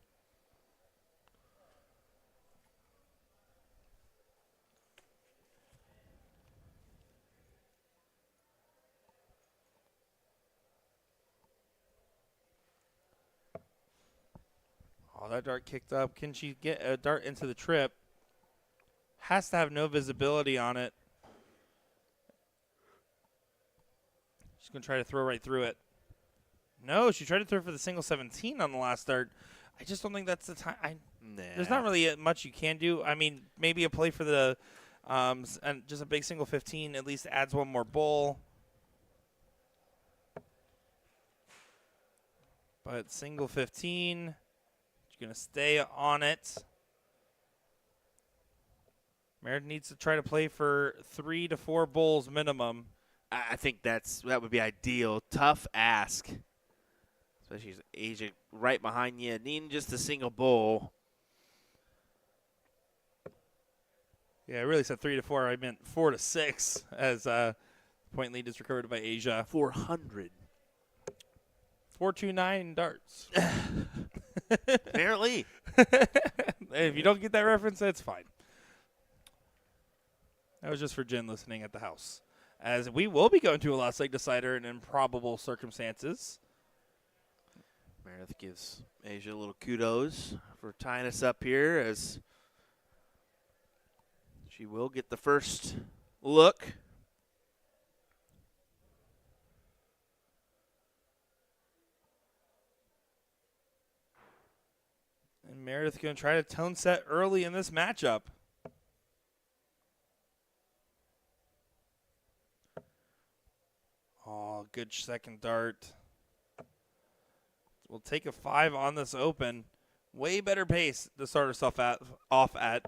Oh, that dart kicked up. Can she get a dart into the trip? Has to have no visibility on it. She's going to try to throw right through it. No, she tried to throw for the single 17 on the last dart. I just don't think that's the time. There's not really much you can do. I mean, maybe a play for the and just a big single 15 at least adds 1 more bowl. But single 15. She's going to stay on it. Meredith needs to try to play for 3 to 4 bowls minimum. I think that would be ideal. Tough ask. Especially as Asia right behind you, needing just a single bowl. Yeah, I really said 3 to 4. I meant 4 to 6 as point lead is recovered by Asia. 400. 429 darts. Apparently. If you don't get that reference, that's fine. That was just for Jen listening at the house. As we will be going to a last leg decider in improbable circumstances. Meredith gives Asia a little kudos for tying us up here, as she will get the first look. And Meredith going to try to tone set early in this matchup. Oh, good second dart. We'll take a 5 on this open. Way better pace to start herself off at.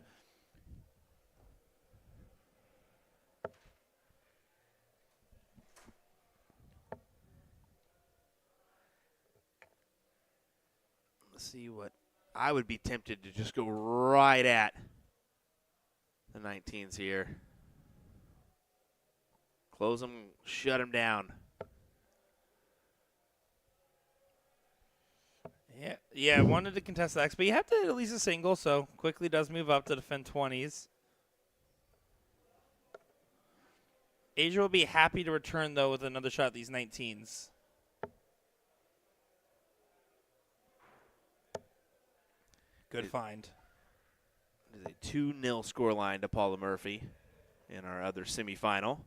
Let's see what I would be tempted to just go right at the 19s here. Close them, shut them down. Yeah, wanted to contest the X, but you have to hit at least a single, so quickly does move up to defend 20s. Asia will be happy to return, though, with another shot at these 19s. Good find. It is a 2-0 scoreline to Paula Murphy in our other semifinal.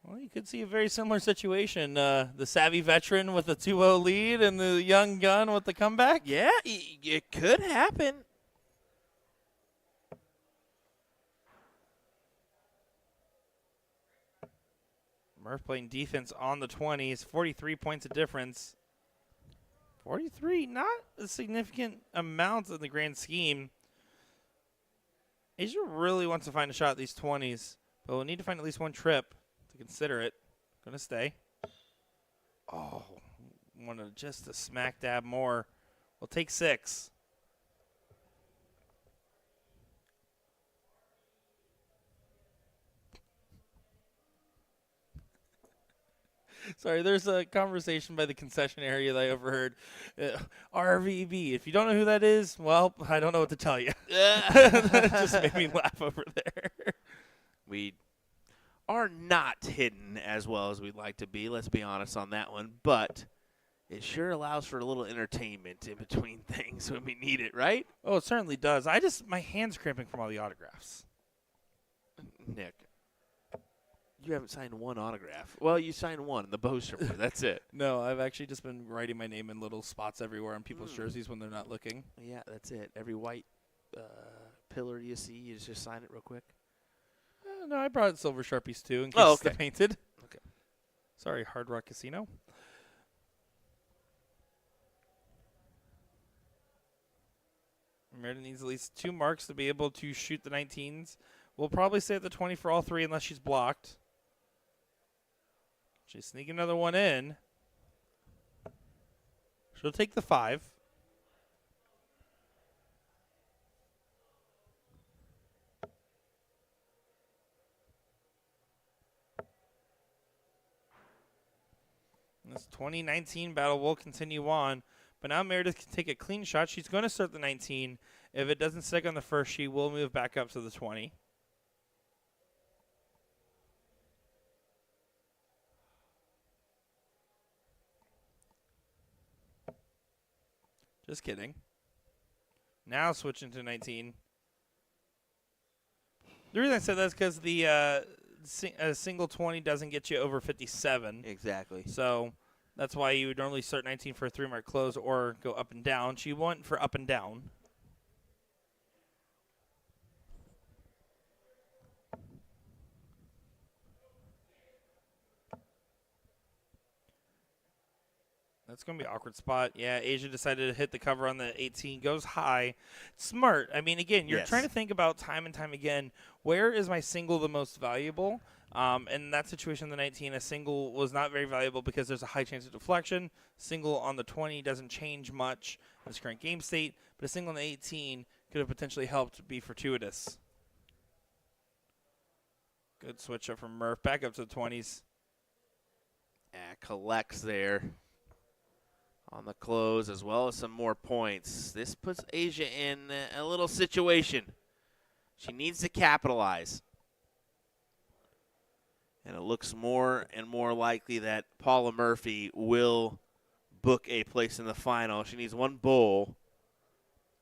Well, you could see a very similar situation. The savvy veteran with a 2-0 lead and the young gun with the comeback. Yeah, it could happen. Murph playing defense on the 20s, 43 points of difference. 43, not a significant amount in the grand scheme. Asia really wants to find a shot at these 20s, but we'll need to find at least one trip to consider it. Gonna stay. Oh, wanted just a smack dab more. We'll take 6. Sorry, there's a conversation by the concession area that I overheard. RVB. If you don't know who that is, well, I don't know what to tell you. That just made me laugh over there. We are not hidden as well as we'd like to be, let's be honest on that one. But it sure allows for a little entertainment in between things when we need it, right? Oh, it certainly does. My hand's cramping from all the autographs. Nick, you haven't signed one autograph. Well, you signed one in the poster boy. That's it. No, I've actually just been writing my name in little spots everywhere on people's jerseys when they're not looking. Yeah, that's it. Every white pillar you see, you just sign it real quick. No, I brought silver Sharpies too in case they're painted. Okay. Sorry, Hard Rock Casino. Meredith needs at least 2 marks to be able to shoot the 19s. We'll probably stay at the 20 for all 3 unless she's blocked. She's sneaking another one in. She'll take the 5. This 2019 battle will continue on, but now Meredith can take a clean shot. She's going to start the 19. If it doesn't stick on the first, she will move back up to the 20. Just kidding. Now switching to 19. The reason I said that is because the a single 20 doesn't get you over 57. Exactly. So that's why you would normally start 19 for a 3-mark close or go up and down. She went for up and down. That's going to be an awkward spot. Yeah, Asia decided to hit the cover on the 18. Goes high. Smart. I mean, again, you're trying to think about time and time again, where is my single the most valuable? In that situation, the 19, a single was not very valuable because there's a high chance of deflection. Single on the 20 doesn't change much in this current game state, but a single on the 18 could have potentially helped be fortuitous. Good switch up from Murph. Back up to the 20s. Yeah, collects there on the close as well as some more points. This puts Asia in a little situation. She needs to capitalize. And it looks more and more likely that Paula Murphy will book a place in the final. She needs one bowl,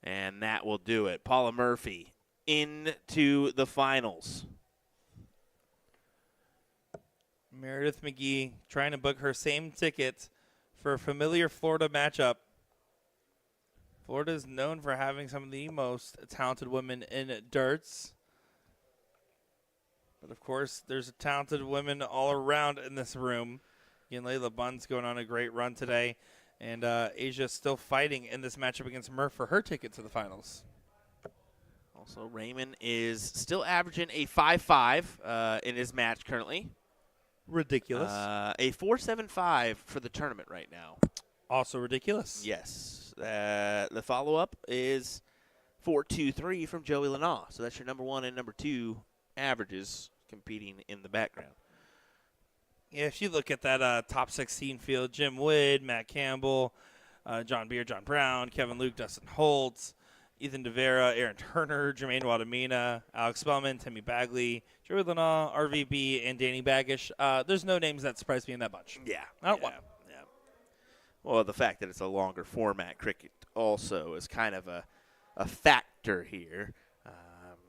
and that will do it. Paula Murphy into the finals. Meredith McGee trying to book her same ticket for a familiar Florida matchup. Florida is known for having some of the most talented women in darts. But, of course, there's talented women all around in this room. Again, Layla Bunn's going on a great run today. And Asia still fighting in this matchup against Murph for her ticket to the finals. Also, Raymond is still averaging a 5.5 in his match currently. Ridiculous. A 4.75 for the tournament right now. Also ridiculous. Yes. The follow-up is 4.23 from Joey Lanaugh. So that's your number 1 and number 2 averages competing in the background. Yeah, if you look at that top 16 field, Jim Wood, Matt Campbell, John Beer, John Brown, Kevin Luke, Dustin Holtz, Ethan DeVera, Aaron Turner, Jermaine Wadamina, Alex Spellman, Timmy Bagley, Joey Lanaugh, RVB, and Danny Baggish. There's no names that surprise me in that bunch. Yeah. Not one. Yeah. Well, the fact that it's a longer format cricket also is kind of a factor here.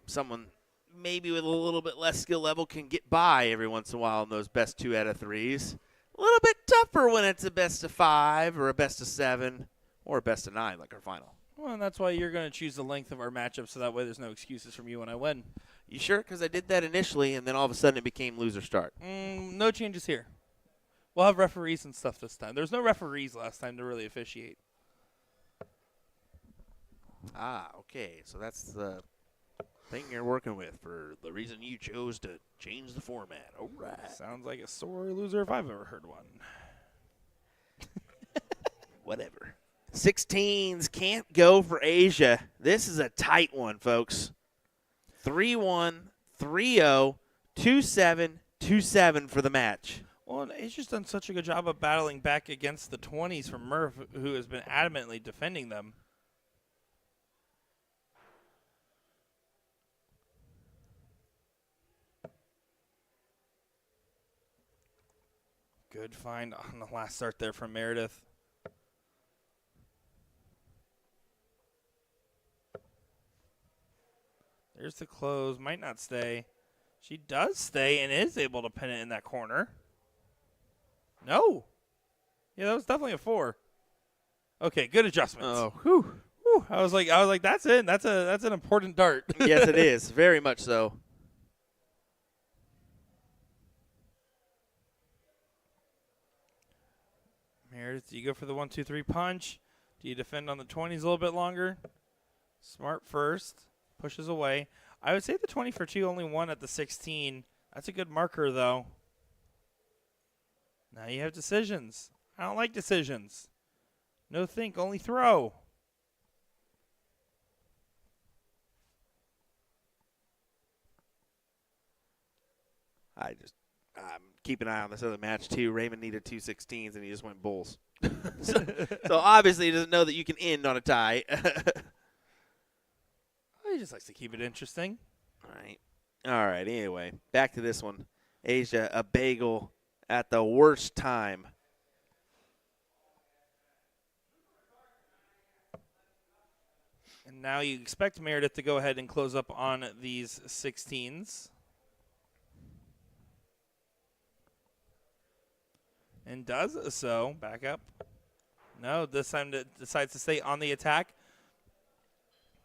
Someone maybe with a little bit less skill level can get by every once in a while in those best 2 out of 3s. A little bit tougher when it's a best of 5 or a best of 7 or a best of 9 like our final. Well, and that's why you're going to choose the length of our matchup so that way there's no excuses from you when I win. You sure? Because I did that initially, and then all of a sudden it became loser start. No changes here. We'll have referees and stuff this time. There was no referees last time to really officiate. Okay. So that's the thing you're working with for the reason you chose to change the format. All right. Sounds like a sore loser if I've ever heard one. Whatever. 16s can't go for Asia. This is a tight one, folks. 3-1, 3-0, 2-7, 2-7 for the match. Well, and Asia's done such a good job of battling back against the 20s from Murph, who has been adamantly defending them. Good find on the last start there from Meredith. There's the close. Might not stay. She does stay and is able to pin it in that corner. No. Yeah, that was definitely a 4. Okay, good adjustments. Oh, whew. Whew. I was like, that's it. That's an important dart. Yes, it is. Very much so. Meredith, do you go for the 1-2-3 punch? Do you defend on the 20s a little bit longer? Smart first. Pushes away. I would say the 20 for 2 only won at the 16. That's a good marker, though. Now you have decisions. I don't like decisions. No think, only throw. I'm keeping an eye on this other match, too. Raymond needed 2 16s, and he just went Bulls. so obviously he doesn't know that you can end on a tie. He just likes to keep it interesting. All right. Anyway, back to this one. Asia, a bagel at the worst time. And now you expect Meredith to go ahead and close up on these 16s. And does so. Back up. No, this time decides to stay on the attack.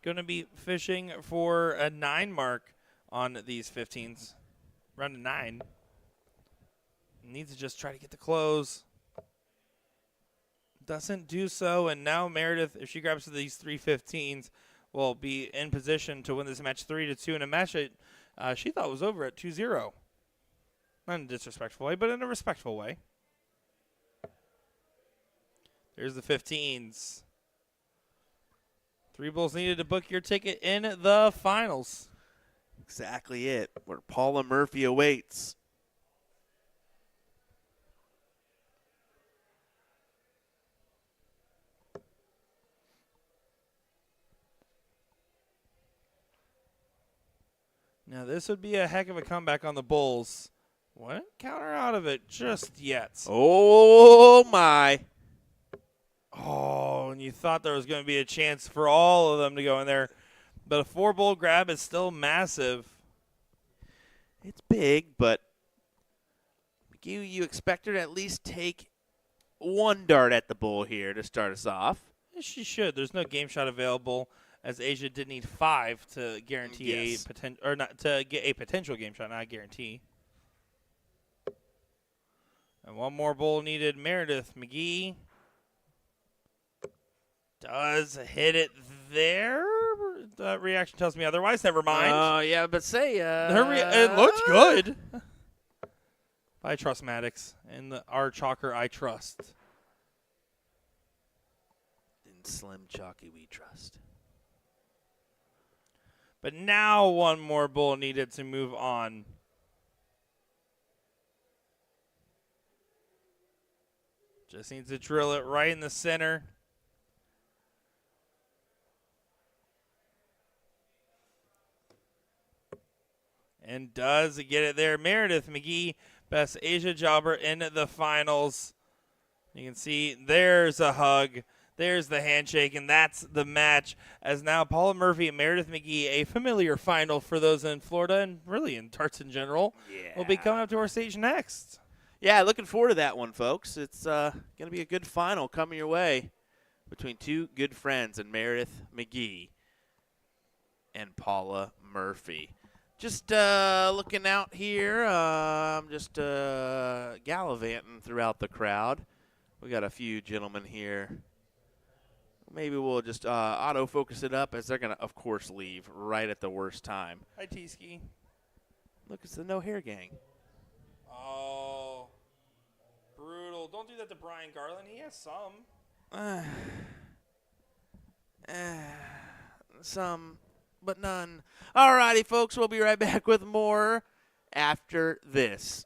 Going to be fishing for a 9 mark on these 15s. Run to 9. Needs to just try to get the close. Doesn't do so, and now Meredith, if she grabs these 3 15s, will be in position to win this match 3-2 in a match that she thought was over at 2-0. Not in a disrespectful way, but in a respectful way. There's the 15s. 3 bulls needed to book your ticket in the finals. Exactly it, where Paula Murphy awaits. Now, this would be a heck of a comeback on the Bulls. Wouldn't counter out of it just yet. Oh, my. Oh, and you thought there was going to be a chance for all of them to go in there. But a 4-bull grab is still massive. It's big, but you expect her to at least take 1 dart at the bull here to start us off. She should. There's no game shot available, as Asia did need 5 to guarantee Yes. to get a potential game shot, not a guarantee. And 1 more bull needed. Meredith McGee. Does hit it there. The reaction tells me otherwise. Never mind. Yeah, but say It looked good. I trust Maddox. And our chalker I trust. In Slim Chalky we trust. But now one more bull needed to move on. Just needs to drill it right in the center. And does get it there. Meredith McGee, best Asia jobber in the finals. You can see there's a hug. There's the handshake, and that's the match. As now Paula Murphy and Meredith McGee, a familiar final for those in Florida and really in darts in general, will be coming up to our stage next. Yeah, looking forward to that one, folks. It's going to be a good final coming your way between two good friends in Meredith McGee and Paula Murphy. Just looking out here, I'm just gallivanting throughout the crowd. We got a few gentlemen here. Maybe we'll just autofocus it up as they're going to, of course, leave right at the worst time. Hi, T-Ski. Look, it's the No Hair Gang. Oh, brutal. Don't do that to Brian Garland. He has some. Some, but none. All righty, folks, we'll be right back with more after this.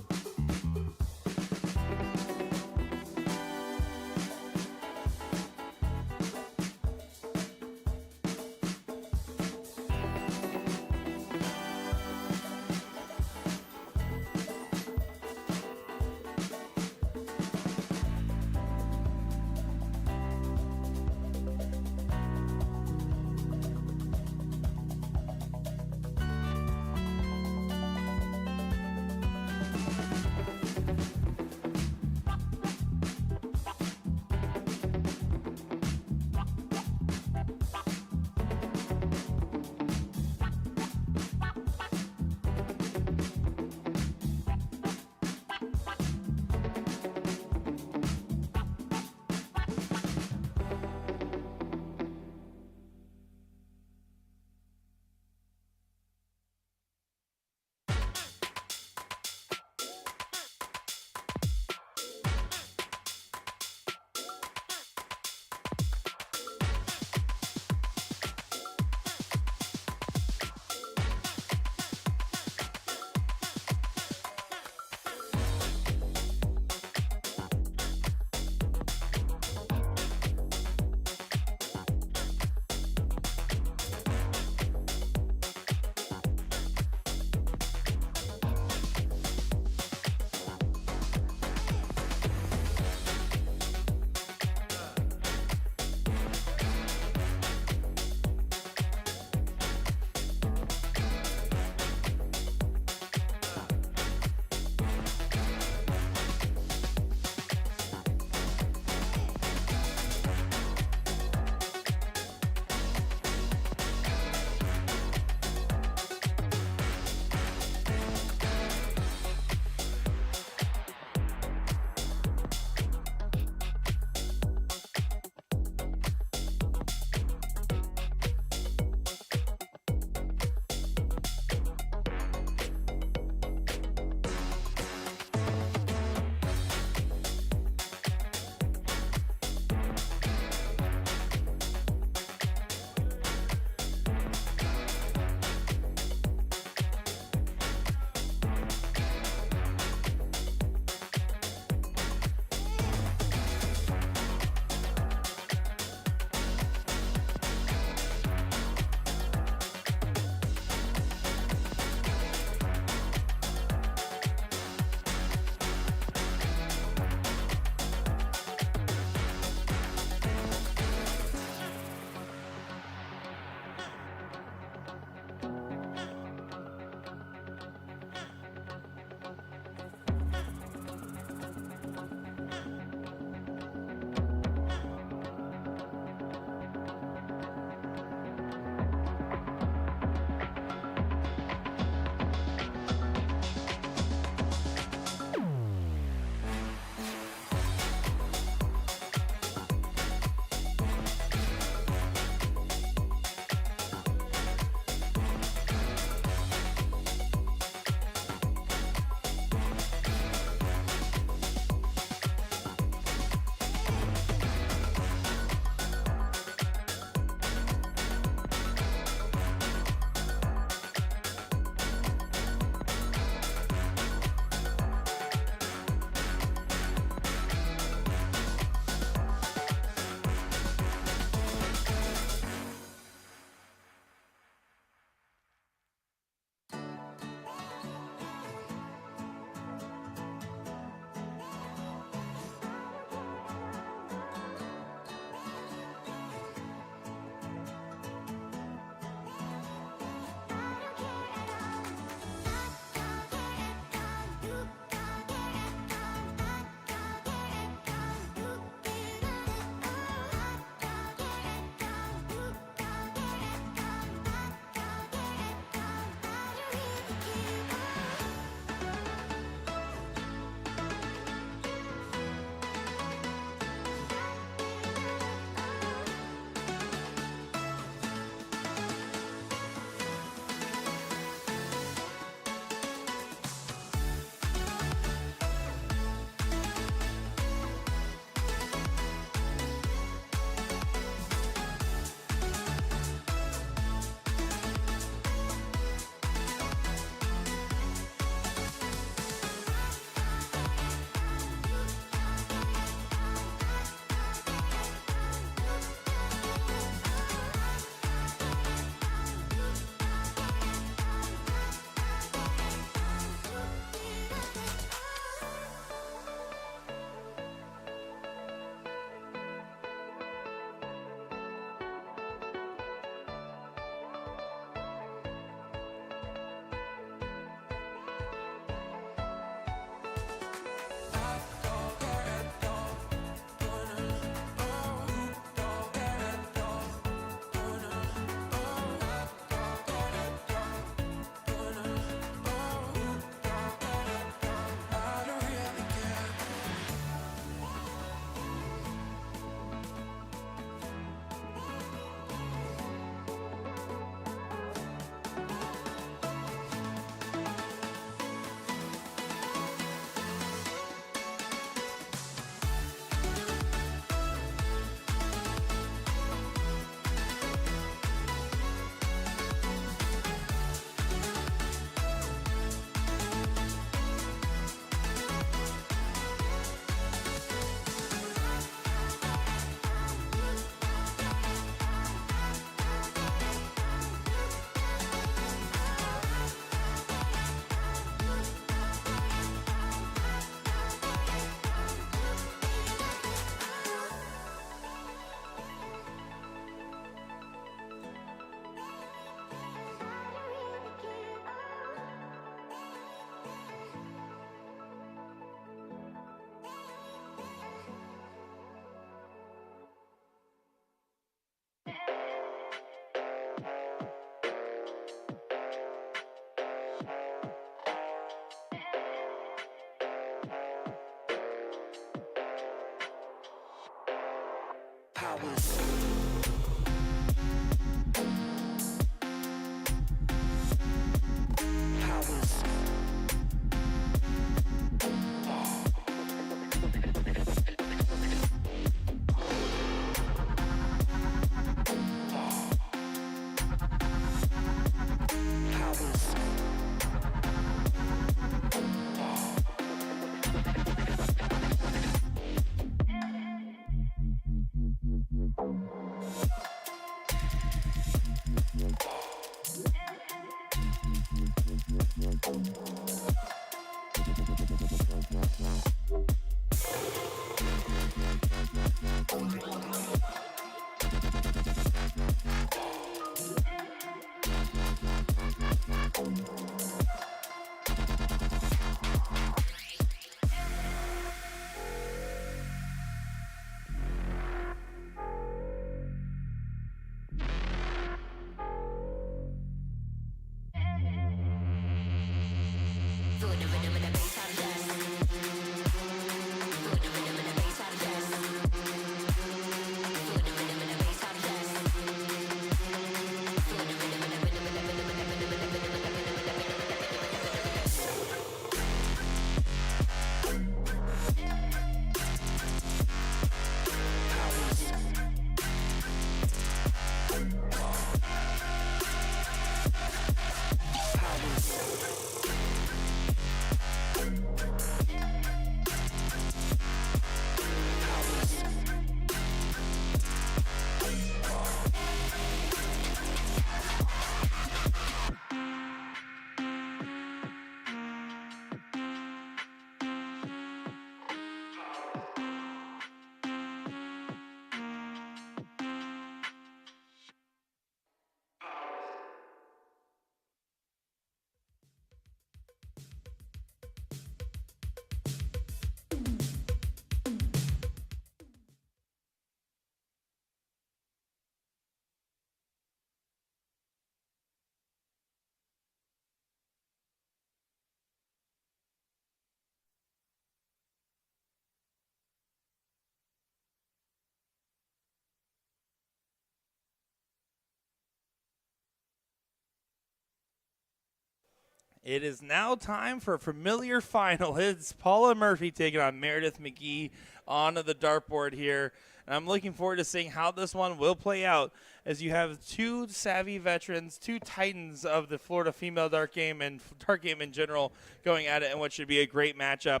It is now time for a familiar final. It's Paula Murphy taking on Meredith McGee on the dartboard here. And I'm looking forward to seeing how this one will play out, as you have two savvy veterans, two titans of the Florida female dart game and dart game in general going at it in what should be a great matchup.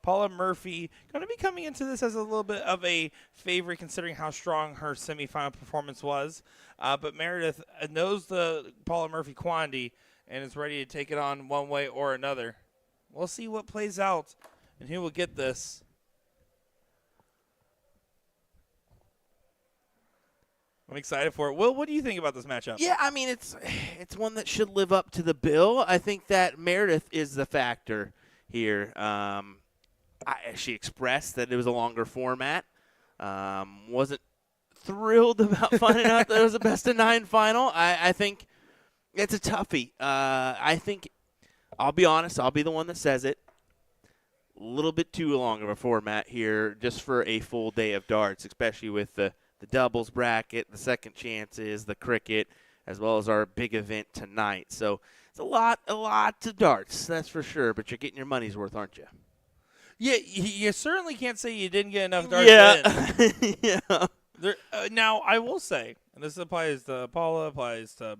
Paula Murphy going to be coming into this as a little bit of a favorite considering how strong her semifinal performance was. But Meredith knows the Paula Murphy quantity and is ready to take it on one way or another. We'll see what plays out and who will get this. I'm excited for it. Will, what do you think about this matchup? Yeah, I mean, it's one that should live up to the bill. I think that Meredith is the factor here. She expressed that it was a longer format. Wasn't thrilled about finding out that it was a best-of-9 final. I think it's a toughie. I think, I'll be honest, I'll be the one that says it. A little bit too long of a format here just for a full day of darts, especially with the doubles bracket, the second chances, the cricket, as well as our big event tonight. So it's a lot to darts, that's for sure, but you're getting your money's worth, aren't you? Yeah, you certainly can't say you didn't get enough darts in. Yeah. Now, I will say, and this applies to Paula, applies to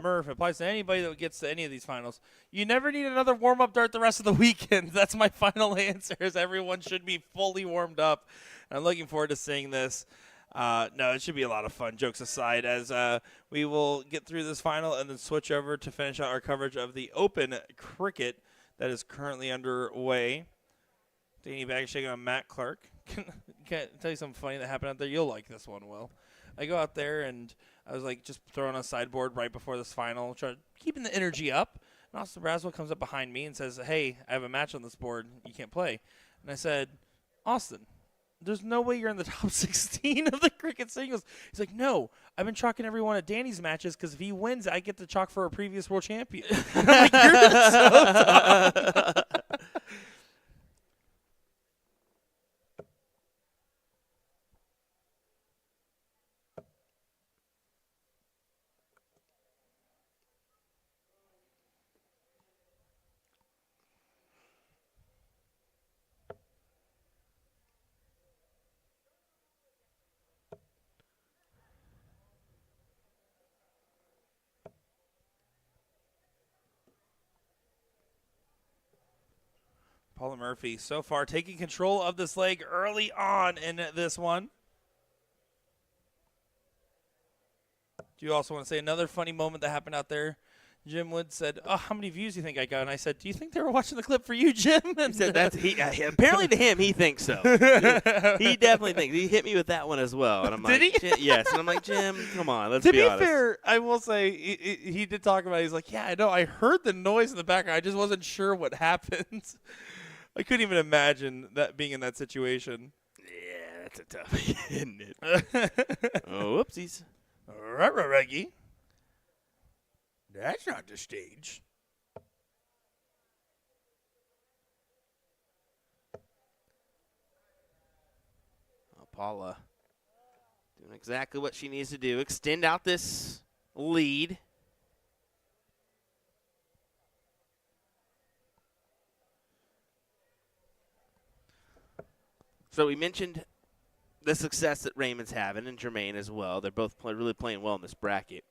Murph, applies to anybody that gets to any of these finals, you never need another warm-up dart the rest of the weekend. That's my final answer, is everyone should be fully warmed up. I'm looking forward to seeing this. No, it should be a lot of fun, jokes aside, as we will get through this final and then switch over to finish out our coverage of the Open Cricket that is currently underway. Danny Bag shaking on Matt Clark. Can I tell you something funny that happened out there? You'll like this one, Will. I go out there, and I was, like, just throwing a sideboard right before this final, keeping the energy up. And Austin Braswell comes up behind me and says, hey, I have a match on this board. You can't play. And I said, Austin, there's no way you're in the top 16 of the cricket singles. He's like, no, I've been chalking every one of Danny's matches because if he wins, I get to chalk for a previous world champion. I'm like, you're so dumb. Paula Murphy so far taking control of this leg early on in this one. Do you also want to say another funny moment that happened out there? Jim Wood said, "Oh, how many views do you think I got?" And I said, "Do you think they were watching the clip for you, Jim?" And He said apparently to him, he thinks so. He definitely thinks. He hit me with that one as well. And I'm Did like, he? Yes. And I'm like, Jim, come on, let's to be be honest. fair, I will say he did talk about it. He's like, "Yeah, I know. I heard the noise in the background. I just wasn't sure what happened." I couldn't even imagine that being in that situation. Yeah, that's a tough, isn't it? Oh, whoopsies. All right, Reggie. That's not the stage. Oh, Paula doing exactly what she needs to do. Extend out this lead. So we mentioned the success that Raymond's having and Jermaine as well. They're both really playing well in this bracket.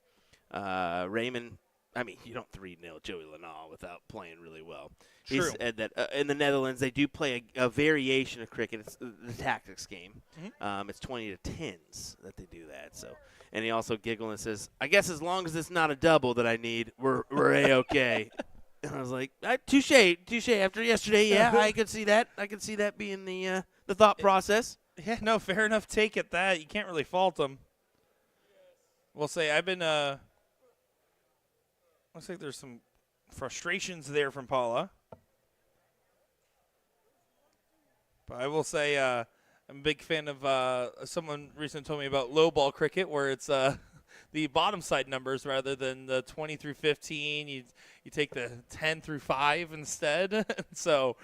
Raymond, I mean, you don't 3-0 Joey Lanal without playing really well. True. He said that in the Netherlands they do play a variation of cricket. It's the tactics game. Mm-hmm. It's 20 to 10s that they do that. So, and he also giggled and says, "I guess as long as it's not a double that I need, we're a-okay." And I was like, touche. After yesterday, yeah, I could see that. I could see that being the thought process. Yeah, no, fair enough take at that. You can't really fault them. We'll say I've been looks like there's some frustrations there from Paula. But I will say I'm a big fan of someone recently told me about low ball cricket where it's the bottom side numbers rather than the 20 through 15. You take the 10 through 5 instead. So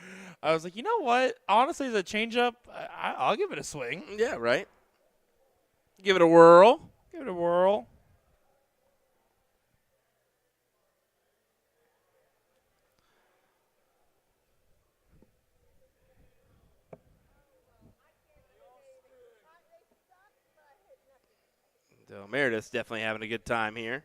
I was like, you know what? Honestly, as a changeup, I'll give it a swing. Yeah, right. Give it a whirl. Give it a whirl. So Meredith's definitely having a good time here.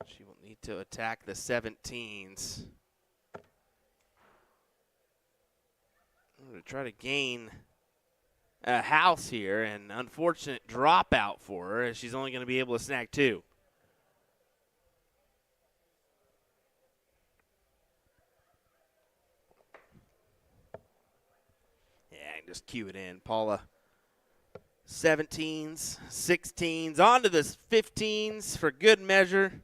She will need to attack the 17s. I'm going to try to gain a house here, and unfortunate dropout for her as she's only going to be able to snag 2. Yeah, I can just cue it in. Paula, 17s, 16s, on to the 15s for good measure.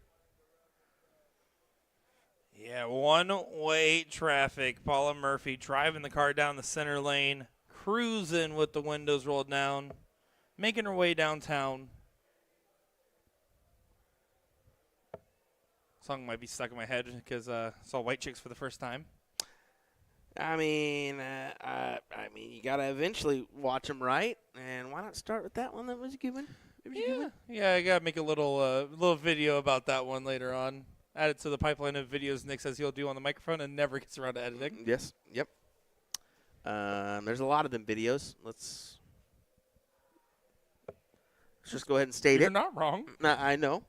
Yeah, one-way traffic. Paula Murphy driving the car down the center lane, cruising with the windows rolled down, making her way downtown. Song might be stuck in my head because I saw White Chicks for the first time. I mean, you gotta eventually watch them, right? And why not start with that one that was given? Yeah, I gotta make a little video about that one later on. Add it to the pipeline of videos Nick says he'll do on the microphone and never gets around to editing. Yes. Yep. There's a lot of them videos. Let's just go ahead and state You're it. not wrong. I know.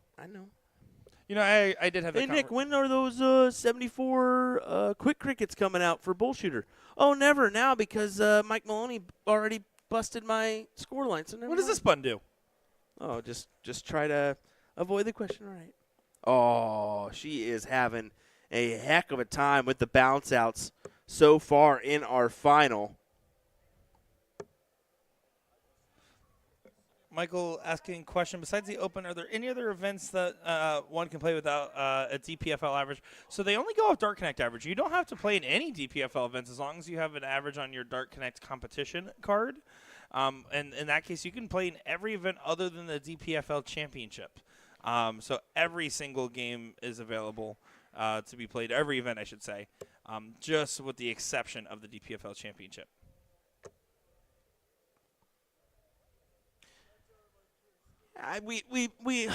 You know, I did have. Hey Nick, when are those 74 quick crickets coming out for bullshooter? Oh, never now because Mike Maloney already busted my score line. So what does this button do? Oh, just try to avoid the question, all right? Oh, she is having a heck of a time with the bounce outs so far in our final. Michael asking question, besides the Open, are there any other events that one can play without a DPFL average? So they only go off Dart Connect average. You don't have to play in any DPFL events as long as you have an average on your Dart Connect competition card. And in that case, you can play in every event other than the DPFL championship. So every single game is available to be played, every event I should say, just with the exception of the DPFL championship. We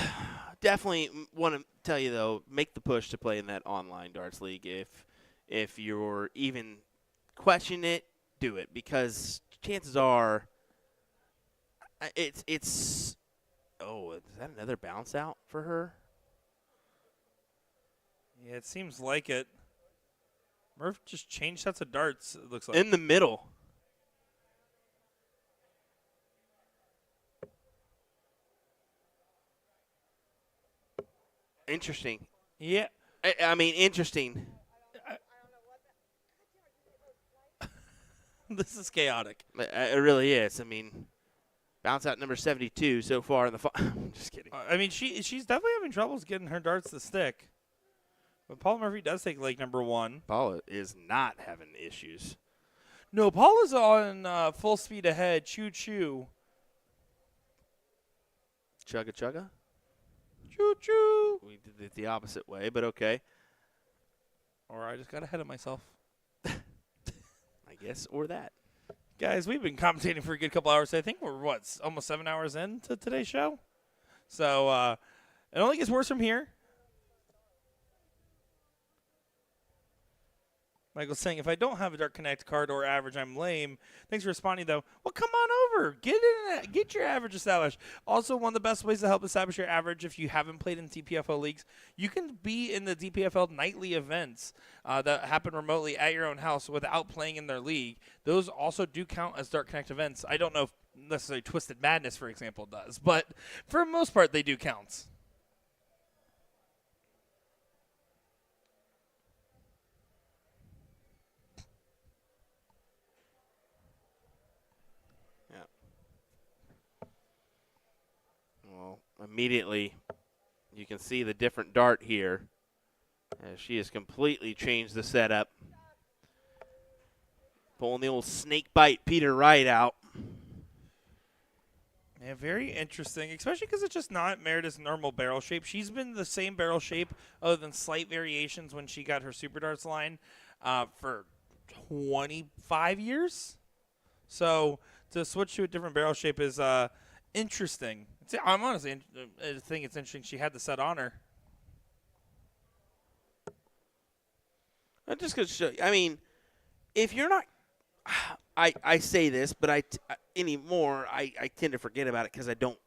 definitely want to tell you, though, make the push to play in that online darts league. If you're even questioning it, do it, because chances are it's oh, is that another bounce out for her? Yeah, it seems like it. Murph just changed sets of darts, it looks like. In the middle. Interesting. Yeah. I mean, interesting. This is chaotic. It really is. I mean, bounce out number 72 so far in the I'm just kidding. I mean, she's definitely having troubles getting her darts to stick. But Paula Murphy does take leg number 1. Paula is not having issues. No, Paula's on full speed ahead. Choo-choo. Chugga chugga? Choo-choo. We did it the opposite way, but okay. Or I just got ahead of myself. I guess, or that. Guys, we've been commentating for a good couple hours. I think we're, almost 7 hours into today's show? So it only gets worse from here. Michael's saying, if I don't have a Dart Connect card or average, I'm lame. Thanks for responding, though. Well, come on over. Get your average established. Also, one of the best ways to help establish your average if you haven't played in DPFL leagues, you can be in the DPFL nightly events that happen remotely at your own house without playing in their league. Those also do count as Dart Connect events. I don't know if necessarily Twisted Madness, for example, does, but for the most part, they do count. Well, immediately you can see the different dart here as she has completely changed the setup. Pulling the old snake bite Peter Wright out. Yeah, very interesting, especially because it's just not Merida's normal barrel shape. She's been the same barrel shape other than slight variations when she got her Super Darts line for 25 years. So to switch to a different barrel shape is interesting. I'm honestly, I think it's interesting she had the set on her. I'm just going to show you. I mean, if you're not, I say this, but anymore, I tend to forget about it because I don't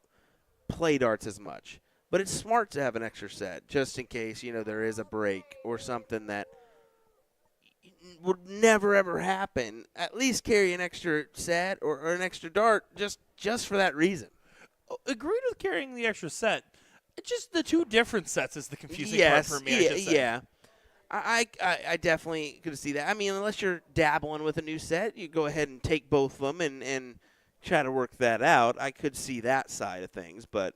play darts as much. But it's smart to have an extra set just in case, there is a break or something that would never, ever happen. At least carry an extra set or an extra dart just for that reason. Agreed with carrying the extra set. Just the two different sets is the confusing part for me. Yeah. I definitely could see that. I mean, unless you're dabbling with a new set, you go ahead and take both of them and try to work that out. I could see that side of things, but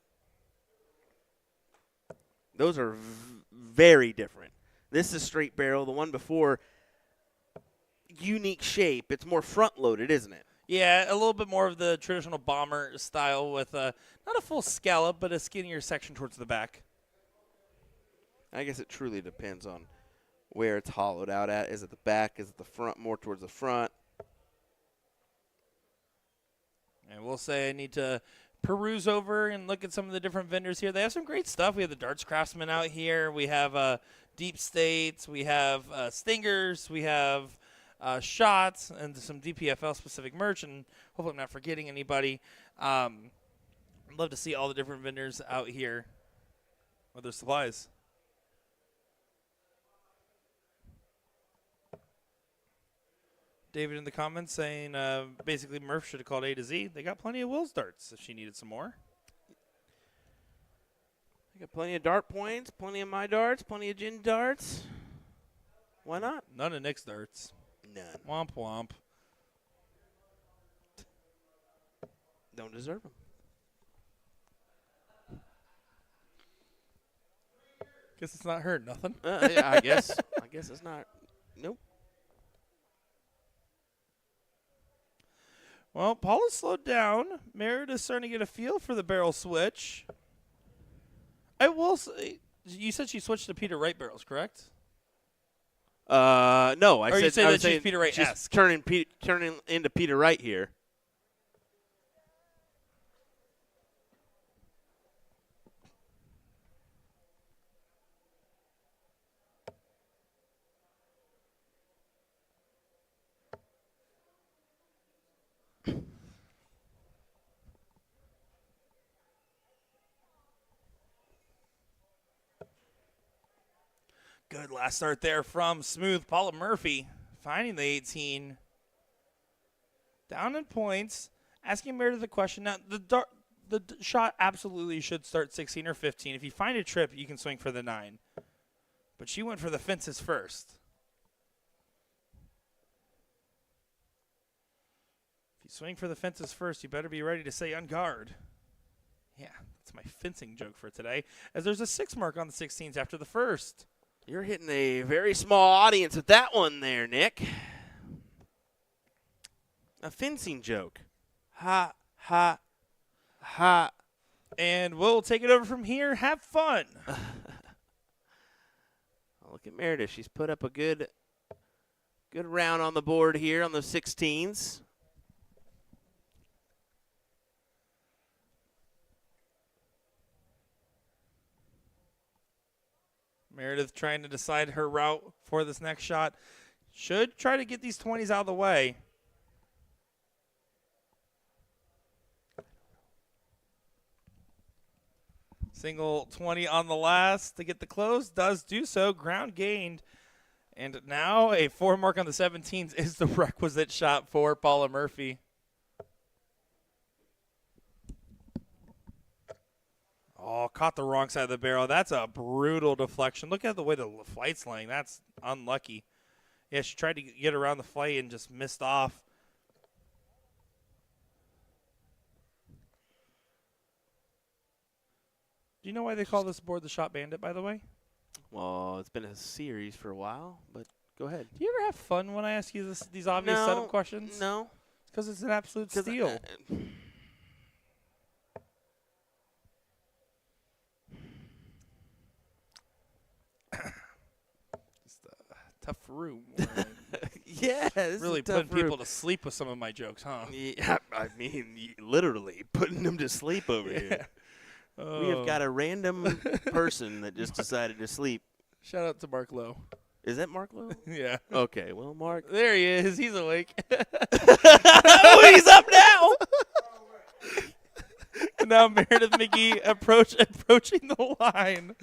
those are very different. This is straight barrel. The one before, unique shape. It's more front-loaded, isn't it? Yeah, a little bit more of the traditional bomber style with not a full scallop, but a skinnier section towards the back. I guess it truly depends on where it's hollowed out at. Is it the back? Is it the front? More towards the front? And we'll say I need to peruse over and look at some of the different vendors here. They have some great stuff. We have the Darts Craftsman out here. We have Deep States. We have Stingers. We have shots and some DPFL specific merch, and hopefully I'm not forgetting anybody. I'd love to see all the different vendors out here with their supplies. David in the comments saying basically Murph should have called A to Z. They got plenty of Will's darts if she needed some more. I got plenty of dart points, plenty of my darts, plenty of Jin darts. Why not? None of Nick's darts. None. Womp womp. Don't deserve them. Guess it's not her. Nothing. Yeah, I guess it's not. Nope. Well, Paula slowed down. Merida's starting to get a feel for the barrel switch. I will say, you said she switched to Peter Wright barrels, correct? No, I or said you said I that was saying she's Peter Wright-esque. She's turning into Peter Wright here. Good last start there from Smooth Paula Murphy, finding the 18. Down in points, asking Meredith a question. Now, the shot absolutely should start 16 or 15. If you find a trip, you can swing for the 9. But she went for the fences first. If you swing for the fences first, you better be ready to say on guard. Yeah, that's my fencing joke for today, as there's a 6 mark on the 16s after the first. You're hitting a very small audience with that one there, Nick. A fencing joke. Ha, ha, ha. And we'll take it over from here. Have fun. Look at Meredith. She's put up a good round on the board here on the 16s. Meredith trying to decide her route for this next shot. Should try to get these 20s out of the way. Single 20 on the last to get the close. Does do so. Ground gained. And now a 4 mark on the 17s is the requisite shot for Paula Murphy. Oh, caught the wrong side of the barrel. That's a brutal deflection. Look at the way the flight's laying. That's unlucky. Yeah, she tried to get around the flight and just missed off. Do you know why they call this board the Shot Bandit, by the way? Well, it's been a series for a while, but go ahead. Do you ever have fun when I ask you these obvious setup questions? No. Because it's an absolute steal. Tough room. Yeah, this really is a tough putting people room. to sleep with some of my jokes, huh? Yeah, I mean, literally putting them to sleep over here. We have got a random person that just decided to sleep. Shout out to Mark Lowe. Is that Mark Lowe? Yeah. Okay, well, Mark. There he is. He's awake. Oh, he's up now. And now Meredith McGee approaching the line.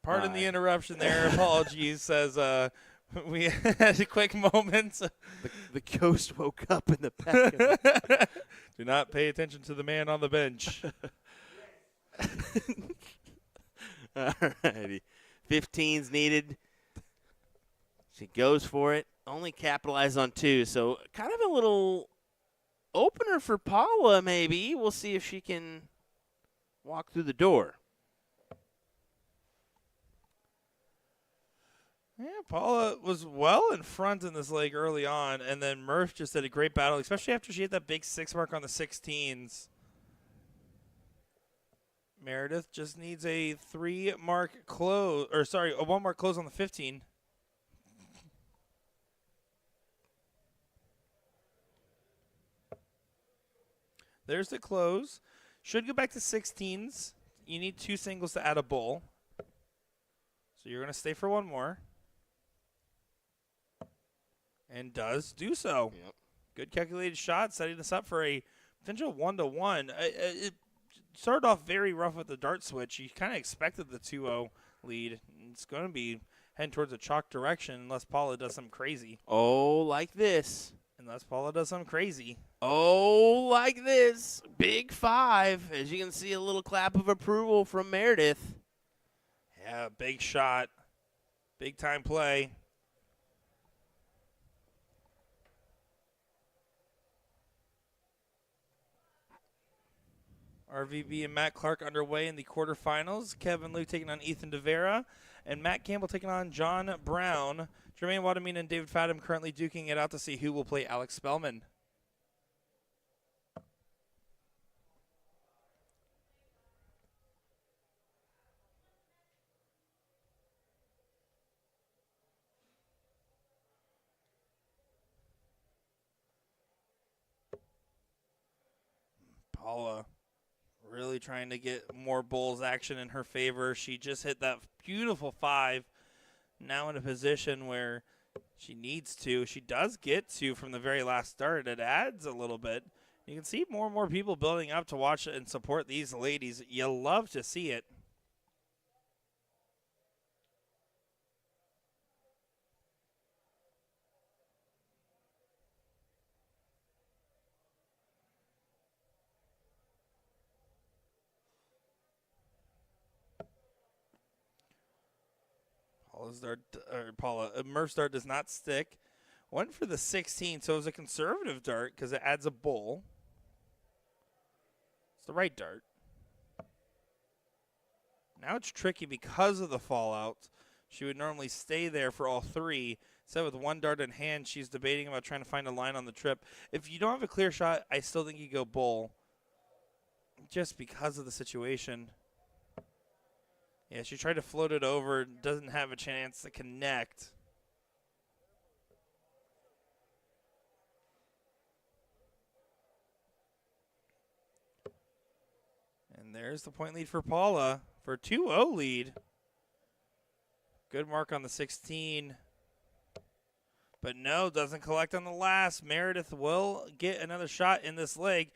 Pardon the interruption there. Apologies. Says we had a quick moment. The ghost woke up in the back. Do not pay attention to the man on the bench. All righty. 15's needed. She goes for it. Only capitalized on 2. So kind of a little opener for Paula, maybe. We'll see if she can walk through the door. Yeah, Paula was well in front in this leg early on, and then Murph just did a great battle, especially after she hit that big 6 mark on the 16s. Meredith just needs a 3 mark close, or sorry, a 1 mark close on the 15. There's the close. Should go back to 16s. You need 2 singles to add a bull. So you're going to stay for 1 more. And does do so. Yep. Good calculated shot, setting us up for a potential 1-1. It started off very rough with the dart switch. You kind of expected the 2-0 lead. It's going to be heading towards a chalk direction unless Paula does something crazy. Oh, like this. And Unless Paula does something crazy. Oh, like this. Big 5. As you can see, a little clap of approval from Meredith. Yeah, big shot. Big time play. RVB and Matt Clark underway in the quarterfinals. Kevin Liu taking on Ethan DeVera, and Matt Campbell taking on John Brown. Jermaine Wadamine and David Fadum currently duking it out to see who will play Alex Spellman. Paula really trying to get more bowls action in her favor. She just hit that beautiful 5. Now in a position where she needs to. She does get to from the very last start. It adds a little bit. You can see more and more people building up to watch and support these ladies. You love to see it. Murph's dart does not stick. Went for the 16, so it was a conservative dart because it adds a bowl. It's the right dart. Now it's tricky because of the fallout. She would normally stay there for all 3. Instead, with one dart in hand, she's debating about trying to find a line on the trip. If you don't have a clear shot, I still think you go bowl just because of the situation. Yeah, she tried to float it over, doesn't have a chance to connect. And there's the point lead for Paula for a 2-0 lead. Good mark on the 16. But no, doesn't collect on the last. Meredith will get another shot in this leg.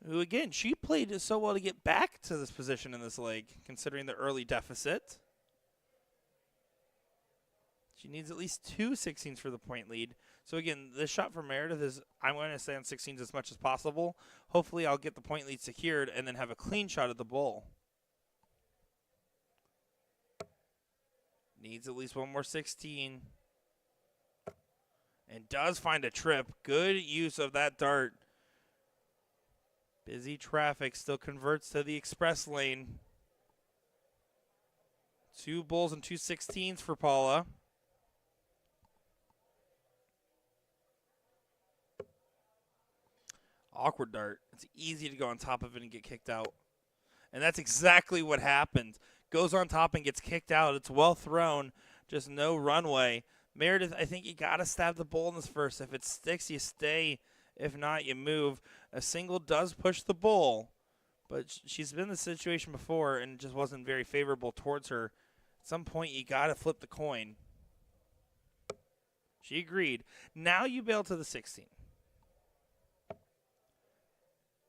Who, again, she played so well to get back to this position in this leg, considering the early deficit. She needs at least 2 16s for the point lead. So, again, this shot for Meredith is, I'm going to stay on 16s as much as possible. Hopefully, I'll get the point lead secured and then have a clean shot at the bowl. Needs at least one more 16. And does find a trip. Good use of that dart. Busy traffic still converts to the express lane. 2 bowls and 2 16s for Paula. Awkward dart. It's easy to go on top of it and get kicked out. And that's exactly what happened. Goes on top and gets kicked out. It's well thrown. Just no runway. Meredith, I think you got to stab the bowl in this first. If it sticks, you stay. If not, you move. A single does push the bowl, but she's been in this situation before and it just wasn't very favorable towards her. At some point, you got to flip the coin. She agreed. Now you bail to the 16.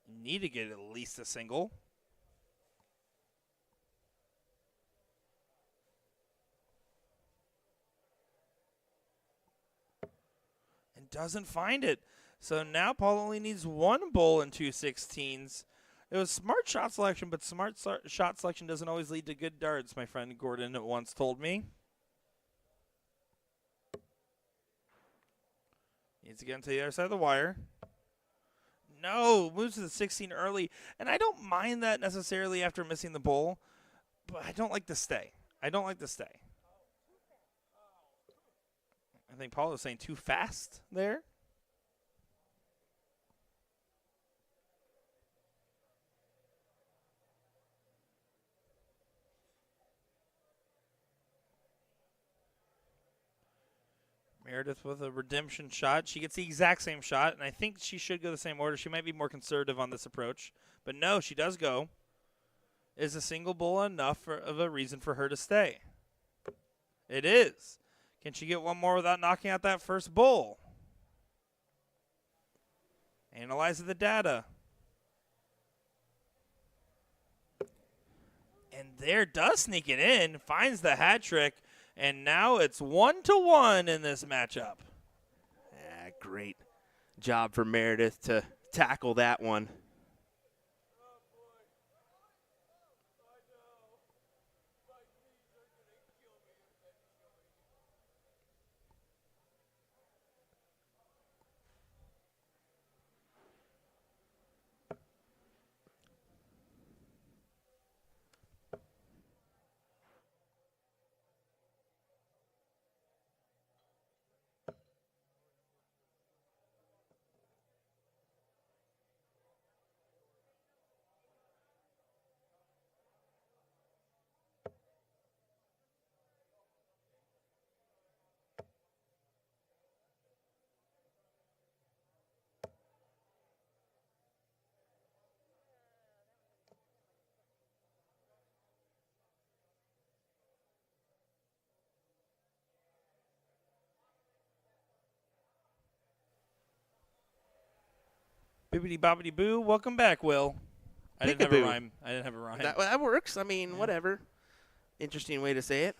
You need to get at least a single. And doesn't find it. So now Paul only needs 1 bowl and 2 16s. It was smart shot selection, but smart shot selection doesn't always lead to good darts, my friend Gordon once told me. Needs to get into the other side of the wire. No, moves to the 16 early. And I don't mind that necessarily after missing the bowl, but I don't like the stay. I don't like the stay. I think Paul was saying too fast there. Meredith with a redemption shot. She gets the exact same shot, and I think she should go the same order. She might be more conservative on this approach. But no, she does go. Is a single bowl enough of a reason for her to stay? It is. Can she get one more without knocking out that first bowl? Analyzing the data. And there does sneak it in. Finds the hat trick. And now it's 1-1 in this matchup. Yeah, great. job for Meredith to tackle that one. Bibbidi bobbidi boo. Welcome back, Will. I didn't have a Peekaboo. rhyme. I didn't have a rhyme. That works. I mean, whatever. Interesting way to say it.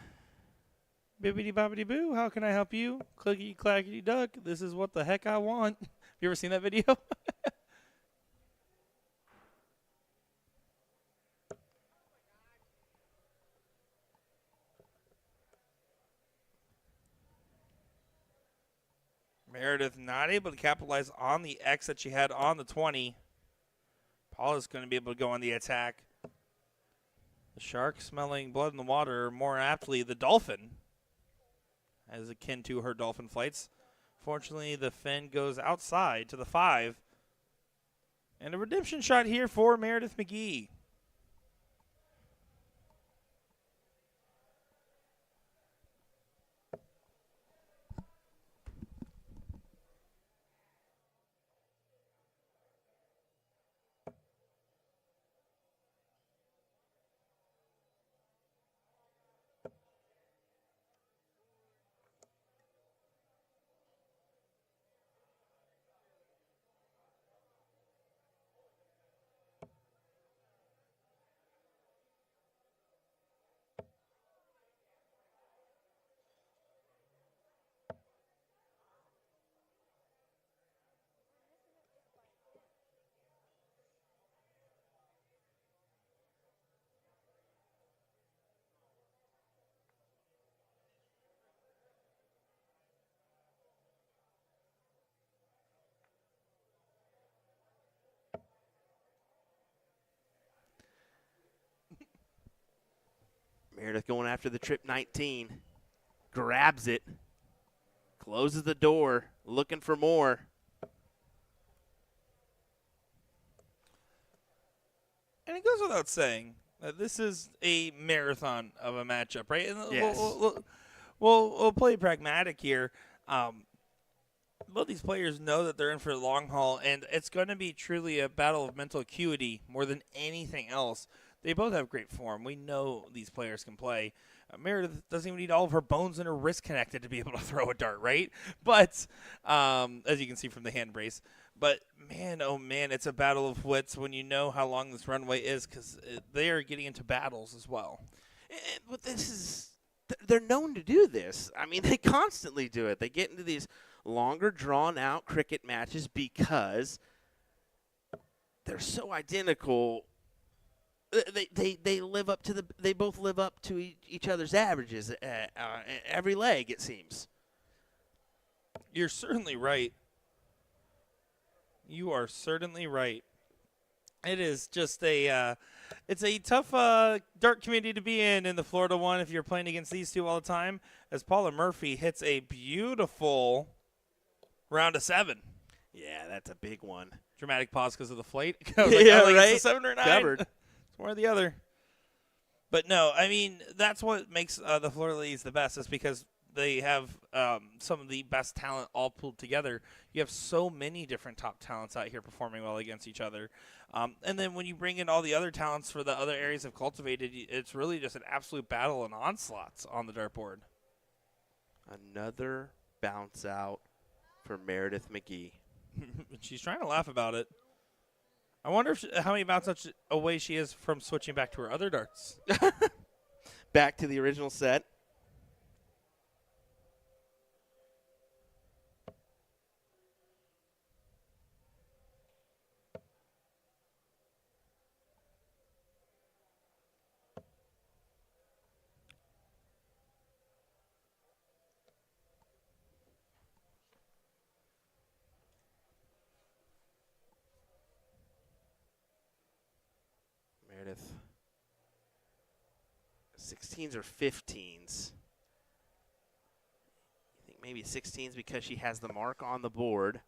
Bibbidi bobbidi boo. How can I help you? Clickety clackety duck. This is what the heck I want. You ever seen that video? Meredith not able to capitalize on the X that she had on the 20. Paula's going to be able to go on the attack. The shark smelling blood in the water, or more aptly, the dolphin, as akin to her dolphin flights. Fortunately, the fin goes outside to the 5. And a redemption shot here for Meredith McGee. Meredith going after the trip 19. Grabs it. Closes the door. Looking for more. And it goes without saying that this is a marathon of a matchup, right? And Yes. we'll play pragmatic here. Both these players know that they're in for the long haul, and it's going to be truly a battle of mental acuity more than anything else. They both have great form. We know these players can play. Meredith doesn't even need all of her bones and her wrist connected to be able to throw a dart, right? But, as you can see from the hand brace. But, man, oh, man, it's a battle of wits when you know how long this runway is, because they are getting into battles as well. But this is, they're known to do this. I mean, they constantly do it. They get into these longer, drawn-out cricket matches because they're so identical. They live up to they both live up to each other's averages every leg, it seems. You're certainly right. You are certainly right. It is just it's a tough dart community to be in the Florida one if you're playing against these two all the time, as Paula Murphy hits a beautiful round of 7. Yeah, that's a big one. Dramatic pause because of the flight. Yeah, right. right. It's a 7 or 9. Covered. It's one or the other. But no, I mean, that's what makes the Florida Leagues the best, is because they have some of the best talent all pulled together. You have so many different top talents out here performing well against each other. And then when you bring in all the other talents for the other areas of cultivated, it's really just an absolute battle and onslaughts on the dartboard. Another bounce out for Meredith McGee. She's trying to laugh about it. I wonder how many bounce outs away she is from switching back to her other darts. Back to the original set. Meredith. 16s or 15s? I think maybe 16s because she has the mark on the board.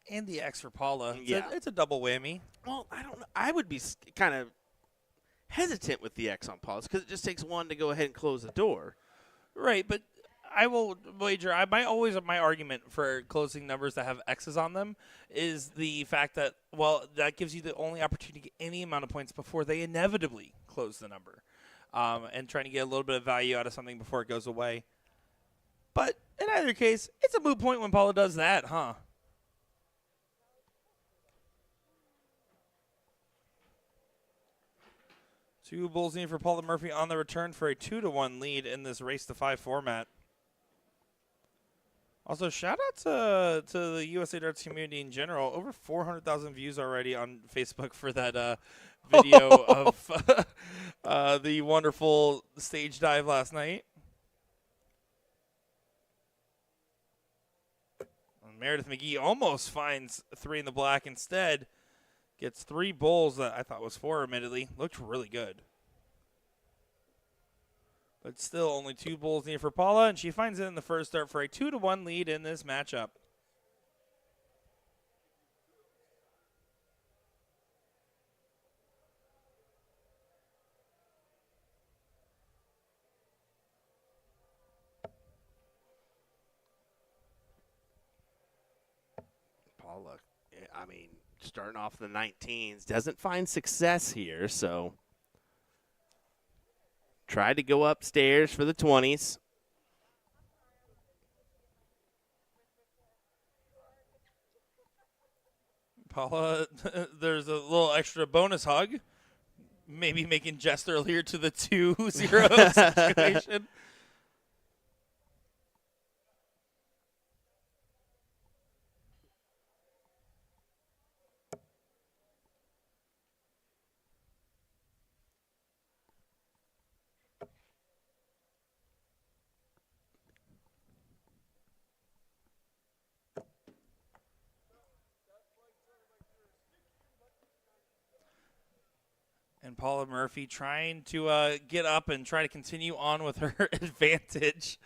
And the X for Paula. Yeah. It's a double whammy. Well, I don't know. I would be kind of hesitant with the X on Paula's because it just takes one to go ahead and close the door. Right, but I will wager. My argument for closing numbers that have X's on them is the fact that, well, that gives you the only opportunity to get any amount of points before they inevitably close the number, and trying to get a little bit of value out of something before it goes away. But in either case, it's a moot point when Paula does that, huh? Two bulls needed for Paula Murphy on the return for a 2-1 lead in this race to 5 format. Also, shout out to the USA Darts community in general. Over 400,000 views already on Facebook for that video of the wonderful stage dive last night. And Meredith McGee almost finds 3 in the black. Instead, gets 3 bowls that I thought was 4, admittedly. Looked really good. But still only 2 bowls needed for Paula, and she finds it in the first start for a 2-1 lead in this matchup. Paula, I mean, starting off the 19s, doesn't find success here, so tried to go upstairs for the 20s. Paula, there's a little extra bonus hug. Maybe making jest earlier to the 2-0 situation. And Paula Murphy trying to get up and try to continue on with her advantage.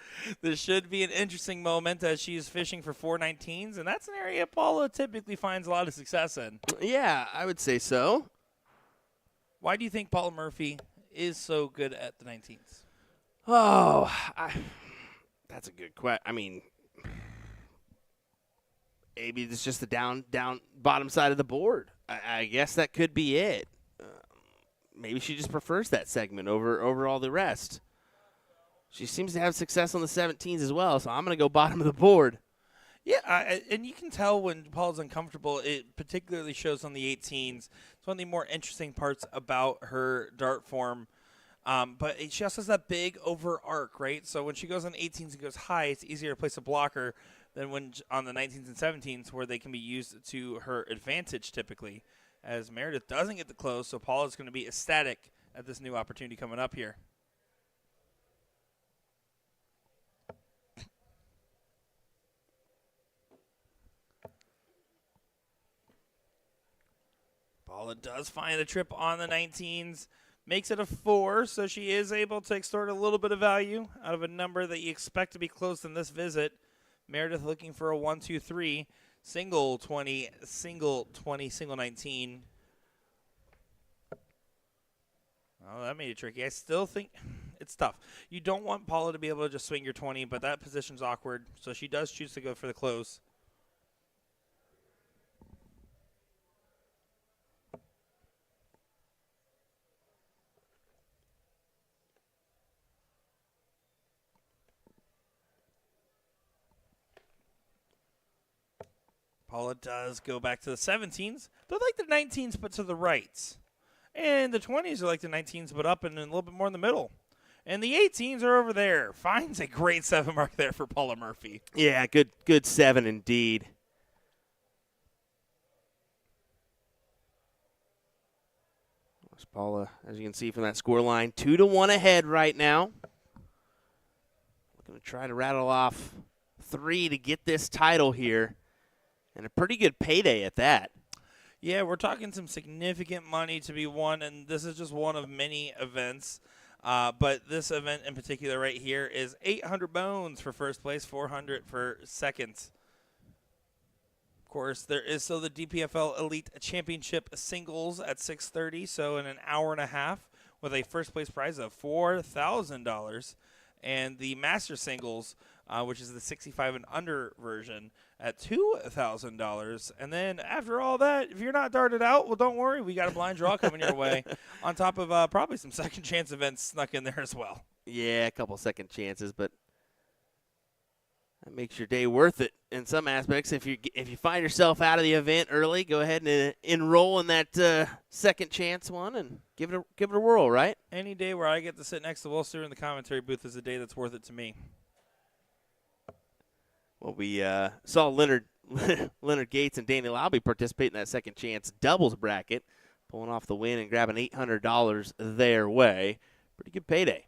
This should be an interesting moment as she's fishing for 419s, and that's an area Paula typically finds a lot of success in. Yeah, I would say so. Why do you think Paula Murphy is so good at the 19s? Oh, that's a good question. I mean, maybe it's just the down bottom side of the board. I guess that could be it. Maybe she just prefers that segment over all the rest. She seems to have success on the 17s as well, so I'm going to go bottom of the board. Yeah, and you can tell when Paula's uncomfortable. It particularly shows on the 18s. It's one of the more interesting parts about her dart form. But she also has that big over arc, right? So when she goes on 18s and goes high, it's easier to place a blocker than when on the 19s and 17s where they can be used to her advantage typically. As Meredith doesn't get the close, so Paula's going to be ecstatic at this new opportunity coming up here. Paula does find a trip on the 19s, makes it a 4, so she is able to extort a little bit of value out of a number that you expect to be close in this visit. Meredith looking for a 1-2-3. Single 20, single 20, single 19. Oh, that made it tricky. I still think it's tough. You don't want Paula to be able to just swing your 20, but that position's awkward, so she does choose to go for the close. Paula does go back to the 17s. They're like the 19s, but to the right. And the 20s are like the 19s, but up and a little bit more in the middle. And the 18s are over there. Finds a great 7 mark there for Paula Murphy. Yeah, good 7 indeed. There's Paula, as you can see from that score line, 2-1 ahead right now. Looking to try to rattle off 3 to get this title here. And a pretty good payday at that. Yeah, we're talking some significant money to be won, and this is just one of many events. But this event in particular right here is 800 bones for first place, 400 for second. Of course, there is still the DPFL Elite Championship singles at 6:30, so in an hour and a half, with a first place prize of $4,000, and the Master Singles, which is the 65 and under version, at $2,000. And then after all that, if you're not darted out, well, don't worry, we got a blind draw coming your way, on top of probably some second chance events snuck in there as well. Yeah, a couple second chances, but that makes your day worth it in some aspects. If you find yourself out of the event early, go ahead and enroll in that second chance one and give it a whirl, right? Any day where I get to sit next to Will Stewart in the commentary booth is a day that's worth it to me. Well, we saw Leonard Gates and Danny Laube participate in that second chance doubles bracket, pulling off the win and grabbing $800 their way. Pretty good payday.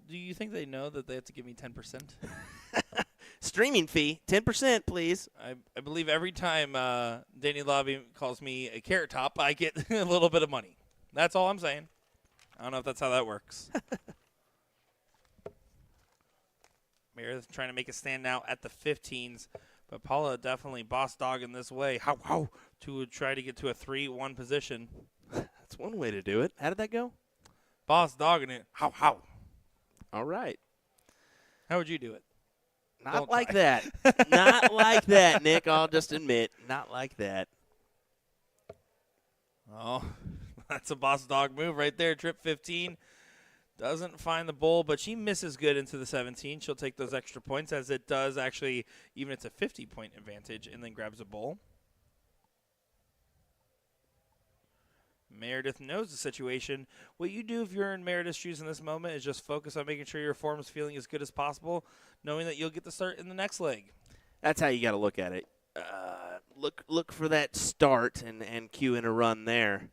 Do you think they know that they have to give me 10%? Streaming fee, 10%, please. I believe every time Danny Lobby calls me a carrot top, I get a little bit of money. That's all I'm saying. I don't know if that's how that works. Meredith trying to make a stand now at the 15s, but Paula definitely boss dog in this way. How to try to get to a 3-1 position. That's one way to do it. How did that go? Boss dogging it. How. All right. How would you do it? Not Don't like try. that. Not like that, Nick. I'll just admit, not like that. Oh, that's a boss dog move right there. Trip 15. Doesn't find the bowl, but she misses good into the 17. She'll take those extra points, as it does actually, even it's a 50-point advantage, and then grabs a bowl. Meredith knows the situation. What you do if you're in Meredith's shoes in this moment is just focus on making sure your form is feeling as good as possible, knowing that you'll get the start in the next leg. That's how you got to look at it. Look for that start and cue in a run there.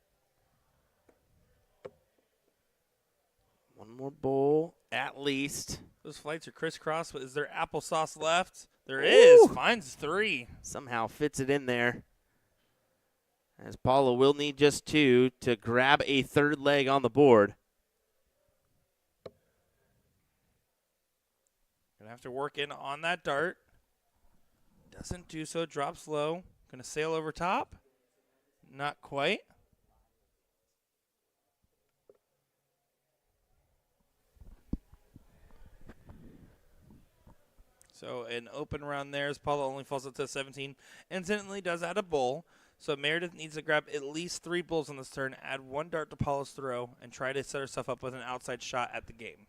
One more bowl, at least. Those flights are crisscross, but is there applesauce left? There is. Finds 3. Somehow fits it in there. As Paula will need just 2 to grab a third leg on the board. Gonna have to work in on that dart. Doesn't do so, drops low. Gonna sail over top. Not quite. So an open round there as Paula only falls up to 17. Instantly does add a bull. So Meredith needs to grab at least 3 bulls on this turn, add 1 dart to Paula's throw, and try to set herself up with an outside shot at the game.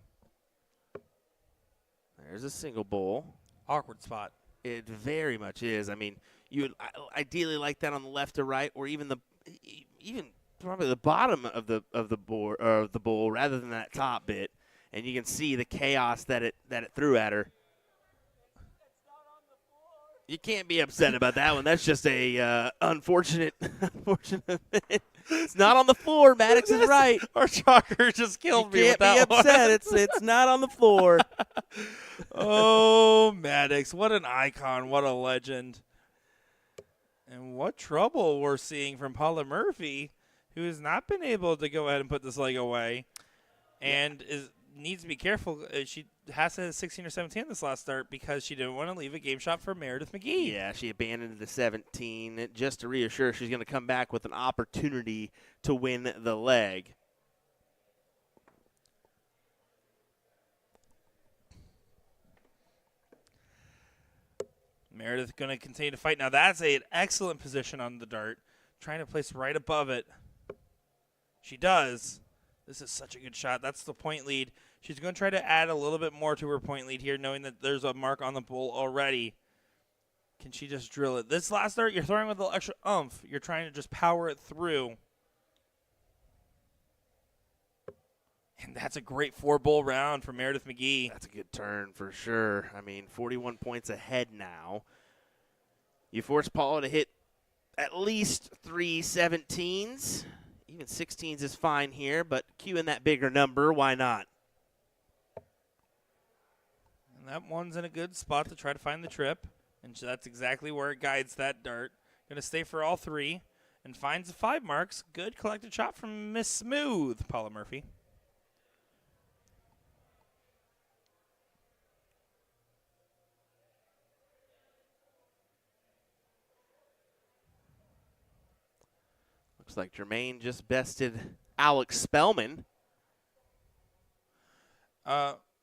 There's a single bull. Awkward spot. It very much is. I mean, you would ideally like that on the left or right, or even probably the bottom of the board or the bowl, rather than that top bit, and you can see the chaos that it threw at her. You can't be upset about that one. That's just a unfortunate thing. It's not on the floor. Maddox is right. Our chalker just killed me with that You can't be upset. It's not on the floor. Oh, Maddox. What an icon. What a legend. And what trouble we're seeing from Paula Murphy, who has not been able to go ahead and put this leg away and needs to be careful. She has to hit 16 or 17 this last start because she didn't want to leave a game shot for Meredith McGee. Yeah, she abandoned the 17 just to reassure she's going to come back with an opportunity to win the leg. Meredith going to continue to fight. Now, that's an excellent position on the dart. Trying to place right above it. She does. This is such a good shot. That's the point lead. She's going to try to add a little bit more to her point lead here, knowing that there's a mark on the bull already. Can she just drill it? This last dart, you're throwing with a little extra oomph. You're trying to just power it through. And that's a great 4-bull round for Meredith McGee. That's a good turn for sure. I mean, 41 points ahead now. You force Paula to hit at least 3 17s. Even 16s is fine here, but cue in that bigger number. Why not? And That one's in a good spot to try to find the trip, and that's exactly where it guides that dart. Going to stay for all three and finds the 5 marks. Good collected shot from Miss Smooth, Paula Murphy. Looks like Jermaine just bested Alex Spellman.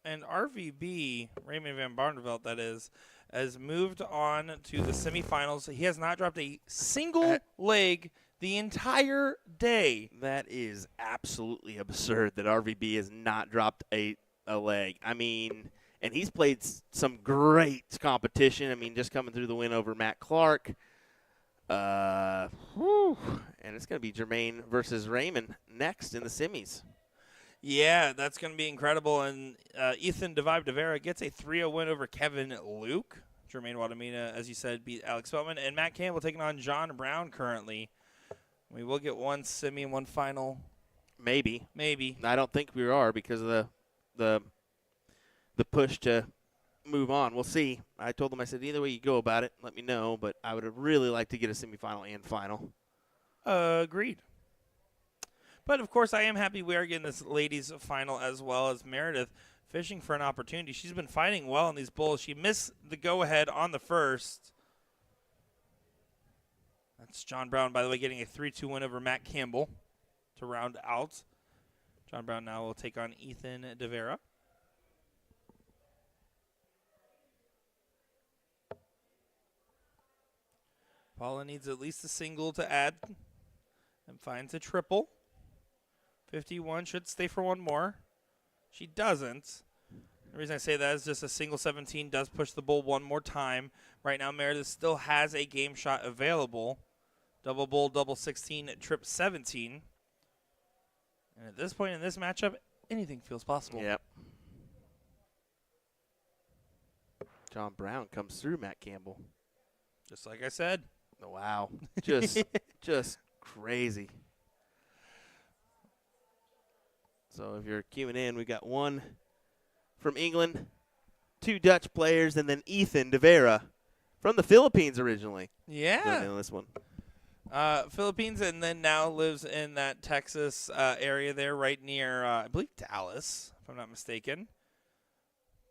And RVB, Raymond Van Barneveld, that is, has moved on to the semifinals. He has not dropped a single leg the entire day. That is absolutely absurd that RVB has not dropped a leg. I mean, and he's played some great competition. I mean, just coming through the win over Matt Clark. And it's going to be Jermaine versus Raymond next in the semis. Yeah, that's going to be incredible. And Ethan Devive Devera gets a 3-0 win over Kevin Luke. Jermaine Wadamina, as you said, beat Alex Spellman. And Matt Campbell taking on John Brown currently. We will get one semi and one final. Maybe. Maybe. I don't think we are because of the push to move on. We'll see. I told them, I said, either way you go about it, let me know. But I would have really liked to get a semifinal and final. Agreed. But, of course, I am happy we are getting this ladies' final as well as Meredith fishing for an opportunity. She's been fighting well in these bowls. She missed the go-ahead on the first. That's John Brown, by the way, getting a 3-2 win over Matt Campbell to round out. John Brown now will take on Ethan Devera. Paula needs at least a single to add and finds a triple. 51 should stay for one more. She doesn't. The reason I say that is just a single 17 does push the bull one more time. Right now, Meredith still has a game shot available. Double bull, double 16, trip 17. And at this point in this matchup, anything feels possible. Yep. John Brown comes through Matt Campbell. Just like I said. Oh, wow. Just crazy. So if you're queuing in, we got one from England, 2 Dutch players, and then Ethan Devera from the Philippines originally. Yeah. In this one. Philippines, and then now lives in that Texas area there right near, I believe, Dallas, if I'm not mistaken.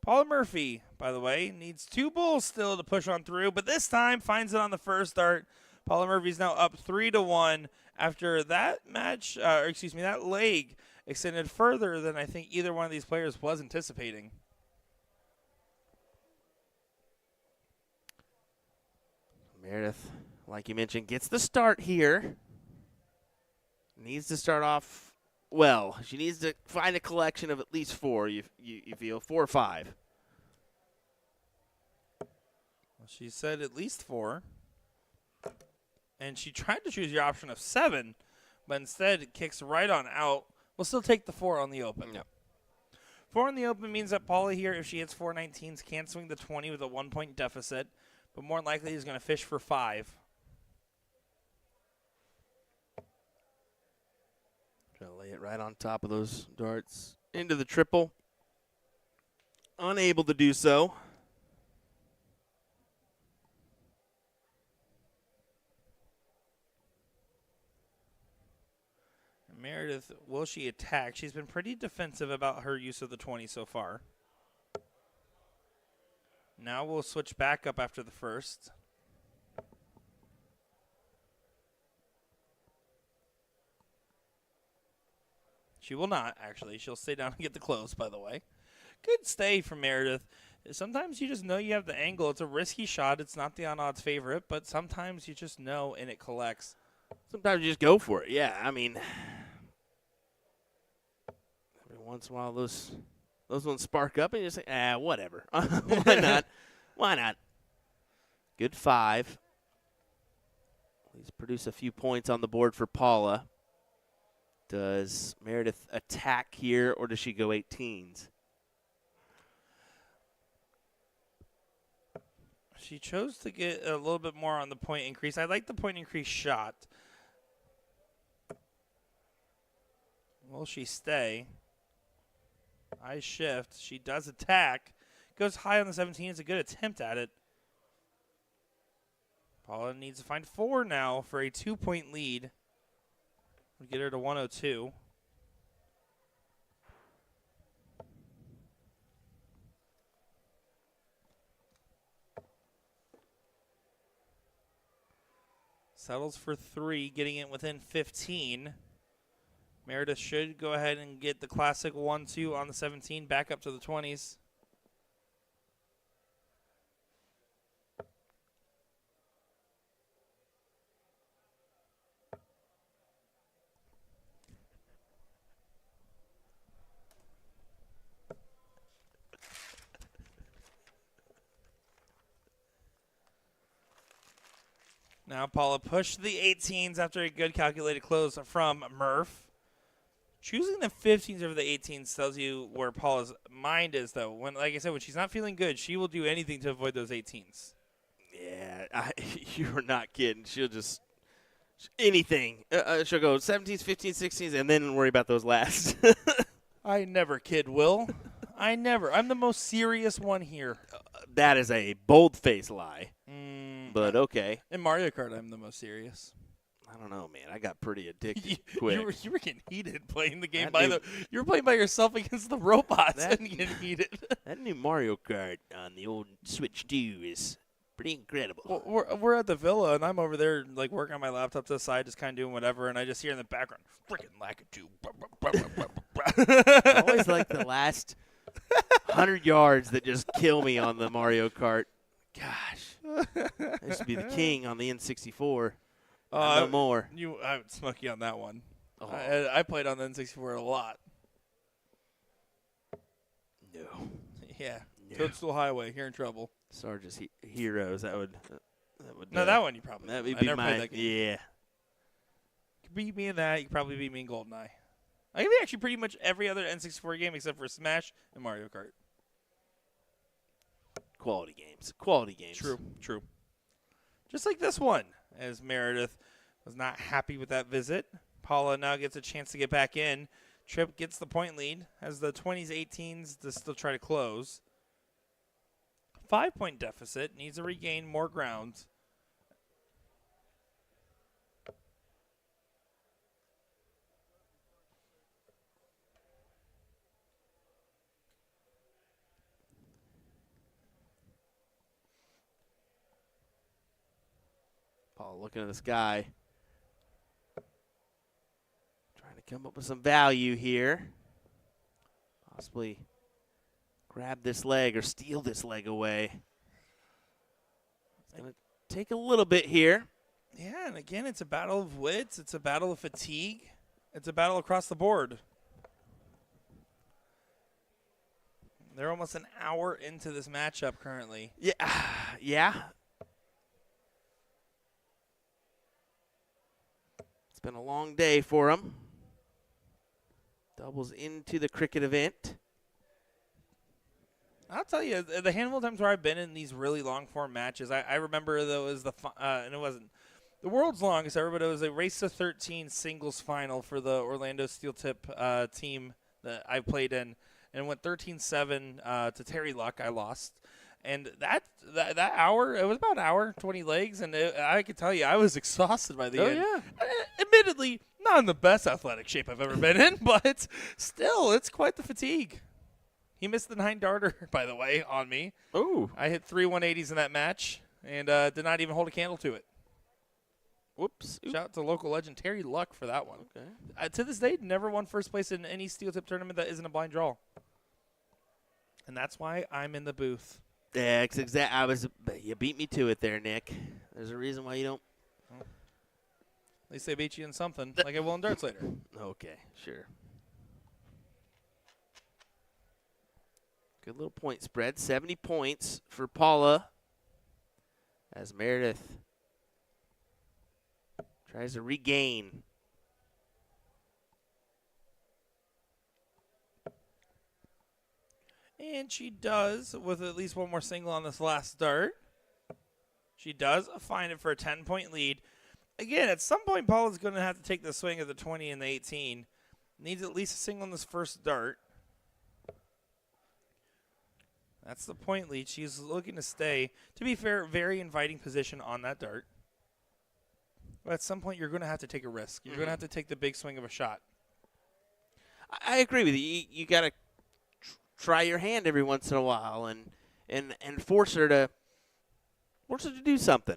Paula Murphy, by the way, needs 2 bulls still to push on through, but this time finds it on the first dart. Paula Murphy's now up 3-1 after that match, that leg extended further than I think either one of these players was anticipating. Meredith, like you mentioned, gets the start here. Needs to start off well. She needs to find a collection of at least 4, you feel, 4 or 5. Well, she said at least 4. And she tried to choose your option of 7, but instead it kicks right on out. We'll still take the 4 on the open. Yep. 4 on the open means that Paula here, if she hits 4 19s, can't swing the 20 with a 1-point deficit, but more than likely is going to fish for 5. Try to lay it right on top of those darts into the triple. Unable to do so. Meredith, will she attack? She's been pretty defensive about her use of the 20 so far. Now we'll switch back up after the first. She will not, actually. She'll stay down and get the close, by the way. Good stay from Meredith. Sometimes you just know you have the angle. It's a risky shot. It's not the on-odds favorite, but sometimes you just know and it collects. Sometimes you just go for it. Yeah, I mean, every once in a while those ones spark up and you just say, whatever. Why not? Why not? Good 5. Please produce a few points on the board for Paula. Does Meredith attack here, or does she go 18s? She chose to get a little bit more on the point increase. I like the point increase shot. Will she stay? I shift. She does attack. Goes high on the 17. It's a good attempt at it. Paula needs to find 4 now for a 2-point lead. We'll get her to 102. Settles for 3, getting it within 15. Meredith should go ahead and get the classic 1-2 on the 17, back up to the 20s. Now Paula pushed the 18s after a good calculated close from Murph. Choosing the 15s over the 18s tells you where Paula's mind is, though. When, like I said, when she's not feeling good, she will do anything to avoid those 18s. Yeah, you're not kidding. She'll just anything. She'll go 17s, 15s, 16s, and then worry about those last. I never kid, Will. I never. I'm the most serious one here. That is a bold-faced lie. But okay. In Mario Kart, I'm the most serious. I don't know, man. I got pretty addicted quick. You were getting heated playing the game. You were playing by yourself against the robots and getting heated. That new Mario Kart on the old Switch 2 is pretty incredible. Well, we're at the villa, and I'm over there like working on my laptop to the side, just kind of doing whatever, and I just hear in the background, freaking Lakitu. I always like the last 100 yards that just kill me on the Mario Kart. Gosh. I used to be the king on the N64. No more. I would smoke you on that one. Oh. I played on the N64 a lot. No. Yeah. No. Toadstool Highway, you're in trouble. Sarge's Heroes, that would No, that one you probably that would I be never played my, that game. yeah. You could beat me in that. You could probably beat me in GoldenEye. I can beat actually pretty much every other N64 game except for Smash and Mario Kart. Quality games. Quality games. True. Just like this one, as Meredith was not happy with that visit. Paula now gets a chance to get back in. Tripp gets the point lead, has the 20s, 18s to still try to close. 5-point deficit, needs to regain more ground. Paul looking at this guy. Trying to come up with some value here. Possibly grab this leg or steal this leg away. It's going to take a little bit here. Yeah, and again, it's a battle of wits. It's a battle of fatigue. It's a battle across the board. They're almost an hour into this matchup currently. Yeah. It's been a long day for him. Doubles into the cricket event. I'll tell you, the handful of times where I've been in these really long-form matches, I remember, though, it was and it wasn't the world's longest ever, but it was a race to 13 singles final for the Orlando Steel Tip team that I played in, and went 13-7 to Terry Luck. I lost. And that hour, it was about an hour, 20 legs, and I could tell you I was exhausted by the end. Yeah. Admittedly, not in the best athletic shape I've ever been in, but still, it's quite the fatigue. He missed the 9-darter, by the way, on me. Ooh. I hit 3 180s in that match and did not even hold a candle to it. Whoops. Shout out to local legend Terry Luck for that one. Okay. To this day, never won first place in any steel tip tournament that isn't a blind draw. And that's why I'm in the booth. Yeah, you beat me to it there, Nick. There's a reason why you don't. At least they beat you in something, like I will in darts later. Okay, sure. Good little point spread. 70 points for Paula as Meredith tries to regain. And she does, with at least one more single on this last start. She does find it for a 10-point lead. Again, at some point, Paula's going to have to take the swing of the 20 and the 18. Needs at least a single on this first dart. That's the point lead. She's looking to stay. To be fair, very inviting position on that dart. But at some point, you're going to have to take a risk. You're going to have to take the big swing of a shot. I agree with you. You got to try your hand every once in a while and force her to do something.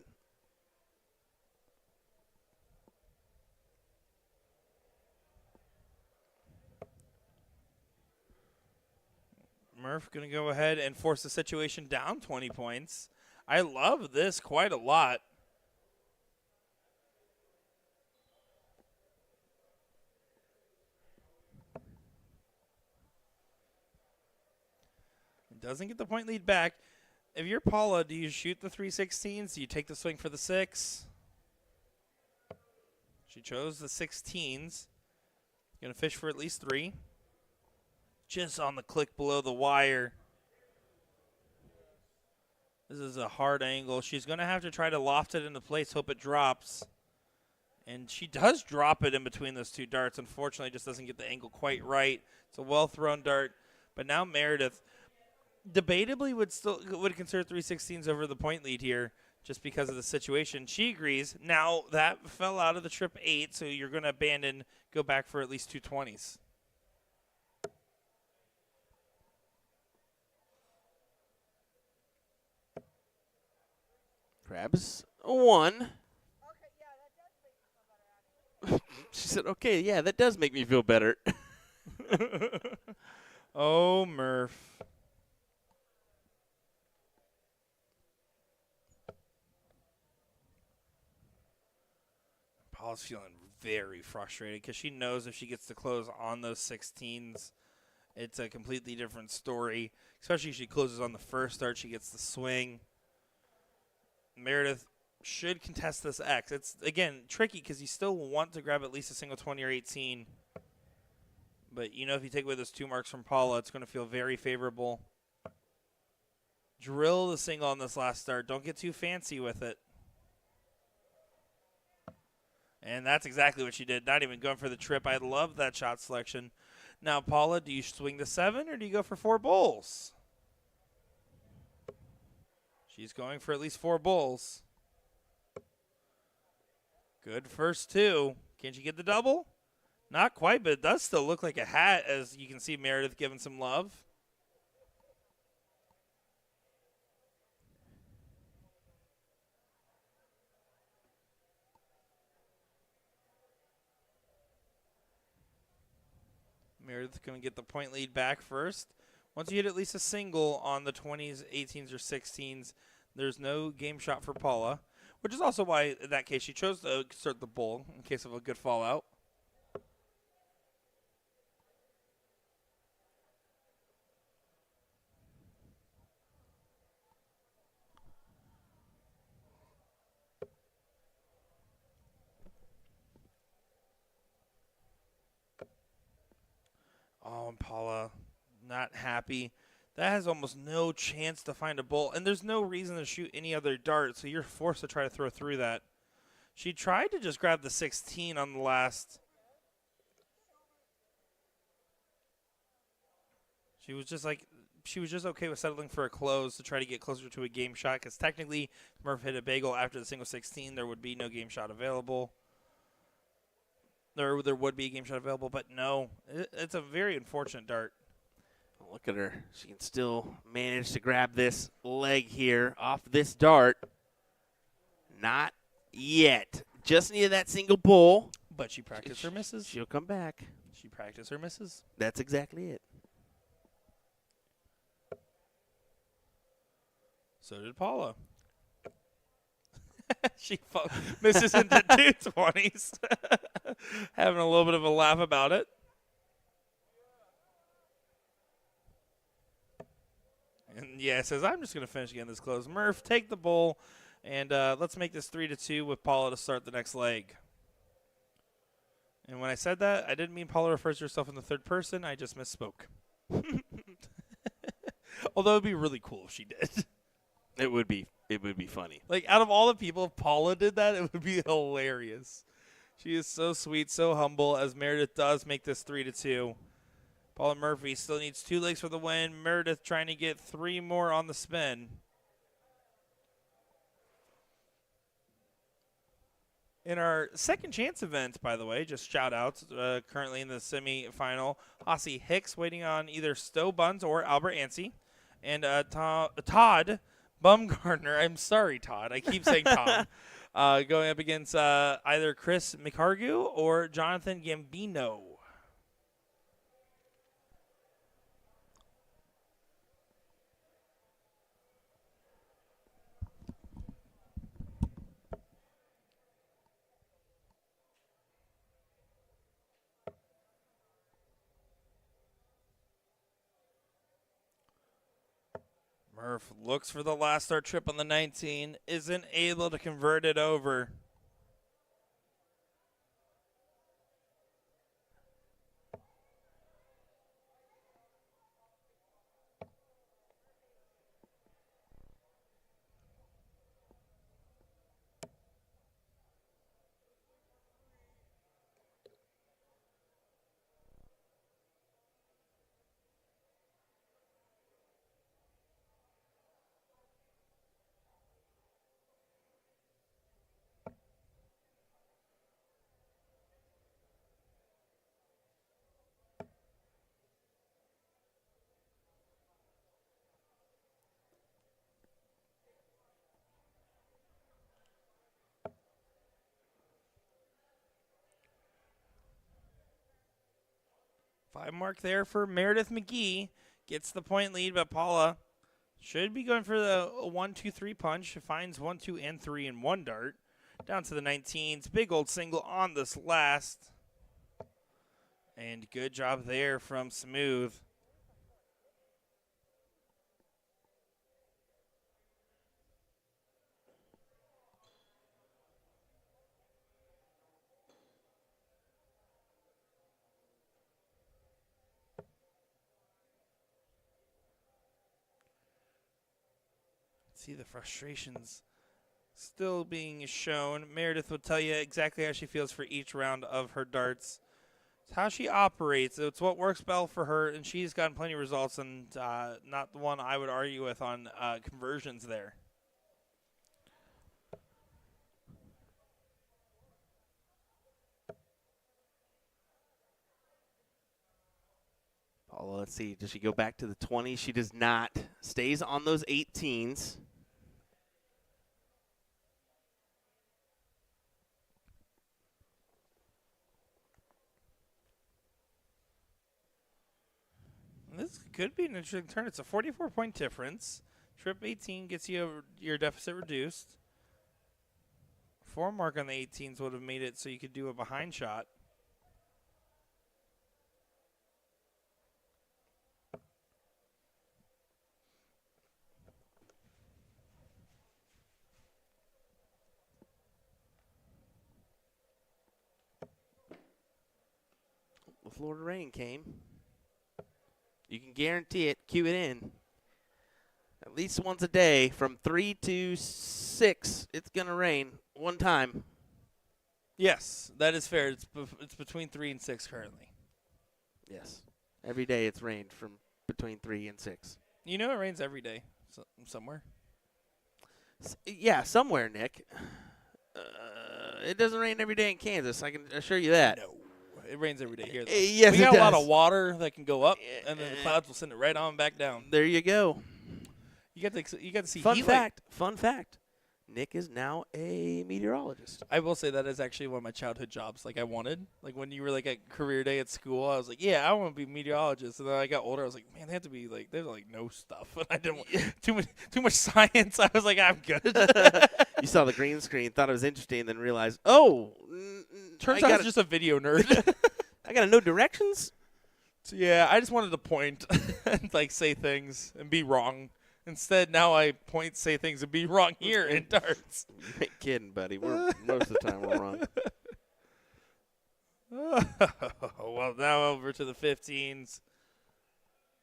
Murph going to go ahead and force the situation down 20 points. I love this quite a lot. Doesn't get the point lead back. If you're Paula, do you shoot the 3/16s? Do you take the swing for the 6? She chose the 16s. Going to fish for at least 3. Just on the click below the wire. This is a hard angle. She's going to have to try to loft it into place, hope it drops. And she does drop it in between those two darts. Unfortunately, just doesn't get the angle quite right. It's a well-thrown dart. But now Meredith debatably would consider 3/16s over the point lead here just because of the situation. She agrees. Now, that fell out of the trip 8, so you're going to go back for at least 2 20s. Grabs a 1. She said, okay, yeah, that does make me feel better. Oh, Murph. Paula's feeling very frustrated because she knows if she gets to close on those 16s, it's a completely different story. Especially if she closes on the first dart, she gets the swing. Meredith should contest this X. It's, again, tricky because you still want to grab at least a single 20 or 18. But, you know, if you take away those 2 marks from Paula, it's going to feel very favorable. Drill the single on this last start. Don't get too fancy with it. And that's exactly what she did. Not even going for the trip. I love that shot selection. Now, Paula, do you swing the 7 or do you go for 4 bowls? She's going for at least 4 bowls. Good first 2. Can she get the double? Not quite, but it does still look like a hat, as you can see Meredith giving some love. Meredith's going to get the point lead back first. Once you hit at least a single on the 20s, 18s, or 16s, there's no game shot for Paula, which is also why, in that case, she chose to start the bowl in case of a good fallout. Oh, and Paula not happy. That has almost no chance to find a bowl, and there's no reason to shoot any other dart, so you're forced to try to throw through that. She tried to just grab the 16 on the last. She was just okay with settling for a close to try to get closer to a game shot, because technically Murph hit a bagel after the single 16. There would be no game shot available. There would be a game shot available, but no. It's a very unfortunate dart. Look at her. She can still manage to grab this leg here off this dart. Not yet. Just needed that single pull. But she practiced her misses. She'll come back. She practiced her misses. That's exactly it. So did Paula. She misses into 2 20s. Having a little bit of a laugh about it. And yeah, says, I'm just going to finish getting this close. Murph, take the bowl, and let's make this 3-2 with Paula to start the next leg. And when I said that, I didn't mean Paula refers to herself in the third person. I just misspoke. Although it would be really cool if she did. It would be funny. Like, out of all the people, if Paula did that, it would be hilarious. She is so sweet, so humble, as Meredith does make this 3-2. Paula Murphy still needs 2 legs for the win. Meredith trying to get 3 more on the spin. In our second chance event, by the way, just shout outs, currently in the semifinal, Aussie Hicks waiting on either Stowe Buns or Albert Ansey. And Todd Bumgardner, I'm sorry, Todd, I keep saying Tom, going up against either Chris McCargu or Jonathan Gambino. Murph looks for the last start trip on the 19, isn't able to convert it over. Five mark there for Meredith McGee. Gets the point lead, but Paula should be going for the 1-2-3 punch. Finds 1, 2, and 3 in one dart. Down to the 19s. Big old single on this last. And good job there from Smooth. See the frustrations still being shown. Meredith will tell you exactly how she feels for each round of her darts. It's how she operates. It's what works well for her, and she's gotten plenty of results, and not the one I would argue with on conversions there. Paula, let's see. Does she go back to the 20s? She does not. Stays on those 18s. This could be an interesting turn. It's a 44-point difference. Trip 18 gets you your deficit reduced. 4 mark on the 18s would have made it so you could do a behind shot. The Florida rain came. You can guarantee it. Cue it in. At least once a day from 3 to 6, it's going to rain one time. Yes, that is fair. It's between 3 and 6 currently. Yes. Every day it's rained from between 3 and 6. You know it rains every day somewhere. Yeah, somewhere, Nick. It doesn't rain every day in Kansas. I can assure you that. No. It rains every day here, though. Yes, we got a lot of water that can go up, and then the clouds will send it right on back down. There you go. You got to see. Fun fact. Nick is now a meteorologist. I will say that is actually one of my childhood jobs. Like I wanted, like when you were like at career day at school, I was like, yeah, I want to be a meteorologist. And then I got older, I was like, man, they have to be like, there's like no stuff. And I didn't want too much science. I was like, I'm good. You saw the green screen, thought it was interesting, then realized, oh, turns out I was just a video nerd. I got to know directions. So yeah, I just wanted to point and like say things and be wrong. Instead, now I point, say things, and be wrong here in darts. You ain't kidding, buddy. Most of the time we're wrong. Well, now over to the 15s.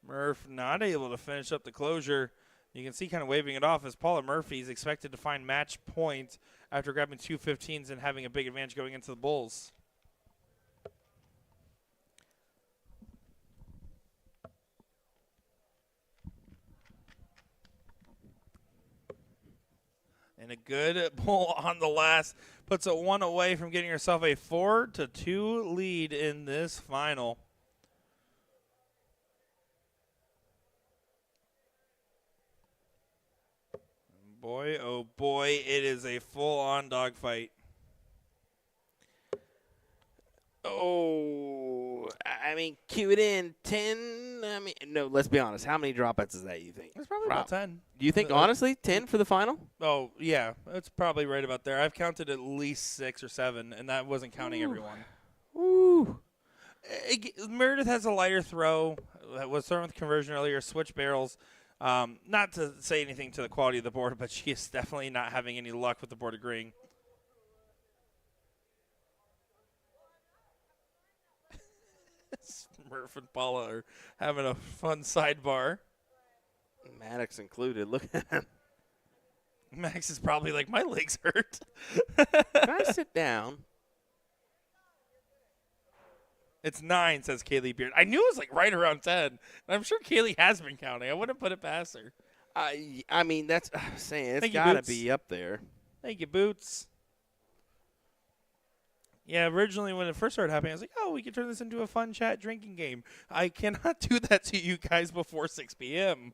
Murph not able to finish up the closure. You can see kind of waving it off as Paula Murphy is expected to find match point after grabbing 2 15s and having a big advantage going into the Bulls. And a good pull on the last puts it one away from getting herself a 4-2 lead in this final. Boy, oh boy, it is a full-on dogfight. Oh, I mean, cue it in. 10. I mean, no, let's be honest. How many dropouts is that, you think? It's probably about 10. Do you think, honestly, 10 for the final? Oh, yeah. That's probably right about there. I've counted at least 6 or 7, and that wasn't counting everyone. Ooh. Meredith has a lighter throw. That was thrown with conversion earlier. Switch barrels. Not to say anything to the quality of the board, but she is definitely not having any luck with the board agreeing. Murph and Paula are having a fun sidebar. Maddox included. Look at him. Max is probably like, my legs hurt. Can I sit down? It's 9, says Kaylee Beard. I knew it was like right around 10. And I'm sure Kaylee has been counting. I wouldn't put it past her. I mean, that's I'm saying. It's Thank you, got to Boots. be up there. Thank you, Boots. Yeah, originally when it first started happening, I was like, oh, we could turn this into a fun chat drinking game. I cannot do that to you guys before 6 p.m.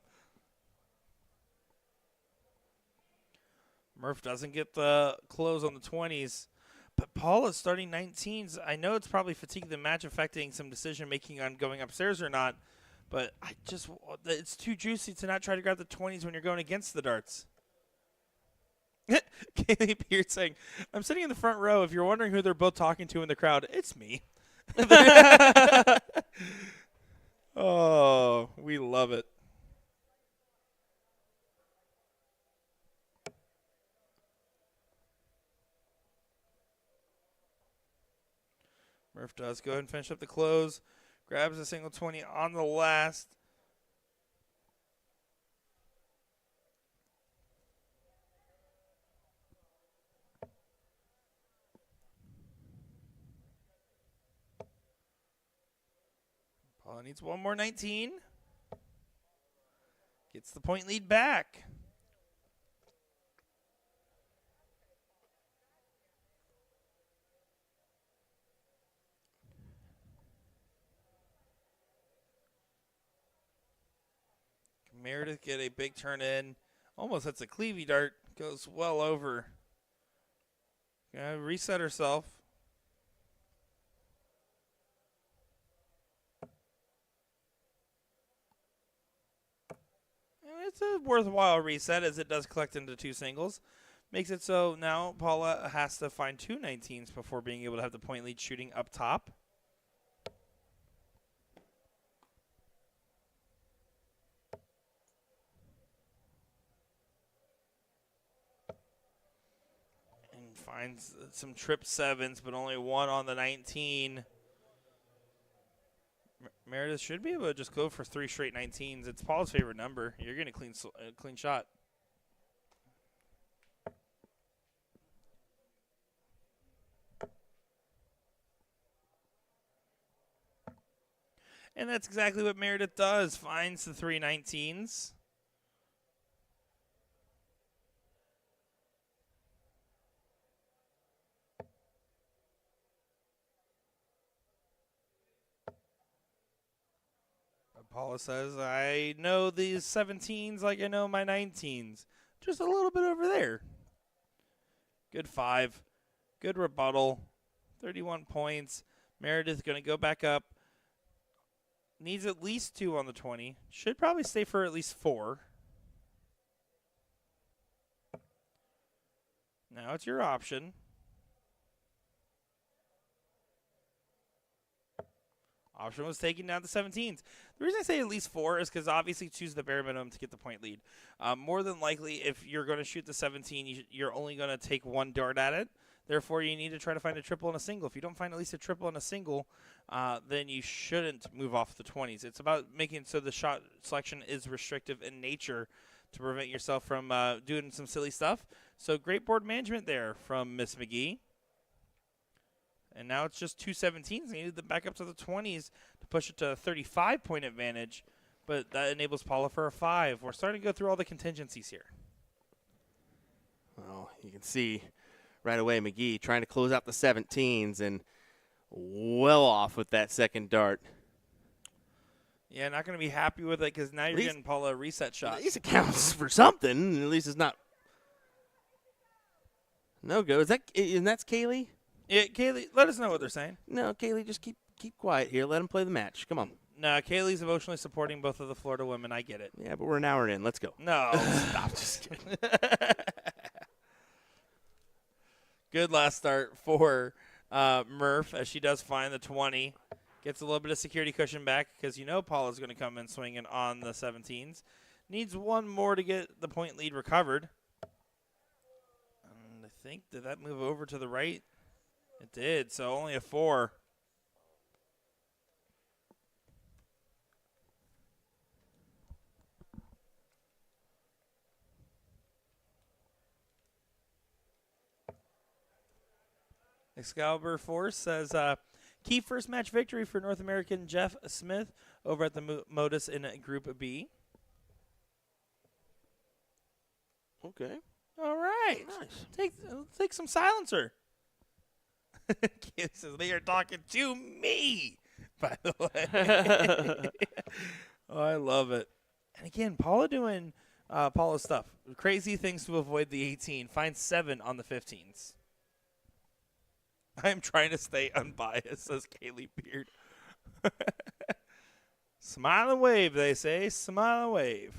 Murph doesn't get the close on the 20s. But Paul is starting 19s. I know it's probably fatigue the match affecting some decision-making on going upstairs or not. But it's too juicy to not try to grab the 20s when you're going against the darts. Kaylee Beard saying, I'm sitting in the front row. If you're wondering who they're both talking to in the crowd, it's me. Oh, we love it. Murph does go ahead and finish up the close. Grabs a single 20 on the last. Paula needs one more 19. Gets the point lead back. Meredith get a big turn in. Almost hits a cleavy dart. Goes well over. Gonna reset herself. And it's a worthwhile reset as it does collect into 2 singles. Makes it so now Paula has to find 2 19s before being able to have the point lead shooting up top. Finds some trip 7s, but only 1 on the 19. Meredith should be able to just go for 3 straight 19s. It's Paul's favorite number. You're getting a clean shot. And that's exactly what Meredith does. Finds the 3 19s. Paula says, I know these 17s like I know my 19s. Just a little bit over there. Good 5. Good rebuttal. 31 points. Meredith going to go back up. Needs at least 2 on the 20. Should probably stay for at least 4. Now it's your option. Option was taking down the 17s. The reason I say at least 4 is because obviously choose the bare minimum to get the point lead. More than likely, if you're going to shoot the 17, you're only going to take 1 dart at it. Therefore, you need to try to find a triple and a single. If you don't find at least a triple and a single, then you shouldn't move off the 20s. It's about making so the shot selection is restrictive in nature to prevent yourself from doing some silly stuff. So great board management there from Miss McGee. And now it's just 2 17s. They needed them back up to the 20s to push it to a 35-point advantage. But that enables Paula for a 5. We're starting to go through all the contingencies here. Well, You can see right away McGee trying to close out the 17s and well off with that second dart. Yeah, not going to be happy with it because now you're getting Paula a reset shot. At least it counts for something. At least it's not no go. And that's Kaylee? Yeah, Kaylee, let us know what they're saying. No, Kaylee, just keep quiet here. Let them play the match. Come on. No, Kaylee's emotionally supporting both of the Florida women. I get it. Yeah, but we're an hour in. Let's go. No, stop. Just kidding. Good last start for Murph as she does find the 20. Gets a little bit of security cushion back because you know Paula's going to come in swinging on the 17s. Needs one more to get the point lead recovered. And I think, did that move over to the right? It did, so only a 4. Excalibur Force says, key first match victory for North American Jeff Smith over at the Modus in Group B. Okay. All right. Nice. Take some silencer. Kaylee says, they are talking to me, by the way. Oh, I love it. And again, Paula doing Paula's stuff. Crazy things to avoid the 18. Find 7 on the 15s. I'm trying to stay unbiased, says Kaylee Beard. Smile and wave, they say. Smile and wave.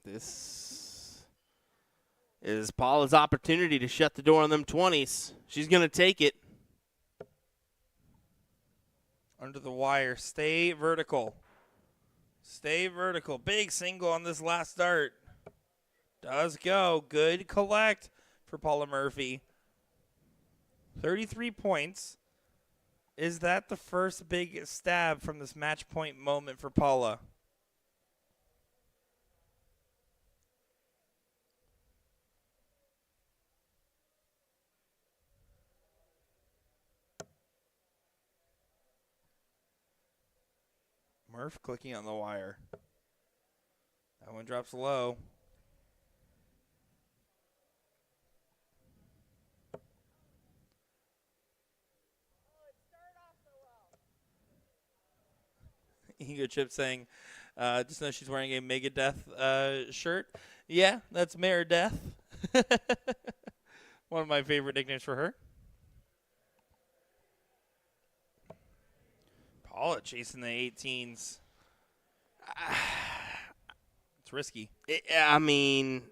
This is Paula's opportunity to shut the door on them 20s. She's going to take it. Under the wire. Stay vertical. Stay vertical. Big single on this last start. Does go. Good collect for Paula Murphy. 33 points. Is that the first big stab from this match point moment for Paula? Murph clicking on the wire. That one drops low. Ego Chip saying, just know she's wearing a Megadeth shirt. Yeah, that's Mare Death. One of my favorite nicknames for her. Paula chasing the 18s. It's risky. I mean,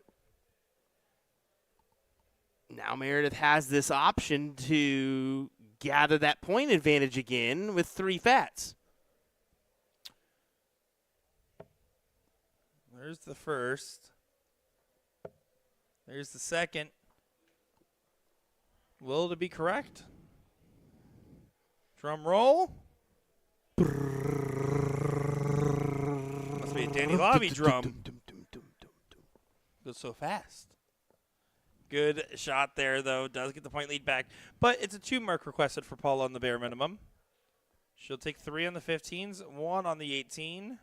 now Meredith has this option to gather that point advantage again with 3 fats. There's the first. There's the second. Will to be correct? Drum roll. Must be a Danny Lobby drum. Goes so fast. Good shot there, though. Does get the point lead back. But it's a 2 mark requested for Paula on the bare minimum. She'll take 3 on the 15s, 1 on the 18.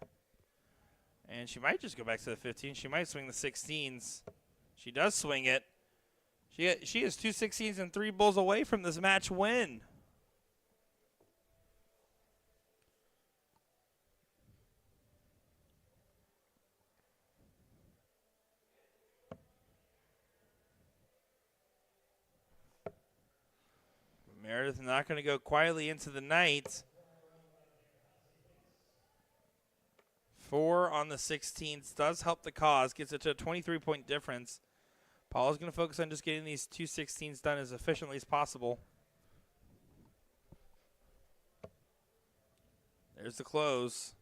And she might just go back to the 15. She might swing the 16s. She does swing it. She is 2 16s and 3 bulls away from this match win. Meredith not going to go quietly into the night. 4 on the 16th does help the cause. Gets it to a 23-point difference. Paula's going to focus on just getting these 2 16s done as efficiently as possible. There's the close.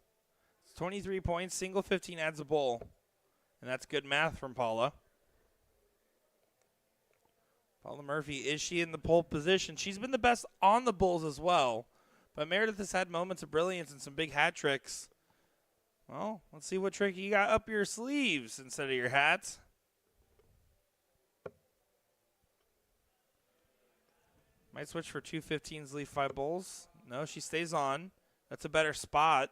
It's 23 points. Single 15 adds a bull. And that's good math from Paula. Paula Murphy, is she in the pole position? She's been the best on the bulls as well. But Meredith has had moments of brilliance and some big hat tricks. Well, let's see what trick you got up your sleeves instead of your hats. Might switch for 215s, leave 5 bowls. No, she stays on. That's a better spot.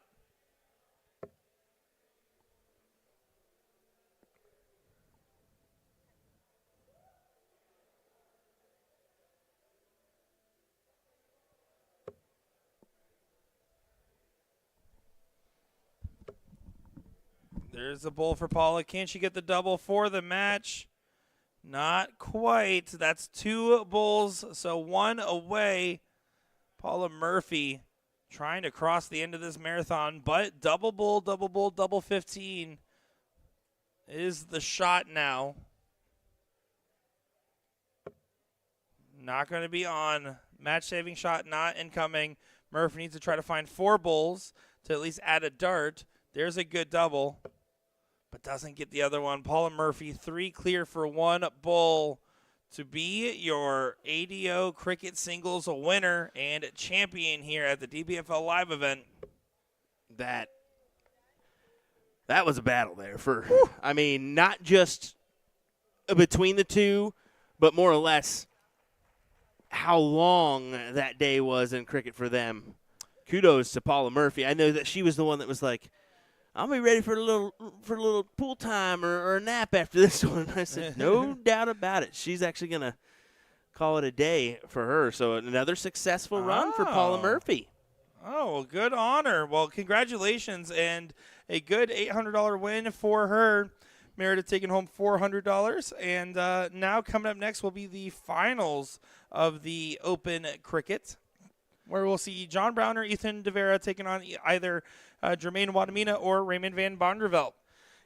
There's a bowl for Paula. Can she get the double for the match? Not quite. That's 2 bowls, so 1 away. Paula Murphy trying to cross the end of this marathon, but double bowl, double 15 is the shot now. Not going to be on. Match-saving shot not incoming. Murphy needs to try to find 4 bowls to at least add a dart. There's a good double, but doesn't get the other one. Paula Murphy, 3 clear for 1 bowl to be your ADO Cricket Singles winner and champion here at the DPFL Live event. That was a battle there I mean, not just between the two, but more or less how long that day was in cricket for them. Kudos to Paula Murphy. I know that she was the one that was like, I'll be ready for a little pool time or a nap after this one. I said, no doubt about it. She's actually going to call it a day for her. So another successful run for Paula Murphy. Oh, well, good honor. Well, congratulations and a good $800 win for her. Meredith taking home $400. And now coming up next will be the finals of the Open Cricket, where we'll see John Brown or Ethan DeVera taking on either Jermaine Wadamina or Raymond Van Bondervelt.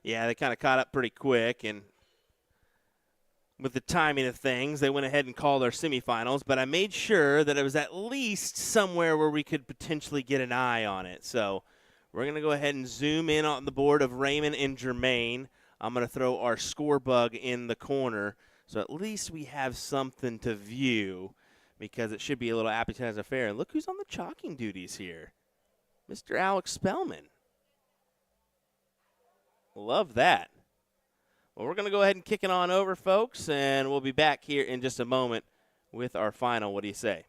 Yeah, they kind of caught up pretty quick, and with the timing of things, they went ahead and called our semifinals, but I made sure that it was at least somewhere where we could potentially get an eye on it. So we're going to go ahead and zoom in on the board of Raymond and Jermaine. I'm going to throw our score bug in the corner, so at least we have something to view, because it should be a little appetizer affair. And look who's on the chalking duties here. Mr. Alex Spellman. Love that. Well, we're going to go ahead and kick it on over, folks, and we'll be back here in just a moment with our final. What do you say?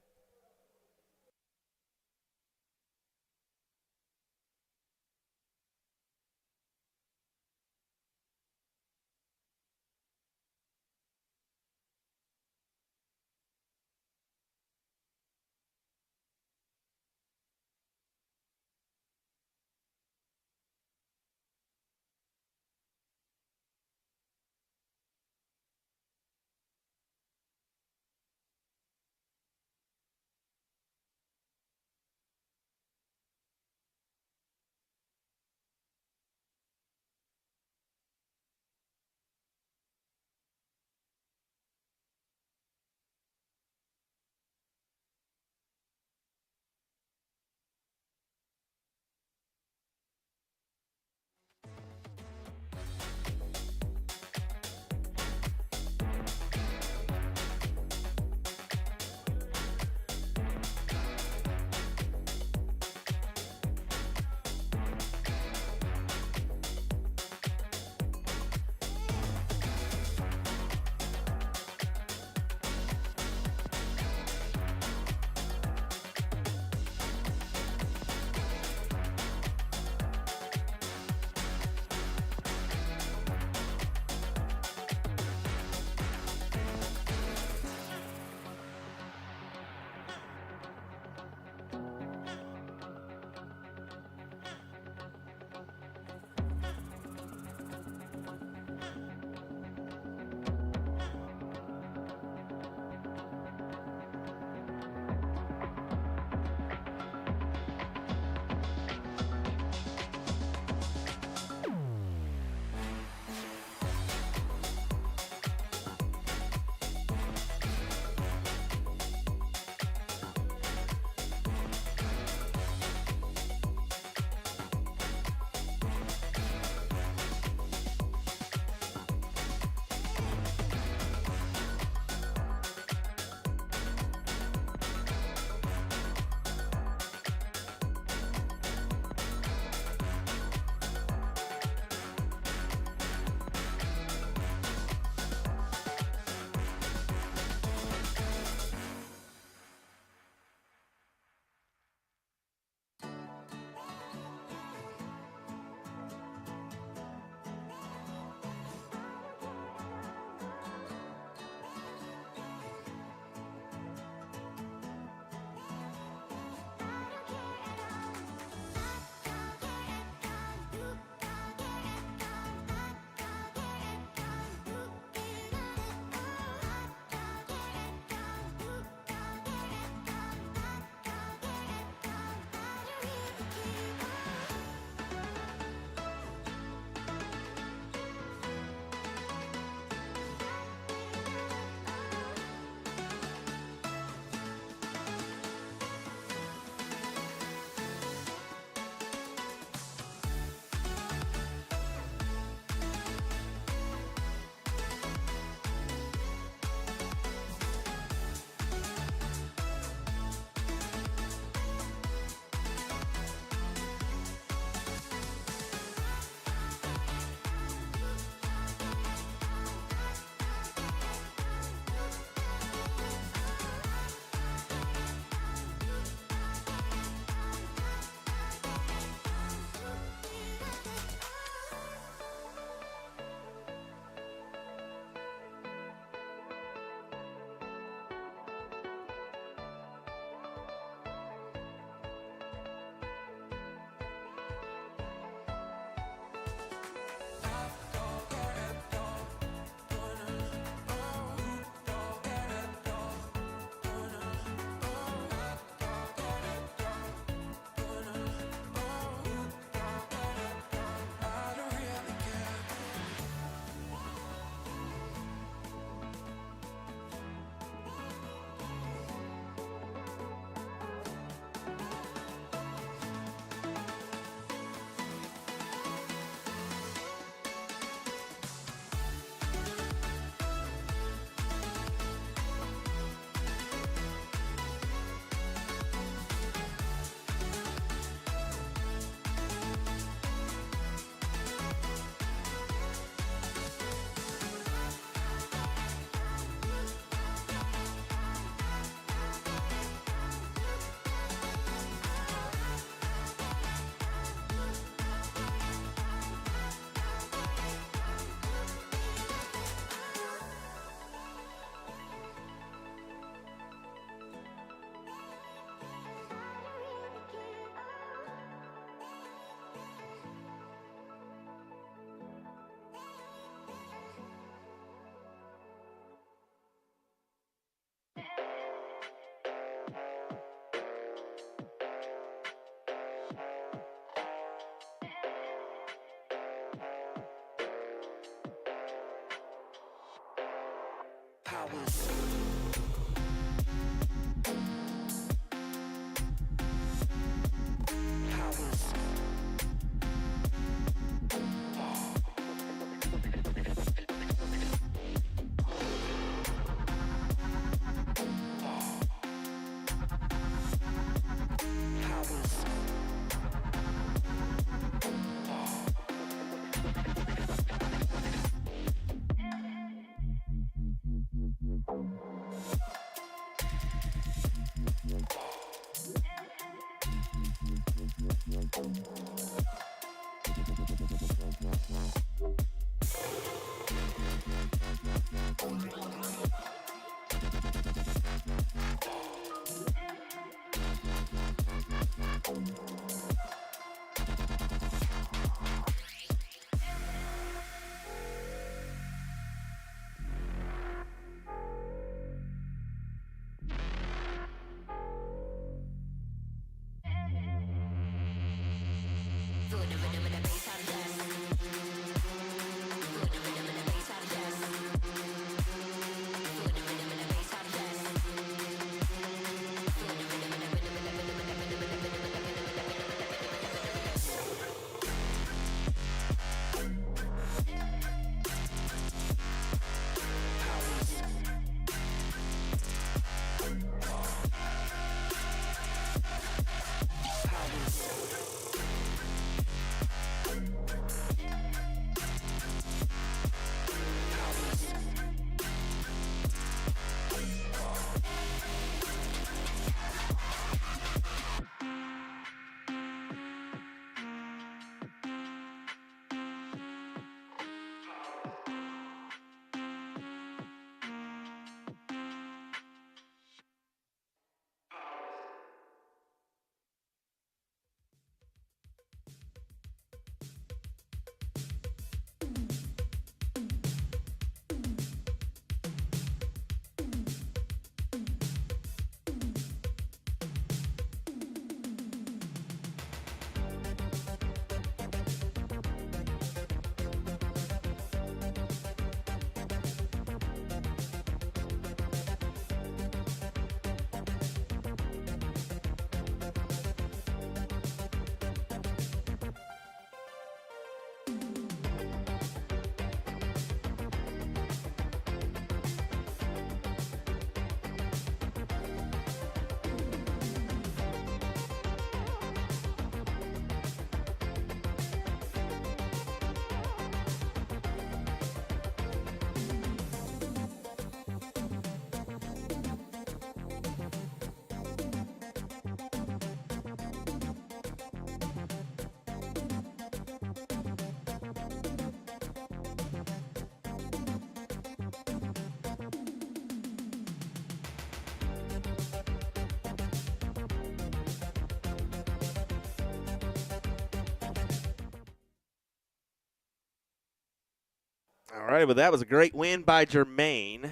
All right, well, that was a great win by Jermaine.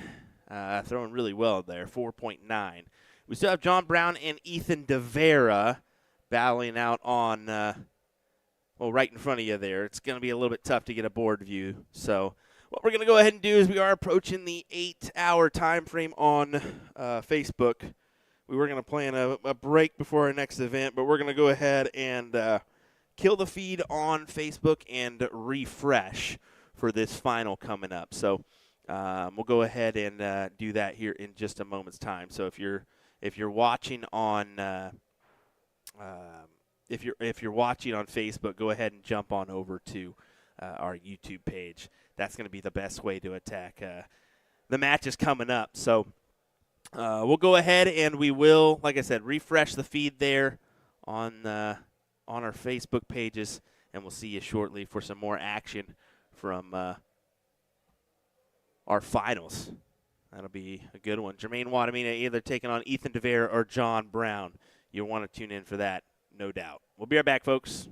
Throwing really well there, 4.9. We still have John Brown and Ethan DeVera battling out on, right in front of you there. It's going to be a little bit tough to get a board view. So what we're going to go ahead and do is we are approaching the 8-hour time frame on Facebook. We were going to plan a break before our next event, but we're going to go ahead and kill the feed on Facebook and refresh for this final coming up. So we'll go ahead and do that here in just a moment's time. So if you're watching on if you're watching on Facebook, go ahead and jump on over to our YouTube page. That's going to be the best way to attack the matches coming up. So we'll go ahead and we will, like I said, refresh the feed there on our Facebook pages, and we'll see you shortly for some more action from our finals. That'll be a good one. Jermaine Wadamina either taking on Ethan DeVere or John Brown. You'll want to tune in for that, no doubt. We'll be right back, folks.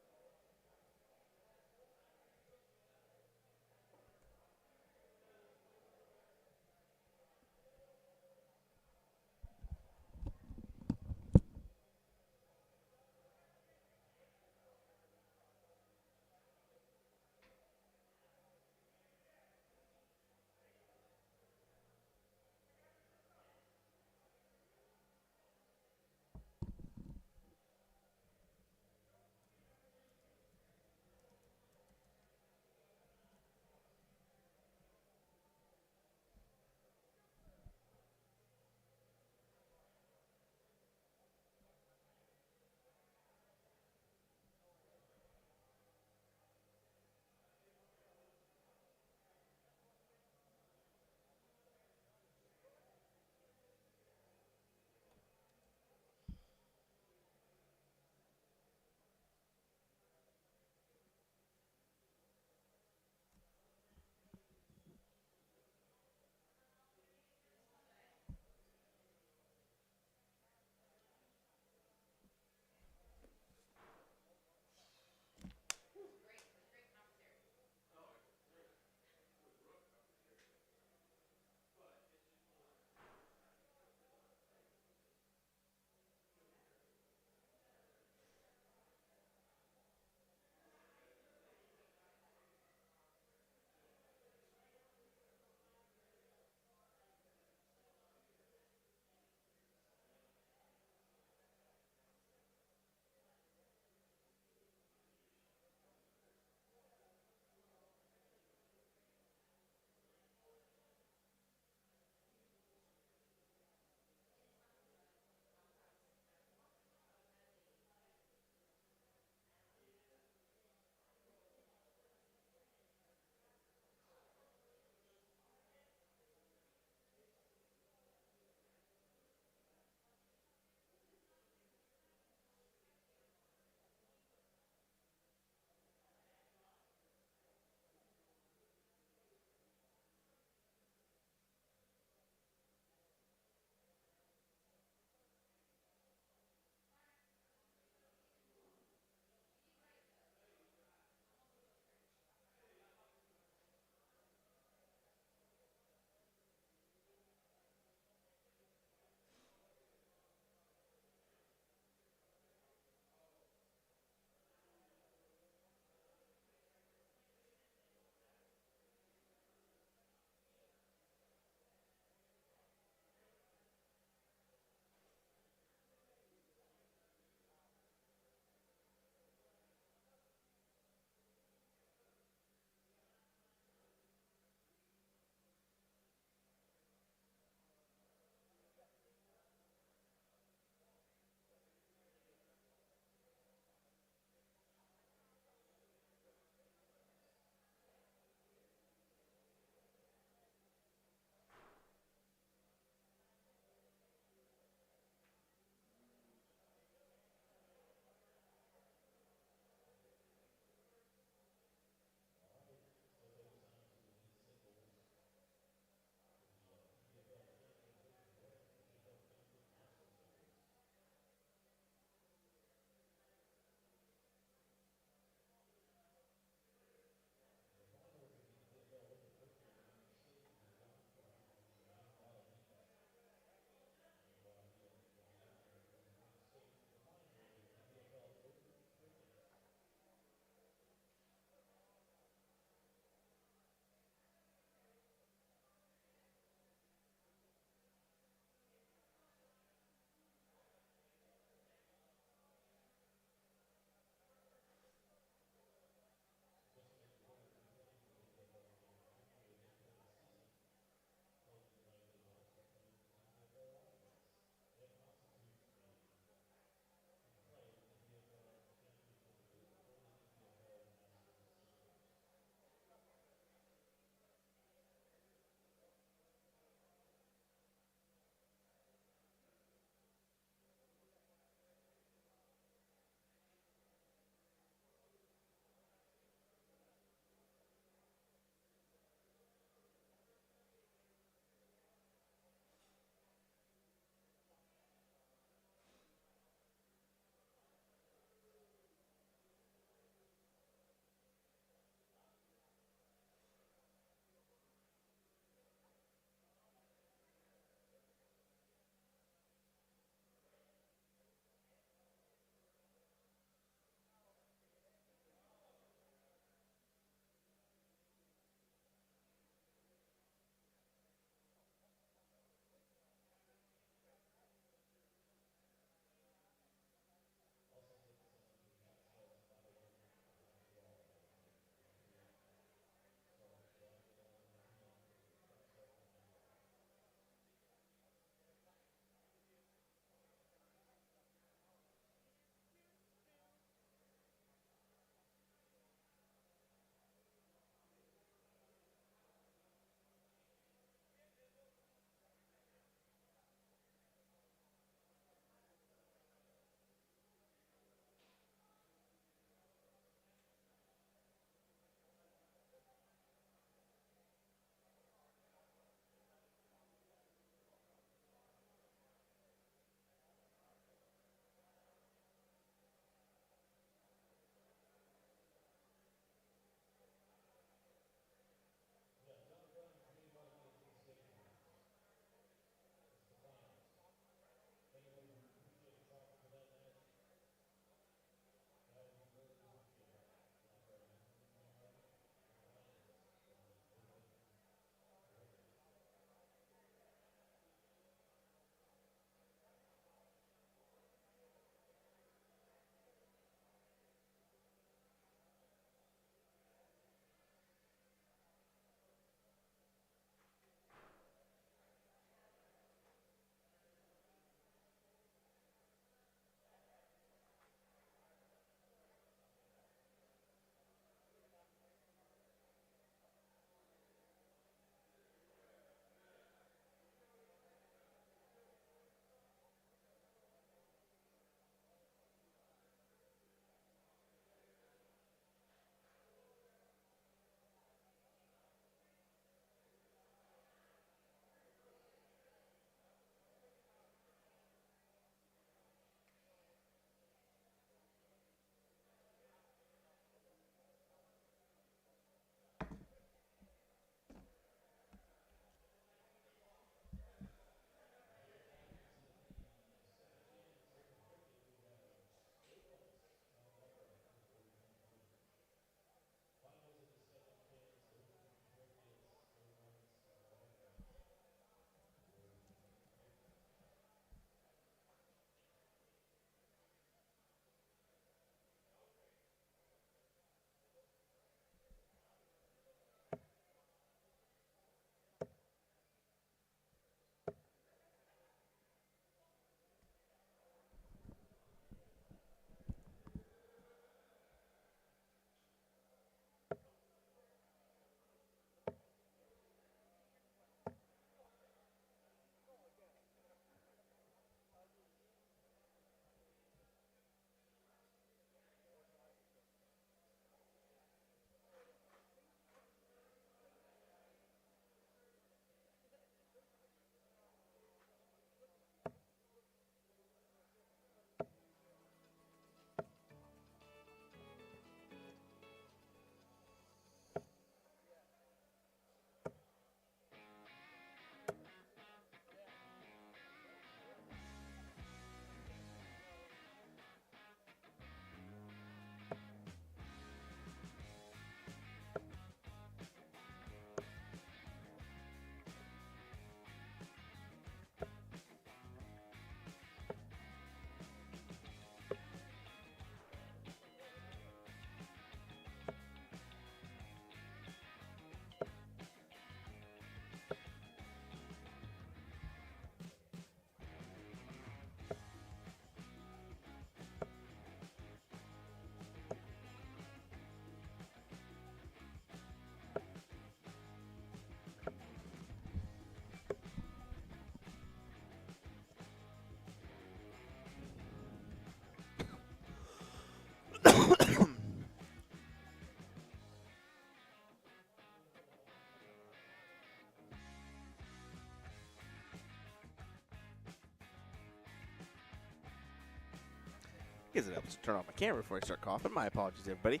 guess it helps to turn off my camera before I start coughing. My apologies, everybody.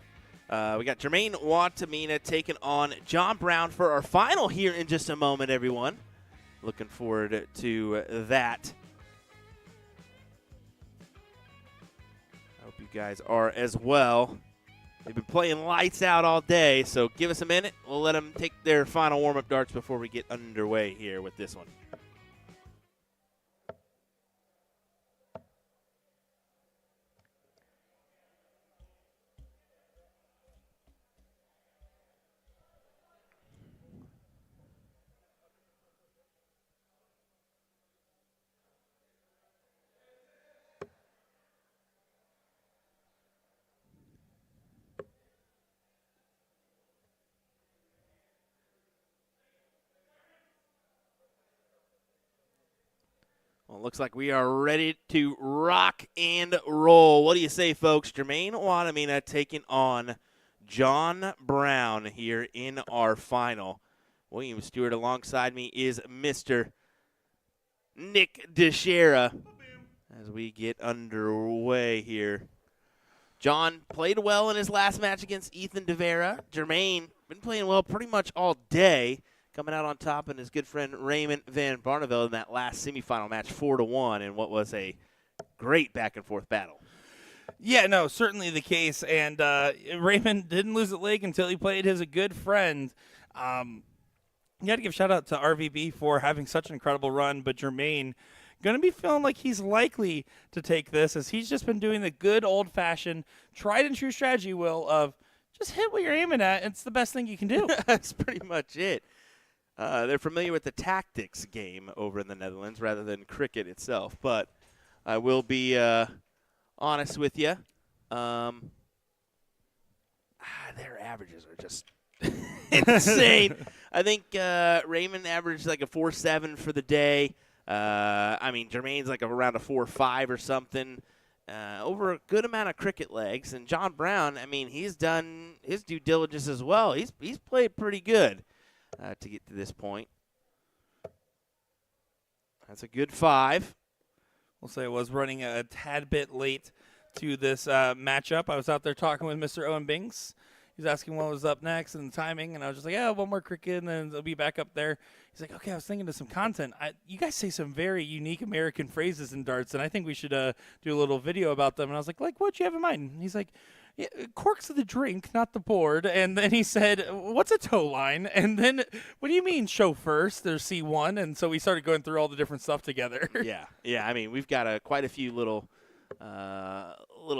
We got Jermaine Watamina taking on John Brown for our final here in just a moment, everyone. Looking forward to that. I hope you guys are as well. They've been playing lights out all day, so give us a minute. We'll let them take their final warm-up darts before we get underway here with this one. Well, it looks like we are ready to rock and roll. What do you say, folks? Jermaine Watamina taking on John Brown here in our final. William Stewart alongside me is Mr. Nick DeShera as we get underway here. John played well in his last match against Ethan DeVera. Jermaine been playing well pretty much all day, coming out on top, and his good friend Raymond Van Barneveld in that last semifinal match 4-1 in what was a great back-and-forth battle. Yeah, no, certainly the case. And Raymond didn't lose a leg until he played his good friend. You got to give shout out to RVB for having such an incredible run, but Jermaine going to be feeling like he's likely to take this, as he's just been doing the good old-fashioned, tried-and-true strategy, Will, of just hit what you're aiming at. It's the best thing you can do. That's pretty much it. They're familiar with the tactics game over in the Netherlands rather than cricket itself. But I will be honest with you. Their averages are just insane. I think Raymond averaged like a 4.7 for the day. Jermaine's like around a 4.5 or something. Over a good amount of cricket legs. And John Brown, he's done his due diligence as well. He's played pretty good. To get to this point. That's a good 5. We'll say I was running a tad bit late to this matchup. I was out there talking with Mr. Owen Binks. He's asking what was up next and the timing, and I was just like, yeah, one more cricket, and then they'll be back up there. He's like, okay, I was thinking of some content. You guys say some very unique American phrases in darts, and I think we should do a little video about them. And I was like, what'd you have in mind? And he's like, yeah, corks of the drink, not the board. And then he said, what's a tow line? And then, what do you mean show first? There's C1. And so we started going through all the different stuff together. Yeah. We've got quite a few little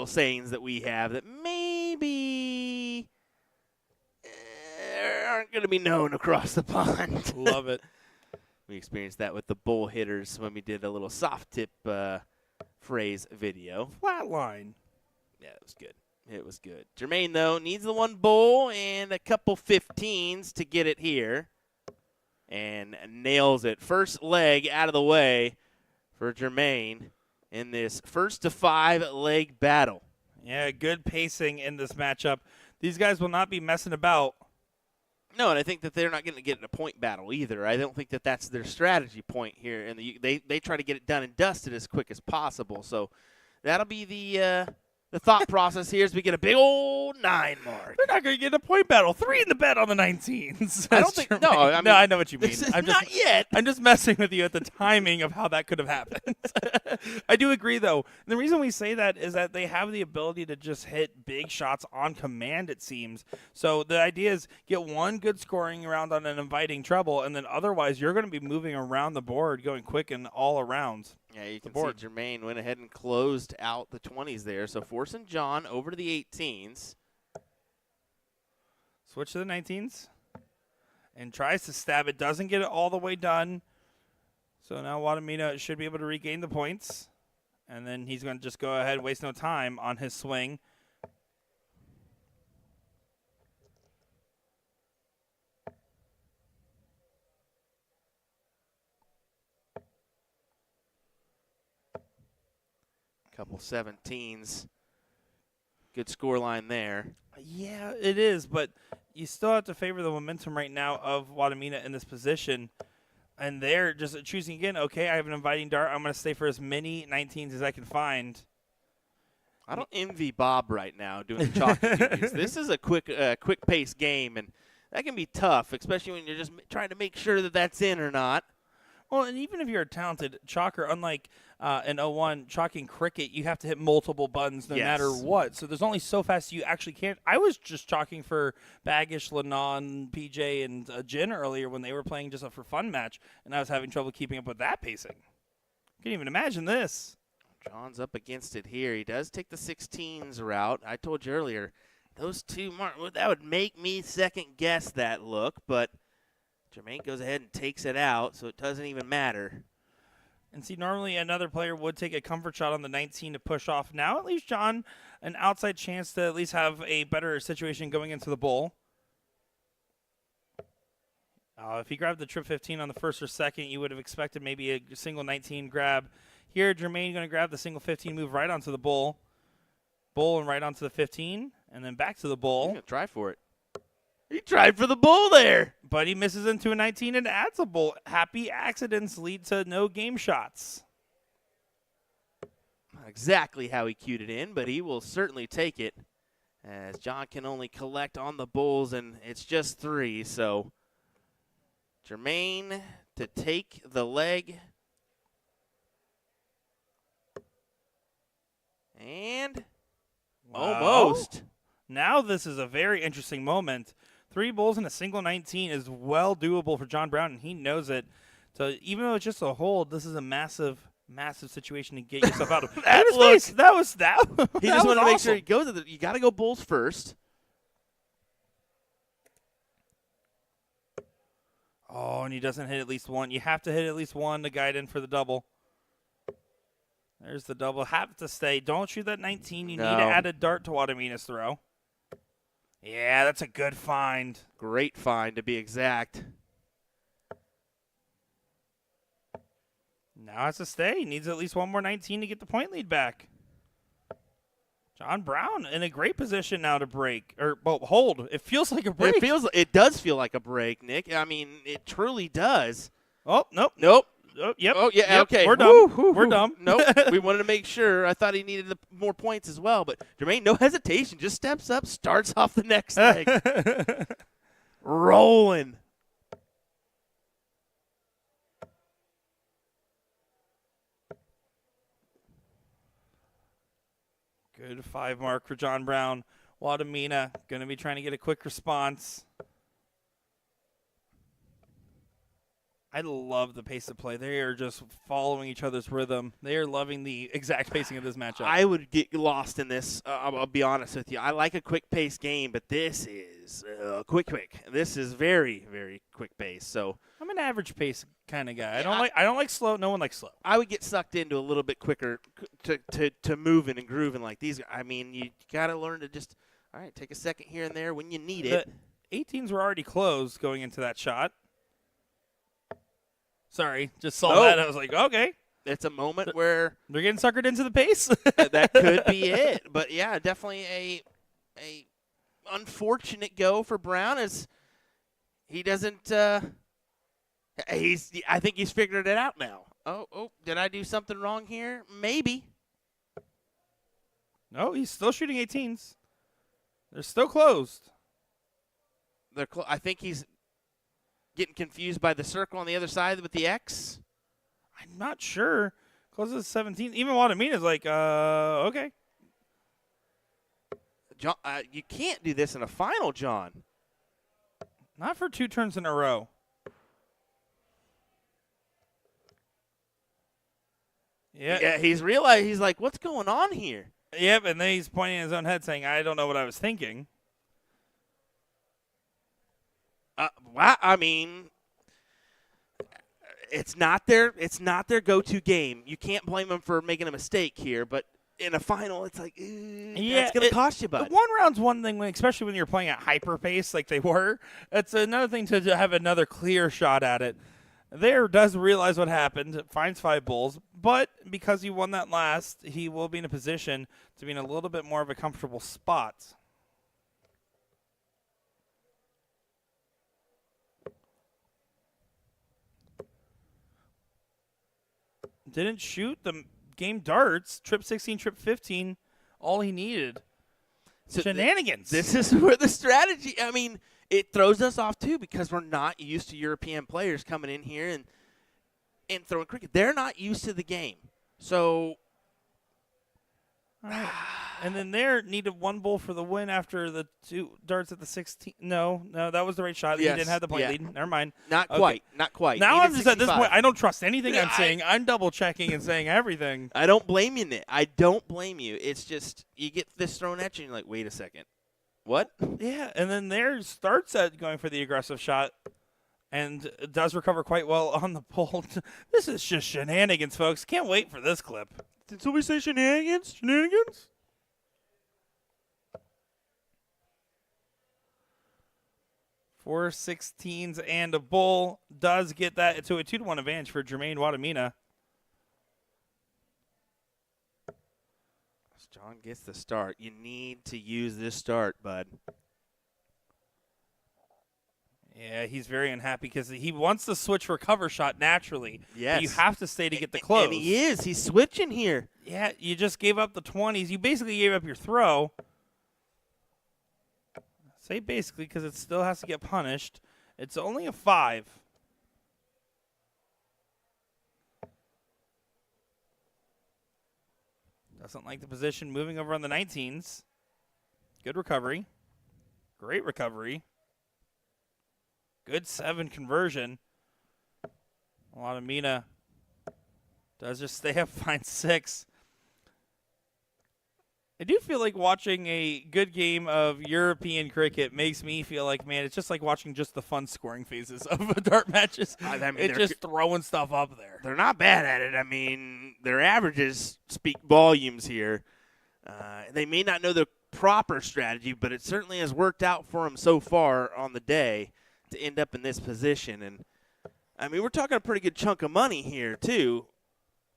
sayings that we have that maybe aren't going to be known across the pond. Love it. We experienced that with the bull hitters when we did a little soft tip phrase video. Flatline. Yeah, it was good. It was good. Jermaine, though, needs the one bull and a couple 15s to get it here. And nails it. First leg out of the way for Jermaine in this 1-to-5 leg battle. Yeah, good pacing in this matchup. These guys will not be messing about. No, and I think that they're not going to get in a point battle either. I don't think that that's their strategy point here. And they try to get it done and dusted as quick as possible. So that'll be the thought process here as we get a big old 9 mark. We're not going to get a point battle. 3 in the bet on the 19s. I don't think. No, I know what you mean. Not yet. I'm just messing with you at the timing of how that could have happened. I do agree, though. The reason we say that is that they have the ability to just hit big shots on command, it seems. So the idea is get one good scoring round on an inviting treble, and then otherwise you're going to be moving around the board, going quick and all around. Yeah, you can see Jermaine went ahead and closed out the 20s there. So forcing John over to the 18s. Switch to the 19s. And tries to stab it. Doesn't get it all the way done. So now Watamina should be able to regain the points. And then he's going to just go ahead and waste no time on his swing. Couple 17s. Good score line there. Yeah, it is, but you still have to favor the momentum right now of Watamina in this position. And they're just choosing again, okay, I have an inviting dart. I'm going to stay for as many 19s as I can find. I don't envy Bob right now doing the chalking duties. This is a quick pace game, and that can be tough, especially when you're just trying to make sure that that's in or not. Well, and even if you're a talented chalker, unlike an 0-1 chalking cricket, you have to hit multiple buttons no matter what. So there's only so fast you actually can't. I was just chalking for Baggish, Lennon, PJ, and Jin earlier when they were playing just a for fun match, and I was having trouble keeping up with that pacing. Can't even imagine this. John's up against it here. He does take the 16s route. I told you earlier, those two, that would make me second guess that look, but Jermaine goes ahead and takes it out, so it doesn't even matter. And see, normally another player would take a comfort shot on the 19 to push off. Now at least John an outside chance to at least have a better situation going into the bowl. If he grabbed the trip 15 on the first or second, you would have expected maybe a single 19 grab. Here, Jermaine going to grab the single 15, move right onto the bowl. Bowl and right onto the 15, and then back to the bowl. He's going to try for it. He tried for the bull there. But he misses into a 19 and adds a bull. Happy accidents lead to no game shots. Not exactly how he cued it in, but he will certainly take it, as John can only collect on the bulls, and it's just 3. So Jermaine to take the leg. And almost. Now this is a very interesting moment. 3 bulls and a single 19 is well doable for John Brown, and he knows it. So even though it's just a hold, this is a massive, massive situation to get yourself out of. That was that. He just wanted to make sure he goes to you got to go bulls first. Oh, and he doesn't hit at least one. You have to hit at least one to guide in for the double. There's the double. Have to stay. Don't shoot that 19. You need to add a dart to Wadamina's throw. Yeah, that's a good find. Great find, to be exact. Now has to stay. He needs at least one more 19 to get the point lead back. John Brown in a great position now to break. Hold. It feels like a break. It does feel like a break, Nick. I mean, it truly does. Oh, nope. Nope. Oh, yep. Oh, yeah, yep. okay. We're done. We're done. Nope. We wanted to make sure. I thought he needed more points as well. But Jermaine, no hesitation. Just steps up, starts off the next leg. Rolling. Good 5 mark for John Brown. Wadamina going to be trying to get a quick response. I love the pace of play. They are just following each other's rhythm. They are loving the exact pacing of this matchup. I would get lost in this. I'll be honest with you. I like a quick pace game, but this is quick. This is very, very quick pace. So I'm an average pace kind of guy. I don't like slow. No one likes slow. I would get sucked into a little bit quicker to moving and grooving like these. I mean, you got to learn to just take a second here and there when you need it. The 18s were already closed going into that shot. Sorry, just saw that. I was like, okay. It's a moment where they're getting suckered into the pace. That could be it. But, yeah, definitely a unfortunate go for Brown as he doesn't I think he's figured it out now. Oh, did I do something wrong here? Maybe. No, he's still shooting 18s. They're still closed. I think he's getting confused by the circle on the other side with the X. I'm not sure. Closes 17. Even Wadamina's like, okay. John, you can't do this in a final, John. Not for 2 turns in a row. Yeah, he's realized. He's like, what's going on here? Yep, and then he's pointing at his own head saying, I don't know what I was thinking. Wow, I mean, it's not their go-to game. You can't blame them for making a mistake here, but in a final, it's like, it's going to cost you, bud. One round's one thing, especially when you're playing at hyper pace like they were. It's another thing to have another clear shot at it. There does realize what happened, finds 5 bulls, but because he won that last, he will be in a position to be in a little bit more of a comfortable spot. Didn't shoot the game darts. Trip 16, trip 15. all he needed. So Shenanigans. This is where the strategy, I mean, it throws us off too because we're not used to European players coming in here and throwing cricket. They're not used to the game. So All right. And then there needed one bull for the win after the 2 darts at the 16. No, that was the right shot. Yes, He didn't have the point yeah. lead. Never mind. not Okay. quite. Now Needed I'm just at this 65. point, I don't trust anything Yeah, I'm saying. I'm double checking and saying everything. I don't blame you, Nick. I don't blame you. It's just you get this thrown at you and you're like, wait a second. What? Yeah, and then there starts at going for the aggressive shot and does recover quite well on the pull. This is just shenanigans, folks. Can't wait for this clip. Did somebody say shenanigans? Shenanigans? Four 16s and a bull does get that to a 2-1 advantage for Jermaine Wadamina. John gets the start. You need to use this start, bud. Yeah, he's very unhappy because he wants to switch for cover shot naturally. Yes. But you have to stay to get the close. And he is. He's switching here. Yeah, you just gave up the 20s. You basically gave up your throw. Say basically because it still has to get punished. It's only a 5. Doesn't like the position. Moving over on the 19s. Good recovery. Great recovery. Good 7 conversion. Wadamina does just stay up, finds 6. I do feel like watching a good game of European cricket makes me feel like, man, it's just like watching just the fun scoring phases of dart matches. I mean, it's just throwing stuff up there. They're not bad at it. I mean, their averages speak volumes here. They may not know the proper strategy, but it certainly has worked out for them so far on the day to end up in this position. And, I mean, we're talking a pretty good chunk of money here, too.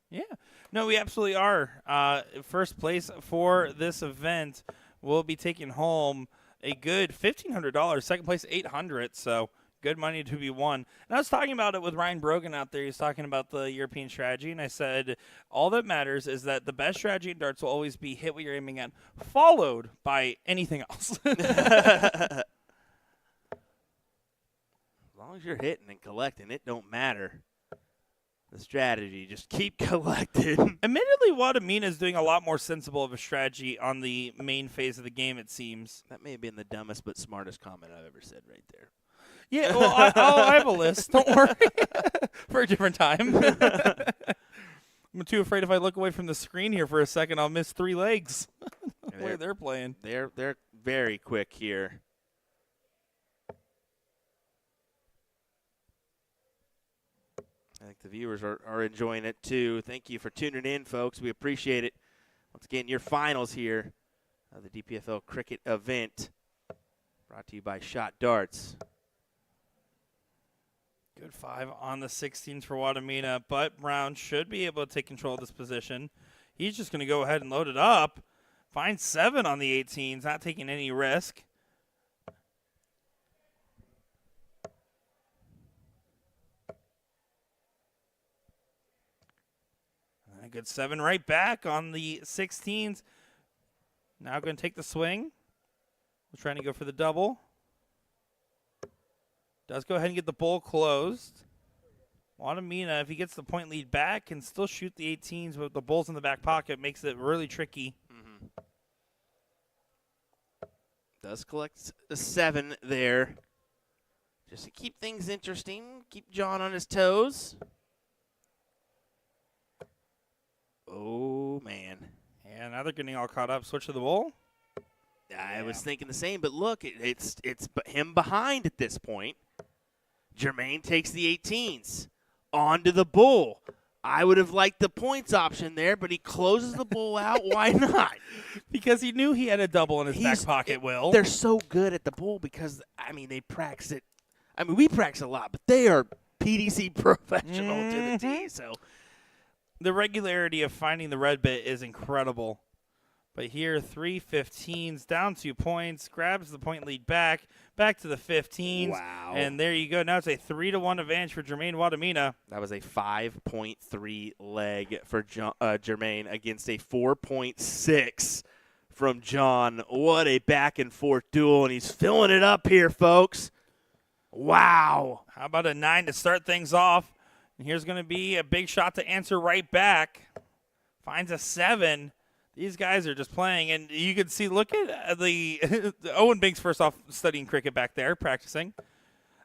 Yeah. No, we absolutely are. First place for this event will be taking home a good $1,500. Second place, $800. So good money to be won. And I was talking about it with Ryan Brogan out there. He was talking about the European strategy, and I said all that matters is that the best strategy in darts will always be hit what you're aiming at, followed by anything else. As long as you're hitting and collecting, it don't matter. The strategy, just keep collecting. Admittedly, Wadamina is doing a lot more sensible of a strategy on the main phase of the game, it seems. That may have been the dumbest but smartest comment I've ever said right there. Yeah, well, I have a list. Don't worry. For a different time. I'm too afraid if I look away from the screen here for a second, I'll miss 3 legs. The way they're playing. They're very quick here. I think the viewers are enjoying it, too. Thank you for tuning in, folks. We appreciate it. Once again, your finals here of the DPFL cricket event brought to you by Shot Darts. Good 5 on the 16s for Wadamina, but Brown should be able to take control of this position. He's just going to go ahead and load it up. Find 7 on the 18s, not taking any risk. A good 7 right back on the 16s. Now going to take the swing. We're trying to go for the double. Does go ahead and get the bull closed. Wadamina, if he gets the point lead back, can still shoot the 18s, but the bull's in the back pocket makes it really tricky. Mm-hmm. Does collect a 7 there. Just to keep things interesting, keep John on his toes. Oh, man. And now they're getting all caught up. Switch to the bull. I was thinking the same, but look, it's him behind at this point. Jermaine takes the 18s. On to the bull. I would have liked the points option there, but he closes the bull out. Why not? Because he knew he had a double in his back pocket, Will. They're so good at the bull because, I mean, they practice it. I mean, we practice a lot, but they are PDC professional to the T, so. The regularity of finding the red bit is incredible. But here, 3 15s, down 2 points, grabs the point lead back to the 15s. Wow. And there you go. Now it's a 3-1 advantage for Jermaine Wadamina. That was a 5.3 leg for Jermaine against a 4.6 from John. What a back-and-forth duel, and he's filling it up here, folks. Wow. How about a 9 to start things off? And here's going to be a big shot to answer right back. Finds a 7. These guys are just playing, and you can see, look at the Owen Binks first off studying cricket back there, practicing.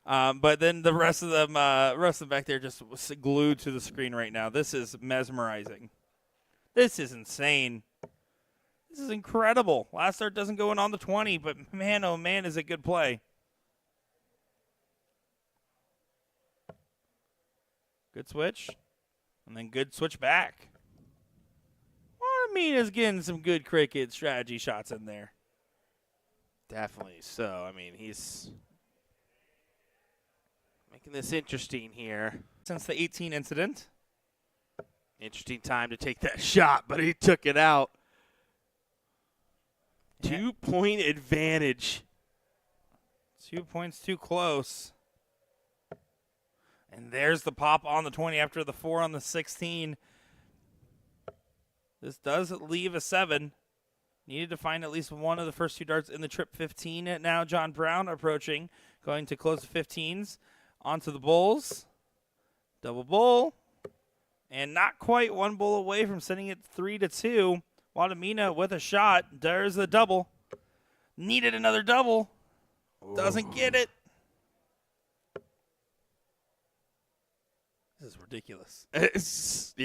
But then the rest of them back there just glued to the screen right now. This is mesmerizing. This is insane. This is incredible. Last start doesn't go in on the 20, but man, oh man, is it good play. Good switch, and then good switch back. Armina's getting some good cricket strategy shots in there. Definitely so. I mean, he's making this interesting here. Since the 18 incident. Interesting time to take that shot, but he took it out. Yeah. 2-point advantage. 2 points too close. And there's the pop on the 20 after the 4 on the 16. This does leave a 7. Needed to find at least one of the first 2 darts in the trip 15. Now John Brown approaching, going to close the 15s. Onto the bulls. Double bull. And not quite one bull away from sending it 3-2. Wadamina with a shot. There's the double. Needed another double. Doesn't get it. This is ridiculous. It's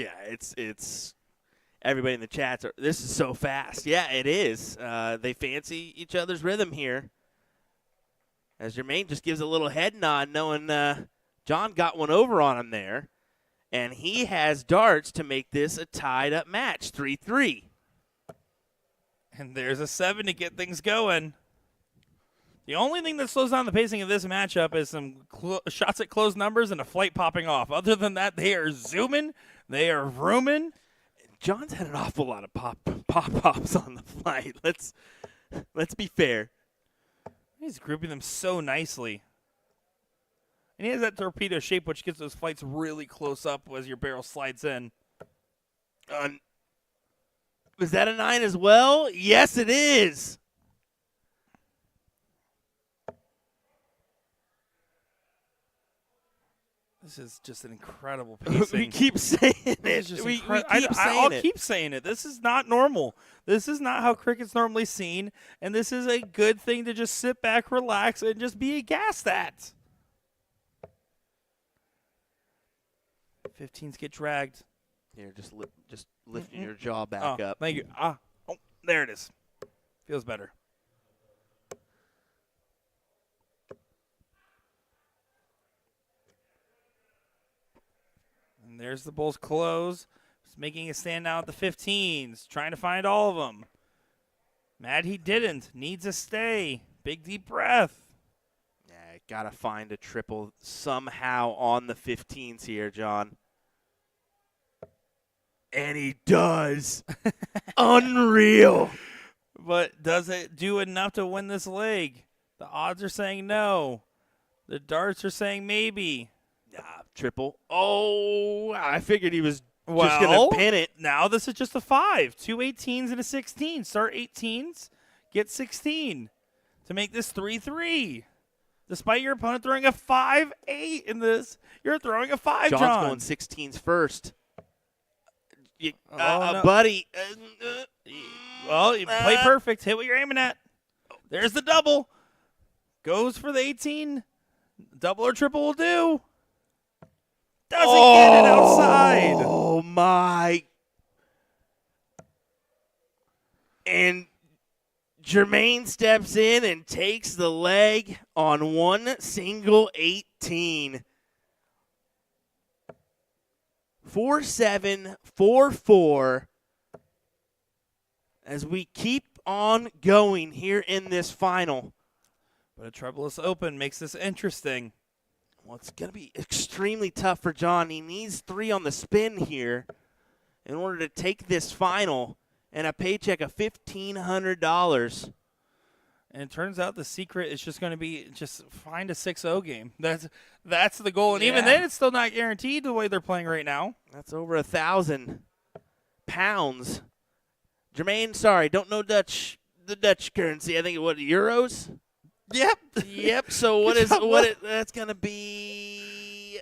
everybody in the chats. This is so fast. Yeah, it is. They fancy each other's rhythm here. As Jermaine just gives a little head nod, knowing John got one over on him there. And he has darts to make this a tied-up match, 3-3. And there's a 7 to get things going. The only thing that slows down the pacing of this matchup is some shots at close numbers and a flight popping off. Other than that, they are zooming. They are rooming. John's had an awful lot of pop-pops on the flight. Let's be fair. He's grouping them so nicely. And he has that torpedo shape, which gets those flights really close up as your barrel slides in. Was that a 9 as well? Yes, it is. This is just an incredible pacing. We keep saying it. I'll keep saying it. This is not normal. This is not how cricket's normally seen, and this is a good thing to just sit back, relax, and just be aghast at. 15s get dragged. Here, just lifting your jaw back up. Thank you. There it is. Feels better. And there's the Bulls close. Just making a stand now at the 15s. Trying to find all of them. Mad he didn't. Needs a stay. Big deep breath. Yeah, gotta find a triple somehow on the 15s here, John. And he does. Unreal. But does it do enough to win this leg? The odds are saying no. The darts are saying maybe. Triple. Oh, I figured he was just going to pin it. Now this is just a 5. 2 18s and a 16. Start 18s, get 16 to make this 3-3. Despite your opponent throwing a 5-8 in this, you're throwing a 5, John. John's going 16s first. No. Buddy. Well, you play perfect. Hit what you're aiming at. There's the double. Goes for the 18. Double or triple will do. Doesn't get it outside. Oh, my. And Jermaine steps in and takes the leg on one single 18. 4-7, 4-4. As we keep on going here in this final. But a trebleless open makes this interesting. Well, it's going to be extremely tough for John. He needs 3 on the spin here in order to take this final and a paycheck of $1,500. And it turns out the secret is just going to be just find a 6-0 game. That's the goal. And even then, it's still not guaranteed the way they're playing right now. That's over 1,000 pounds. Jermaine, sorry, don't know Dutch. The Dutch currency. I think what euros. Yep. Yep. So that's gonna be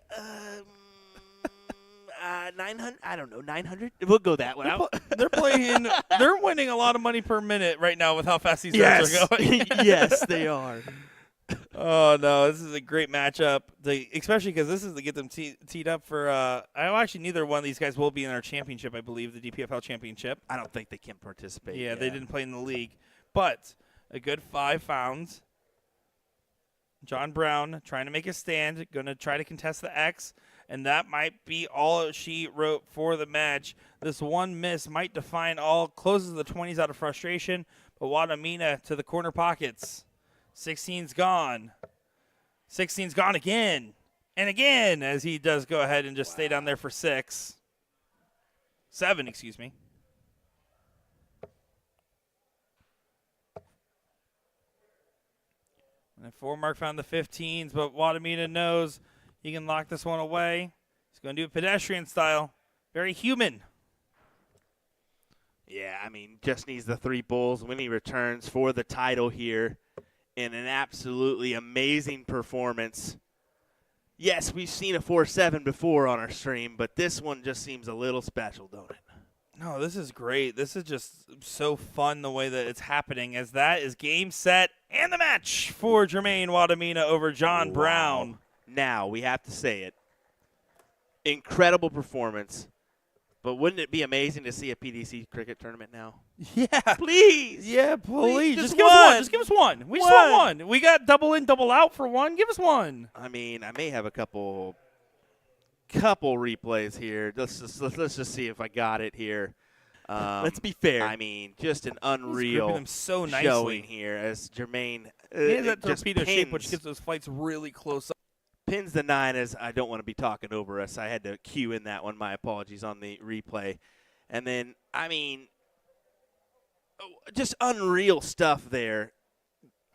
900. I don't know, 900. We'll go that one out. They're playing. They're winning a lot of money per minute right now with how fast these guys are going. Yes, they are. Oh no, this is a great matchup. Especially because this is to get them teed up for. Actually, neither one of these guys will be in our championship. I believe the DPFL championship. I don't think they can participate. Yeah, they didn't play in the league, but a good 5 founds. John Brown trying to make a stand, going to try to contest the X, and that might be all she wrote for the match. This one miss might define all, closes the 20s out of frustration, but Wadamina to the corner pockets. 16's gone. 16's gone again and again as he does go ahead and just stay down there for 7, excuse me. And 4 mark found the 15s, but Wadamina knows he can lock this one away. He's going to do it pedestrian style. Very human. Yeah, I mean, just needs the 3 bulls when he returns for the title here in an absolutely amazing performance. Yes, we've seen a 4-7 before on our stream, but this one just seems a little special, don't it? No, this is great. This is just so fun the way that it's happening, as that is game, set, and the match for Jermaine Wadamina over John Brown. Now, we have to say it. Incredible performance. But wouldn't it be amazing to see a PDC cricket tournament now? Yeah. Please. Yeah, please. Just give us one. one. Just give us one. We just want one. We got double in, double out for one. Give us one. I mean, I may have a couple replays here. Let's just see if I got it here. Let's be fair. I mean, just an He's gripping unreal them so nicely. showing here as Jermaine He has that just torpedo shape, pins- which gets those flights really close up. pins the 9 as I don't want to be talking over us. I had to cue in that one. My apologies on the replay. And then, I mean, just unreal stuff there.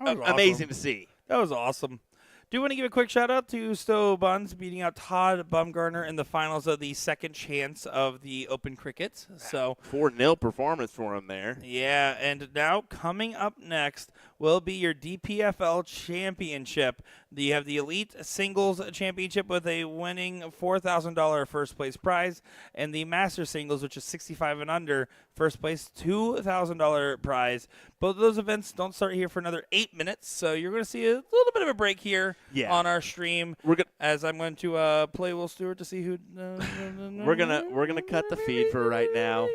That was Amazing awesome. to see. That was awesome. Do want to give a quick shout out to Stowe Buns beating out Todd Bumgarner in the finals of the second chance of the Open Cricket. So 4-0 performance for him there. yeah, and now coming up next will be your DPFL Championship. You have the Elite Singles Championship with a winning $4,000 first place prize, and the Master Singles, which is 65 and under, first place $2,000 prize. Both of those events don't start here for another 8 minutes, so you're going to see a little bit of a break here on our stream. As I'm going to play Will Stewart to see who. We're gonna cut the feed for right now.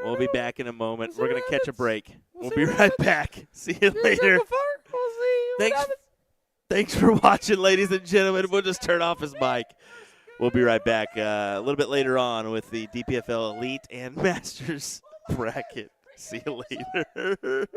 We'll be back in a moment. We're gonna catch a break. We'll be right back. See you later. Thanks for watching, ladies and gentlemen. We'll just turn off his mic. We'll be right back a little bit later on with the DPFL Elite and Masters bracket. See you later.